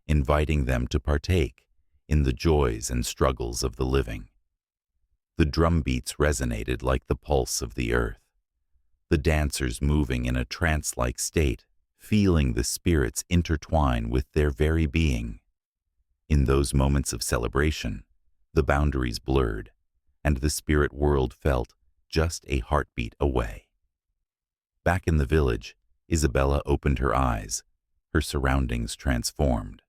inviting them to partake in the joys and struggles of the living. The drum beats resonated like the pulse of the earth, the dancers moving in a trance-like state, feeling the spirits intertwine with their very being. In those moments of celebration, the boundaries blurred, and the spirit world felt just a heartbeat away. Back in the village, Isabella opened her eyes, her surroundings transformed.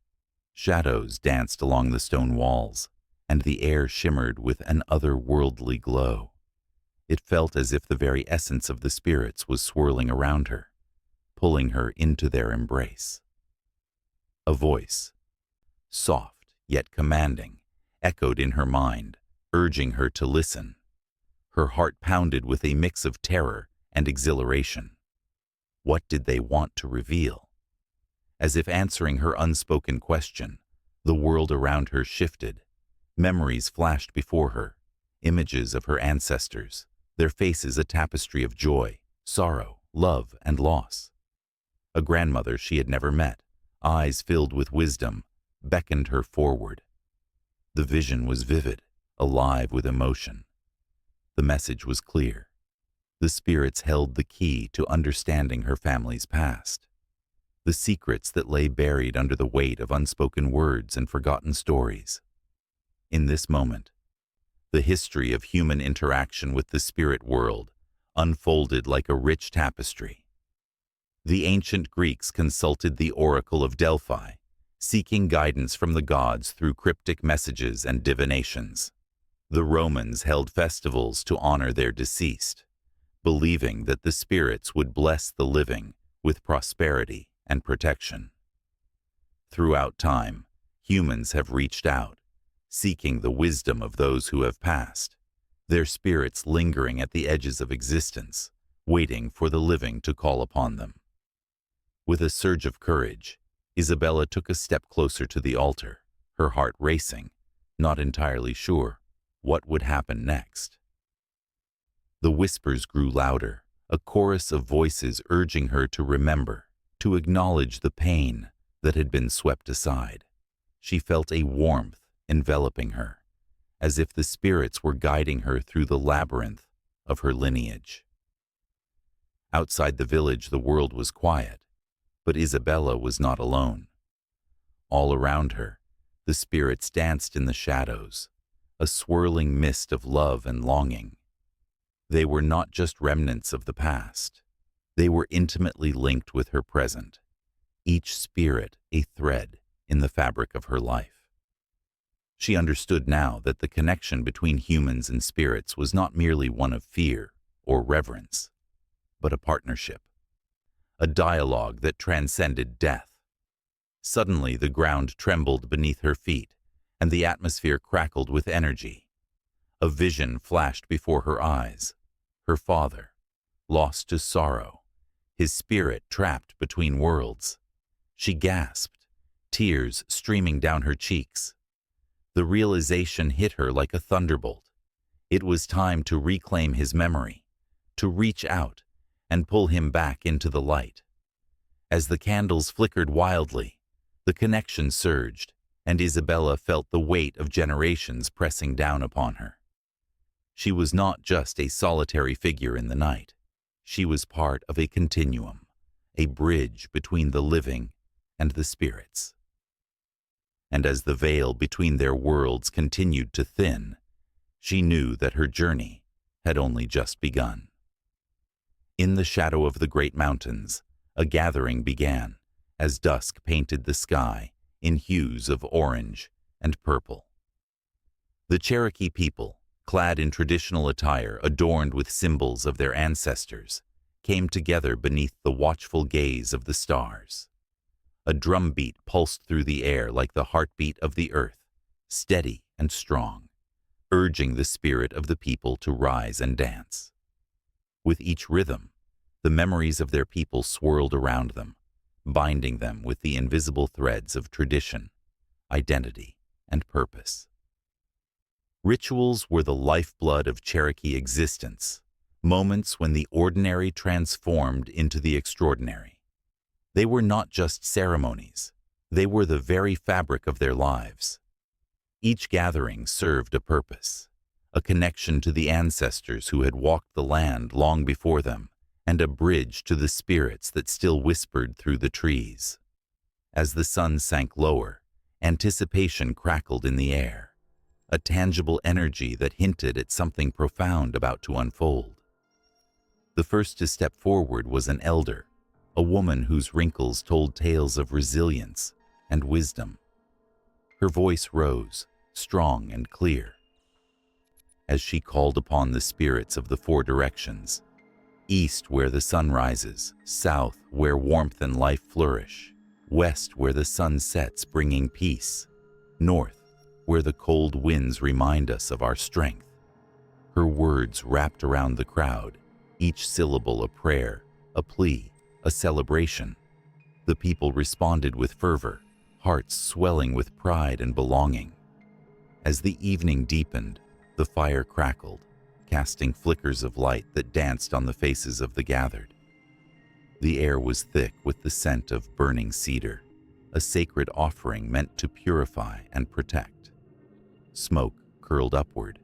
Shadows danced along the stone walls, and the air shimmered with an otherworldly glow. It felt as if the very essence of the spirits was swirling around her, pulling her into their embrace. A voice, soft yet commanding, echoed in her mind, urging her to listen. Her heart pounded with a mix of terror and exhilaration. What did they want to reveal? As if answering her unspoken question, the world around her shifted. Memories flashed before her, images of her ancestors, their faces a tapestry of joy, sorrow, love, and loss. A grandmother she had never met, eyes filled with wisdom, beckoned her forward. The vision was vivid, alive with emotion. The message was clear. The spirits held the key to understanding her family's past, the secrets that lay buried under the weight of unspoken words and forgotten stories. In this moment, the history of human interaction with the spirit world unfolded like a rich tapestry. The ancient Greeks consulted the oracle of Delphi, seeking guidance from the gods through cryptic messages and divinations. The Romans held festivals to honor their deceased, believing that the spirits would bless the living with prosperity and protection. Throughout time, humans have reached out, seeking the wisdom of those who have passed, their spirits lingering at the edges of existence, waiting for the living to call upon them. With a surge of courage, Isabella took a step closer to the altar, her heart racing, not entirely sure what would happen next. The whispers grew louder, a chorus of voices urging her to remember, to acknowledge the pain that had been swept aside. She felt a warmth enveloping her, as if the spirits were guiding her through the labyrinth of her lineage. Outside the village, the world was quiet, but Isabella was not alone. All around her, the spirits danced in the shadows, a swirling mist of love and longing. They were not just remnants of the past. They were intimately linked with her present, each spirit a thread in the fabric of her life. She understood now that the connection between humans and spirits was not merely one of fear or reverence, but a partnership, a dialogue that transcended death. Suddenly, the ground trembled beneath her feet, and the atmosphere crackled with energy. A vision flashed before her eyes. Her father, lost to sorrow, his spirit trapped between worlds. She gasped, tears streaming down her cheeks. The realization hit her like a thunderbolt. It was time to reclaim his memory, to reach out and pull him back into the light. As the candles flickered wildly, the connection surged, and Isabella felt the weight of generations pressing down upon her. She was not just a solitary figure in the night. She was part of a continuum, a bridge between the living and the spirits. And as the veil between their worlds continued to thin, she knew that her journey had only just begun. In the shadow of the great mountains, a gathering began as dusk painted the sky in hues of orange and purple. The Cherokee people, clad in traditional attire adorned with symbols of their ancestors, came together beneath the watchful gaze of the stars. A drumbeat pulsed through the air like the heartbeat of the earth, steady and strong, urging the spirit of the people to rise and dance. With each rhythm, the memories of their people swirled around them, binding them with the invisible threads of tradition, identity, and purpose. Rituals were the lifeblood of Cherokee existence, moments when the ordinary transformed into the extraordinary. They were not just ceremonies, they were the very fabric of their lives. Each gathering served a purpose, a connection to the ancestors who had walked the land long before them, and a bridge to the spirits that still whispered through the trees. As the sun sank lower, anticipation crackled in the air, a tangible energy that hinted at something profound about to unfold. The first to step forward was an elder, a woman whose wrinkles told tales of resilience and wisdom. Her voice rose, strong and clear, as she called upon the spirits of the four directions: east, where the sun rises; south, where warmth and life flourish; west, where the sun sets, bringing peace; north, where the cold winds remind us of our strength. Her words wrapped around the crowd, each syllable a prayer, a plea, a celebration. The people responded with fervor, hearts swelling with pride and belonging. As the evening deepened, the fire crackled, casting flickers of light that danced on the faces of the gathered. The air was thick with the scent of burning cedar, a sacred offering meant to purify and protect. Smoke curled upward,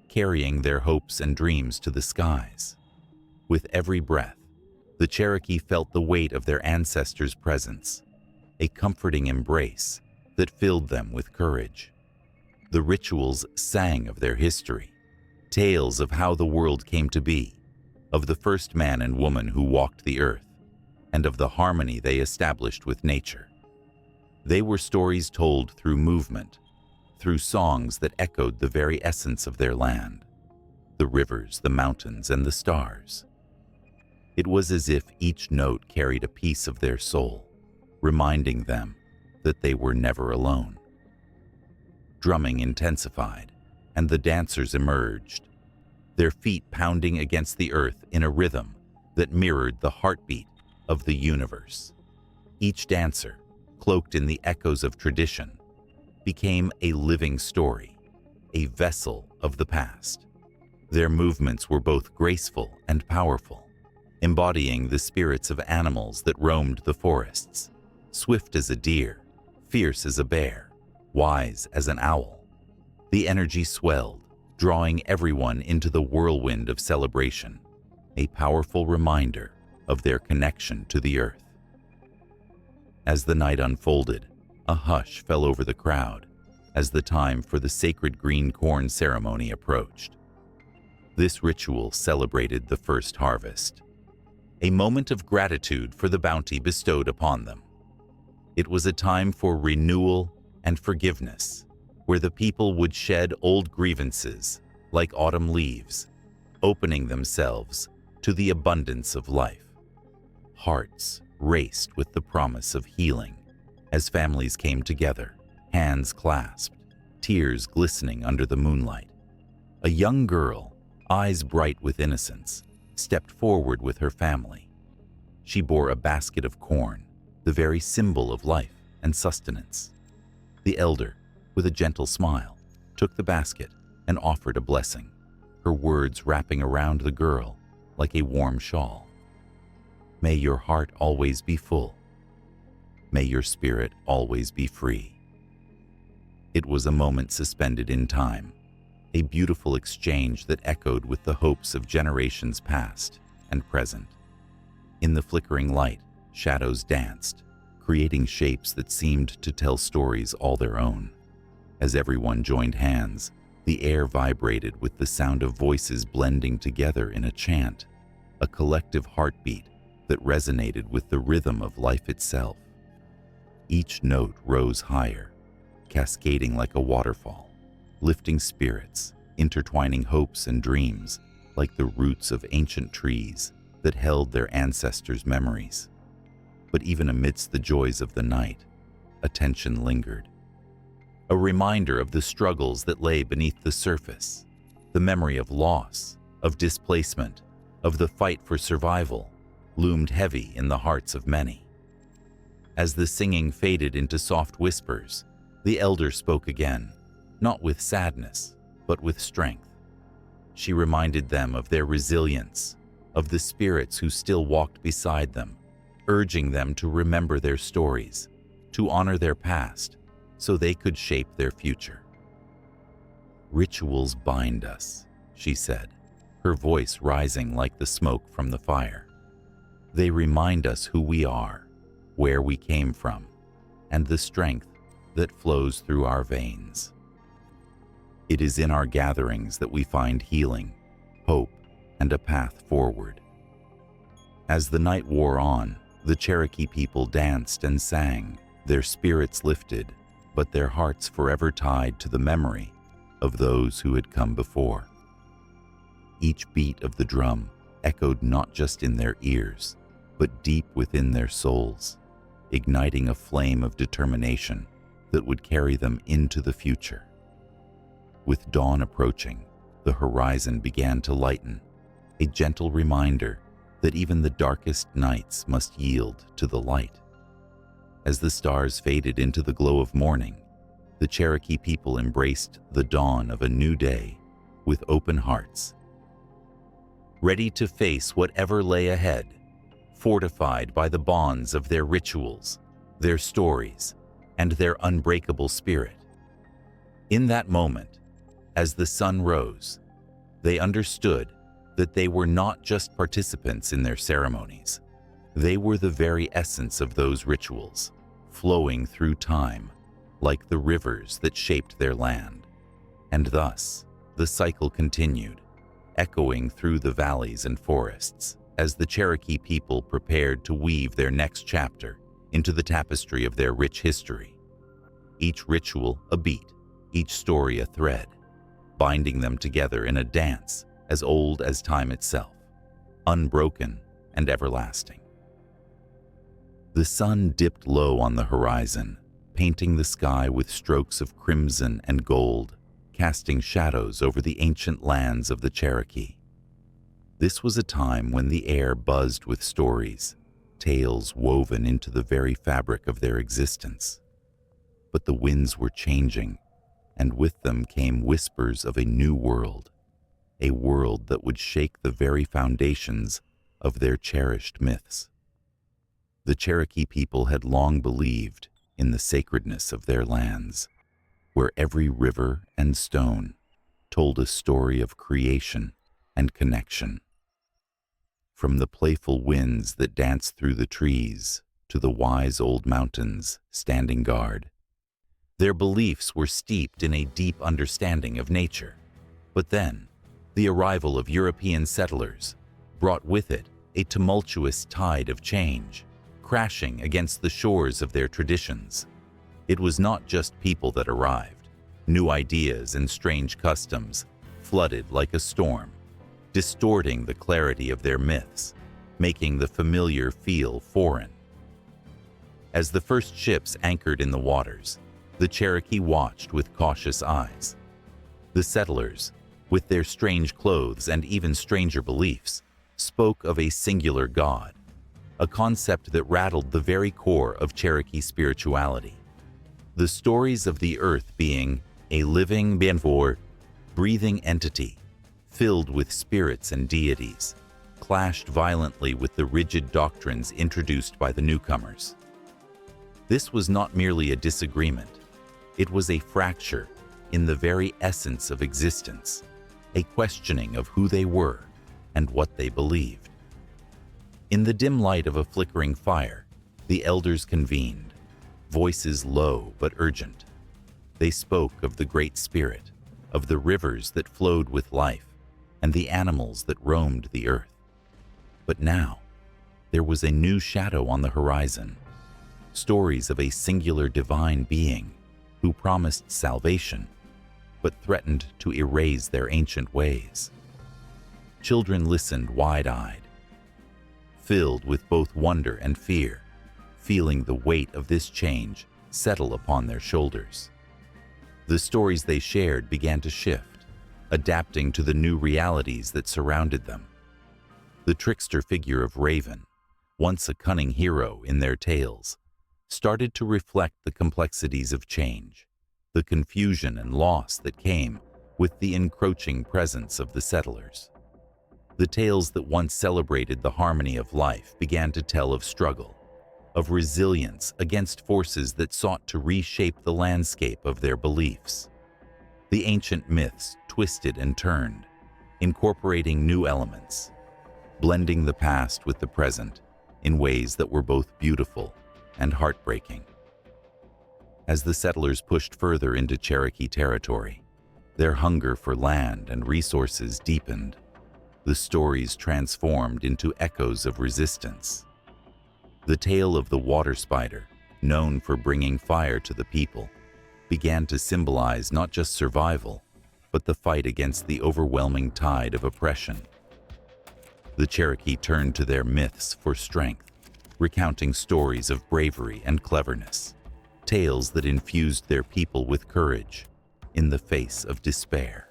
carrying their hopes and dreams to the skies. With every breath, the Cherokee felt the weight of their ancestors' presence, a comforting embrace that filled them with courage. The rituals sang of their history, tales of how the world came to be, of the first man and woman who walked the earth, and of the harmony they established with nature. They were stories told through movement, through songs that echoed the very essence of their land, the rivers, the mountains, and the stars. It was as if each note carried a piece of their soul, reminding them that they were never alone. Drumming intensified, and the dancers emerged, their feet pounding against the earth in a rhythm that mirrored the heartbeat of the universe. Each dancer, cloaked in the echoes of tradition, became a living story, a vessel of the past. Their movements were both graceful and powerful, embodying the spirits of animals that roamed the forests, swift as a deer, fierce as a bear, wise as an owl. The energy swelled, drawing everyone into the whirlwind of celebration, a powerful reminder of their connection to the earth. As the night unfolded, a hush fell over the crowd as the time for the sacred green corn ceremony approached. This ritual celebrated the first harvest, a moment of gratitude for the bounty bestowed upon them. It was a time for renewal and forgiveness, where the people would shed old grievances like autumn leaves, opening themselves to the abundance of life. Hearts raced with the promise of healing as families came together, hands clasped, tears glistening under the moonlight. A young girl, eyes bright with innocence, stepped forward with her family. She bore a basket of corn, the very symbol of life and sustenance. The elder, with a gentle smile, took the basket and offered a blessing, her words wrapping around the girl like a warm shawl. May your heart always be full. May your spirit always be free. It was a moment suspended in time, a beautiful exchange that echoed with the hopes of generations past and present. In the flickering light, shadows danced, creating shapes that seemed to tell stories all their own. As everyone joined hands, the air vibrated with the sound of voices blending together in a chant, a collective heartbeat that resonated with the rhythm of life itself. Each note rose higher, cascading like a waterfall, lifting spirits, intertwining hopes and dreams like the roots of ancient trees that held their ancestors' memories. But even amidst the joys of the night, a tension lingered. A reminder of the struggles that lay beneath the surface, the memory of loss, of displacement, of the fight for survival, loomed heavy in the hearts of many. As the singing faded into soft whispers, the elder spoke again, not with sadness, but with strength. She reminded them of their resilience, of the spirits who still walked beside them, urging them to remember their stories, to honor their past, so they could shape their future. "Rituals bind us," she said, her voice rising like the smoke from the fire. "They remind us who we are, where we came from, and the strength that flows through our veins. It is in our gatherings that we find healing, hope, and a path forward." As the night wore on, the Cherokee people danced and sang, their spirits lifted, but their hearts forever tied to the memory of those who had come before. Each beat of the drum echoed not just in their ears, but deep within their souls, igniting a flame of determination that would carry them into the future. With dawn approaching, the horizon began to lighten, a gentle reminder that even the darkest nights must yield to the light. As the stars faded into the glow of morning, the Cherokee people embraced the dawn of a new day with open hearts, ready to face whatever lay ahead, fortified by the bonds of their rituals, their stories, and their unbreakable spirit. In that moment, as the sun rose, they understood that they were not just participants in their ceremonies. They were the very essence of those rituals, flowing through time, like the rivers that shaped their land. And thus, the cycle continued, echoing through the valleys and forests, as the Cherokee people prepared to weave their next chapter into the tapestry of their rich history. Each ritual a beat, each story a thread, binding them together in a dance as old as time itself, unbroken and everlasting. The sun dipped low on the horizon, painting the sky with strokes of crimson and gold casting shadows over the ancient lands of the Cherokee. This was a time when the air buzzed with stories, tales woven into the very fabric of their existence. But the winds were changing, and with them came whispers of a new world, a world that would shake the very foundations of their cherished myths. The Cherokee people had long believed in the sacredness of their lands, where every river and stone told a story of creation and connection. From the playful winds that danced through the trees to the wise old mountains standing guard, their beliefs were steeped in a deep understanding of nature. But then, the arrival of European settlers brought with it a tumultuous tide of change, crashing against the shores of their traditions. It was not just people that arrived. New ideas and strange customs flooded like a storm, distorting the clarity of their myths, making the familiar feel foreign. As the first ships anchored in the waters, the Cherokee watched with cautious eyes. The settlers, with their strange clothes and even stranger beliefs, spoke of a singular god, a concept that rattled the very core of Cherokee spirituality. The stories of the earth being a living, breathing entity, filled with spirits and deities, clashed violently with the rigid doctrines introduced by the newcomers. This was not merely a disagreement, it was a fracture in the very essence of existence, a questioning of who they were and what they believed. In the dim light of a flickering fire, the elders convened, voices low but urgent. They spoke of the Great Spirit, of the rivers that flowed with life, and the animals that roamed the earth. But now, there was a new shadow on the horizon, stories of a singular divine being who promised salvation, but threatened to erase their ancient ways. Children listened wide-eyed, filled with both wonder and fear, feeling the weight of this change settle upon their shoulders. The stories they shared began to shift, adapting to the new realities that surrounded them. The trickster figure of Raven, once a cunning hero in their tales, started to reflect the complexities of change, the confusion and loss that came with the encroaching presence of the settlers. The tales that once celebrated the harmony of life began to tell of struggle, of resilience against forces that sought to reshape the landscape of their beliefs. The ancient myths twisted and turned, incorporating new elements, blending the past with the present in ways that were both beautiful and heartbreaking. As the settlers pushed further into Cherokee territory, their hunger for land and resources deepened. The stories transformed into echoes of resistance. The tale of the water spider, known for bringing fire to the people, began to symbolize not just survival, but the fight against the overwhelming tide of oppression. The Cherokee turned to their myths for strength, recounting stories of bravery and cleverness, tales that infused their people with courage in the face of despair.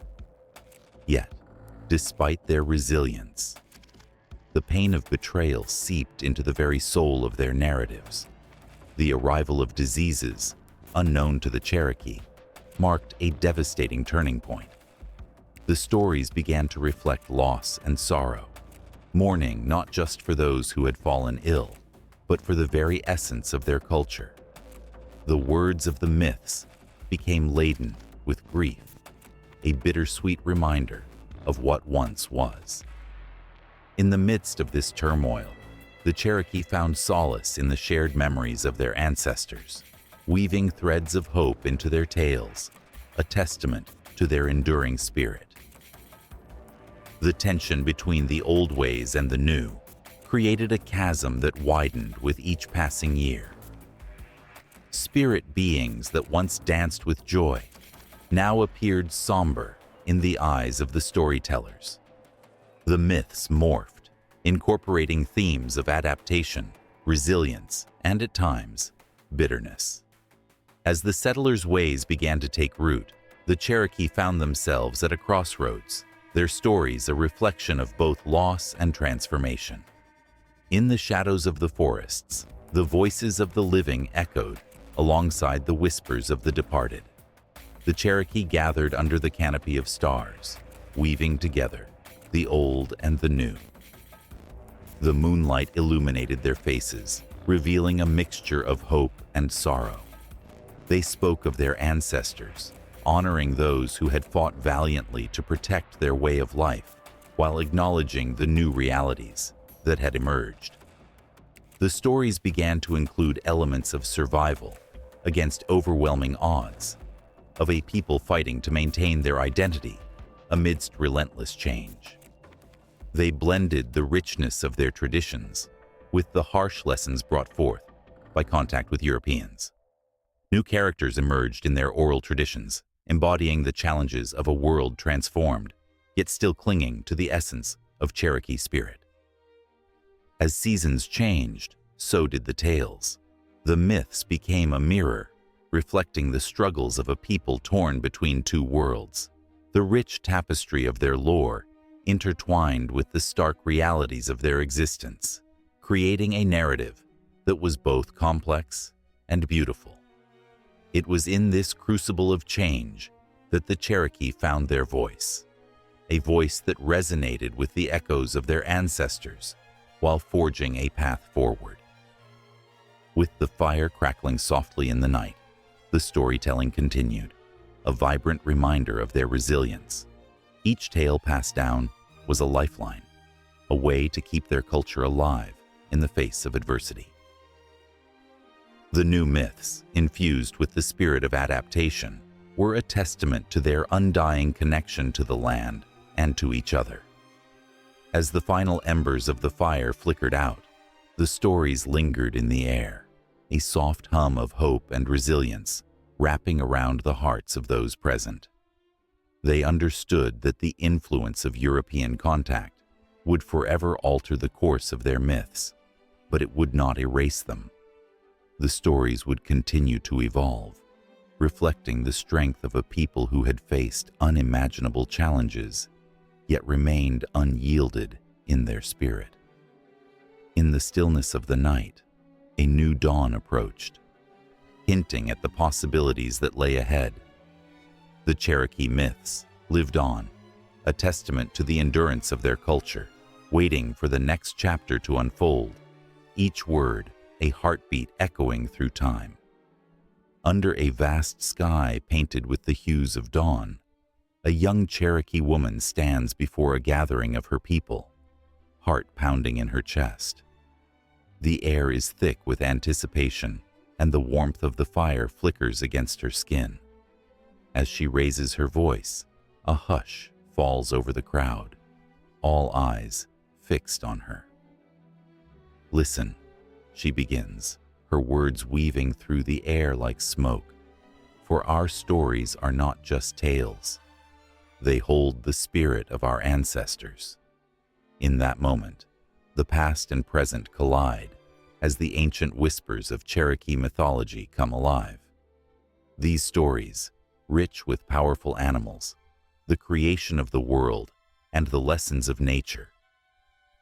Yet, despite their resilience, the pain of betrayal seeped into the very soul of their narratives. The arrival of diseases, unknown to the Cherokee, marked a devastating turning point. The stories began to reflect loss and sorrow, mourning not just for those who had fallen ill, but for the very essence of their culture. The words of the myths became laden with grief, a bittersweet reminder of what once was. In the midst of this turmoil, the Cherokee found solace in the shared memories of their ancestors, weaving threads of hope into their tales, a testament to their enduring spirit. The tension between the old ways and the new created a chasm that widened with each passing year. Spirit beings that once danced with joy now appeared somber in the eyes of the storytellers. The myths morphed, incorporating themes of adaptation, resilience, and at times, bitterness. As the settlers' ways began to take root, The Cherokee found themselves at a crossroads, their stories a reflection of both loss and transformation. In the shadows of the forests, the voices of the living echoed alongside the whispers of the departed. The Cherokee gathered under the canopy of stars, weaving together the old and the new. The moonlight illuminated their faces, revealing a mixture of hope and sorrow. They spoke of their ancestors, honoring those who had fought valiantly to protect their way of life, while acknowledging the new realities that had emerged. The stories began to include elements of survival against overwhelming odds, of a people fighting to maintain their identity amidst relentless change. They blended the richness of their traditions with the harsh lessons brought forth by contact with Europeans. New characters emerged in their oral traditions, embodying the challenges of a world transformed, yet still clinging to the essence of Cherokee spirit. As seasons changed, so did the tales. The myths became a mirror, reflecting the struggles of a people torn between two worlds. The rich tapestry of their lore intertwined with the stark realities of their existence, creating a narrative that was both complex and beautiful. It was in this crucible of change that the Cherokee found their voice, a voice that resonated with the echoes of their ancestors while forging a path forward. With the fire crackling softly in the night, the storytelling continued, a vibrant reminder of their resilience. Each tale passed down was a lifeline, a way to keep their culture alive in the face of adversity. The new myths, infused with the spirit of adaptation, were a testament to their undying connection to the land and to each other. As the final embers of the fire flickered out, the stories lingered in the air, a soft hum of hope and resilience wrapping around the hearts of those present. They understood that the influence of European contact would forever alter the course of their myths, but it would not erase them. The stories would continue to evolve, reflecting the strength of a people who had faced unimaginable challenges, yet remained unyielded in their spirit. In the stillness of the night, a new dawn approached, hinting at the possibilities that lay ahead. The Cherokee myths lived on, a testament to the endurance of their culture, waiting for the next chapter to unfold, each word a heartbeat echoing through time. Under a vast sky painted with the hues of dawn, a young Cherokee woman stands before a gathering of her people, heart pounding in her chest. The air is thick with anticipation, and the warmth of the fire flickers against her skin. As she raises her voice, a hush falls over the crowd, all eyes fixed on her. "Listen," she begins, her words weaving through the air like smoke. "For our stories are not just tales. They hold the spirit of our ancestors." In that moment, the past and present collide as the ancient whispers of Cherokee mythology come alive. These stories, rich with powerful animals, the creation of the world, and the lessons of nature,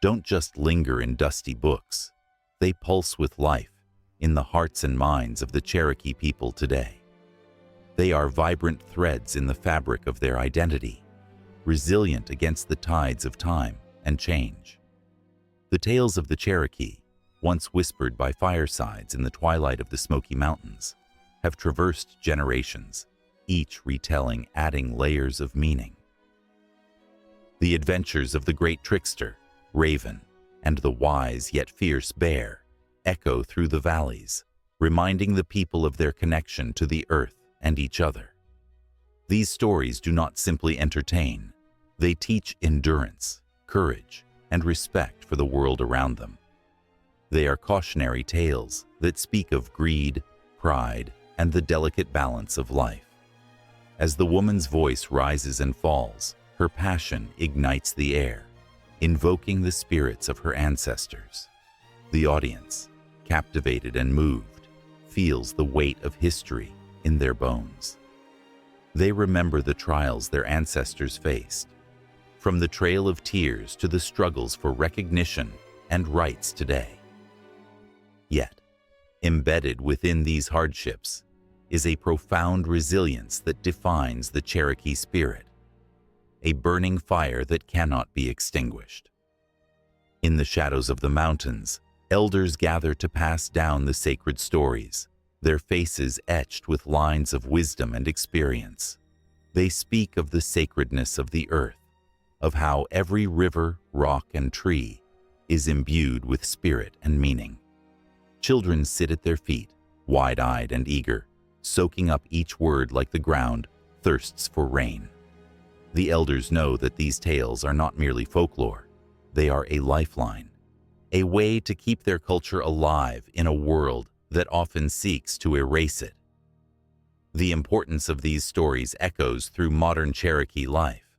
don't just linger in dusty books. They pulse with life in the hearts and minds of the Cherokee people today. They are vibrant threads in the fabric of their identity, resilient against the tides of time and change. The tales of the Cherokee, once whispered by firesides in the twilight of the Smoky Mountains, have traversed generations, each retelling adding layers of meaning. The adventures of the great trickster, Raven, and the wise yet fierce bear echo through the valleys, reminding the people of their connection to the earth and each other. These stories do not simply entertain, they teach endurance, courage, and respect for the world around them. They are cautionary tales that speak of greed, pride, and the delicate balance of life. As the woman's voice rises and falls, her passion ignites the air, invoking the spirits of her ancestors. The audience, captivated and moved, feels the weight of history in their bones. They remember the trials their ancestors faced, from the Trail of Tears to the struggles for recognition and rights today. Yet, embedded within these hardships is a profound resilience that defines the Cherokee spirit, a burning fire that cannot be extinguished. In the shadows of the mountains, elders gather to pass down the sacred stories, their faces etched with lines of wisdom and experience. They speak of the sacredness of the earth, of how every river, rock, and tree is imbued with spirit and meaning. Children sit at their feet, wide-eyed and eager, soaking up each word like the ground thirsts for rain. The elders know that these tales are not merely folklore. They are a lifeline, a way to keep their culture alive in a world that often seeks to erase it. The importance of these stories echoes through modern Cherokee life.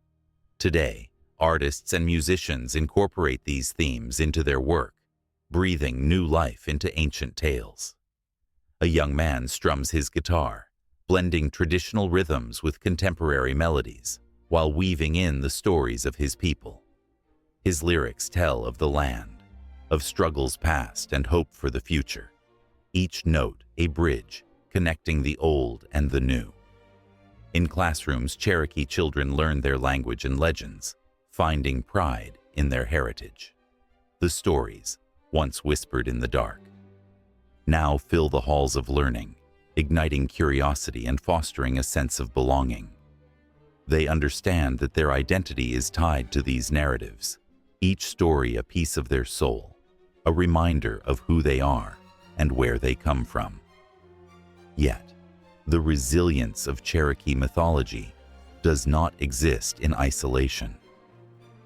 Today, artists and musicians incorporate these themes into their work, breathing new life into ancient tales. A young man strums his guitar, blending traditional rhythms with contemporary melodies, while weaving in the stories of his people. His lyrics tell of the land, of struggles past and hope for the future, each note a bridge connecting the old and the new. In classrooms, Cherokee children learn their language and legends, finding pride in their heritage. The stories, once whispered in the dark, now fill the halls of learning, igniting curiosity and fostering a sense of belonging. They understand that their identity is tied to these narratives, each story a piece of their soul, a reminder of who they are and where they come from. Yet, the resilience of Cherokee mythology does not exist in isolation.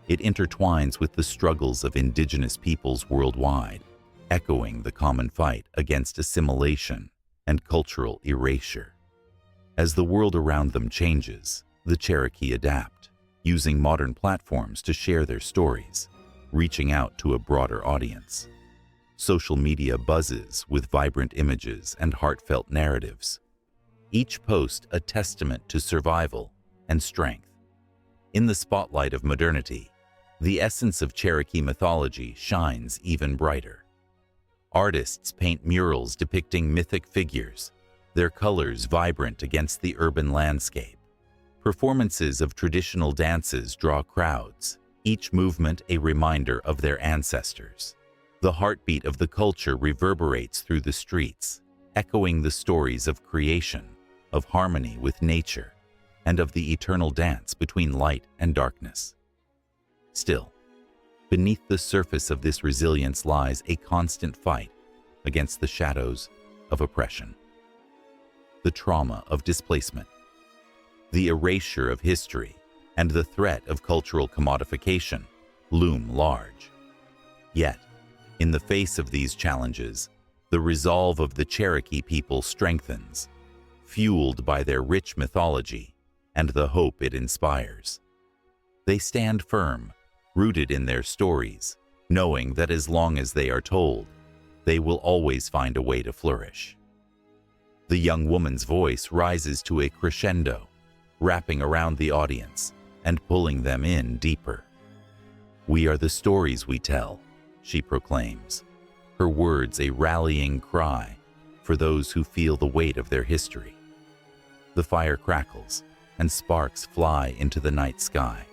It intertwines with the struggles of indigenous peoples worldwide, echoing the common fight against assimilation and cultural erasure. As the world around them changes, the Cherokee adapt, using modern platforms to share their stories, reaching out to a broader audience. Social media buzzes with vibrant images and heartfelt narratives, each post a testament to survival and strength. In the spotlight of modernity, the essence of Cherokee mythology shines even brighter. Artists paint murals depicting mythic figures, their colors vibrant against the urban landscape. Performances of traditional dances draw crowds, each movement a reminder of their ancestors. The heartbeat of the culture reverberates through the streets, echoing the stories of creation, of harmony with nature, and of the eternal dance between light and darkness. Still, beneath the surface of this resilience lies a constant fight against the shadows of oppression, the trauma of displacement, the erasure of history, and the threat of cultural commodification loom large. Yet, in the face of these challenges, the resolve of the Cherokee people strengthens, fueled by their rich mythology and the hope it inspires. They stand firm, rooted in their stories, knowing that as long as they are told, they will always find a way to flourish. The young woman's voice rises to a crescendo, wrapping around the audience and pulling them in deeper. "We are the stories we tell," she proclaims, her words a rallying cry for those who feel the weight of their history. The fire crackles and sparks fly into the night sky,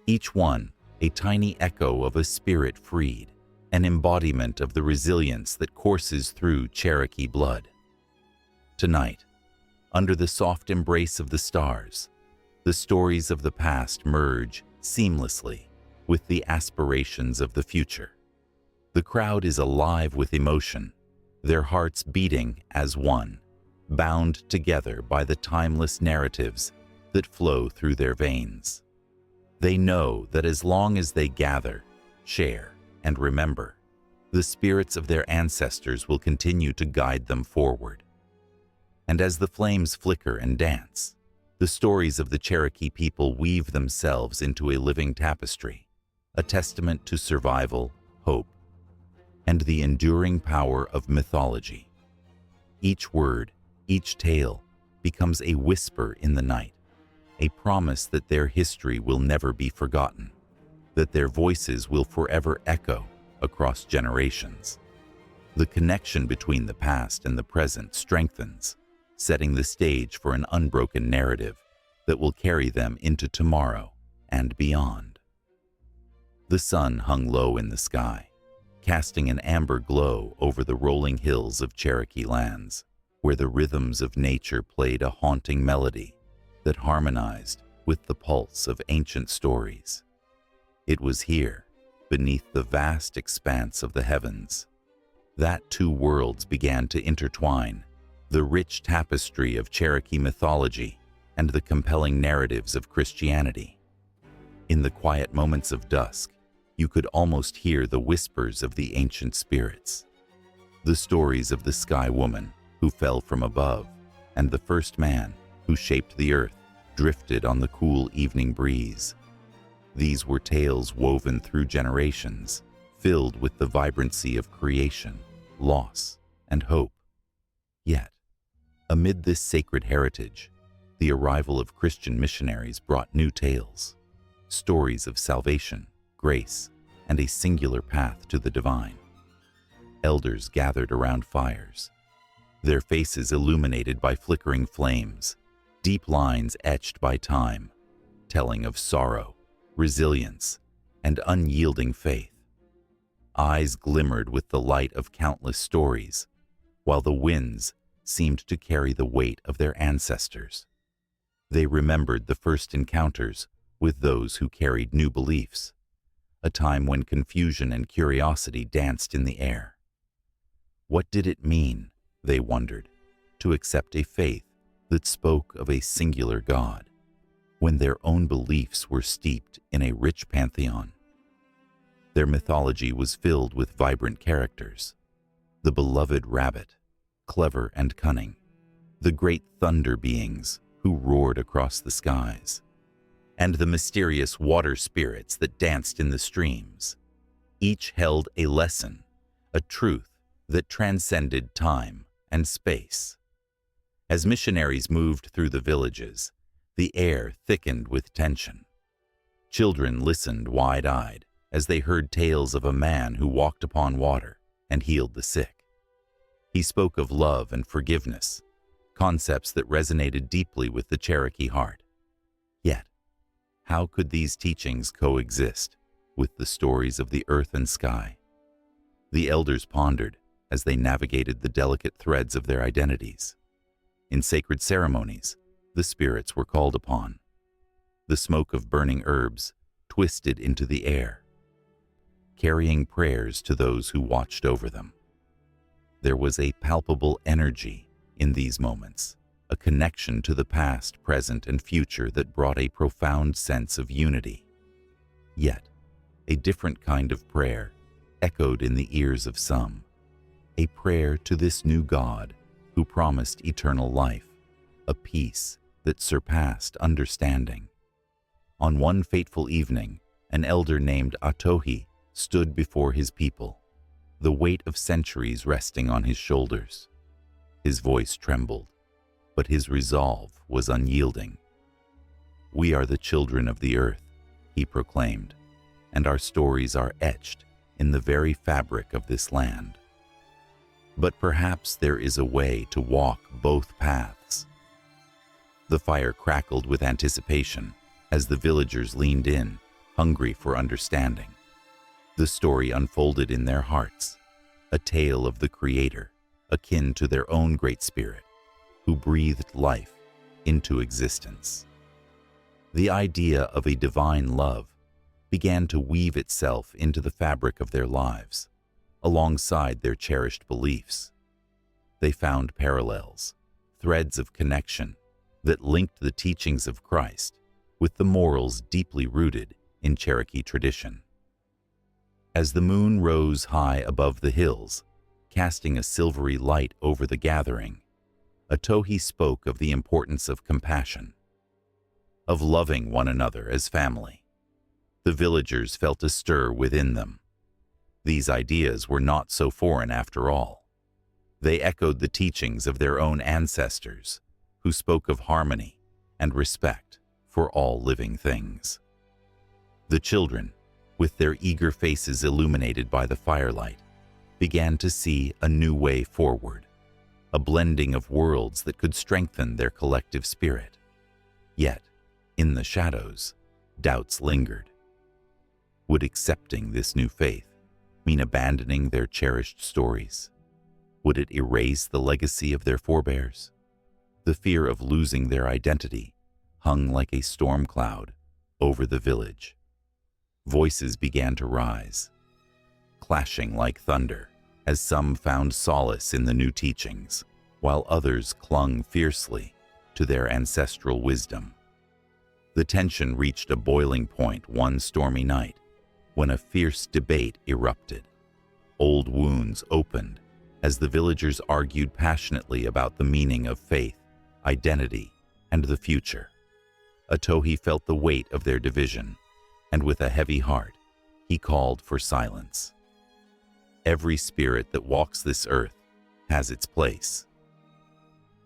each one a tiny echo of a spirit freed, an embodiment of the resilience that courses through Cherokee blood. Tonight, under the soft embrace of the stars, the stories of the past merge seamlessly with the aspirations of the future. The crowd is alive with emotion, their hearts beating as one, bound together by the timeless narratives that flow through their veins. They know that as long as they gather, share, and remember, the spirits of their ancestors will continue to guide them forward. And as the flames flicker and dance, the stories of the Cherokee people weave themselves into a living tapestry, a testament to survival, hope, and the enduring power of mythology. Each word, each tale, becomes a whisper in the night, a promise that their history will never be forgotten, that their voices will forever echo across generations. The connection between the past and the present strengthens, setting the stage for an unbroken narrative that will carry them into tomorrow and beyond. The sun hung low in the sky, casting an amber glow over the rolling hills of Cherokee lands, where the rhythms of nature played a haunting melody that harmonized with the pulse of ancient stories. It was here, beneath the vast expanse of the heavens, that two worlds began to intertwine, the rich tapestry of Cherokee mythology and the compelling narratives of Christianity. In the quiet moments of dusk, you could almost hear the whispers of the ancient spirits. The stories of the Sky Woman who fell from above and the first man who shaped the earth drifted on the cool evening breeze. These were tales woven through generations, filled with the vibrancy of creation, loss, and hope. Yet, amid this sacred heritage, the arrival of Christian missionaries brought new tales, stories of salvation, grace, and a singular path to the divine. Elders gathered around fires, their faces illuminated by flickering flames, deep lines etched by time, telling of sorrow, resilience, and unyielding faith. Eyes glimmered with the light of countless stories, while the winds seemed to carry the weight of their ancestors. They remembered the first encounters with those who carried new beliefs, a time when confusion and curiosity danced in the air. What did it mean, they wondered, to accept a faith that spoke of a singular God, when their own beliefs were steeped in a rich pantheon? Their mythology was filled with vibrant characters: the beloved rabbit, clever and cunning, the great thunder beings who roared across the skies, and the mysterious water spirits that danced in the streams. Each held a lesson, a truth that transcended time and space. As missionaries moved through the villages, the air thickened with tension. Children listened wide-eyed as they heard tales of a man who walked upon water and healed the sick. He spoke of love and forgiveness, concepts that resonated deeply with the Cherokee heart. Yet, how could these teachings coexist with the stories of the earth and sky? The elders pondered as they navigated the delicate threads of their identities. In sacred ceremonies, the spirits were called upon. The smoke of burning herbs twisted into the air, carrying prayers to those who watched over them. There was a palpable energy in these moments, a connection to the past, present, and future that brought a profound sense of unity. Yet, a different kind of prayer echoed in the ears of some, a prayer to this new God who promised eternal life, a peace that surpassed understanding. On one fateful evening, an elder named Atohi stood before his people, the weight of centuries resting on his shoulders. His voice trembled, but his resolve was unyielding. "We are the children of the earth," he proclaimed, "and our stories are etched in the very fabric of this land. But perhaps there is a way to walk both paths." The fire crackled with anticipation as the villagers leaned in, hungry for understanding. The story unfolded in their hearts, a tale of the Creator, akin to their own Great Spirit, who breathed life into existence. The idea of a divine love began to weave itself into the fabric of their lives, alongside their cherished beliefs. They found parallels, threads of connection that linked the teachings of Christ with the morals deeply rooted in Cherokee tradition. As the moon rose high above the hills, casting a silvery light over the gathering, Atohi spoke of the importance of compassion, of loving one another as family. The villagers felt a stir within them. These ideas were not so foreign after all. They echoed the teachings of their own ancestors, who spoke of harmony and respect for all living things. The children, with their eager faces illuminated by the firelight, began to see a new way forward, a blending of worlds that could strengthen their collective spirit. Yet, in the shadows, doubts lingered. Would accepting this new faith mean abandoning their cherished stories? Would it erase the legacy of their forebears? The fear of losing their identity hung like a storm cloud over the village. Voices began to rise, clashing like thunder, as some found solace in the new teachings, while others clung fiercely to their ancestral wisdom. The tension reached a boiling point one stormy night when a fierce debate erupted. Old wounds opened as the villagers argued passionately about the meaning of faith, identity, and the future. Atohi felt the weight of their division, and with a heavy heart, he called for silence. Every spirit that walks this earth has its place.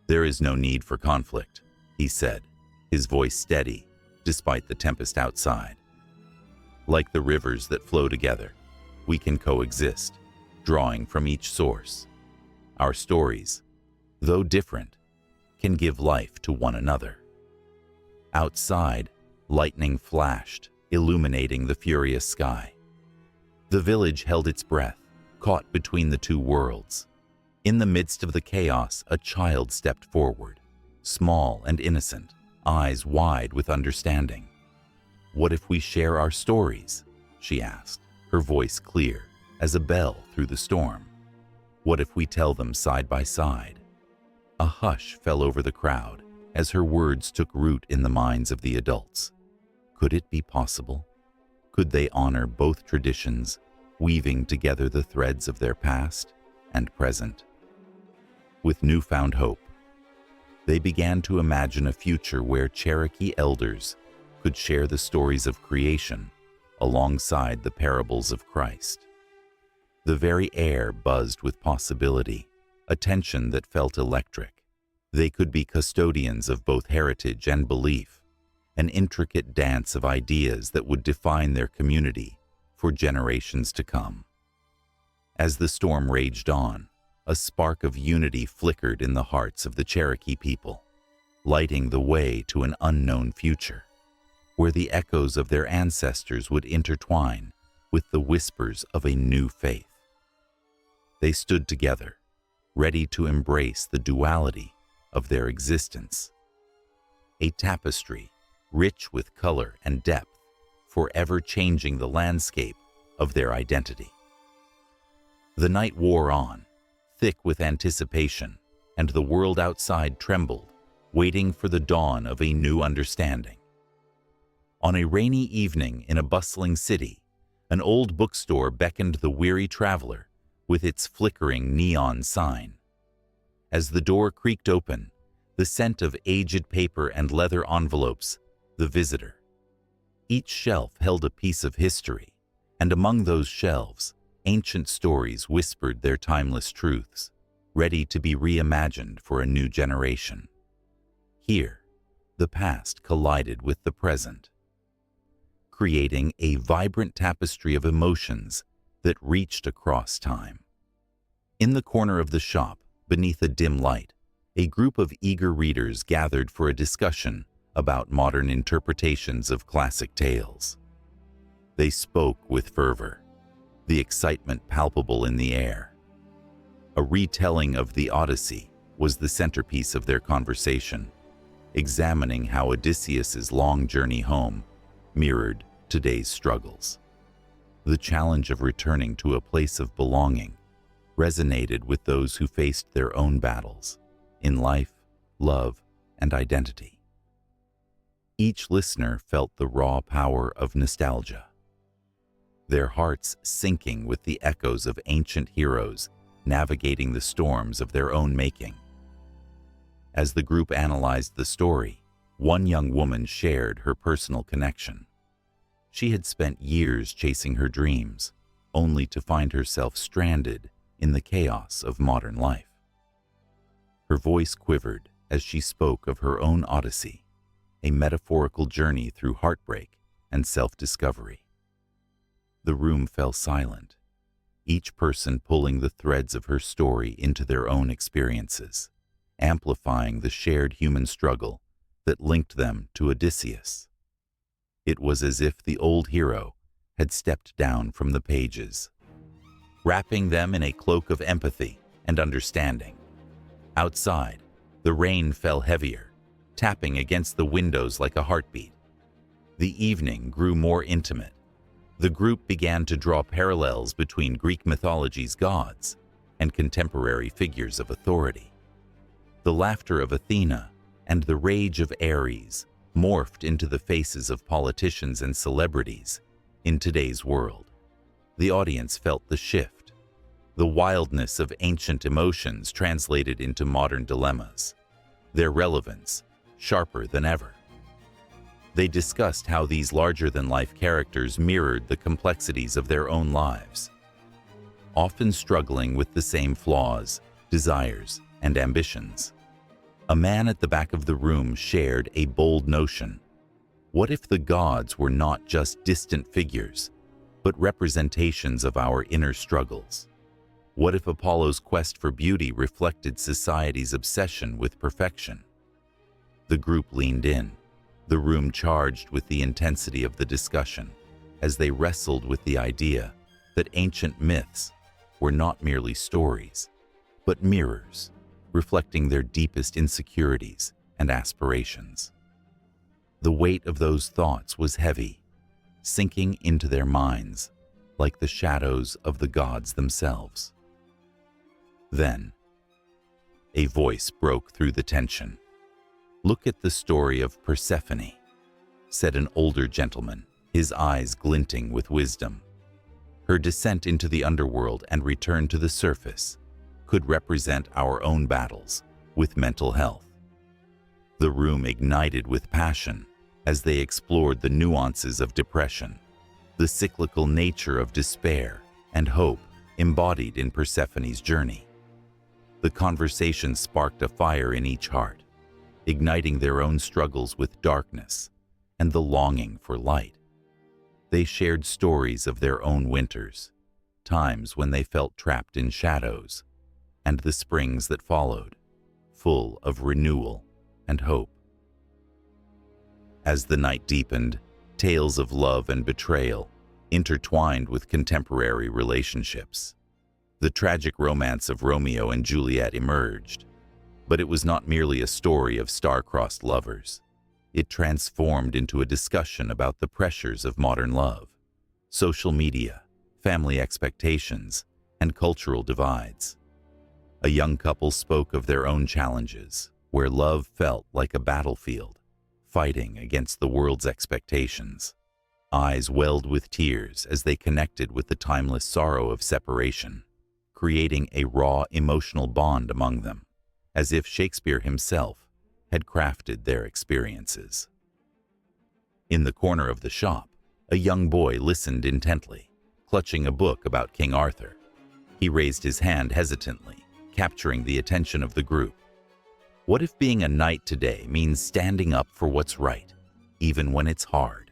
There is no need for conflict, he said, his voice steady despite the tempest outside. Like the rivers that flow together, we can coexist, drawing from each source. Our stories, though different, can give life to one another. Outside, lightning flashed, illuminating the furious sky. The village held its breath, caught between the two worlds. In the midst of the chaos, a child stepped forward, small and innocent, eyes wide with understanding. "What if we share our stories?" she asked, her voice clear as a bell through the storm. "What if we tell them side by side?" A hush fell over the crowd as her words took root in the minds of the adults. Could it be possible? Could they honor both traditions, weaving together the threads of their past and present? With newfound hope, they began to imagine a future where Cherokee elders could share the stories of creation alongside the parables of Christ. The very air buzzed with possibility, a tension that felt electric. They could be custodians of both heritage and belief, an intricate dance of ideas that would define their community for generations to come. As the storm raged on, a spark of unity flickered in the hearts of the Cherokee people, lighting the way to an unknown future, where the echoes of their ancestors would intertwine with the whispers of a new faith. They stood together, ready to embrace the duality of their existence. A tapestry, rich with color and depth, forever changing the landscape of their identity. The night wore on, thick with anticipation, and the world outside trembled, waiting for the dawn of a new understanding. On a rainy evening in a bustling city, an old bookstore beckoned the weary traveler with its flickering neon sign. As the door creaked open, the scent of aged paper and leather envelopes, the visitor. Each shelf held a piece of history, and among those shelves, ancient stories whispered their timeless truths, ready to be reimagined for a new generation. Here, the past collided with the present, creating a vibrant tapestry of emotions that reached across time. In the corner of the shop, beneath a dim light, a group of eager readers gathered for a discussion about modern interpretations of classic tales. They spoke with fervor, the excitement palpable in the air. A retelling of the Odyssey was the centerpiece of their conversation, examining how Odysseus's long journey home mirrored today's struggles. The challenge of returning to a place of belonging resonated with those who faced their own battles in life, love, and identity. Each listener felt the raw power of nostalgia, their hearts sinking with the echoes of ancient heroes navigating the storms of their own making. As the group analyzed the story, one young woman shared her personal connection. She had spent years chasing her dreams, only to find herself stranded in the chaos of modern life. Her voice quivered as she spoke of her own odyssey, a metaphorical journey through heartbreak and self-discovery. The room fell silent, each person pulling the threads of her story into their own experiences, amplifying the shared human struggle that linked them to Odysseus. It was as if the old hero had stepped down from the pages, wrapping them in a cloak of empathy and understanding. Outside, the rain fell heavier, tapping against the windows like a heartbeat. The evening grew more intimate. The group began to draw parallels between Greek mythology's gods and contemporary figures of authority. The laughter of Athena and the rage of Ares morphed into the faces of politicians and celebrities in today's world. The audience felt the shift, the wildness of ancient emotions translated into modern dilemmas, their relevance sharper than ever. They discussed how these larger-than-life characters mirrored the complexities of their own lives, often struggling with the same flaws, desires, and ambitions. A man at the back of the room shared a bold notion. What if the gods were not just distant figures, but representations of our inner struggles? What if Apollo's quest for beauty reflected society's obsession with perfection? The group leaned in, the room charged with the intensity of the discussion, as they wrestled with the idea that ancient myths were not merely stories, but mirrors, reflecting their deepest insecurities and aspirations. The weight of those thoughts was heavy, sinking into their minds like the shadows of the gods themselves. Then, a voice broke through the tension. "Look at the story of Persephone," said an older gentleman, his eyes glinting with wisdom. Her descent into the underworld and return to the surface could represent our own battles with mental health. The room ignited with passion as they explored the nuances of depression, the cyclical nature of despair and hope embodied in Persephone's journey. The conversation sparked a fire in each heart, igniting their own struggles with darkness and the longing for light. They shared stories of their own winters, times when they felt trapped in shadows, and the springs that followed, full of renewal and hope. As the night deepened, tales of love and betrayal intertwined with contemporary relationships. The tragic romance of Romeo and Juliet emerged, but it was not merely a story of star-crossed lovers. It transformed into a discussion about the pressures of modern love, social media, family expectations, and cultural divides. A young couple spoke of their own challenges, where love felt like a battlefield, fighting against the world's expectations. Eyes welled with tears as they connected with the timeless sorrow of separation, creating a raw emotional bond among them, as if Shakespeare himself had crafted their experiences. In the corner of the shop, a young boy listened intently, clutching a book about King Arthur. He raised his hand hesitantly, capturing the attention of the group. What if being a knight today means standing up for what's right, even when it's hard?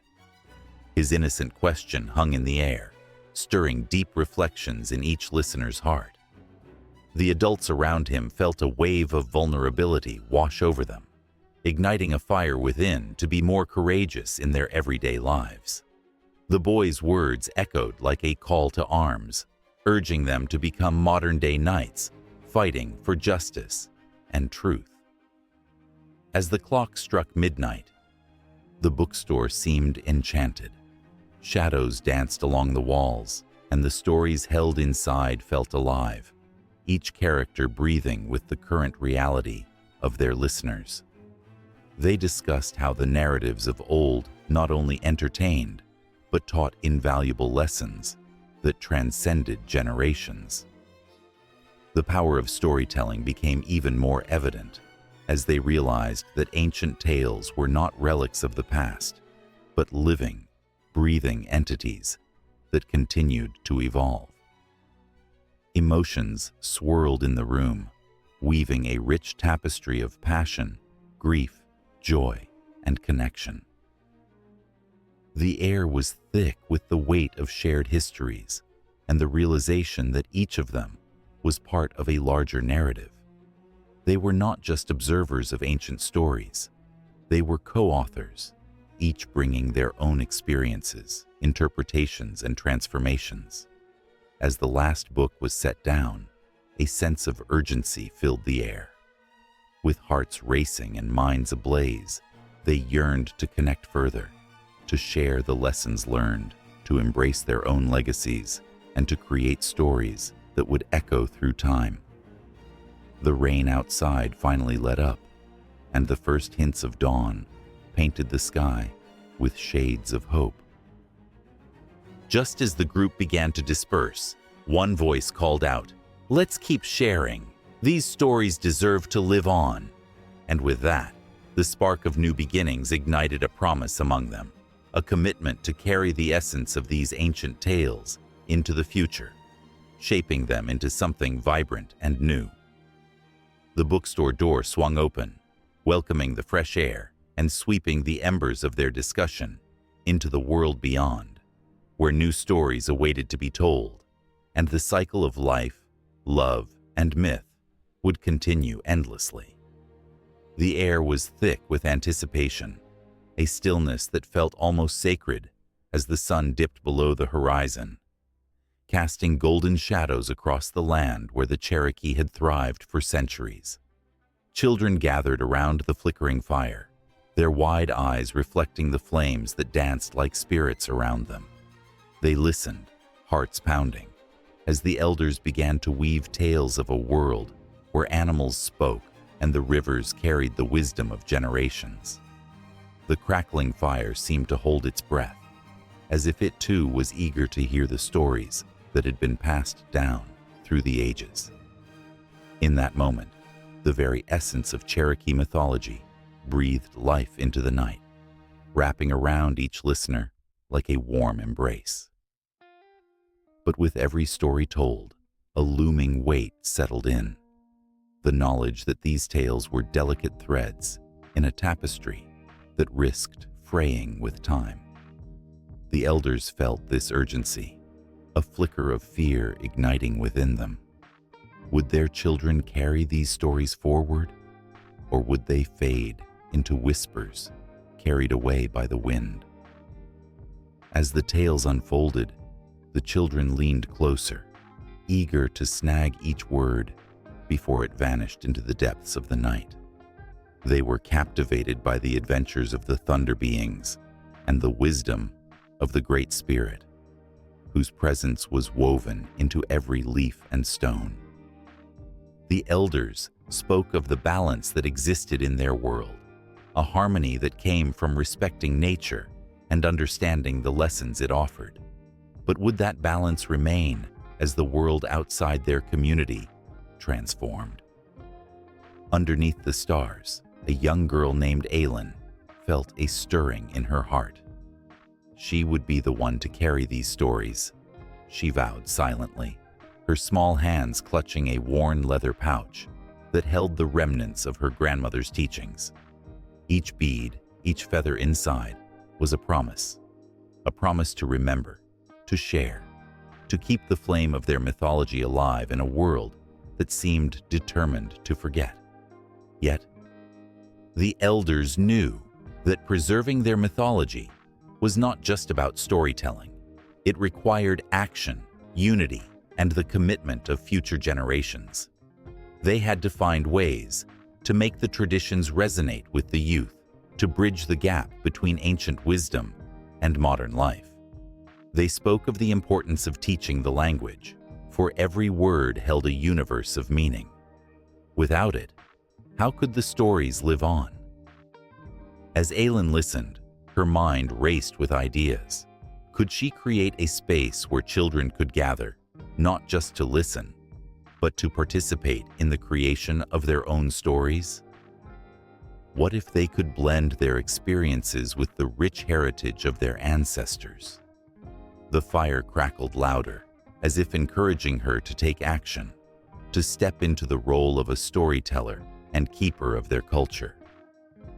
His innocent question hung in the air, stirring deep reflections in each listener's heart. The adults around him felt a wave of vulnerability wash over them, igniting a fire within to be more courageous in their everyday lives. The boy's words echoed like a call to arms, urging them to become modern-day knights, fighting for justice and truth. As the clock struck midnight, the bookstore seemed enchanted. Shadows danced along the walls, and the stories held inside felt alive, each character breathing with the current reality of their listeners. They discussed how the narratives of old not only entertained, but taught invaluable lessons that transcended generations. The power of storytelling became even more evident as they realized that ancient tales were not relics of the past, but living, breathing entities that continued to evolve. Emotions swirled in the room, weaving a rich tapestry of passion, grief, joy, and connection. The air was thick with the weight of shared histories and the realization that each of them was part of a larger narrative. They were not just observers of ancient stories. They were co-authors, each bringing their own experiences, interpretations, and transformations. As the last book was set down, a sense of urgency filled the air. With hearts racing and minds ablaze, they yearned to connect further, to share the lessons learned, to embrace their own legacies, and to create stories that would echo through time. The rain outside finally let up, and the first hints of dawn painted the sky with shades of hope. Just as the group began to disperse, one voice called out, "Let's keep sharing. These stories deserve to live on." And with that, the spark of new beginnings ignited a promise among them, a commitment to carry the essence of these ancient tales into the future, shaping them into something vibrant and new. The bookstore door swung open, welcoming the fresh air and sweeping the embers of their discussion into the world beyond, where new stories awaited to be told, and the cycle of life, love, and myth would continue endlessly. The air was thick with anticipation, a stillness that felt almost sacred as the sun dipped below the horizon, casting golden shadows across the land where the Cherokee had thrived for centuries. Children gathered around the flickering fire, their wide eyes reflecting the flames that danced like spirits around them. They listened, hearts pounding, as the elders began to weave tales of a world where animals spoke and the rivers carried the wisdom of generations. The crackling fire seemed to hold its breath, as if it too was eager to hear the stories that had been passed down through the ages. In that moment, the very essence of Cherokee mythology breathed life into the night, wrapping around each listener like a warm embrace. But with every story told, a looming weight settled in, the knowledge that these tales were delicate threads in a tapestry that risked fraying with time. The elders felt this urgency, a flicker of fear igniting within them. Would their children carry these stories forward, or would they fade into whispers carried away by the wind? As the tales unfolded, the children leaned closer, eager to snag each word before it vanished into the depths of the night. They were captivated by the adventures of the thunder beings and the wisdom of the Great Spirit, whose presence was woven into every leaf and stone. The elders spoke of the balance that existed in their world, a harmony that came from respecting nature and understanding the lessons it offered. But would that balance remain as the world outside their community transformed? Underneath the stars, a young girl named Aylin felt a stirring in her heart. She would be the one to carry these stories, she vowed silently, her small hands clutching a worn leather pouch that held the remnants of her grandmother's teachings. Each bead, each feather inside, was a promise to remember, to share, to keep the flame of their mythology alive in a world that seemed determined to forget. Yet, the elders knew that preserving their mythology was not just about storytelling. It required action, unity, and the commitment of future generations. They had to find ways to make the traditions resonate with the youth, to bridge the gap between ancient wisdom and modern life. They spoke of the importance of teaching the language, for every word held a universe of meaning. Without it, how could the stories live on? As Aylin listened, her mind raced with ideas. Could she create a space where children could gather, not just to listen, but to participate in the creation of their own stories? What if they could blend their experiences with the rich heritage of their ancestors? The fire crackled louder, as if encouraging her to take action, to step into the role of a storyteller and keeper of their culture.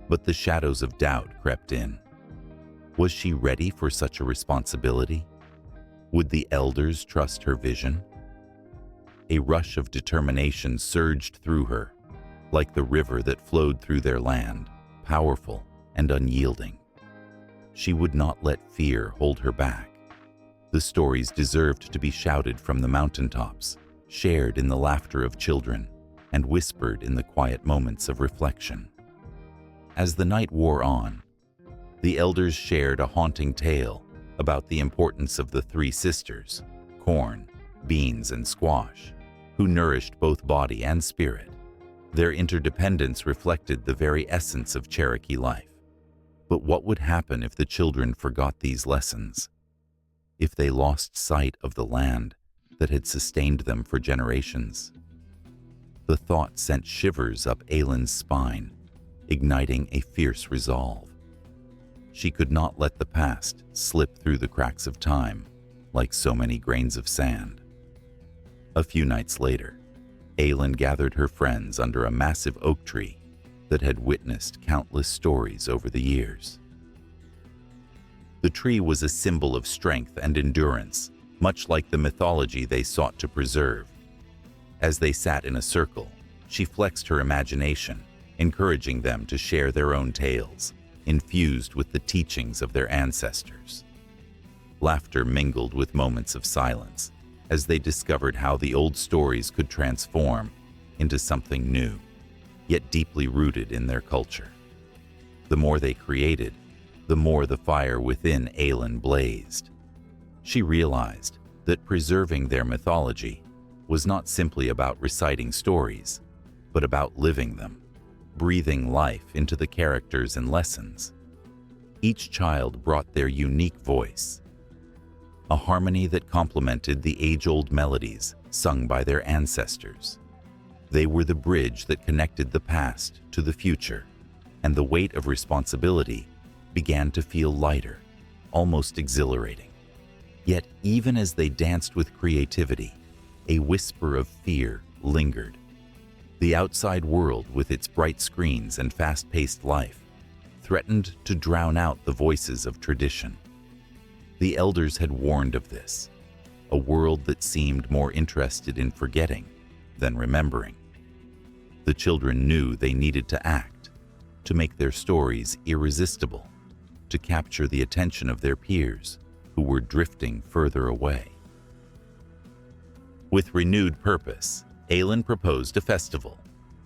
But the shadows of doubt crept in. Was she ready for such a responsibility? Would the elders trust her vision? A rush of determination surged through her, like the river that flowed through their land, powerful and unyielding. She would not let fear hold her back. The stories deserved to be shouted from the mountaintops, shared in the laughter of children, and whispered in the quiet moments of reflection. As the night wore on, the elders shared a haunting tale about the importance of the three sisters, corn, beans, and squash, who nourished both body and spirit. Their interdependence reflected the very essence of Cherokee life. But what would happen if the children forgot these lessons? If they lost sight of the land that had sustained them for generations? The thought sent shivers up Aylin's spine, igniting a fierce resolve. She could not let the past slip through the cracks of time like so many grains of sand. A few nights later, Aylin gathered her friends under a massive oak tree that had witnessed countless stories over the years. The tree was a symbol of strength and endurance, much like the mythology they sought to preserve. As they sat in a circle, she flexed her imagination, encouraging them to share their own tales, infused with the teachings of their ancestors. Laughter mingled with moments of silence as they discovered how the old stories could transform into something new, yet deeply rooted in their culture. The more they created, the more the fire within Aylin blazed. She realized that preserving their mythology was not simply about reciting stories, but about living them, breathing life into the characters and lessons. Each child brought their unique voice, a harmony that complemented the age-old melodies sung by their ancestors. They were the bridge that connected the past to the future, and the weight of responsibility began to feel lighter, almost exhilarating. Yet even as they danced with creativity, a whisper of fear lingered. The outside world, with its bright screens and fast-paced life, threatened to drown out the voices of tradition. The elders had warned of this, a world that seemed more interested in forgetting than remembering. The children knew they needed to act, to make their stories irresistible, to capture the attention of their peers who were drifting further away. With renewed purpose, Aylin proposed a festival,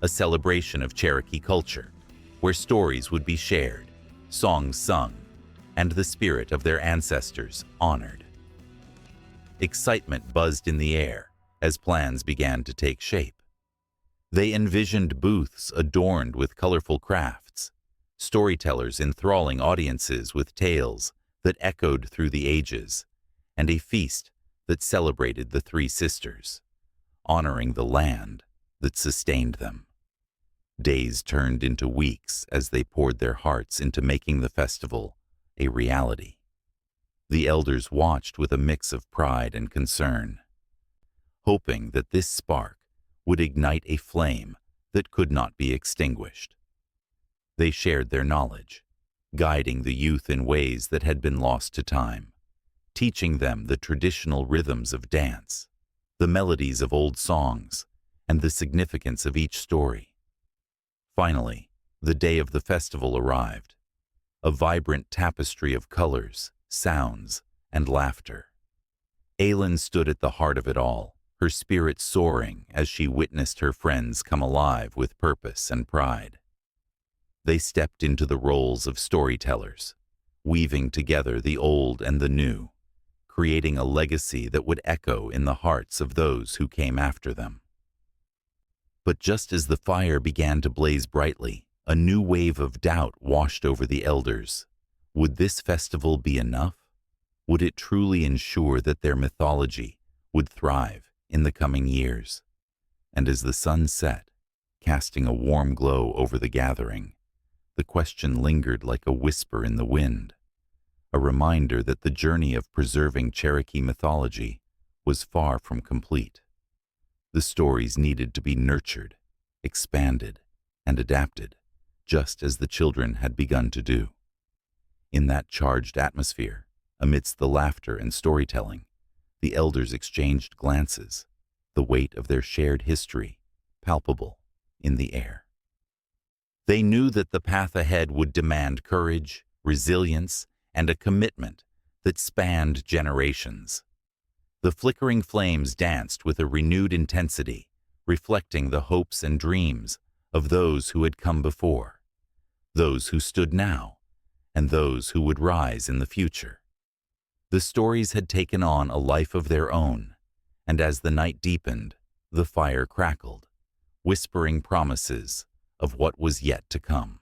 a celebration of Cherokee culture, where stories would be shared, songs sung, and the spirit of their ancestors honored. Excitement buzzed in the air as plans began to take shape. They envisioned booths adorned with colorful crafts, storytellers enthralling audiences with tales that echoed through the ages, and a feast that celebrated the three sisters, honoring the land that sustained them. Days turned into weeks as they poured their hearts into making the festival a reality. The elders watched with a mix of pride and concern, hoping that this spark would ignite a flame that could not be extinguished. They shared their knowledge, guiding the youth in ways that had been lost to time, teaching them the traditional rhythms of dance, the melodies of old songs, and the significance of each story. Finally, the day of the festival arrived, a vibrant tapestry of colors, sounds, and laughter. Aylin stood at the heart of it all, her spirit soaring as she witnessed her friends come alive with purpose and pride. They stepped into the roles of storytellers, weaving together the old and the new, creating a legacy that would echo in the hearts of those who came after them. But just as the fire began to blaze brightly, a new wave of doubt washed over the elders. Would this festival be enough? Would it truly ensure that their mythology would thrive in the coming years? And as the sun set, casting a warm glow over the gathering, the question lingered like a whisper in the wind, a reminder that the journey of preserving Cherokee mythology was far from complete. The stories needed to be nurtured, expanded, and adapted, just as the children had begun to do. In that charged atmosphere, amidst the laughter and storytelling, the elders exchanged glances, the weight of their shared history palpable in the air. They knew that the path ahead would demand courage, resilience, and a commitment that spanned generations. The flickering flames danced with a renewed intensity, reflecting the hopes and dreams of those who had come before, those who stood now, and those who would rise in the future. The stories had taken on a life of their own, and as the night deepened, the fire crackled, whispering promises of what was yet to come.